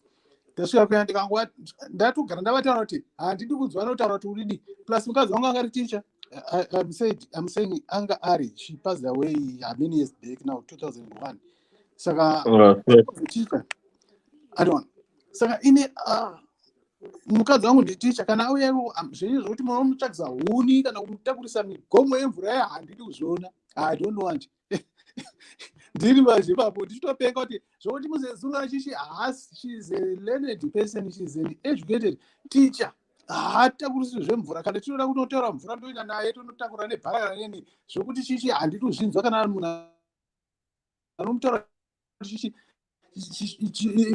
Ndasvika kuenda ndikangwa ndatogara ndavataura kuti handidi kunzwa anotaura kuti udidi plus mukadzi wangu anga ari teacher. I'm saying anga ari, she passed away many years back now 2001. Saka teacher saka ini mukadzi wangu nditicha kana auyawo zvenyu zvokuti munomutsvagisa huni kana kumutakurisa migomo yemvura handidi kuzviona. I don't want. Ndiri mazvipapo ndichitopenga kuti zvokuti muzezuru chichi she's a learned person, she's an educated teacher. Hatakurisi zvemvura kana tinoda kunotaura mvura ndoenda naye tonotakura nebhara kana neni zvokuti chichi handidi kuzvinzwa kana munhu anomutaura chichi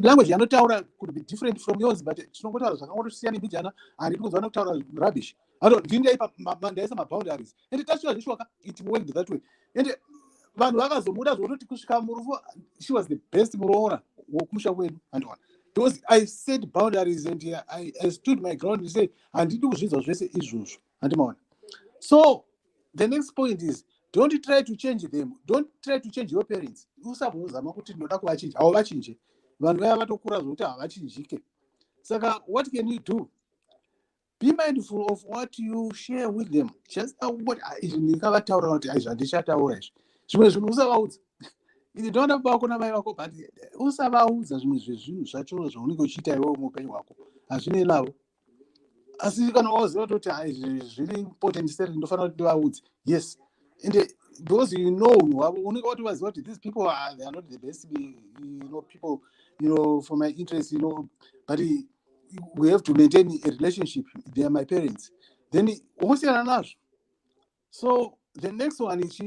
language yanotaura could be different from yours but tinongotaura zvakangotosiyana nebijana handidi kunzwa anotaura rubbish. Ndindaisa maboundaries and tachira zvishwaka it worked that way. And vanhu vakazomuda zvototi kusvika murufu she was the best muroora wokumusha kwedu handwana because I set boundaries and I stood my ground and say handidi kuzvidzwa zvese izvozvo handimaona. So the next point is don't try to change them, don't try to change your parents. Usabozama kuti ndoda kuvachinja havachinje vanhu vaya vatokura zvokuti havachinjike. Saka what can you do? Be mindful of what you share with them. Just what ndikavataura kuti aizvandichataura izvi zvimwe zvinhu usavaudza ndinoda baba kuna mai vako but usavaudza zvimwe zvezvinhu zvacho zvaunenge uchiita iwewe muupenyu hwako hazvine lavo. Asi kana waziva kuti zviri important seri ndofanira kuti vaudze yes and because you know unenge watovaziva kuti these people they are not the best people for my interest but we have to maintain a relationship. They are my parents. Then unosiyana nazvo. So the next one is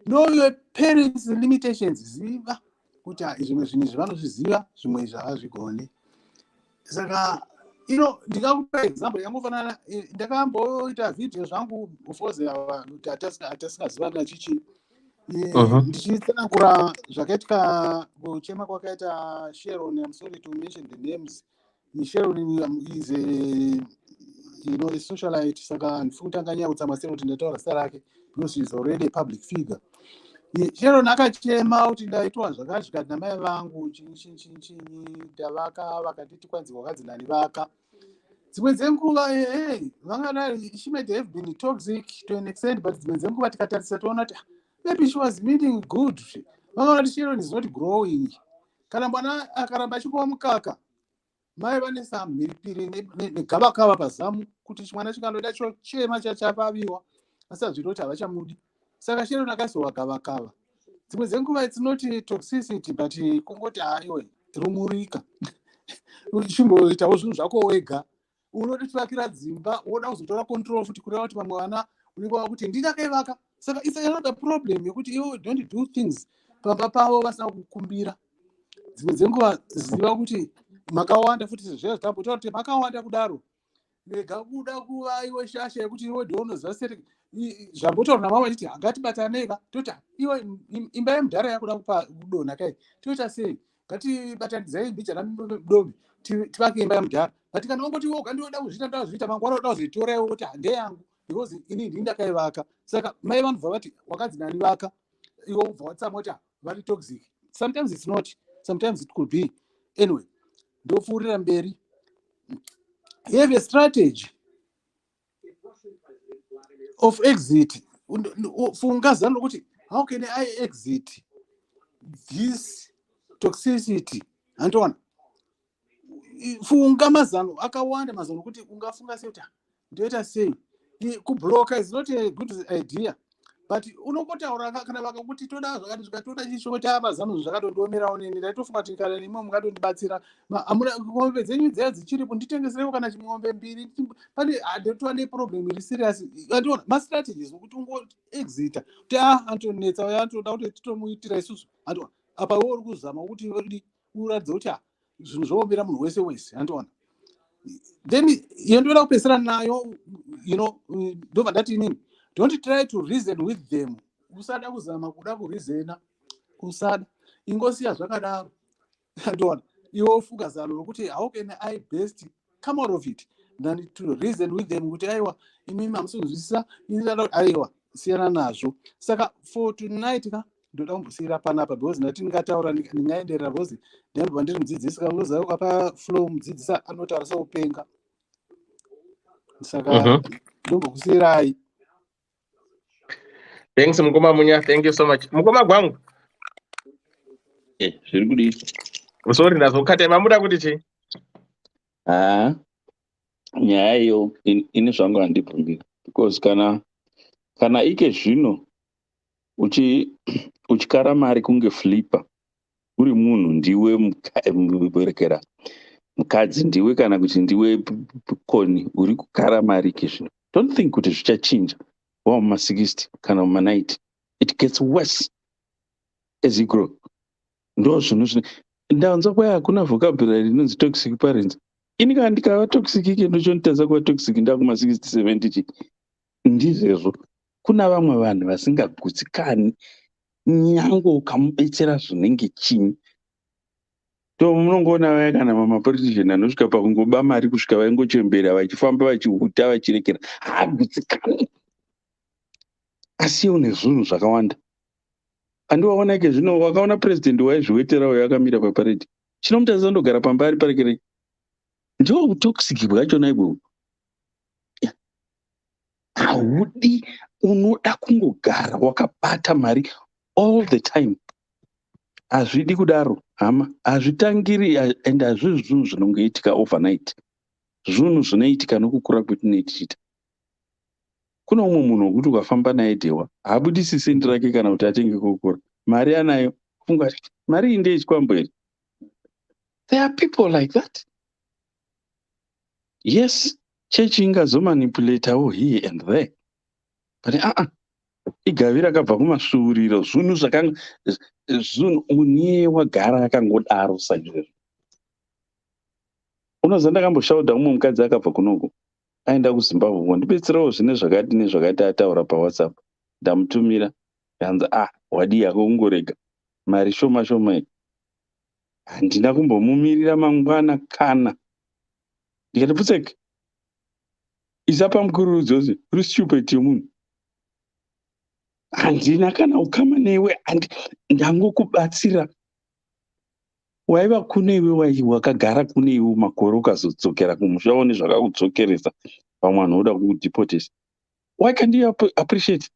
know your parents' limitations. Ziva kuti zvimwe zvinhu zvavanozviziva zvimwe zvavazvigoni. Saka ndikakupa example yangofanana ndakamboita video zvangu ufoze atasingaziva chichi ndichitsanangura zvakaitika kuchema kwakaita Sharon. I'm sorry to mention the names. Sharon is a socialite, saka ndifutanganyauta masero kuti ndataura zita rake because she is already a public figure. Sharon akachema kuti ndaitwa zvakazvikati namai vangu ndavaka vakatiti kwanzi wakadzi nani vaka dzimwe dzenguva vangadai she might have been toxic to an extent but dzimwe dzenguva tikatarisa toona kuti maybe she was meaning good. Vakaona kuti Sharon is not growing. Kana mwana akaramba achingova mukaka mai vane samhiripiri negavakava pazamu kuti mwana chikandoda chochema chachapaviwa asi hazviri kuti havachamudi. Saka Sharon akazowa gavakava. Dzimwe dzenguva it's not toxicity but kungoti aiwe rumurika uchimboitawo zvinhu zvako wega unotivakira dzimba woda kuzotora control futi kureva kuti vamwe vana unenge wava kuti ndinakaivaka. Saka it's another problem yekuti iwe don't do things pamba pavo vasina kukumbira. Dzimwe dzenguva ziva kuti makawanda futi zvezvitambotaura kuti makawanda kudaro rega kuda kuva iwe shasha yekuti iwe ndounoziva seri zvambotaura namama achiti ngatibatanei toti iwe imba yemudhara yakuda kupa kudonha kai toita sei ngatibatanidzai mbijana mudomi tivake imba yemudhara but kana ungoti woga ndinoda kuzviita ndazviita mangwana oda kuzoitora iwe kuti ndeyangu because ini ndini ndakaivaka. Saka mai vanobva vati wakadzi nani vaka iwe ubva watsama kuti vari toxic. Sometimes it's not, sometimes it could be. Anyway, ndopfuurira mberi. You have a strategy of exit. Funga zano kuti how can I exit this toxicity? Antoine, funga mazano akawanda mazano kuti ungafunga sei kuti ndoita sei. Kubloka is not a good idea. But unokotaura kana vakakuti toda zvakati zvikatoda chishoko chamazano zvakatondiomerawo neni ndaitofunga kuti kana nemwe mungatondibatsira amuna ng'ombe dzenyu dziya dzichiripo nditengeserewo kana chimwombe mbiri pane handotova neproblem iri serious. Andiona mastrategies okuti ungoexita kuti antonetsa uya antoda kuti titomuitira isusu. Andiona apa iwe uri kuzama kuti uratidze kuti zvinhu zvoomera munhu wese wese. Andiona then yendoda kupesera nayo ndobva ndati inini don't try to reason with them. Usada kuzama kuda kurizena usada ingosiya zvakadaro. Andiona iwe ufunga zano rokuti how can I best come out of it than to reason with them kuti aiwa imimi hamusozwisisa inida aiwa siyana nazvo. Saka for tonight ndoda kumbosiyira panapa because ndati ndingataura ndingaenderera because ndinobva ndiri mudzidzisi kaunoziva ukapa flow mudzidzisi anotaura saupenga. Saka ndombokusiyirai. Thanks Mukoma Munya, thank you so much. Mukoma gwangu. Zviri kudii? Sorry ndazokata mamuda kuti chi? Nyaya iyo ini zvangu handibvumbi because kana ike zvino uchikara mari kunge flipper uri munhu ndiwe muberekera mukadzi ndiwe kana kuti ndiwe koni uri kukara mari ike zvino, don't think kuti zvichachinja wamuma-60 kana muma-90. It gets worse as you grow. Ndo zvinhu ndaunza kwaya hakuna vocabulary inonzi toxic parents. Ini kana ndikava toxic ike ndochonitadza kuva toxic ndakuma-60 70 ndizvezvo. Kuna vamwe vanhu vasingagutsikani nyange ukamubetsera zvinenge chinyi. So munongoona vaya kana mamapolitician anosvika pakungoba mari kusvika vaingochembera vachifamba vachihuta vachirekera hagutsikani. Asi une zvinhu zvakawanda. Andiwaonake zvino wakaona president waizviwetera uyo akamira paparedi. Chinomutarisa andogara pamba ari parekerei. Ndiwo utoxic bwachona ibwo. Haudi unoda kungogara wakabata mari all the time. Hazvidi kudaro hama, hazvitangiri ende hazvizvi zvinhu zvinongoitika overnight. Zvinhu zvinoitika nokukura kwetinoita. Kuna umwe munhu wokuti ukafamba naye dhewa haabudisi sendi rake kana kuti atenge kokora. Mari anayo funga mari ndeyechikwambo here. There are people like that. Yes, chechi ingazomanipulatawo here and there. But igave rakabva kumasvuuriro, zvinhu zvakanga zvinhu uniye wagara akangodaro saizvozvo. Unoziva ndakamboshaudha umwe mukadzi akabva kunoko aenda kuZimbabwe kundibetserawo zvine zvakati nezvakati ataura paWhatsApp. Ndamutumira ndanzi wadi yako kungorega mari shoma shoma iyi. Handina kumbomumirira mangwana kana. Ndikati Putseke, isapa mukuru dzose uri stupid yomunhu. Handina kana ukama newe ndangokubatsira. Waiva kune iwe wakagara kune iwe makore ukazodzokera kumusha one zvakakudzokeresa pamwe vanhu voda kukudipotesa. Why can't you appreciate?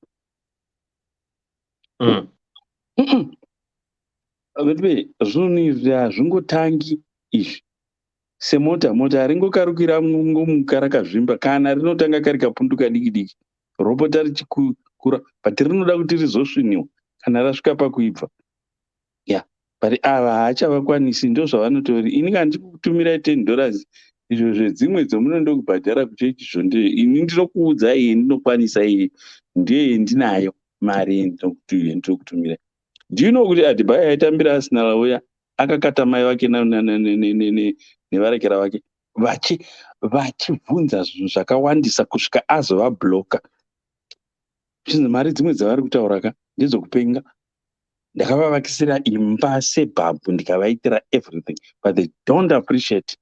Zvinhu izvi hazvingotangi izvi. Semota, mota haringokarukira ngomuka rakazvimba kana rinotanga kari kapunduka diki diki. Ropota richikura, but rinoda kuti rizosviniwa kana rasvika pakuibva. But ava haachavakwanisi, ndo zvavanotori. Ini kana ndikutumirai $10 izvo zvedzimwe dzomunondo kubhadhara kuchechi zvonde. Ini ndinokuudza iye ndinokwanisa iye. Ndiye ndinayo mari yendinokutumirai. Do you know kuti Adibaya aitambira asina lauya akakata mai vake nevarekera vake vachibvunza zvinhu zvakawandisa kusvika azovabloka. Zvinhu mari dzimwe dzavari kutaura ndedzokupenga. Ndakavavakisira imba sebhabhu ndikavaitira everything, but they don't appreciate.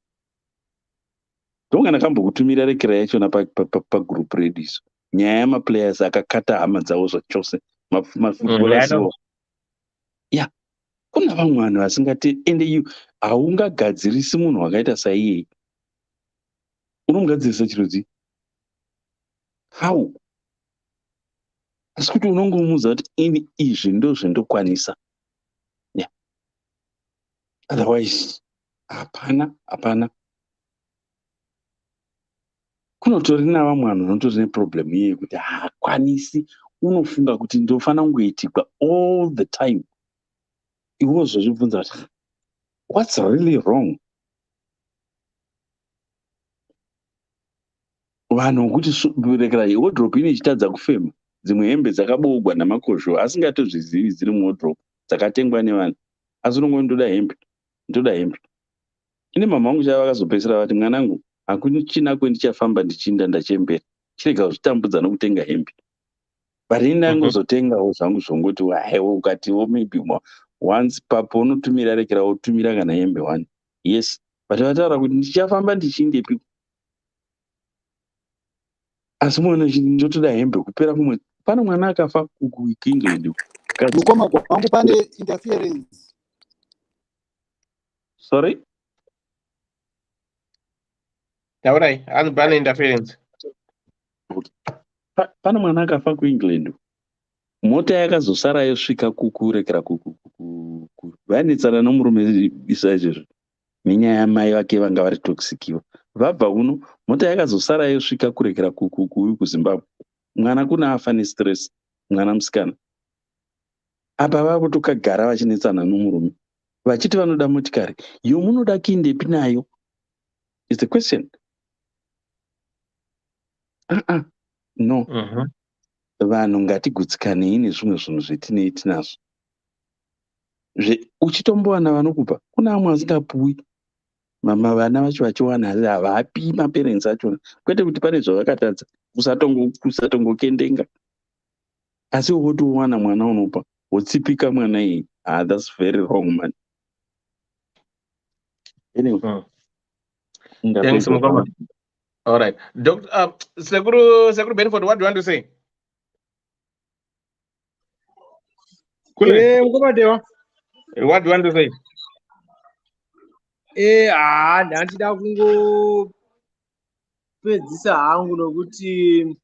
Ndonga ndakambokutumira rekera yachona pagroup rediso. Nyaya yamaplayers akakata hama dzawo zvachose. Mafutbolers iwo. Kuna vamwe vanhu vasingati ende haungagadzirisi munhu wakaita saiye. Unomugadzirisa chirudzi. How? Asi kuti unongomuudza kuti ini izvi ndo zvendokwanisa. Otherwise, hapana. Kunotori navamwe vanhu vanotori neproblem iye kuti haakwanisi, unofunga kuti ndofana kungoitikwa all the time. Iwo zvozvibvunza kuti what's really wrong? Vanhu vokuti rekera wardrobe inechitadza kufema. Dzimwe hembe dzakaboogwa namakosho asingatozvizivi dziri muwardrobe dzakatengwa nevanhu. Asi unongoda hembe. Ndoda hembe. Ine mama wangu chava vakazopedzisira vati mwanangu hakuchina kwendichafamba ndichinda ndachembera. Chirega kuzvitambudza nokutenga hembe. But indangozotengawo zvangu zvongoti haiwa ukatiwo maybe once papo unotumira rekera wotumira kana hembe 1. Yes, but vataura kuti ndichafamba ndichindepi. Asi mwana ndotoda hembe kupera kumwe. Pana mwana akafa kuEngland. Mukoma kwangu pane interference. Sorry? Taurai, hanzi pane interference. Pana mwana akafa kuEngland. Mota yakazosara yosvika kurekera vanetsana nomurume isa izvozvo. Nenyaya yamai vake vanga vari toxic. Vabva uno, mota yakazosara yosvika kurekera kuZimbabwe. Mwana kuna afa nestress, mwana musikana. Apa vakutokagara vachinetsana nomurume. Vachiti vanoda motikari. Munoda kuindepi nayo? Is the question. No. Vanhu ngatigutsikane nezvimwe zvinhu zvetinei tinazvo. Uchitombowana vanokupa, kuna vamwe vasingapuwi. Mama vana vacho vachiwana asi havapi maparents achona. Kwete kuti pane zvavakatadza, kusatongokendenga. Asi wotowana mwana unopa. Wotsipika mwana iyi. That's very wrong, man. Anyway. Thanks, Mukama. All right. Dr. Sekuru Benford, what do you want to say? Mukama, what do you want to say? Ndandida kungopedzisa hangu nokuti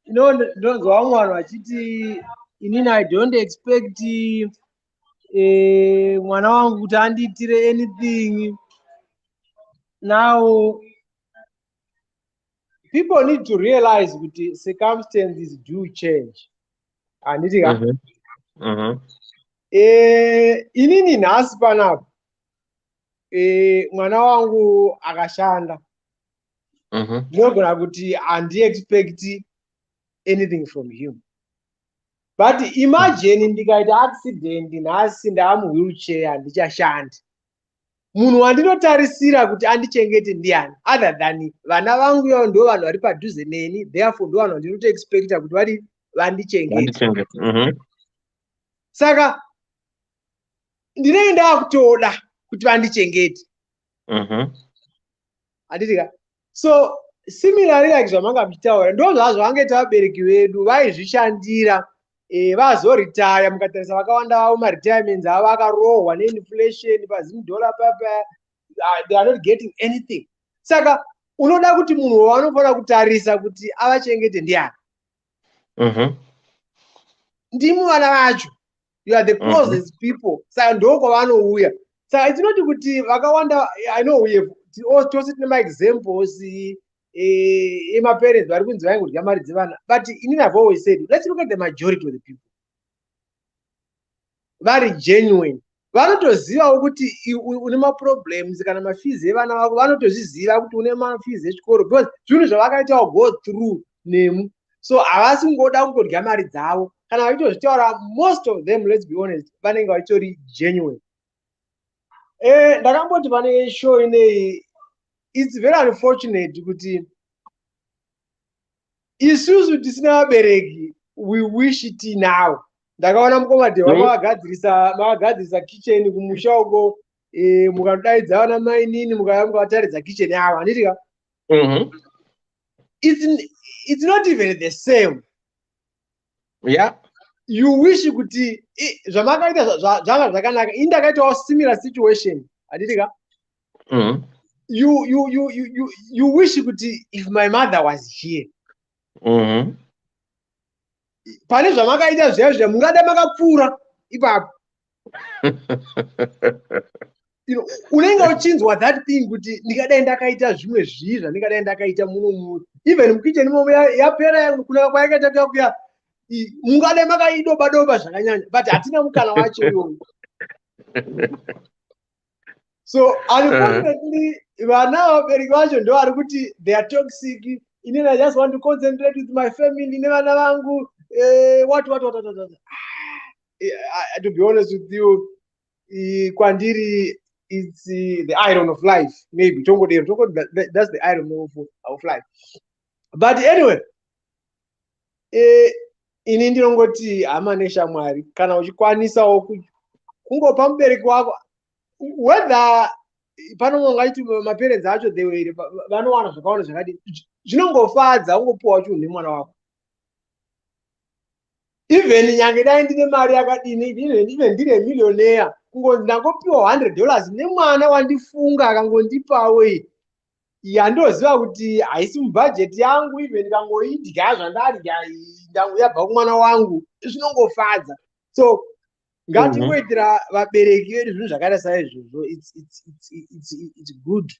ndinonzwa vamwe vanhu vachiti inini I don't expect mwana wangu kuti andiitire anything. Now people need to realize kuti circumstances do change. Handiti ka? Inini nhasi panapa mwana wangu akashanda, ndinogona kuti handi expect anything from him. But imagine ndikaita accident nhasi ndaamuwheelchair handichashandi, munhu wandinotarisira kuti andichengete ndiani other than vana vangu ivo ndo vanhu vari padhuze neni, therefore ndo vanhu vandinotoexpecta kuti vandichengete. Saka ndinenge ndaakutoda kuti vandichengete. Handitika? So similarly like zvamanga muchitaura, ndo zvazvo vangaita vabereki vedu vaizvishandira vazoritaya. Mukatarisa vakawanda vavo maretirements avo akarohwa neinflation, pazimudhora papa they are not getting anything. Saka unoda kuti munhu wanofanira kutarisa kuti avachengete ndiani. Ndimi vana vacho. You are the closest people. Saka ndokwavanouya. Saka itinoti kuti vakawanda, I know we have tose tine maexamples emaparents vari kunzi vaingorya mari dzevana, but inini I've always said let's look at the majority of the people. Vari genuine, vanotozivawo kuti une maproblems kana mafees evana vako vanotozviziva kuti une mafees echikoro because zvinhu zvavakaitawo go through nemu. So havasi kungoda kungorya mari dzavo. Kana vachitozvitaura, most of them, let's be honest, vanenge vachitori genuine. Ndakamboti pane show inei, it's very unfortunate kuti isusu tisina vabereki we wish tinawo. Ndakaona mukomadhewa makagadzirisa kitchen kumusha uko, mukadodaidza vana mai nini mukauya mukavataridza kitchen yavo. Handitika? It's not even the same. Yeah. You wish kuti zvamakaita zvanga zvakanaka. Ini ndakaitawo similar situation. Handitika? You wish kuti if my mother was here. Pane zvamakaita zviya mungada makapfuura ipapo. Unenge uchinzwa that thing kuti ndikadai ndakaita zvimwe zviri zvandingadai ndakaita muno even mukitchen imomo yapera kuna kwayakaita kuya mungadai makaidoba zvakanyanya, but hatina mukana wacho iwoyo. So unfortunately vana vabereki vacho ndo vari kuti they are toxic. Inini I just want to concentrate with my family nevana vangu. What. To be honest with you, kwandiri it's the iron of life. Maybe that's the iron of life. But anyway, ini ndinongoti hama neshamwari, kana uchikwanisawo kungopa mubereki wako, whether panongaiti maparents acho vanowana zvakaona zvakadi, zvinongofadza ungopuwa chinhu nemwana wako. Even nyange dai ndine mari yakadini, even ndine millionaire, kungonzi ndangopiwa $100 nemwana wandifunga akangondipawo iyi, yandoziva kuti haisi mubhajeti yangu, even ndangoidya zvandarya yabva kumwana wangu, zvinongofadza. So ngatingoitira vabereki vedu zvinhu zvakaita saizvozvo. It's good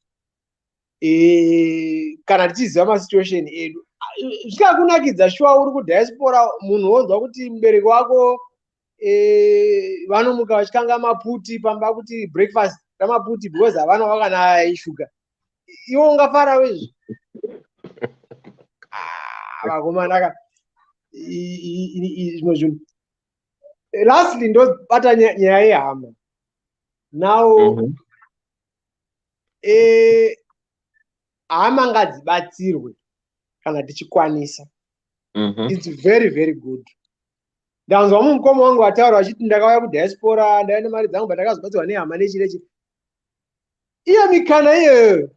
kana tichiziva masituation edu. Zvikakunakidza shuwa uri kudiaspora, munhu wonzwa kuti mubereki wako vanomuka vachikanga maputi pamba kuti breakfast ramaputi because havana wakana ishuga, iwo ungafara wezvo. Vakomana zvimwe zvinhu. Lastly ndobata nyaya yehama. Now hama ngadzibatsirwe kana tichikwanisa. It's very, very good. Ndanzwa mukoma wangu ataura achiti ndakauya kudiaspora ndaenda mari dzangu but ndakazobatsirwa nehama nechirechi. Iyo mikana iyoyo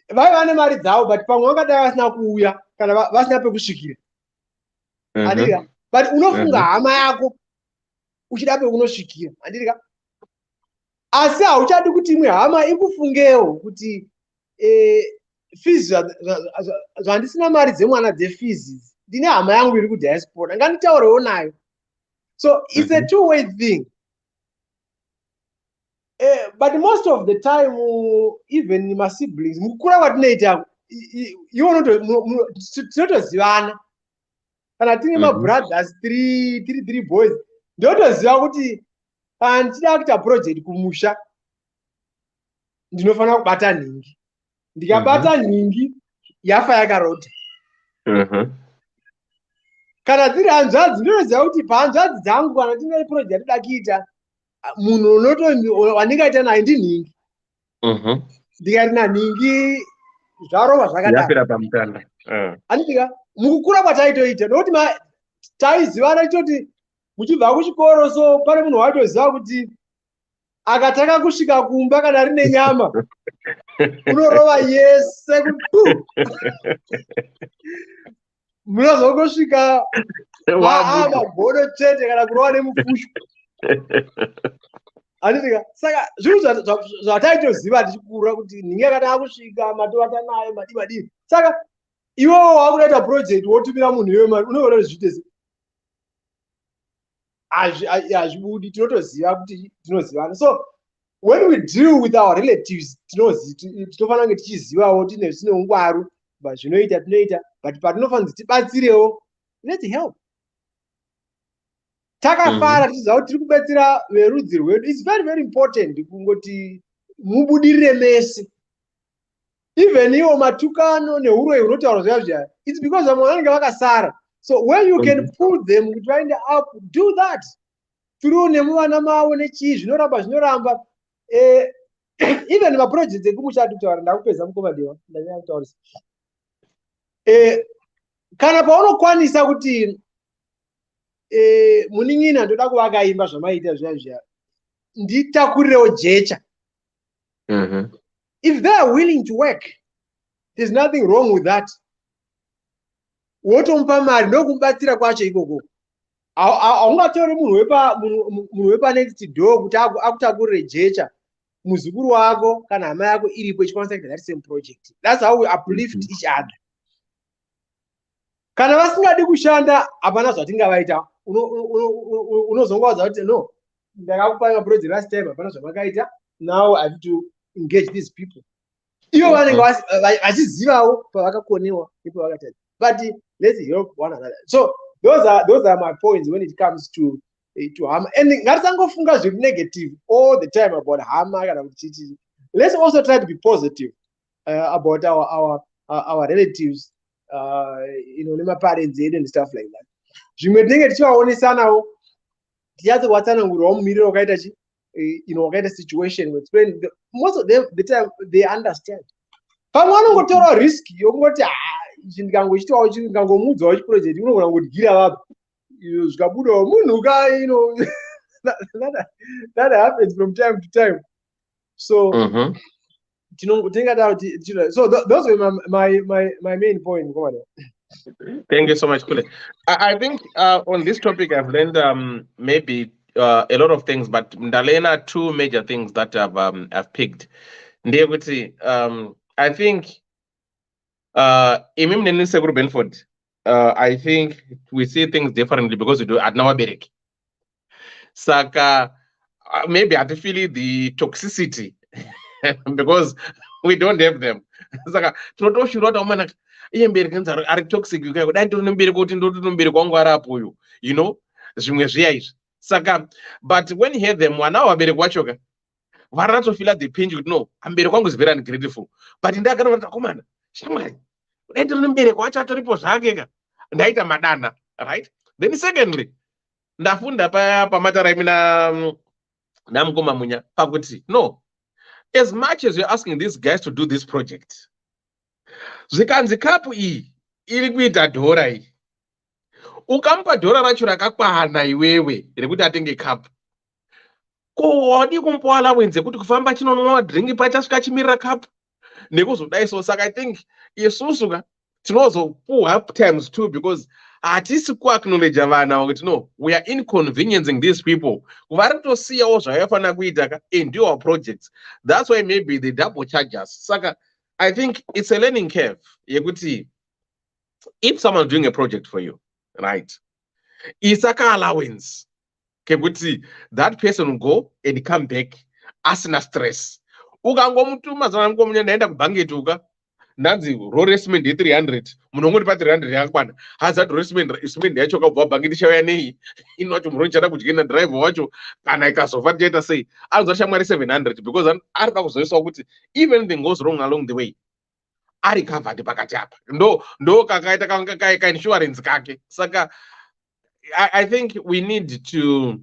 vaiva nemari dzavo but pamwe vangadai vasina kuuya kana vasina pekusvikira. Andika but unofunga hama yako uchida pekunosvikira. Andika asi hauchadi kuti imwe hama ikufungewo kuti fees zvandisina mari dzemwana dzefees ndine hama yangu iri kudiaspora nganditaurewo nayo. So it's a two-way thing. But most of the time, even my siblings, mukura watinoita iwo tinotozivana. Kana tine mabrothers three boys ndotoziva kuti kana ndichida kuita project kumusha ndinofanira kubata nhingi. Ndikabata nhingi yafa yakarota. Kana dziri hanzvadzi ndinoziva kuti pahanzvadzi dzangu kana tine project yatida kuita munhu wandingaita naye ndinhingi. Ndikati nanhingi zvarova zvakadaro. Andika mukukura kwataitoita nokuti taizivana tichoti muchibva kuchikoro, so pane munhu waitoziva kuti akataka kusvika kumba kana rine nyama unorova yese kuti munozongosvika magodo chete kana kurova nemupfushu. Andika saka zvinhu zvataitoziva tichikura kuti nhingi yakataka kusvika matovata nayo madii. Saka iwewo wakuita project wotumira munhu iwe mari unoona zviite sei? Hazvibudi, tinotoziva kuti tinozivana. So when we deal with our relatives tinofanira kunge tichizivawo tine ungwaru zvinoita tinoita but patinofanira kuti tibatsirewo, let's help. Takafara tichiziva kuti tiri kubatsira verudzi rwedu. It's very, very important kungoti mubudirire mese. Even iwo matukano neuroi hunotaura zviyazviya, it's because vamwe vanenge vakasara. So when you can pull them to wind up, do that. Through nemuvana mavo nechii zvinoramba. Even maprojects ekumusha kutaura ndakupedza mukomadiwa ndanyanya kutaurisa. Kana paunokwanisa kuti munin'ina ndoda kuvaka imba zvamaita zviyazviya nditakurirewo jecha. If they are willing to work, there's nothing wrong with that. Wotomupa mari ndokumubatsira kwacho ikoko. Haungatori munhu wepa next door kuti akutakurire jecha muzukuru wako kana hama yako iripo ichikwanisa kuita that same project. That's how we uplift each other. Kana vasingadi kushanda hapana zvatingavaita. Unozongwaudza kuti no, ndakakupa project last time hapana zvamakaita. Now I have to engage these people. Ivo vanenge vachizivawo pavakakonewa ipo vakatadza. But let's help one another. So those are my points when it comes to hama. And ngatisangofunga zviri negative all the time about hama kana kuti. Let's also try to be positive about our relatives, nemaparents edu and stuff like that. Zvimwe tinenge tichivaonesanawo tichatsokwatsanangurirawo mumiriro wakaita wakaita situation with explain. Most of them the time they understand. Pamwe vanongotora risk yokungoti ndikangochitawo ndikangomuudzawo chiproject unogona kungodyira vapa zvikabudawo munhu that happens from time to time. So so those were my main point. Thank you so much, Kule. I think on this topic I've learned maybe a lot of things, but Ndalena, two major things that I've picked. I think Benford, I think we see things differently because we do at Nawaberek. Saka maybe I feel the toxicity because we don't have them. Saka are toxic, you know. Saka, but when you hear them, one hour very watchoka. Varato feel the pinch, no, I'm very is very ungrateful. But in that kind of command, somebody, let them be watch out to report Hagega, Naita Madana, right? Then secondly, Nafunda Pamata Ramina Namgoma Munya, Paguti. No, as much as you're asking these guys to do this project, Zikan Zikapu iri kuita dhora iyi. Ukamupa dhora racho rakakwana iwewe rekuti atenge cup, ko wadi kumupa allowance yekuti kufamba chinonwa drink pachasvika chimirira cup nekuzodai so. Saka I think isusu ka tinozopuhwa times 2 because hatisi kuacknowledge vana kuti no, we are inconveniencing these people. Vari kutosiyawo zvavaifanira kuita ka and your projects. That's why maybe they double charge us. Saka I think it's a learning curve yekuti if someone's doing a project for you, right, isaka allowance kekuti that person will go and come back asina stress. Ukangomutuma zvanangomunya ndaenda kubhangeti uka ndanzi roll cement ye300 munongoti pa 300 yakakwana hazard roll cement yacho kabva bhangeti chauya nei inocho muronchada kudyena driver wacho kana ikazofa tichaita sei anozoshamwari 700 because arida kuzoiswa kuti if anything goes wrong along the way ari covered pakati apa ndo kakaita ka insurance kake. Saka I think we need to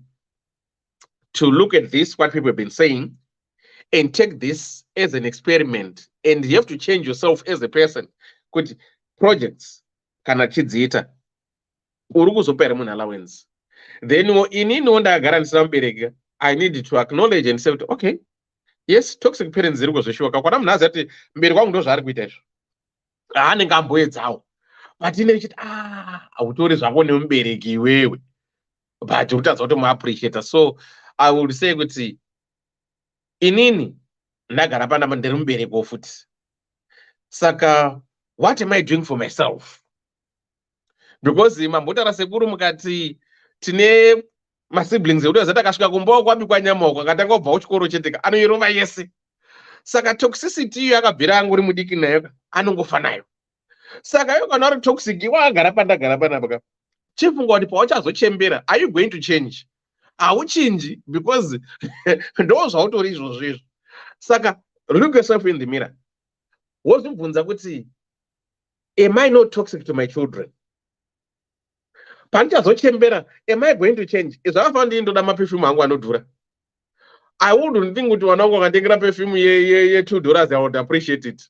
look at this, what people have been saying, and take this as an experiment. And you have to change yourself as a person. Kuti projects kana chidziita uri kuzopera munhu allowance, then inini ndagara ndisina mubereki, I need to acknowledge and say okay, yes, toxic parents ziri kuzoshoka kwana munhu aziva kuti mubereki wangu ndo zvaari kuita izvo haanenge amboedzawo, but ine ichiti hautori zvako nemubereki iwewe, but utadza kuti muappreciata. So I would say kuti inini ndagara panapa ndiri mubereki futi. Saka what am I doing for myself? Because mambotara sekuru mukati tine masiblings edu azati akasvika kumba kwabikwa nyama uko akatanga kubva kuchikoro cheteka anoirova yese. Saka toxicity iyo yakabvira angu uri mudiki nayo anongofa nayo. Saka iyo kana uri toxic iwe agara pandagara panapa chifunga kuti pauchazochembera, are you going to change? Hauchinji because ndo zvautori izvozvo izvo. Saka look yourself in the mirror. Wozvibvunza kuti am I not toxic to my children? Pandichazochembera, am I going to change? Izvakafanira ndi ndoda maperfume angu anodhura. I wouldn't think kuti vana vangu vakatengera perfume ye $2 I would appreciate it.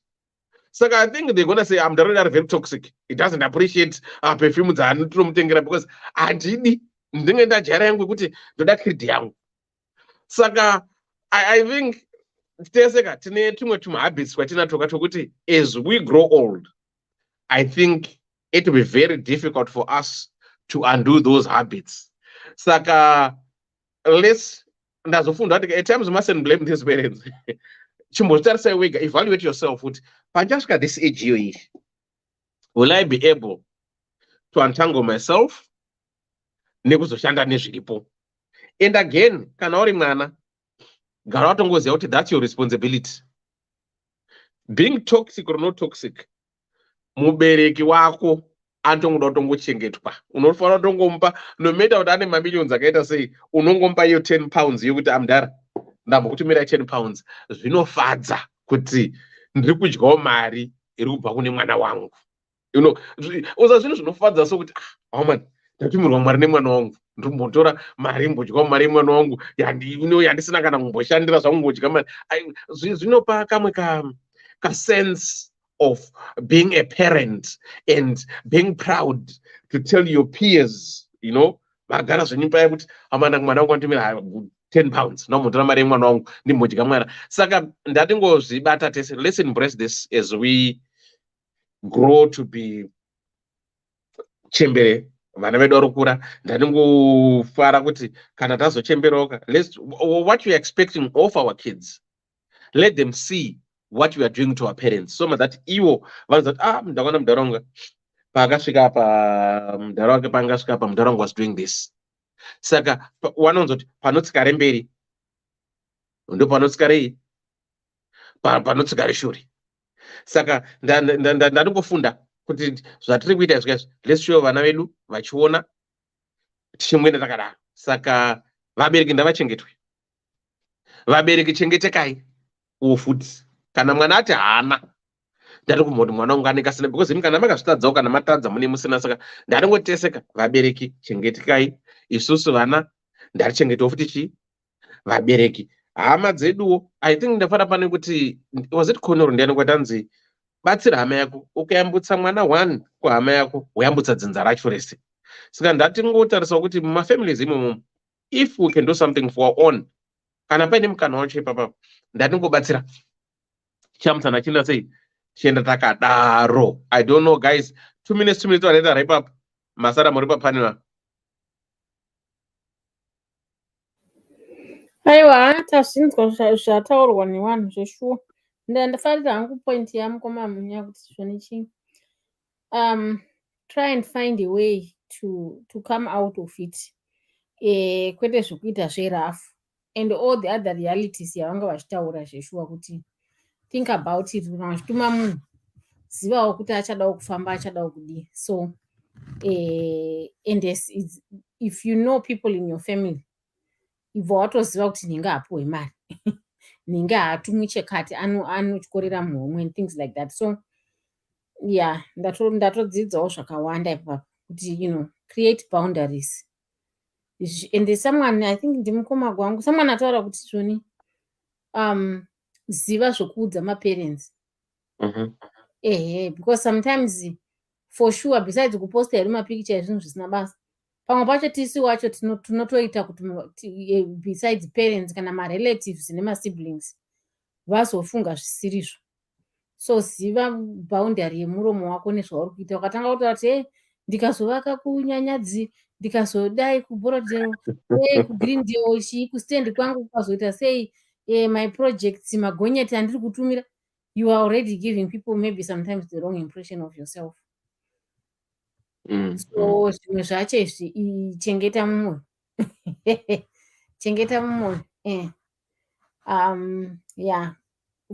Saka I think they're gonna say I'm already very toxic. It doesn't appreciate perfume dzandinomutengera because handidi ndinge ndajara yangu kuti ndoda kredhi yangu. Saka I think teseka tine tumwe habits kwatinatoka tokuti as we grow old, I think it will be very difficult for us to undo those habits. Saka ndazofunda kuti at times you mustn't blame these parents. Chimbotarisa wega, evaluate yourself kuti panchasvika this age iyoyi, will I be able to untangle myself nekuzoshanda nezviripo? And again, kana uri mwana gara watongoziva kuti that's your responsibility. Being toxic or not toxic, mubereki wako anotongoda kutongochengetwa. Unofanira kutongomupa, no matter kuti ane mamillions akaita sei, unongomupa iyo 10 pounds yokuti amdara ndambokutumira 10 pounds. Zvinofadza kuti ndiri kudyawo mari iri kubva kune mwana wangu. Uza zvinhu zvinofadza sokuti man, ndatumirwa mwari nemwana wangu, ndirimbotora mari mbodyawo mari yemwana wangu yandisina kana kumboshandira zvangu ngodya mari. Zvinopa kamwe ka sense of being a parent and being proud to tell your peers, magara zvenyimba yekuti amana mwana wangu anditumira 10 pounds nomutora mari yemwana wangu ndimbodya mwana. Saka ndatingozvibata tese. Let's embrace this as we grow to be chembere. Vana vedu vari kukura, ndatingofara kuti kana tazochemberawo what we are expecting of our kids, let them see what we are doing to our parents, so that iwo vanozati mudhara wangu paakasvika apa, mudhara wake paangasvika apa, mudhara wangu was doing this. Saka wanonzoti panotsika remberi ndo panotsika rei, panotsika reshure. Saka ndatingofunda kuti zvatiri kuita izvi let's show vana vedu vachiona tichimwenda takadaro. Saka vabereki ndavachengetwe. Vabereki chengetekai uwo futi. Kana mwana ati haana, ndati kumoti mwana wangu anenge asina, because kana makazvitadzawo kana matadza mune musina. Saka ndatingoteseka, vabereki chengetekai. Isusu vana ndatichengetawo futi chii, vabereki. Hama dzeduwo, I think ndafara pane kuti was it Connor ndiani kwatanzi batsira hama yako. Ukayambutsa mwana 1 kuhama yako, woyambutsa dzinza racho rese. Saka ndatingotarisa kuti mumafamilies imomo, if we can do something for our own, kana paine mukana wacho ipapa, ndatingobatsira chamusana china sei chienda takadaro. I don't know guys, 2 minutes wanaenda right up. Masara muri papanel. Aiwa, tazvinzwa zvataurwa nevanhu zveshuwa. Ndafarira hangu point yam komamunya kuti zvone chii. Try and find a way to come out of it. Kwete zvekuita zverafu. And all the other realities yavanga vachitaura zveshuwa kuti think about it. Kana vachituma munhu, zivawo kuti achadawo kufamba, achadawo kudii. So, and if you know people in your family, ibva watoziva kuti ninge hapuwe mari, ninge haatumwi chekati, anotyorera muhomwe and things like that. So yeah, ndatodzidzawo zvakawanda ipapa kuti create boundaries. And there's someone, I think ndimukoma gwangu, someone ataura kuti zvoni ziva zvokuudza maparents. Because sometimes for sure besides kuposta iri mapicture ezvinhu zvisina basa, pamwe pacho tisi wacho tunotoita kuti besides parents kana marelatives nemasiblings vazofunga zvisirizvo. So ziva boundary yemuromo wako nezvauri kuita. Ukatanga kutaura kuti ndikazovaka kunyanyadzi, ndikazodai kuborodero, kugrindale, chii kustand kwangu kwazoita sei, my projects magonyeti andiri kutumira, you are already giving people maybe sometimes the wrong impression of yourself. So zvimwe zvacho izvi chengeta mumwoyo. Chengeta mumwoyo. Yeah,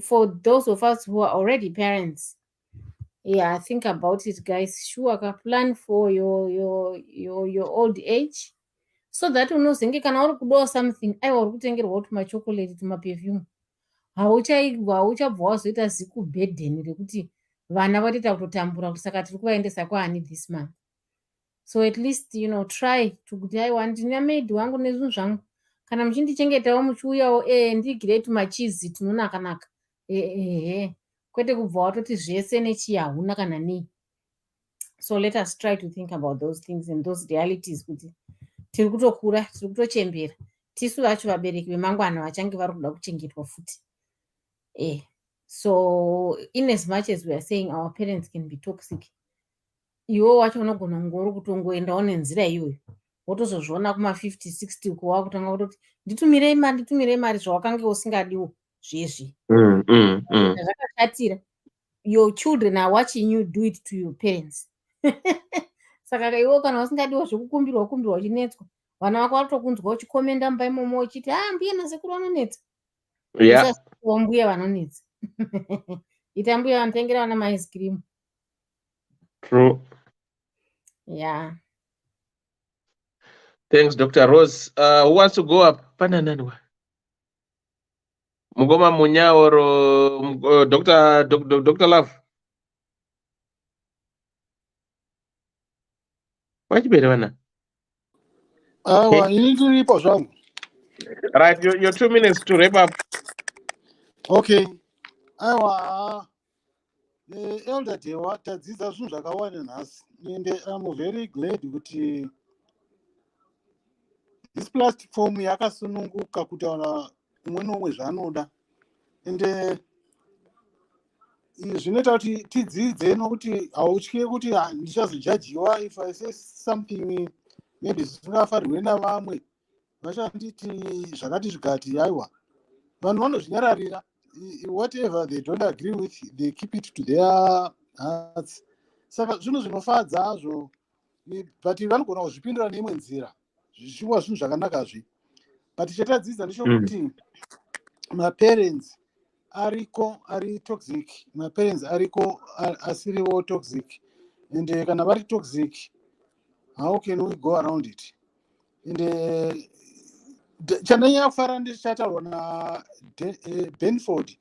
for those of us who are already parents, yeah, think about it guys. Sure, plan for your old age, so that unozenge kana uri kudawo something, aiwa uri kutengerwa tumachokoleti, tumaperfume, hauchabva wazoita ziku burden rekuti vana vatoita kutotambura kuti saka tiri kuvaendesa kwaani this month. So at least try kuti aiwa ndina maid wangu nezvinhu zvangu, kana muchindichengetawo muchiuyawo ndigirei tumachizi tunonakanaka. Kwete kubva watoti zvese nechi hauna kana nei. So let us try to think about those things and those realities kuti tiri kutokura, tiri kutochembera, tisu vacho vabereki vemangwana vachange vari kuda kuchengetwa futi. So in as much as we are saying our parents can be toxic, iwo wacho unogona ngoro kutongoendawo nenzira iyoyo, wotozozviona kuma50 60 kuwa kutanga kutoti nditumirei mari zvawakanga usingadiwo zvezvi. Zvakashatira. Your children are watching you do it to your parents. Saka iwo kana usingadiwo zvekukumbirwa uchinetswa, vana vako vatokunzwa uchikomenda mumba imomo uchiti mbuya nasekuru vanonetsa. Usaziva mbuya vanonetsa. Ita mbuya vanotengera vana maice cream. True. Yeah. Thanks, Dr. Rose. Who wants to go up? Panananwa. Mugoma Munya or Dr. Love? What you better? Right, your 2 minutes to wrap up. Okay. Elder Dewa tadzidza zvinhu zvakawanda nhasi, and I'm very glad kuti this platform yakasununguka kutaura umwe nomwe zvaanoda, and zvinoita kuti tidzidze nokuti hautye kuti ndichazojajiwa if I say something maybe zvisingafarirwe navamwe, vachanditi zvakati zvikati. Aiwa, vanhu vanozvinyararira, whatever they don't agree with, they keep it to their hearts. Saka zvinhu zvinofadza hazvo, but vanogona kuzvipindura neimwe nzira, zvichiwa zvinhu zvakanakazve. But chatadzidza ndechekuti maparents ariko ari toxic, maparents ariko asiriwo toxic, and kana vari toxic, how can we go around it? And chandanyanya kufara ndechataurwa naBenford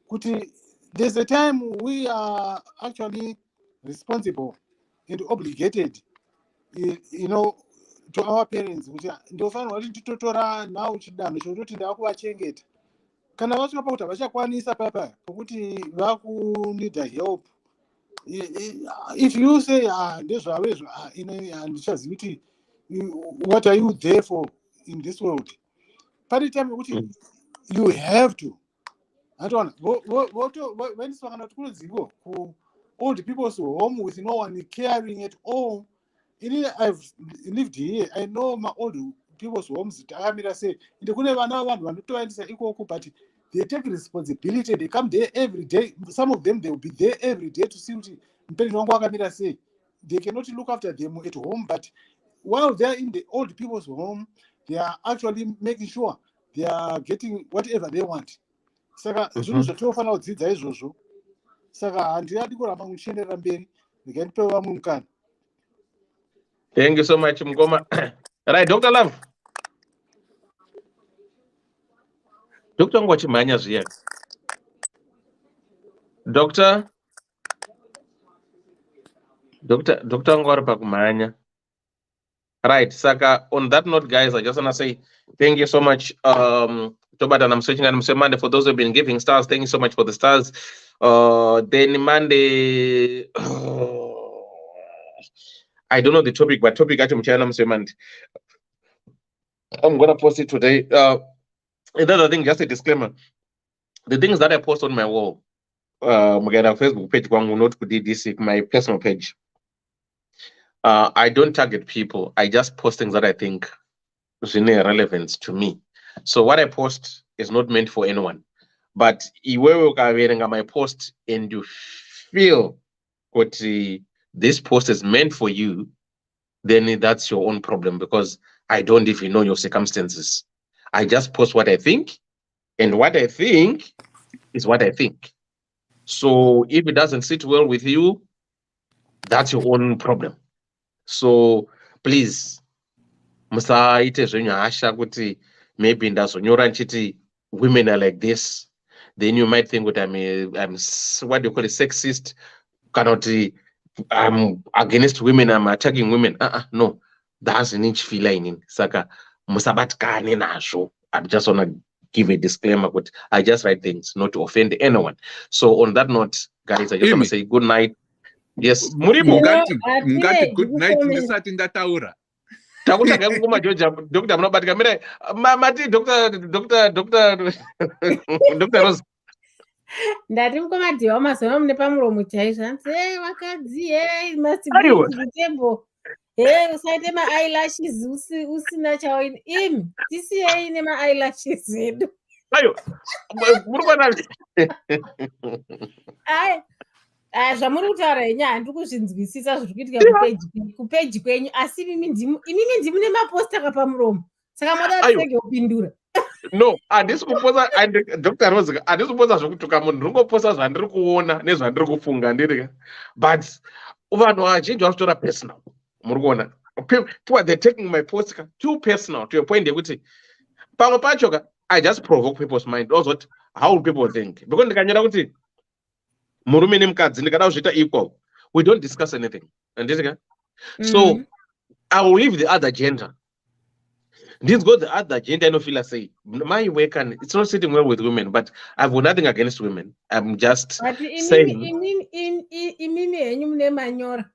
kuti there's a time we are actually responsible and obligated, to our parents, kuti ndofanirwa kuti titotora nhau chidanho chokutoti ndakuvachengeta kana vasvika pakuti havachakwanisa papa pokuti vakunida help, if you say ndezvavo izvo ine handichazivi kuti what are you there for in this world, pane time yekuti you have to hatoona vaindiswa kana kuti kunodzivo ku old people's home with no one caring at all. I've lived here, I know my old people's homes takamira sei ende kune vana vanhu vanotovaendesa ikoko, but they take responsibility, they come there every day. Some of them, they will be there every day to see kuti mpenyu wangu akamira sei. They cannot look after them at home, but while they are in the old people's home, they are actually making sure they are getting whatever they want. Saka zvinhu zvatinofanira kudzidza izvozvo. Saka handingadi kuramba muchienderera mberi, ndikandipewo vamwe mukana. Thank you so much, Mgoma. Right, Dr. Love. Dr. Ngwachimanya zviya. Dr. Ngwari pakumanya. Right, Saka, on that note, guys, I just want to say thank you so much. Tobadan, I'm switching and Monday for those who have been giving stars. Thank you so much for the stars. Then Monday, I don't know the topic, but topic actually Monday. I'm gonna post it today. Another thing, just a disclaimer. The things that I post on my wall, my Facebook page, not Ddc, my personal page. I don't target people. I just post things that I think is relevant to me. So what I post is not meant for anyone. But if you my post and you feel what this post is meant for you, then that's your own problem, because I don't even know your circumstances. I just post what I think, and what I think is what I think. So if it doesn't sit well with you, that's your own problem. So please, musaite zvenyasha kuti maybe ndazonyora nchiti women are like this, then you might think that I'm what do you call it, sexist, cannot I'm against women, I'm attacking women. No, that's an inch feeling. Saka musabatkane nasho. I just want to give a disclaimer, but I just write things not to offend anyone. So on that note, guys, I just want to say good night. Yes, Muribo. Mungati good night ndisati ndataura. Takutanga ngoma Georgia, Dr. Mnobatika mire mati Dr. Rose. Ndati mukomadiwa mazuva mune pamuromo chaizvo anzi vakadzi must be to the table. Usaite ma-eyelashes usina chawaini imi tisiyei nema-eyelashes edu. Ayo muri kuona zvamuri kutaura henyu handiri kuzvinzwisisa zviri kuitika kupeji kwenyu, asi imimi ndimu nemaposta pamuromo, saka moda kusenge upindura. No, handisi kuposa Dr. Rose, handisi kuposa zvokutuka munhu, ndiri kuposa zvandiri kuona nezvandiri kufunga ndirika. But vanhu vazhinji vari kutora personal. Muri kuona? People they're taking my post too personal to a point yekuti pamwe pacho I just provoke people's mind. Also, how will people think? Because ndikanyora kuti murume nemukadzi ndikada kuzviita equal, we don't discuss anything. Andisika? So I will leave the other gender. This got the other gender, I don't feel say my work and it's not sitting well with women, but I've got nothing against women. I'm just saying. Imimi henyu mune manyora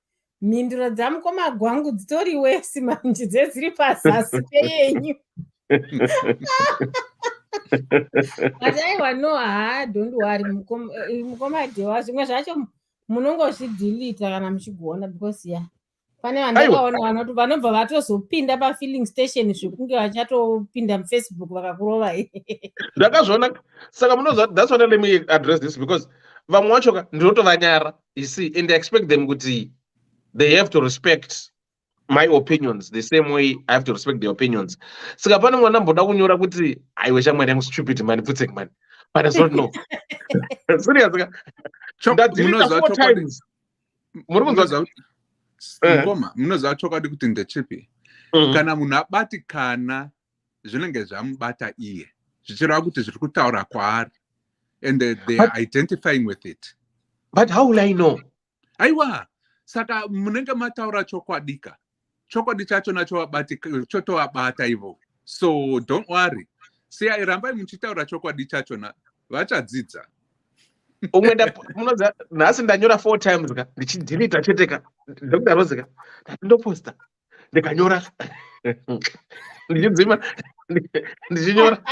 mhinduro dzamukoma gwangu dzitori wesi manje dziri pazasi peyenyu. But I no, don't worry, mukoma dewa zvimwe zvacho munongozvidelete kana muchigona, because pane vandakaona vanobva vatozopinda pafilling station zvekunge vachatopinda mufacebook vakakurova. Ndakazviona, saka munoziva, that's why let me address this, because vamwe vacho ndinotovanyara, you see, and I expect them kuti they have to respect my opinions the same way I have to respect their opinions. Saka pane mwana mboda kunyora kuti aiwe shamwari yangu stupid man, putsek man, but I don't know. Serious, ndadziita 4 times. Muri kunzwa ngoma munoziva chokwadi kuti ndechipi, kana munhu abatikana zvinenge zvamubata iye zvichireva kuti zviri kutaura kwaari, and they are identifying with it. But how will I know? Aiwa, saka munenge mataura chokwadika, chokwadi chacho nacho chotovabata ivo. So don't worry. siyai rambai muchitaura chokwadi chachona vachadzidza. Umwe munoziva nhasi ndanyora 4 times ka ndichidhilita chete ka ndokudaro ka ndoposta ndikanyora ndichidzima ndichinyora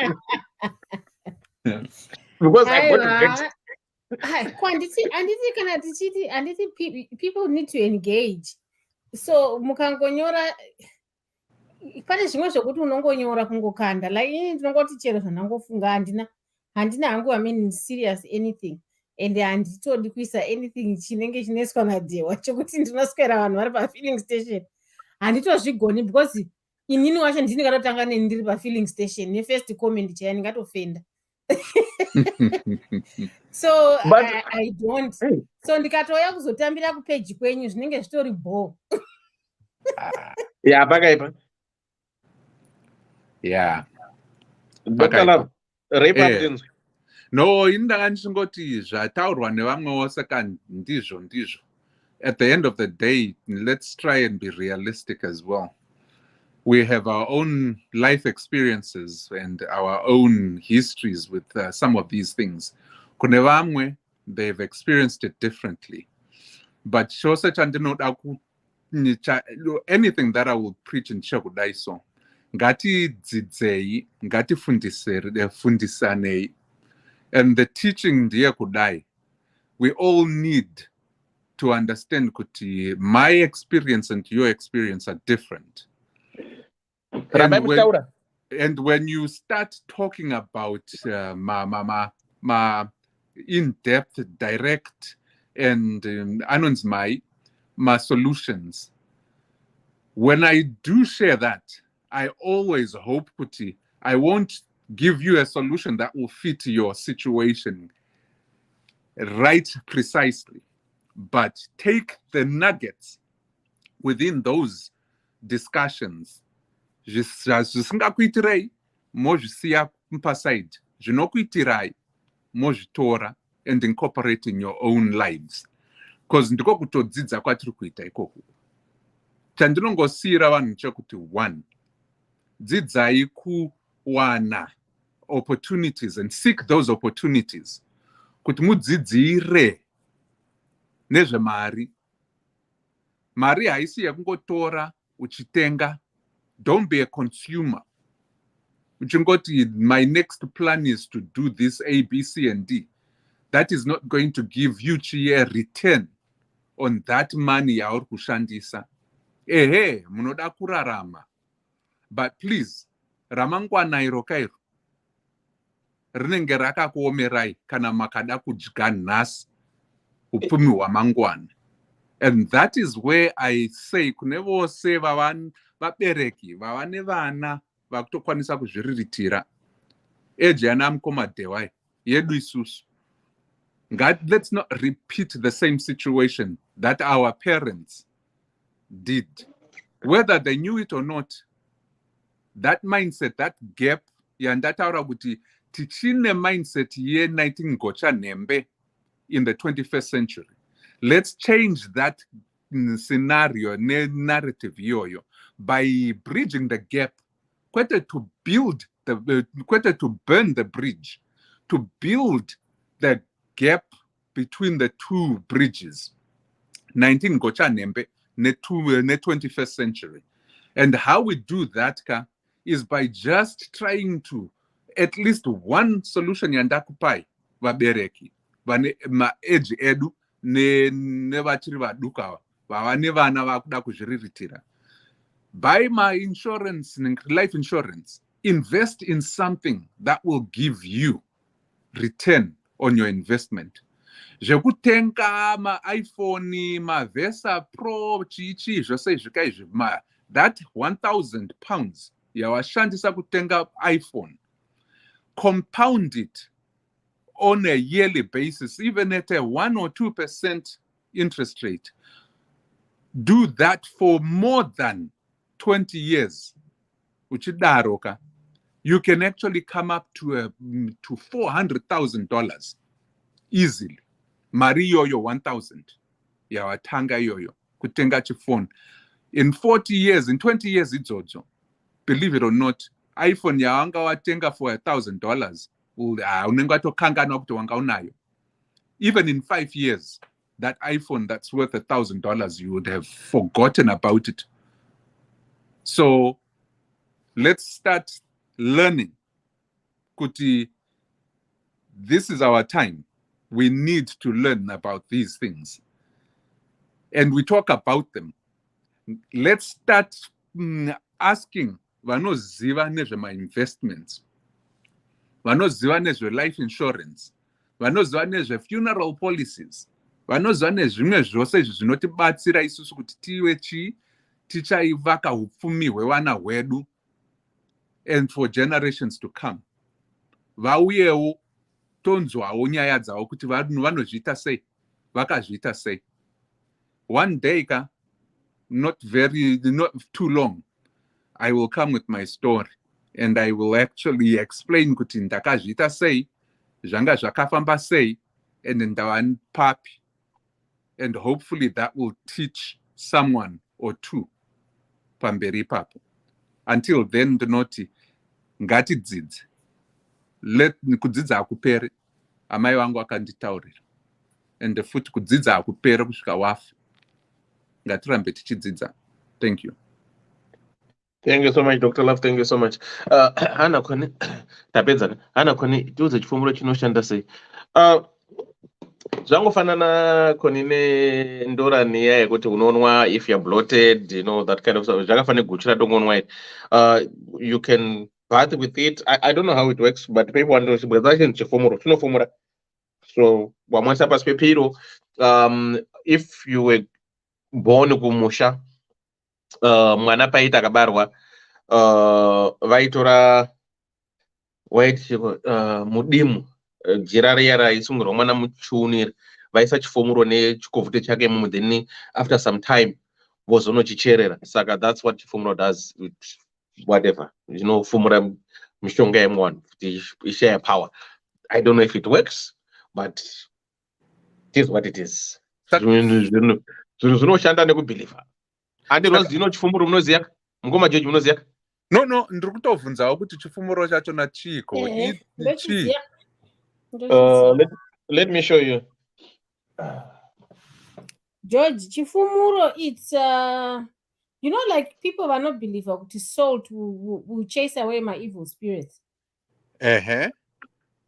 because I got to get handiti kana tichiti handiti people need to engage. So mukangonyora pane zvimwe zvokuti unongonyora kungokanda like ini ndinongoti chero zvandangofunga handina hangu serious anything and handitodi kuisa anything chinenge chinoiswa madhewa chokuti ndinoswera vanhu vari pafilling station handitozvigoni because inini wacho ndingatotanga ndiri pafilling station nefirst comment chaya ndingatofenda. So I don't. So ndikatoya kuzotambira kupeji kwenyu zvinenge zvitori ball. Yeah, pakaipa. Yeah. Dr. Love, rape up no, indanga ndingoti zvataurwa nevamwewo saka ndizvo. At the end of the day, let's try and be realistic as well. We have our own life experiences and our own histories with some of these things. Kune vamwe, they've experienced it differently. But chose chandinoda anything that I will preach in chakudaiso. Ngati dzidzei, ngati fundisanei. And the teaching ndiye kudai. We all need to understand kuti my experience and your experience are different. And when you start talking about in-depth, direct, and my solutions, when I do share that, I always hope kuti I won't give you a solution that will fit your situation right precisely, but take the nuggets within those discussions. Zvisingakuitirei mozvisiya paside, zvinokuitirai mozvitora and incorporate in your own lives. Because ndiko kutodzidza kwatiri kuita ikoko. Chandinongosiyira vanhu chekuti 1, dzidzai kuwana opportunities and seek those opportunities. Kuti mudzidzire nezvemari. Mari haisi yekungotora uchitenga. Don't be a consumer. Uchingoti, my next plan is to do this A, B, C, and D. That is not going to give you a return on that money yauri kushandisa. Ehe, munoda kurarama. But please, ramangwana iro kairo. Rinenge rakakuomerai kana makada kudya nhasi upfumi hwamangwana. And that is where I say, kunevose vabereki vavane vana vakutokwanisa kuzviriritira. Eji yana mukomadhewai yedu isusu. Let's not repeat the same situation that our parents did. Whether they knew it or not, that mindset, that gap, yandataura kuti tichine mindset ye 19 gocha nembe in the 21st century. Let's change that scenario, narrative yoyo, by bridging the gap, kwete to build kwete to burn the bridge, to build the gap between the two bridges, 19 gocha nembe ne 21st century. And how we do that is by just trying to at least one solution yandakupai vabereki vane ma-age edu nevachiri vaduka vavane vana vakuda kuzviriritira. Buy my insurance, life insurance. Invest in something that will give you return on your investment. Zvekutenga ma-iPhone, ma-Versa Pro, chichi, zvose zvikai zvima. That 1,000 pounds yawashandisa kutenga iPhone. Compound it on a yearly basis, even at a 1 or 2% interest rate. Do that for more than 20 years. Uchidaroka, you can actually come up to $400,000 easily. Mari yoyo 1,000. Yawatanga yoyo. Kutenga phone. In 40 years, in 20 years, it's also. Believe it or not, iPhone yawanga watenga for $1,000 unenge watokanganwa kuti wanga unayo. Even in 5 years, that iPhone that's worth $1,000, you would have forgotten about it. So let's start learning. Kuti, this is our time. We need to learn about these things. And we talk about them. Let's start asking vanoziva nezvema investments, vanoziva nezve life insurance, vanoziva nezve funeral policies, vanoziva nezvimwe zvose izvi zvinotibatsira isusu kuti tive tichaivaka upfumi hwevana hwedu and for generations to come. Vauyewo tonzwawo nyaya dzavo kuti vanhu vanozviita sei, vakazviita sei. One day, not too long, I will come with my story and I will actually explain kuti ndakazviita sei, zvanga zvakafamba sei, and ndava papi. And hopefully that will teach someone or two pamberi papo. Until then, ndinoti ngatidzidze. Kudzidza hakuperi. Amai vangu vakanditaurira. And futi kudzidza hakuperi kusvika wafa. Ngatirambe tichidzidza. Thank you. Thank you so much, Dr. Love. Thank you so much. Hana kone tapedza. Hana kone tiuze chifumuro chinoshanda sei. Zvangofanana konine ndora niya yekuti unonwa if you're bloated, you know, that kind of stuff. Zvakafanira guchira dongonwa it. You can bath with it. I don't know how it works, but people want to chifumuro chinofumura. So wamwasa pasi pepiro. If you were born kumusha, mwana paita akabarwa, vaitora mudimu, jira riya raisungirwa mwana muchiunira, vaisa chifumuro nechikuvute chake imu, then after some time vozonochicherera. Saka that's what chifumuro does with whatever, you know, fumura mishonga yemwana kuti ishare power. I don't know if it works, but it is what it is. Zvinoshanda nekubhiliva. Andi Rose, do you know chifumuro munoziya? Mungoma George munoziya? No, ndiri kutobvunzawo kuti chifumuro chachona chiko. Let me show you. George, chifumuro, it's you know, like people are not believer kuti salt will chase away my evil spirits.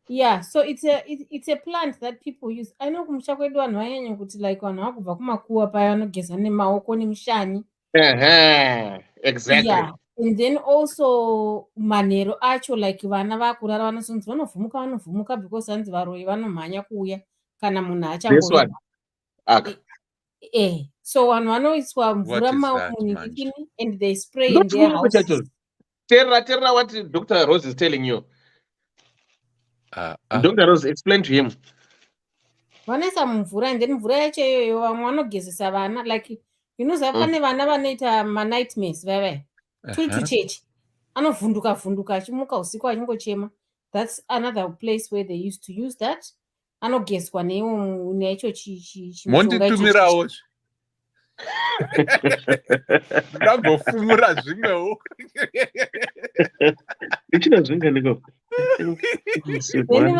Yeah, so it's a plant that people use. I know kumusha kwedu vanhu vanyanya kuti like vanhu vakubva kumakuwa paya vanogeza nemaoko nemushani. Exactly. Yeah. And then also manhero acho like vana vakurara vanosonzi vanovhumuka because hanzi varoi vanomhanya kuuya kana munhu achangoenda. So vanhu vanoiswa mvura mumunhingikini and they spray in their houses. Tell what Dr. Rose is telling you. Dr. Rose, explain to him. Vanoisa mumvura and then mvura yacho iyoyo vamwe vanogezesa vana like you know pane vana vanoita manightmares veve turi to church anovhunduka achimuka usiku achingochema. That's another place where they used to use that. Anogezwa neicho monditumirawo ndambofumura zvimwewo ichina zvinganiko. Then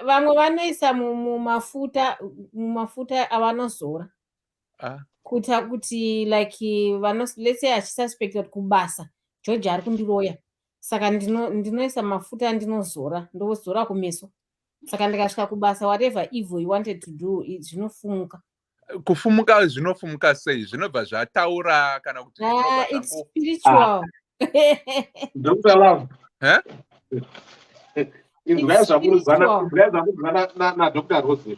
vamwe vanoisa mumafuta avanozora kuita kuti like let's say achisuspecta kuti kubasa George ari kundiroya, saka ndinoisa mafuta ndinozora ndozora kumeso, saka ndikasvika kubasa whatever evil you wanted to do zvinofumuka. Kufumuka zvinofumuka sei? Zvinobva zvataura kana kuti it's spiritual. Dr. Love. Na Dr. Rose.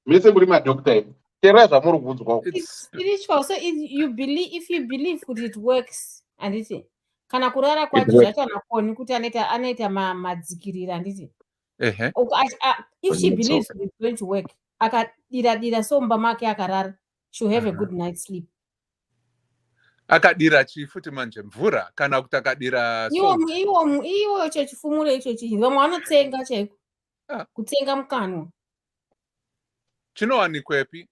Mese muri madoctor. Tera zvamuri kuudzwa. It's spiritual. So if you believe that it works, anditi kana kurara kwacho zvacho anakoni kuti anoita madzikirira anditi. If she believes it's going to work, akadira somba make akarara, she'll have a good night's sleep. Akadira chifuti manje mvura kana kuti akadira iwo chifumuro icho chii vamwe vanotsenga chaiko kutsenga mukanwa chinowanikwepi.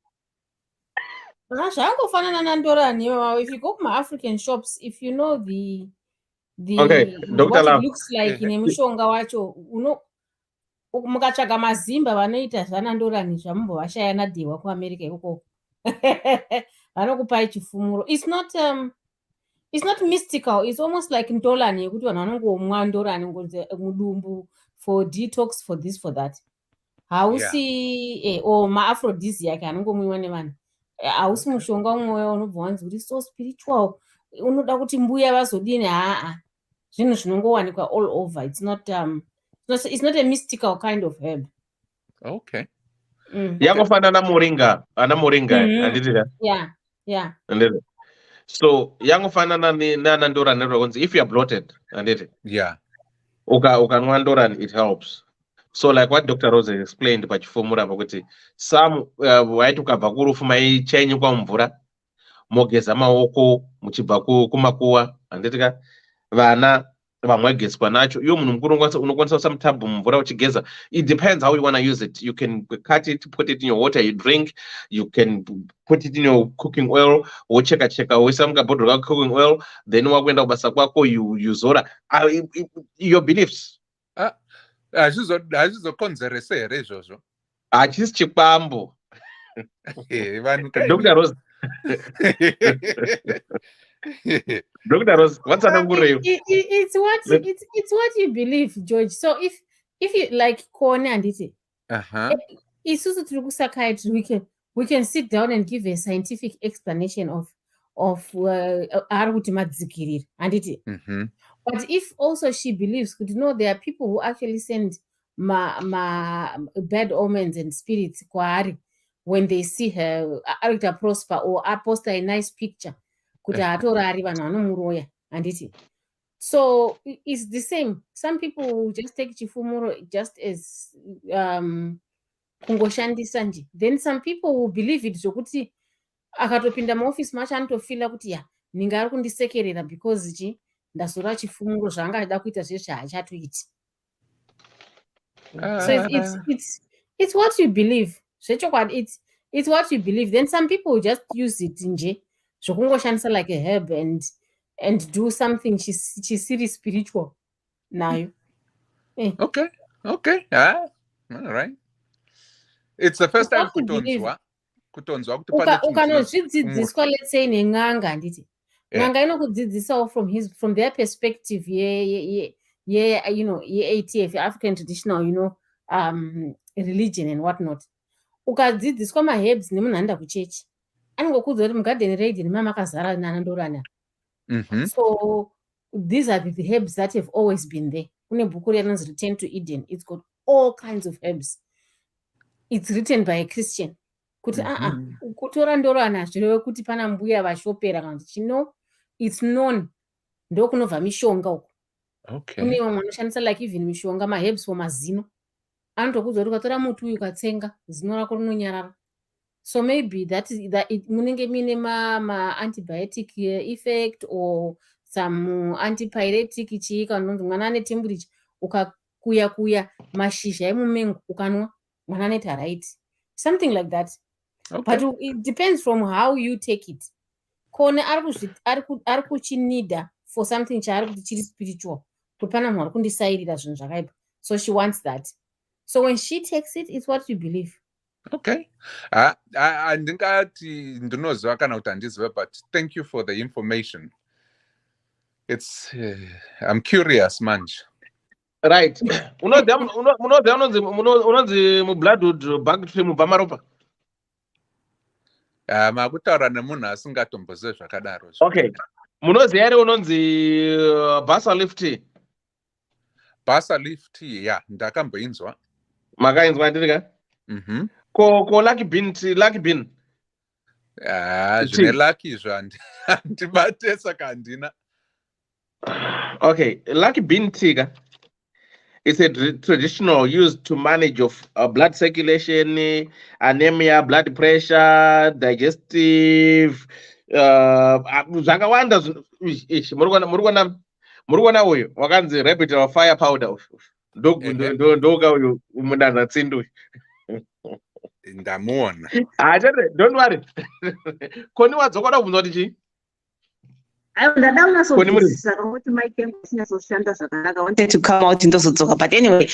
Zvangofanana nandorani. If you go to my African shops, if you know the Okay, Dr. what it Love. looks like nemushonga wacho mukatsvaga mazimba vanoita zvanandorani zvamumbovashaya nadhihwa kuamerica ikoko vanokupai chifumuro. It's not mystical. It's almost like ndolani yekuti vanhu vanongomwa ndorani mudumbu for detox, for this, for that. Hausi or maaphrodisiac anongomwiwa nevanhu. Hausi mushonga umwe unobva wanzi uri so spiritual. Unoda kuti mbuya vazodini. Zvinhu zvinongowanikwa all over. It's not a mystical kind of herb. Okay. Yangofanana moringa, ana moringa, anditira. Yeah. Anditira. So yangofanana nana ndorani rogonzi. If you are bloated, anditira. Yeah. Ukanwa ndorani, it helps. So like what Dr. Rose explained pachifumura pakuti some waiti ukabva kurufu maichenyi kwa mvura mogeza maoko muchibva kumakuwa anditika vana vamwegeswa nacho iwo munhu mukuru unokwanisa kusa mutabhu mumvura uchigeza. It depends how you want to use it. You can cut it, put it in your water you drink. You can put it in your cooking oil wocheka woisa mukabhodhoro ka cooking oil, then wakuenda kubasa kwako you zora your beliefs. Hazvizokonzeresa here izvozvo? Hachisi chikwambo. Dr. Rose. Dr. Rose, what's another It's what you believe, George. So if you like corner and it, it's also through psychiatry we can sit down and give a scientific explanation of and it. But if also she believes, there are people who actually send bad omens and spirits when they see her prosper or post a nice picture. And it. So it's the same. Some people just take chifumuro just as kungoshandi sanji. Then some people will believe it. Zokuti akatopinda muoffice macho anotofila kuti ya ninga ari kundisekerera because ndazora chifumuro zvanga achida kuita zveshe haachatoiti. So it's what you believe. It's what you believe. Then some people just use it nje zvokungoshandisa like a herb and do something chisiri spiritual nayo. Okay. All right. It's the first time kutonzwa kuti pane ukanozvidzidziswa let's say nen'anga handiti n'anga inokudzidzisawo from their perspective ye-ATF, African traditional religion and what not. Ukadzidziswa maherbs nemunhu anoenda kuchechi anongokudza kuti mugarden raid mamakazara nanandorana. So these are the herbs that have always been there. Kune bhuku rinonzi Return to Eden. It's got all kinds of herbs. It's written by a Christian. Kuti kutora ndorana zvireve kuti pana mbuya vashopera kana kuti it's known ndokunobva mishonga uko. Kune vamwe vanoshandisa like even mishonga maherbs for mazino. Anotokudza kuti ukatora muti uyu ukatsenga zino rako rinonyarara. So maybe that munenge mine antibiotic effect or some antipyretic chika unonzi mwana ane temperature ukakuya mashizha emumengo ukanwa mwana anoita right, something like that. But it depends from how you take it. Kone ari kuchinida for something chaari kuti chiri spiritual kuti pana munhu ari kundisairira zvinhu zvakaipa, so she wants that. So when she takes it, it's what you believe. Okay. Ndingati ndinoziva kana kuti handizive, but thank you for the information. It's I'm curious manje. Right. Unonzi mubloodwood bacteria mubva maropa. Makutaura nemunhu asingatombozive zvakadaro. Okay. Munoziva here unonzi basalifti. Basalifti, yeah, ndakamboinzwa. Makainzwa ndika? Ko lucky bean. Zvine lucky zvandibate saka handina. Okay, lucky bean tea. It's a traditional used to manage of blood circulation, anemia, blood pressure, digestive. Zvakawanda murikuona uyu wakanzi rabbit or fire powder. Ndoga uyu mudanza tsindu. Ndamuona. Don't worry. Koni wadzoka kubvunza kuti chii? ndada unasonzwisisa kuti mike yangu isinyasoshanda zvakanaka. I wanted to come out ndozodzoka, but anyway,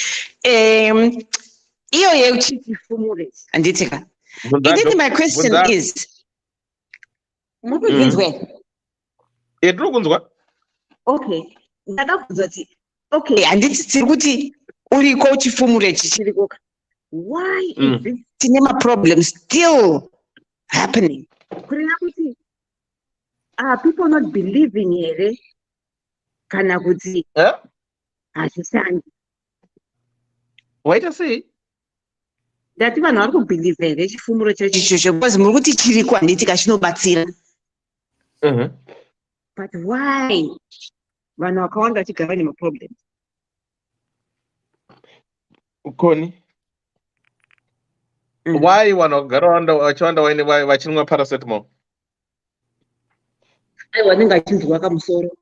iyo yeuchifumure handitika. Indeed, my question is, mukunzwa here? Tiri kunzwa. Okay, ndada kunzwa kuti okay, handiti tiri kuti uriko uchifumure chichiriko. Why is this cinema problem still happening? Kureva kuti are people not believing here? Kana kuti hazvishandi. Waita sei? Ndati vanhu vari kubhiliva here chifumuro chacho ichocho because muri kuti chiriko handitika chinobatsira. But why vanhu vakawanda vachigara nemaproblems? Koni. Why vanhu vachawanda vachinwa paracetamol? Aiwa anenge achinzwa kamusoro.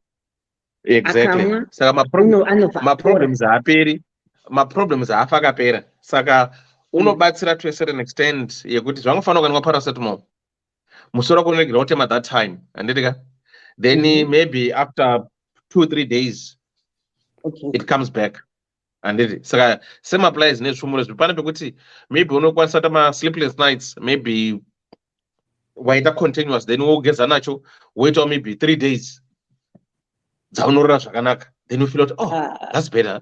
Exactly. Saka maproblems haaperi. Maproblems haafa akapera. Saka unobatsira to a certain extent yekuti zvangofanira kukanwa paracetamol. Musoro kunoregera kutema that time. Handitika? Then maybe after 2-3 days it comes back. Anditi. Saka same applies nezvifumuro izvi. Pane pekuti maybe unokwanisa kuita sleepless nights, maybe waita continuous, then wogeza nacho waitawo maybe 3 days dzaunorora zvakanaka, then you feel out, that's better.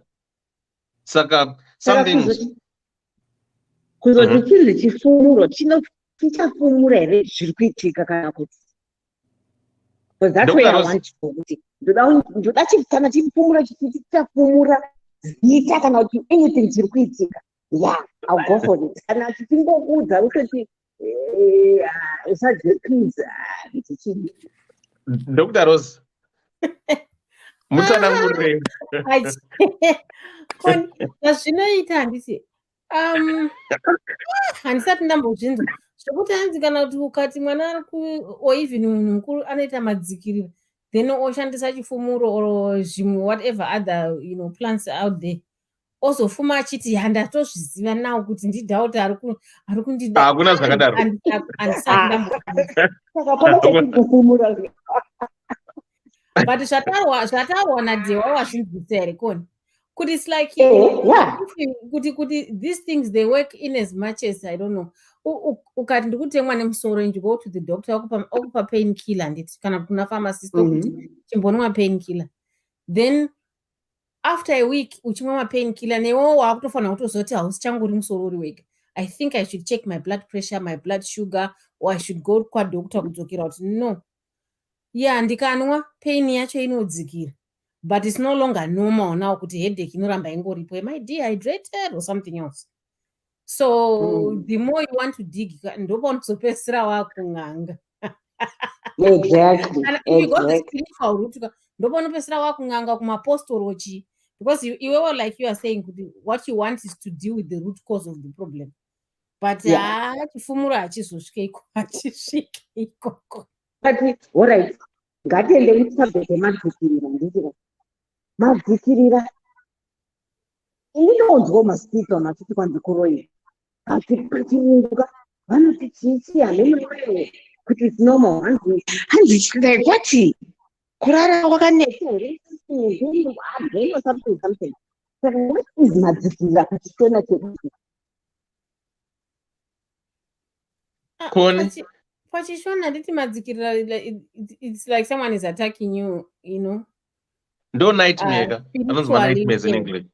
Saka some things kuzoti chinzi chifumuro chichafumura here zviri kuitika kana kuti? Because that's where I want to go. Ndoda kana chifumura chichafumura zita kana kuti anything chiri kuitika. Yeah, I'll go for it. Kana chichingokudza kuti usadzekiza chichini. Dr. Rose. Mutsanangurire. Zvinoita handisi. Handisati ndambozvinzwa. Zvokuti hanzi kana kuti ukati mwana ari or even munhu mukuru anoita madzikiriro, then oshandisa chifumuro or zvimwe whatever other plants out there. Ozofuma achiti handatozviziva nawo kuti ndidhauti ari kundida. Hakuna zvakadaro. But zvataurwa naDewa wazvinzwisa here koni? Could it's like these things they work in as much as I don't know. Ukati ndikutemwa nemusoro and you go to the doctor okupa painkiller nditi kana kuna pharmacist okuti chimbonwa painkiller. Then after a week uchimwa painkiller newo wakutofanira kutozoti hausichanguri musoro uri wega. I think I should check my blood pressure, my blood sugar, or I should go kwadoctor kudzokera kuti no. Yeah, ndikanwa pain yacho inodzikira. But it's no longer normal now kuti headache inoramba ingoripo. Am I dehydrated or something else? So the more you want to dig, ndopo unozopedzisira wakunganga. Exactly. And you got the spiritual route. Ndopo unopedzisira wakunganga kumapostorochi. Because you were like you are saying, what you want is to deal with the root cause of the problem. But chifumura hachizosvike ikoko. But all right. Ngatiende kutsabheke madzikirira ndizvo. Madzikirira. Inonzwa maspika machiti kwanzi kuroyi. Asi pachirunguka vanoti chichi hanemurere kuti it's normal. Hanzi like what? Kurara wakaneta here. Something. So what is madzikirira pachitona chekuti? Koni. Pachishona nditi madzikirira, it's like someone is attacking you, No nightmare. Nightmares in English.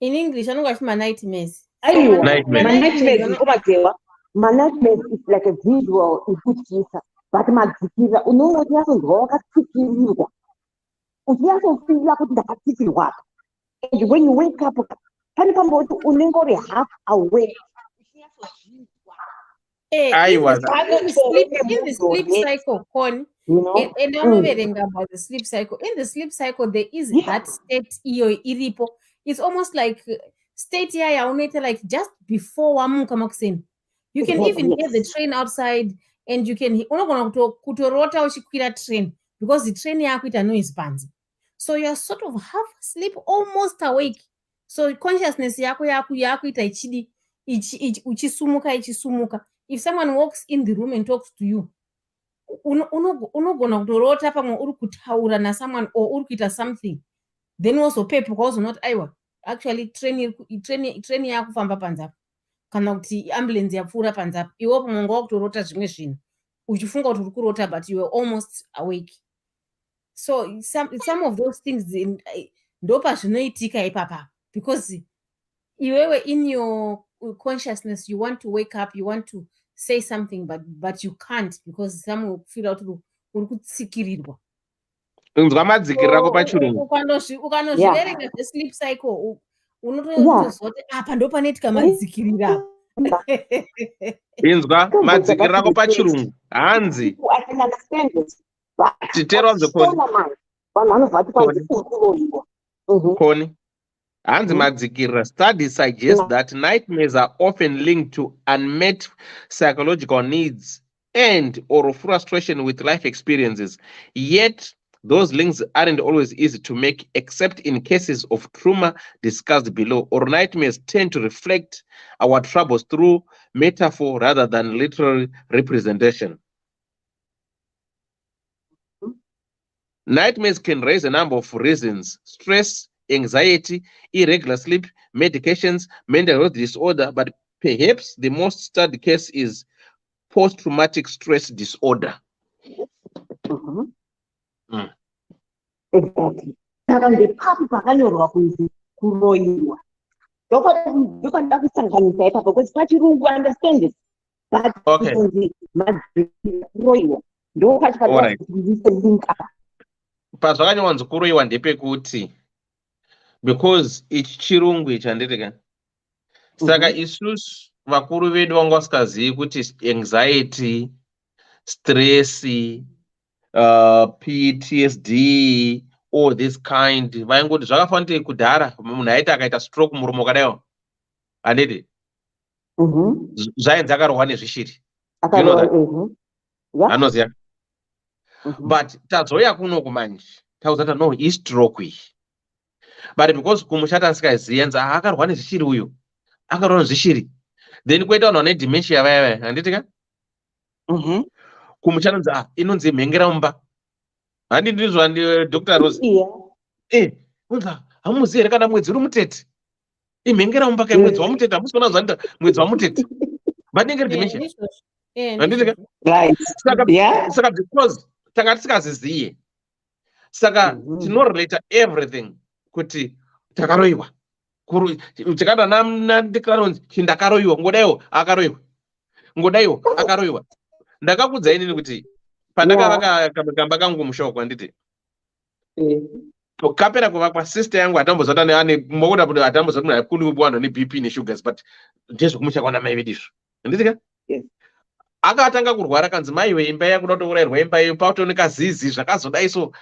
In English, I don't know what nightmares. Nightmares is like a visual ikutyisa. But madzikirira unoona kuti yasonzwa wakatsikirirwa. Uchiyasofila kuti ndakatsikirwa. And when you wake up, pane pamboti unenge uri half awake. In the sleep cycle, Con, and about the sleep cycle. In the sleep cycle, there is that state iripo. It's almost like state like just before wamuka. You can even hear the train outside, and you can kutorota uchikwira train because the train yakuita noise bands. So you're sort of half asleep, almost awake. So consciousness yakuita ichidi uchisumuka. If someone walks in the room and talks to you, unogona kutorota pamwe uri kutaura nasomeone or uri kuita something then wozopepuka wozonoti aiwa actually train yakufamba panzapo kana kuti ambulance yapfuura panzapo iwe pamwe nga wakutorota zvimwe zvinhu uchifunga kuti uri kurota but you were almost awake. So some of those things ndo pazvinoitika ipapa because iwewe in your consciousness you want to wake up, you want to say something but you can't because some feel out uri kutsikirirwa. Unzwa madzikirira ko pachirungu. Ukanozviverenga sleep cycle unotozoti apa ndo panoitika madzikirira. Inzwa madzikirira ko pachirungu hanzi titerwa Koni. Hanzi madzikirira. Studies suggest that nightmares are often linked to unmet psychological needs and or frustration with life experiences. Yet those links aren't always easy to make, except in cases of trauma discussed below, or nightmares tend to reflect our troubles through metaphor rather than literal representation. Nightmares can raise a number of reasons: stress, anxiety, irregular sleep, medications, mental health disorder, but perhaps the most studied case is post-traumatic stress disorder. Exactly. Saka ngepapo pakanyorwa kunzi kuroyiwa. Ndokwanda kusanganisa ipapo because pachirungu understand it. But Okay. kuroyiwa. Alright. Pazvakanyawanzo kuroyiwa ndepekuti because ichi chirungu ichi handitika. Saka isusu vakuru vedu vanga vasingazivi kuti anxiety, stress, PTSD, all this kind vaingoti zvakafanira kudhara munhu aiti akaita stroke muromo kadaiwo handiti zvainzi akarohwa nezvishiri anoziya but tadzouya kuno kumanje tauzati no istroke iyi but because kumushata asikazivi anzi akarohwa nezvishiri uyu akarohwa nezvishiri then koita vanhu vane dementia vaya handitika kumushata anzi inonzi mhengera mumba handi ndizvo Dr. Rose unza hamuzivi here kana mwedzi uri mutete imhengera mumba kai mwedzi wamutete hamusi kuona zvanita mwedzi wamutete vanenge dementia handitika saka because tanga tisingaziziye saka tinorelata everything kuti takaroyiwa tikada nadeclaronzi chindakaroyiwa ngodaiwo akaroyiwa ngodaiwo akaroyiwa ndakakudzai nini kuti pandakavaka kamba kangu mushoko handiti kapera kuvakwa sister yangu atambozoti ane mokuda kuti atambozoti munhu akuni kuwanwa neBP nesugars but ndezvekumusha kwana mai vedizvo handitika akatanga kurwara kanzi maiwe imba yakuda kutourayirwa imba iyo pautooneka zizi zvakazodai so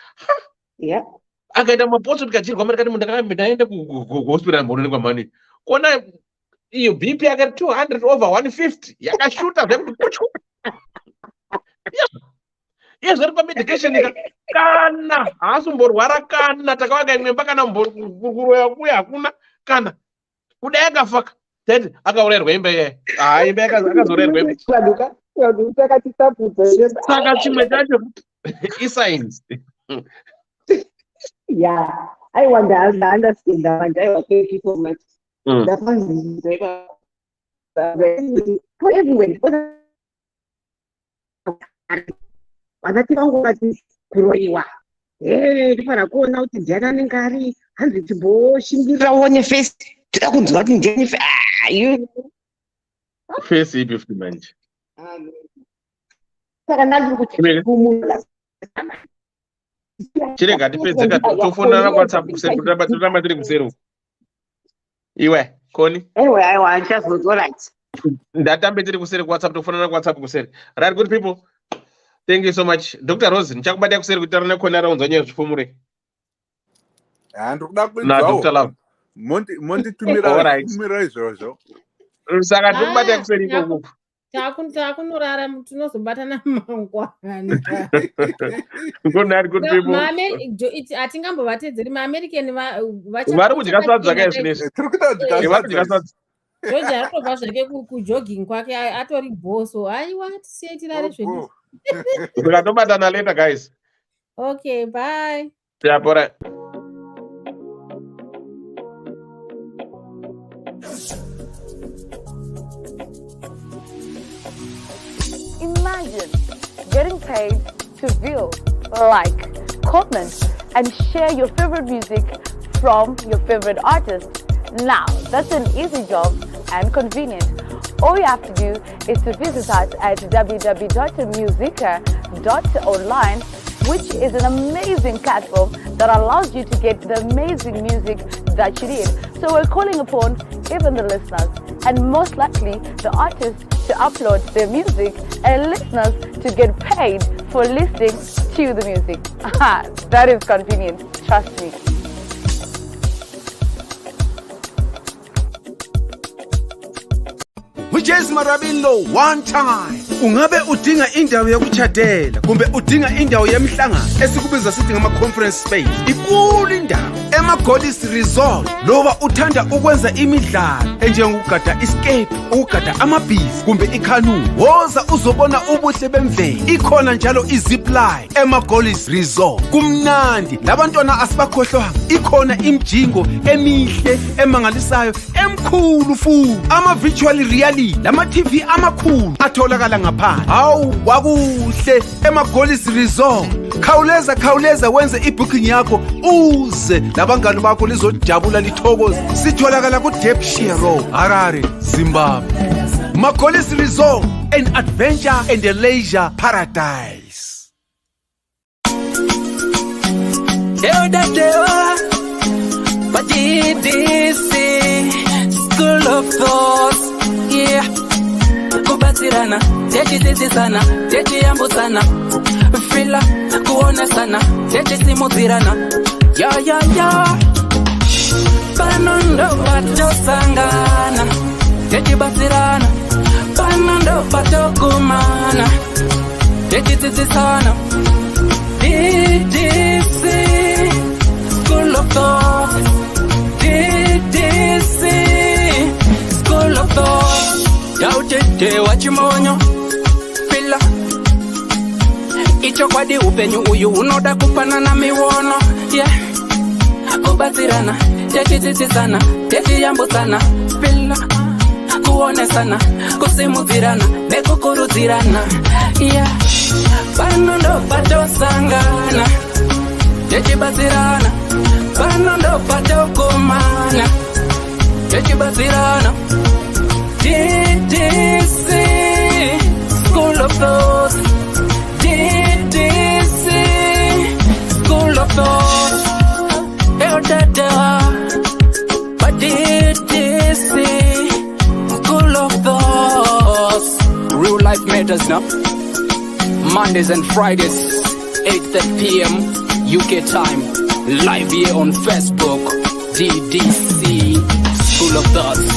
akaita mapotso tikachirwa mari kati munhu ndaenda kuhospital mhoroni kwamani kuona iyo BP yakati 200 over 150 yakashuta zvekuti puchu zviri pamedication kana haasumborwara kana takavaka imwemba kana kuroya kuya hakuna kana kudai akafaka tati akaurayirwa imba iyaya imba akazourayirwa imba saka chimwe chacho iscience I wonder, I understand that. I was thank you so much. That was for everywhere. Vakati vangu vati kuroyiwa ndifana kuona kuti ndiani anenge ari hanzi timboshingirira uone face toda kunzwa kuti ndiani face ipi futi manje saka ndandiri kuti chirega tipedzeka tofonana WhatsApp kuseri totamba tiri kuseri iwe Koni anyway I just was all right ndatambe tiri kuseri WhatsApp tofonana WhatsApp kuseri right good people. Thank you so much. Dr. Rose, nichakubatia kuseri kuti tarina Koni araunza nyaya zvifumure. Ndikuda na Dr. Love. Monditumira izvozvo. Saka ndikubatia kuseri ikoko. Takunorara tinozobatana mangwana. Good night, good people. Atingambovatedzeri maAmerican vari kudya sadza kai zvinezvi. Vari kudya sadza. George arikubva zvake kujogging kwake atori bhoso aiwa tisiyai tirare zvedu We're going to later, guys. Okay, bye. Yeah, bora. Imagine getting paid to view, like, comment, and share your favorite music from your favorite artist. Now, that's an easy job and convenient. All you have to do is to visit us at www.musica.online, which is an amazing platform that allows you to get the amazing music that you need. So we're calling upon even the listeners, and most likely the artists, to upload their music, and listeners to get paid for listening to the music. That is convenient, trust me. Ddc Marabilo one time. Ungabe udinga indawo yokuchadela kumbe udinga indawo yemhlangano esikubiza sithi ngama conference space. Ikulu indawo ema-Goddess Resort. Loba uthanda ukwenza imidlalo enjengokugada escape, ukugada amabhizi kumbe ikanu. Woza uzobona ubuhle bemvelo. Ikhona njalo izipline ema-Goddess Resort. Kumnandi labantwana asibakhohlwanga. Ikhona imjingo emihle emangalisayo emkhulu futhi. Ama-virtual reality lama TV amakhulu atholakala ngaphandle. Hawu wakuhle ema-Goddess Resort. Khawuleza wenze ibooking yakho uze labangani bakho lizojabula lithokoze. Sitholakala ku Depshire Road, Harare, Zimbabwe. Ma-Goddess Resort, an adventure and a leisure paradise. Ddc Skool of Thoughts. Yeah, kubatsirana, techisisana, techiyambusana, fila, kuonesana, techisimudzirana. Ya, panondo patosangana, techibatsirana, panondo patokumana, techisisana. Ddc Skool of Thoughts. Ddc Skool of Thoughts. Yautete wachimonyo pila icho kwadi upenyu uyu unoda kupanana miwono. Yeah, kubatsirana, techisisana, techiyambusana, pila, kuonesana, kusimudzirana, nekukurudzirana. Yeah, panondo patosangana, techibatsirana, panondo patokumana, techibatsirana. Ddc Skool of Thoughts. Ddc Skool of Thoughts. But Ddc Skool of Thoughts. Real life matters now. Mondays and Fridays, 8:30 p.m. UK time. Live here on Facebook. Ddc Skool of Thoughts.